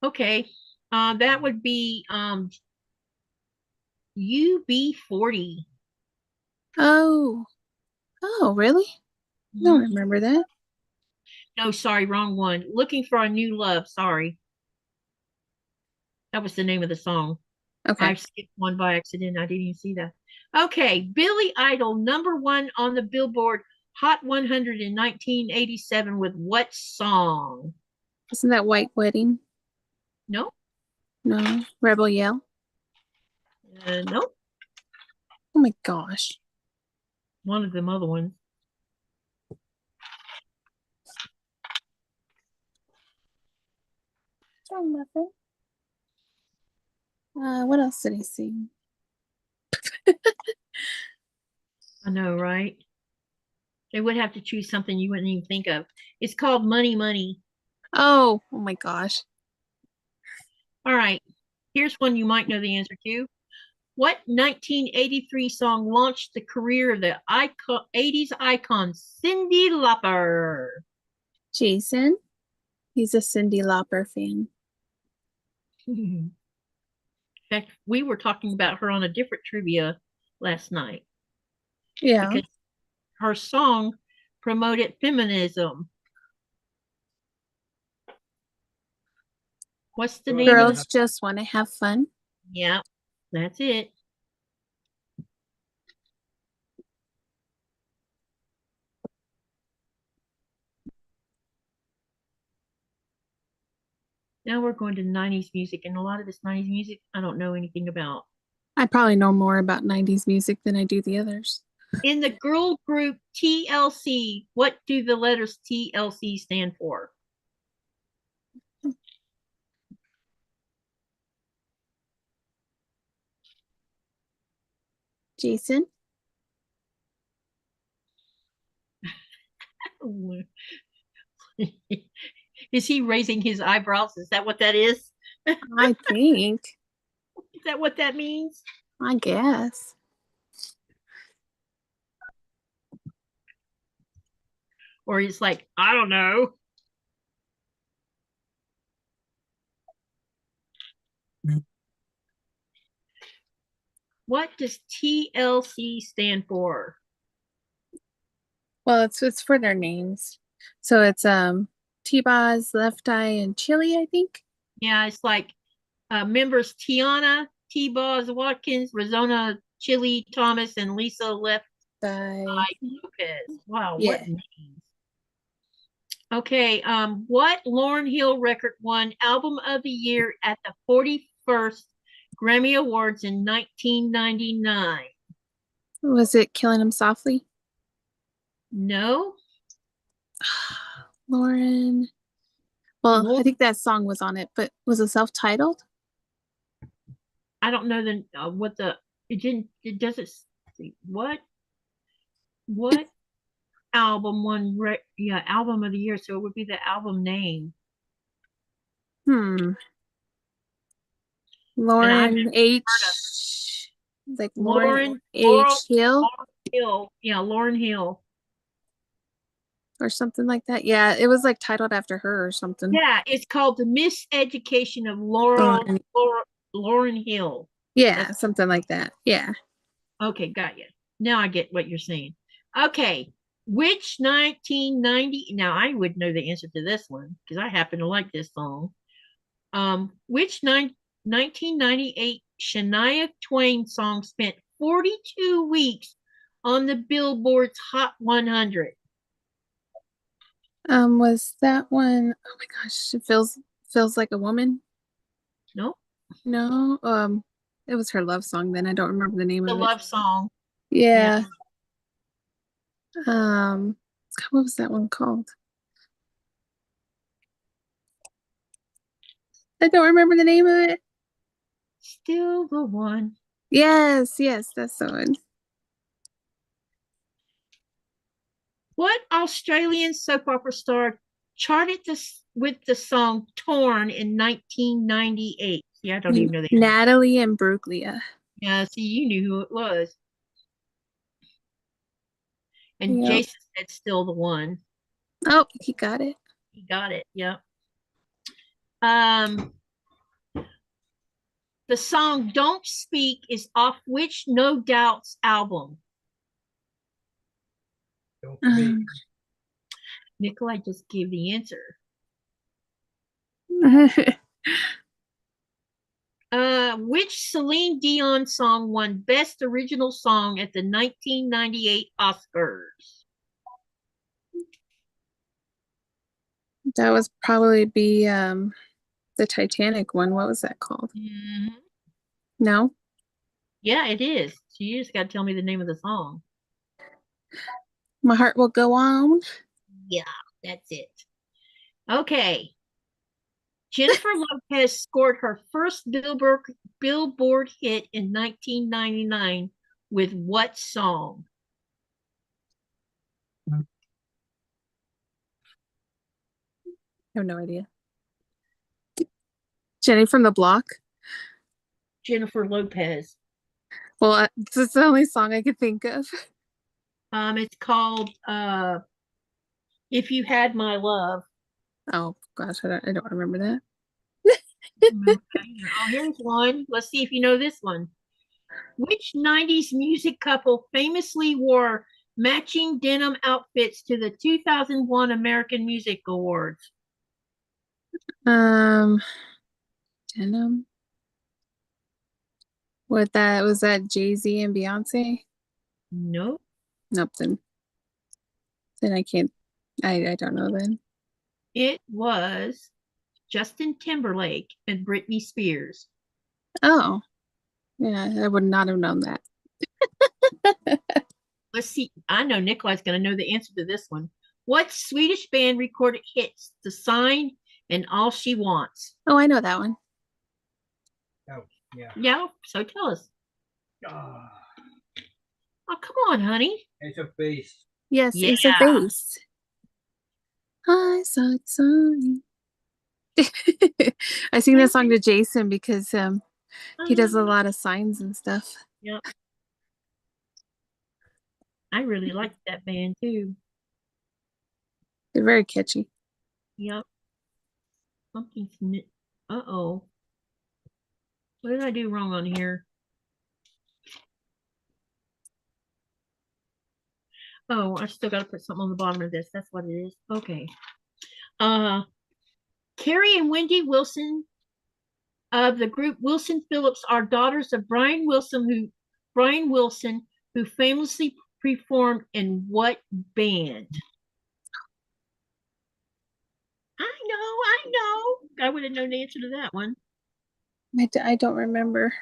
Okay. That would be UB40. Oh. Oh, really? I don't remember that. No, sorry, wrong one. Looking for a New Love. Sorry. That was the name of the song. Okay. I skipped one by accident. I didn't even see that. Okay. Billy Idol, #1 on the Billboard Hot 100 in 1987 with what song? Isn't that White Wedding? No. No. Rebel Yell? Nope. Oh my gosh. One of them other ones. Oh, nothing. What else did I see? I know, right? They would have to choose something you wouldn't even think of. It's called Money Money. Oh my gosh. All right. Here's one you might know the answer to. What 1983 song launched the career of the 80s icon Cyndi Lauper? Jason. He's a Cyndi Lauper fan. In fact, we were talking about her on a different trivia last night Yeah. because her song promoted feminism. What's the name of Girls the just want to have fun. Yeah, that's it. Now we're going to 90s music, and a lot of this 90s music I don't know anything about. I probably know more about 90s music than I do the others. In the girl group TLC, what do the letters TLC stand for? Jason? Is he raising his eyebrows? Is that what that is? I think. Is that what that means? I guess. Or he's like, I don't know. What does TLC stand for? Well, it's for their names. So it's T-Boz, Left Eye, and Chili, I think. Yeah, it's like members Tiana, T-Boz Watkins, Razona Chili Thomas, and Lisa Left Eye. Lopez. Wow, Yeah. what names. Okay, what Lauryn Hill record won Album of the Year at the 41st Grammy Awards in 1999? Was it Killing Him Softly? No. Lauren. Well, Lauren, I think that song was on it, but was it self-titled? I don't know the what the it didn't it doesn't see what album won album of the year, so it would be the album name. Lauren H. Like Lauren H. Hill Hill. Yeah, Lauryn Hill. or something like that. Yeah, it was like titled after her or something. Yeah, it's called The Miseducation of Lauryn Hill. Yeah, something like that. Yeah. Okay, got you. Now I get what you're saying. Okay, which 1990? Now I would know the answer to this one because I happen to like this song. Which 1998 Shania Twain song spent 42 weeks on the Billboard's Hot 100? Was that one? Oh my gosh, it feels like a woman. No, No, it was her love song. Then I don't remember the name the of it. love song. Yeah. What was that one called? I don't remember the name of it. Still the one. Yes, that's the one. What Australian soap opera star charted this with the song "Torn" in 1998? Yeah, I don't even know the name. Natalie Imbruglia. Yeah, see, you knew who it was. And Yep. Jason said "Still the One." Oh, he got it. He got it. Yep. The song "Don't Speak" is off which No Doubts album? Nikolaj just gave the answer. Which Celine Dion song won Best Original Song at the 1998 Oscars? That was probably be the Titanic one. What was that called? Mm-hmm. No? Yeah, it is. So you just got to tell me the name of the song. My heart will go on. Yeah, that's it. Okay. Jennifer Lopez scored her first Billboard hit in 1999 with what song? I have no idea. Jenny from the Block. Jennifer Lopez. Well, it's the only song I could think of. It's called If You Had My Love. Oh gosh, I don't remember that. Oh, here's one. Let's see if you know this one. Which 90s music couple famously wore matching denim outfits to the 2001 American Music Awards? Denim. Was that Jay-Z and Beyonce? Nope. Nope, then I can't. I don't know then. It was Justin Timberlake and Britney Spears. Oh, yeah, I would not have known that. Let's see. I know Nikolaj's going to know the answer to this one. What Swedish band recorded hits The Sign and All She Wants? Oh, I know that one. Oh, yeah. Yeah, so tell us. Ah, Oh, come on, honey. it's a face. Yes, Yeah. Ace of Base. I saw it sign. I sing that song to Jason because he does a lot of signs and stuff. Yep. I really liked that band too. They're very catchy. Yep. Something's uh-oh. What did I do wrong on here? Oh, I still got to put something on the bottom of this. That's what it is. Okay. Carrie and Wendy Wilson of the group Wilson Phillips are daughters of Brian Wilson, who famously performed in what band? I know. I would have known the answer to that one. I don't remember.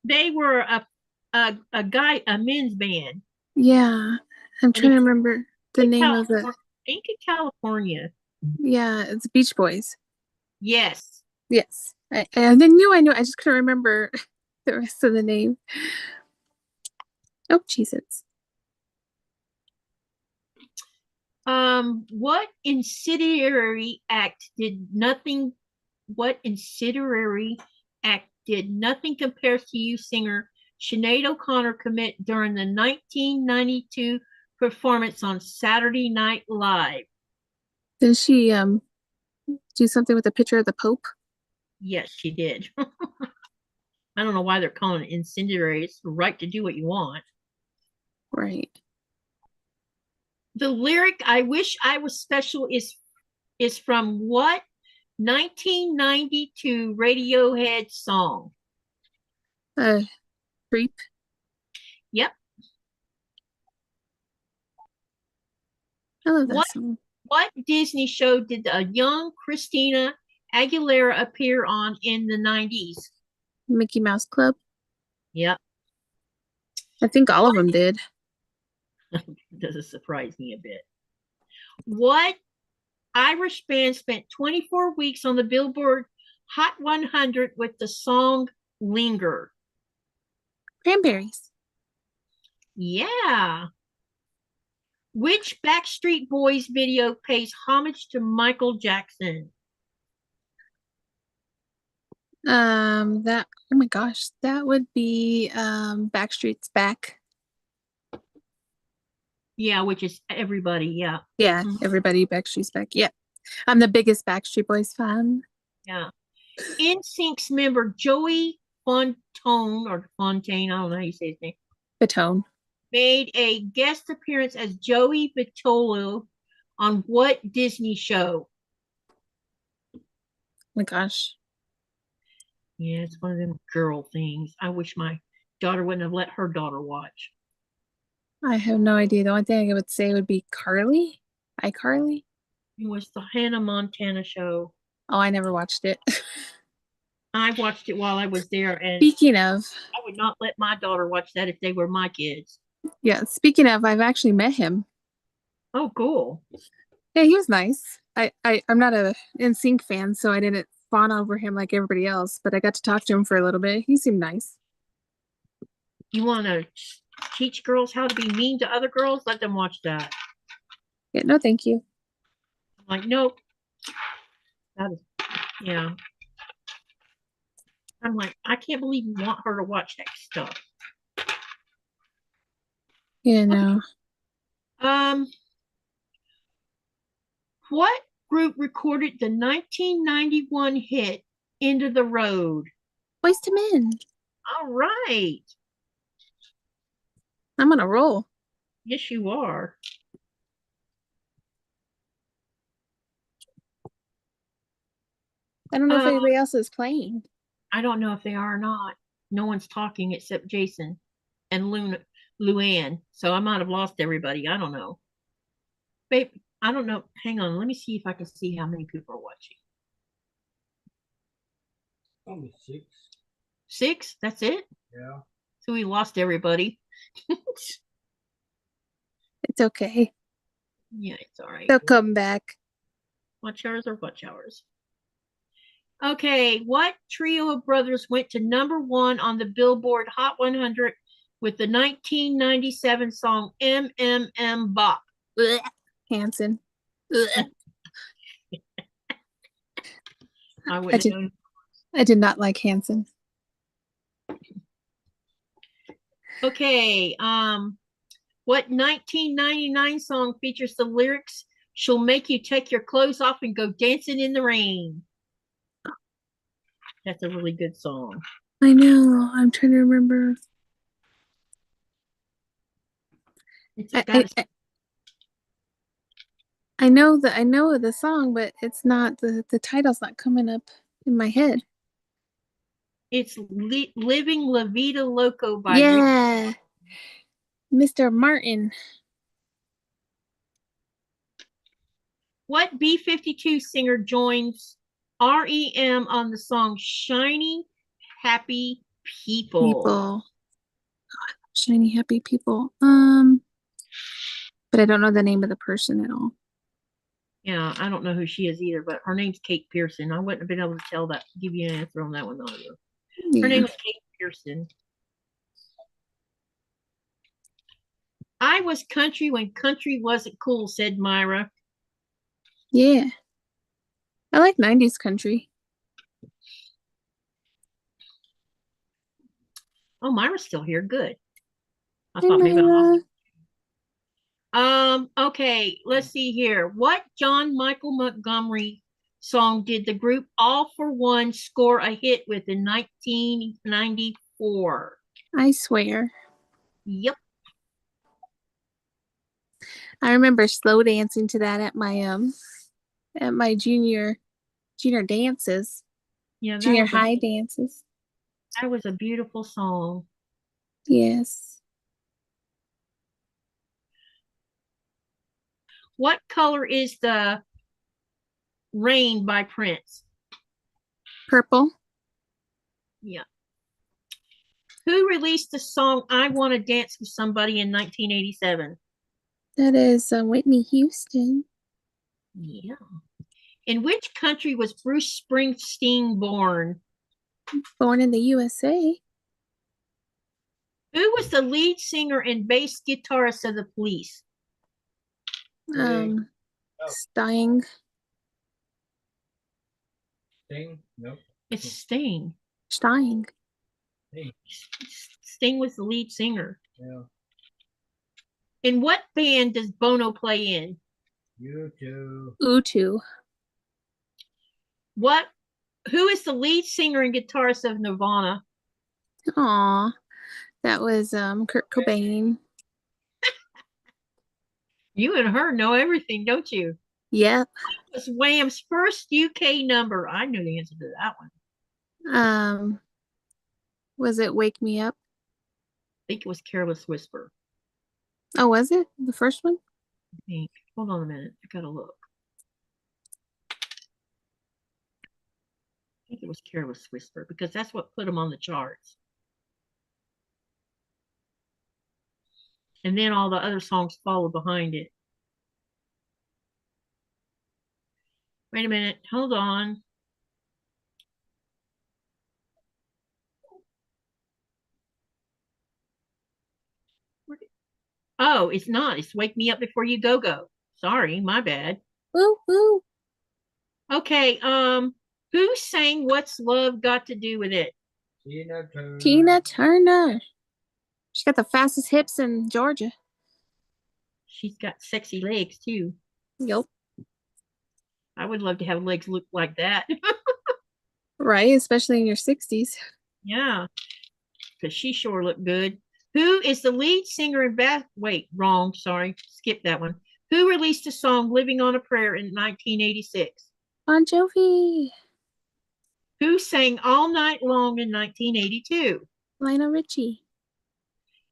They were a men's band. Yeah, I'm trying to remember the name of it. I think in California. Yeah, it's Beach Boys. Yes. Yes, I knew. I just couldn't remember the rest of the name. Oh, Jesus. What incendiary act did nothing compares to you singer Sinead O'Connor commit during the 1992 performance on Saturday Night Live? Did she do something with a picture of the Pope? Yes, she did. I don't know why they're calling it incendiary. It's the right to do what you want. Right. The lyric "I wish I was special" is from what 1992 Radiohead song? Creep. Yep. I love that song. What Disney show did a young Christina Aguilera appear on in the 90s? Mickey Mouse Club. Yep. I think all of them did. Doesn't surprise me a bit. What Irish band spent 24 weeks on the Billboard Hot 100 with the song Linger? Cranberries. Yeah. Which Backstreet Boys video pays homage to Michael Jackson? That, oh my gosh, that would be Backstreet's Back. Yeah, which is everybody. Yeah. Yeah, everybody, Backstreet's Back. Yeah. I'm the biggest Backstreet Boys fan. Yeah. NSYNC's member Joey Fontaine, I don't know how you say his name, Batone. made a guest appearance as Joey Vitolo on what Disney show? Oh my gosh. Yeah, it's one of them girl things. I wish my daughter wouldn't have let her daughter watch. I have no idea. The only thing I would say would be Carly. iCarly. It was the Hannah Montana show. Oh, I never watched it. I watched it while I was there, and Speaking of, I would not let my daughter watch that if they were my kids. yeah, speaking of, I've actually met him. Oh, cool. Yeah, he was nice. I'm not a NSYNC fan, so I didn't fawn over him like everybody else, but I got to talk to him for a little bit. He seemed nice. You want to teach girls how to be mean to other girls? Let them watch that. Yeah, no, thank you. I'm like, nope. That is, yeah. I'm like, I can't believe you want her to watch that stuff. Yeah, no. What group recorded the 1991 hit Into the Road? Boyz II Men. All right. I'm on a roll. Yes, you are. I don't know if anybody else is playing. I don't know if they are or not. No one's talking except Jason and Luann. So I might have lost everybody. I don't know. Babe, I don't know. Hang on. Let me see if I can see how many people are watching. Only 6. 6? That's it? Yeah. So we lost everybody. It's okay. Yeah, it's all right. They'll come back. Watch hours or watch hours. Okay, what trio of brothers went to #1 on the Billboard Hot 100 with the 1997 song MMM Bop? Blech. Hanson. I wouldn't have known. I did not like Hanson. Okay, what 1999 song features the lyrics, "She'll make you take your clothes off and go dancing in the rain"? That's a really good song. I know. I'm trying to remember. I know the song, but it's not the title's not coming up in my head. It's Living La Vida Loco by Yeah. Mr. Martin. What B-52 singer joins REM on the song Shiny Happy People? Shiny happy people. But I don't know the name of the person at all. Yeah, I don't know who she is either, but her name's Kate Pearson. I wouldn't have been able to tell that, give you an answer on that one either. Yeah. Her name is Kate Pearson. I was country when country wasn't cool, said Myra. Yeah. I like 90s country. Oh, Myra's still here. Good. I Hey, thought maybe I Myra. lost it. Okay, let's see here. What John Michael Montgomery song did the group All for One score a hit with in 1994? I swear. Yep. I remember slow dancing to that at my junior dances. Yeah, Junior high dances. that was a beautiful song. Yes. What color is the Rain by Prince? Purple. Yeah. Who released the song I Want to Dance with Somebody in 1987? That is Whitney Houston. Yeah. In which country was Bruce Springsteen born? Born in the USA. Who was the lead singer and bass guitarist of the Police? Sting. Sting? Nope. It's Sting. Sting. Hey. Sting was the lead singer. Yeah. In what band does Bono play in? U2. U2. Who is the lead singer and guitarist of Nirvana? Aw. That was Kurt Cobain. You and her know everything, don't you? Yep. It was Wham's first UK number. I knew the answer to that one. Was it Wake Me Up? I think it was Careless Whisper. Oh, was it? The first one? I think. Hold on a minute. I gotta look. think it was Careless Whisper because that's what put them on the charts. And then all the other songs follow behind it. Wait a minute, hold on. Oh, it's not. It's Wake Me Up Before You Go Go. Sorry, my bad. Woo woo. Okay, who sang What's Love Got to Do with It? Tina Turner. Tina Turner. She got the fastest hips in Georgia. She's got sexy legs too. Yep. I would love to have legs look like that. Right, especially in your 60s. Yeah, because she sure looked good. Who is the lead singer in wait, wrong, sorry, skip that one. Who released the song Living on a Prayer in 1986? Bon Jovi. Who sang All Night Long in 1982? Lionel Richie.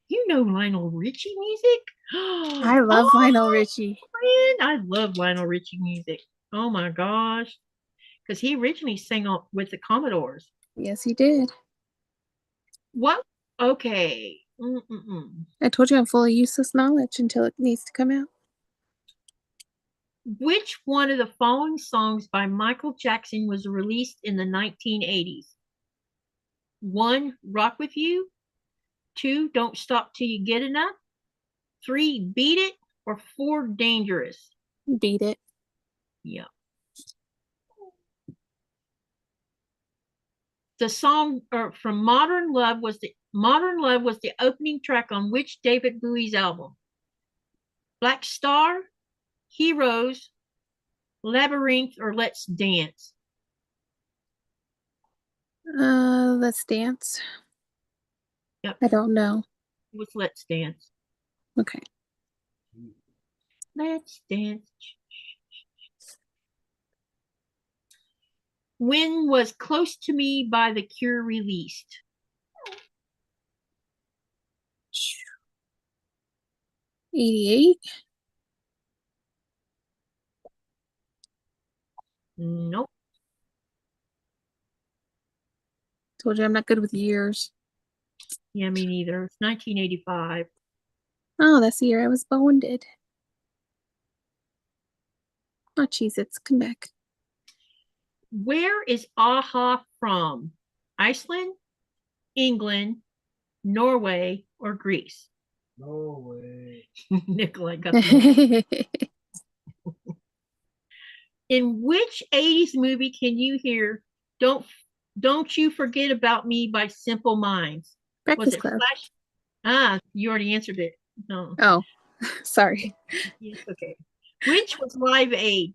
You know Lionel Richie music? I love Lionel Richie. Man, I love Lionel Richie music. Oh my gosh. Because he originally sang with the Commodores. Yes, he did. What? Okay. Mm-mm-mm. I told you I'm full of useless knowledge until it needs to come out. Which one of the following songs by Michael Jackson was released in the 1980s? 1, Rock With You. 2, Don't Stop Till You Get Enough. 3, Beat It. Or 4, Dangerous. Beat It. Yeah. The song from Modern Love was the opening track on which David Bowie's album? Black Star, Heroes, Labyrinth, or Let's Dance? Let's Dance. Yep. I don't know. It was Let's Dance. Okay. Let's dance. When was Close to Me by The Cure released? 88. Nope. Told you I'm not good with years. Yeah, me neither. It's 1985. Oh, that's the year I was bonded. Oh, Cheez-Its, come back. Where is AHA from? Iceland, England, Norway, or Greece? Norway. Nikolaj got the In which 80s movie can you hear Don't You Forget About Me by Simple Minds? Was Breakfast it Club. Flash? Ah, you already answered it. No. Oh, sorry. Yes, okay. Which was Live Aid?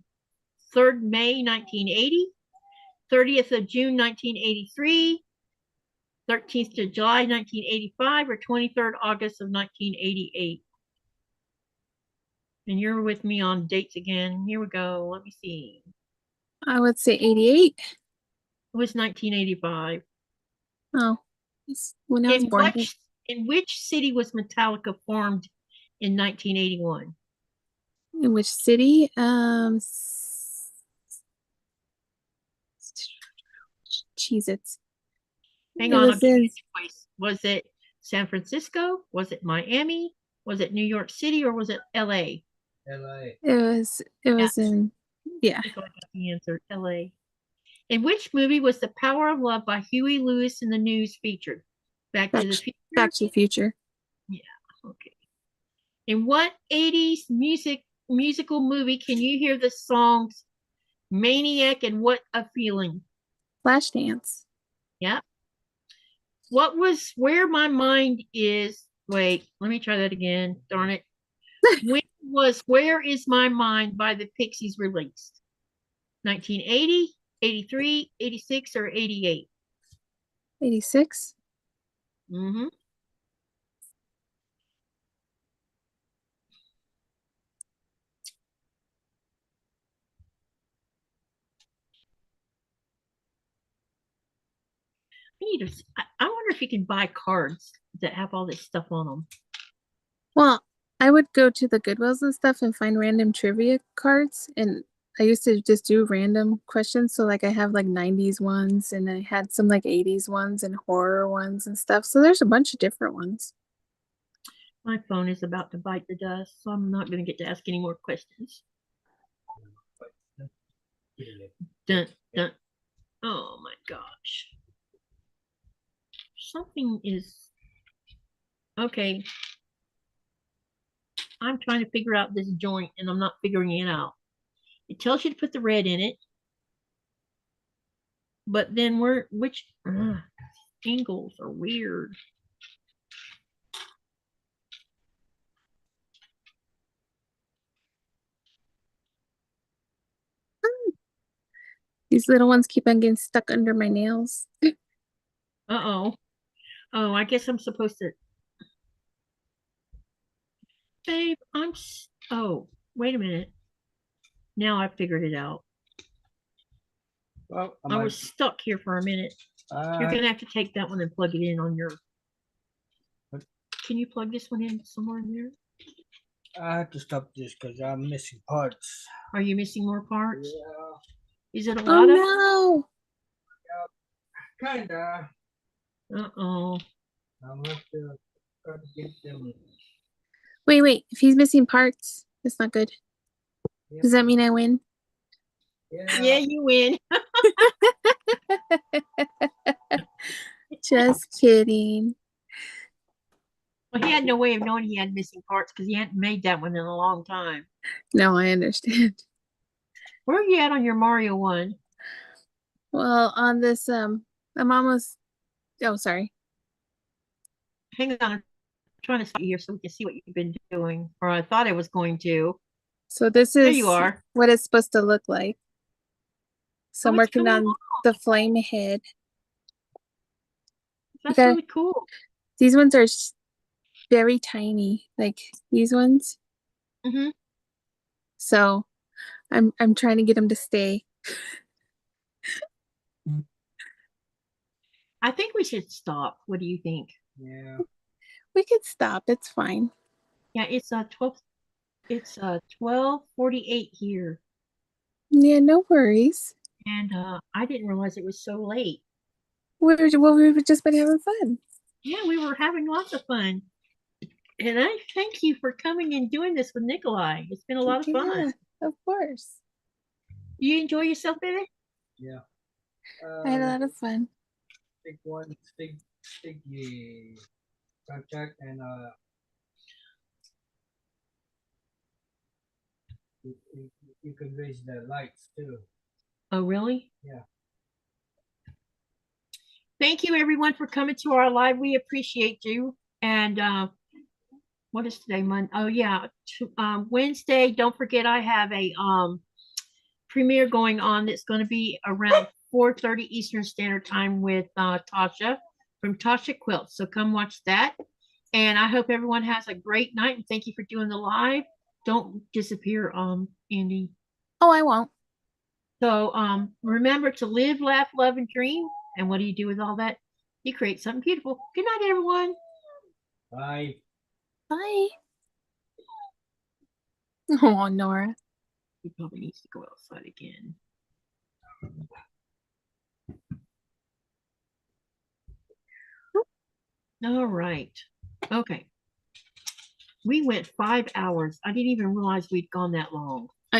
3rd May 1980, 30th of June 1983, 13th of July 1985, or 23rd August of 1988? And you're with me on dates again. Here we go. Let me see. I would say 88. It was 1985. Oh, it's when I was born. In which city was Metallica formed in 1981? In which city? Cheez-Its. Hang on, I'll give you a choice. Was it San Francisco? Was it Miami? Was it New York City, or was it LA? LA. It was in, yeah. I think I got the answer, LA. In which movie was The Power of Love by Huey Lewis and the News featured? Back to the Future? Back to the Future. Yeah, okay. In what 80s musical movie can you hear the songs Maniac and What a Feeling? Flashdance. Yeah. What was Where My Mind Is? Wait, let me try that again. Darn it. When was Where Is My Mind by the Pixies released? 1980, 83, 86, or 88? 86. Mm-hmm. I wonder if you can buy cards that have all this stuff on them. Well, I would go to the Goodwills and stuff and find random trivia cards, and I used to just do random questions. So like I have like 90s ones and I had some like 80s ones and horror ones and stuff. So there's a bunch of different ones. My phone is about to bite the dust, so I'm not going to get to ask any more questions. Dun, dun. Oh my gosh. Something is okay. I'm trying to figure out this joint and I'm not figuring it out. It tells you to put the red in it, but then which angles are weird. These little ones keep on getting stuck under my nails. Uh-oh. Oh, I guess I'm supposed to. Babe, oh, wait a minute. Now I figured it out. Well, I was stuck here for a minute. You're gonna have to take that one and plug it in on your. What? Can you plug this one in somewhere in there? I have to stop this because I'm missing parts. Are you missing more parts? Yeah. Is it a Oh lot of? no! Kinda. Uh-oh. I'll have to try to get them. Wait. If he's missing parts, that's not good. Yep. Does that mean I win? Yeah, you win. Just kidding. Well, he had no way of knowing he had missing parts because he hadn't made that one in a long time. No, I understand. Where are you at on your Mario one? Well, on this, I'm almost. Oh, sorry. Hang on, I'm trying to stop you here so we can see what you've been doing, or I thought I was going to. So this There is you are. what it's supposed to look like. So I'm Oh, it's working coming on along. the flame head. That's gotta- really cool. These ones are very tiny, like these ones. Mm-hmm. So I'm trying to get them to stay. I think we should stop. What do you think? Yeah. We could stop. It's fine. Yeah, it's 12. It's 12:48 here, Yeah, no worries. and I didn't realize it was so late. We've just been having fun. Yeah, we were having lots of fun, and I thank you for coming and doing this with Nikolaj. It's been a lot of fun. Yeah, of course. Do you enjoy yourself, baby? Yeah. I had a lot of fun. Stick the contact and you can raise the lights too. Oh, really? Yeah. Thank you, everyone, for coming to our live. We appreciate you. And what is today, Monday? Oh, yeah, Wednesday. Don't forget, I have a premiere going on that's going to be around 4:30 Eastern Standard Time with Tasha from Tasha Quilts. So come watch that. And I hope everyone has a great night. And thank you for doing the live. Don't disappear, Andi. Oh, I won't. So remember to live, laugh, love, and dream. And what do you do with all that? You create something beautiful. Good night, everyone. Bye. Bye. Oh, Nora. He probably needs to go outside again. All right. Okay. We went 5 hours. I didn't even realize we'd gone that long.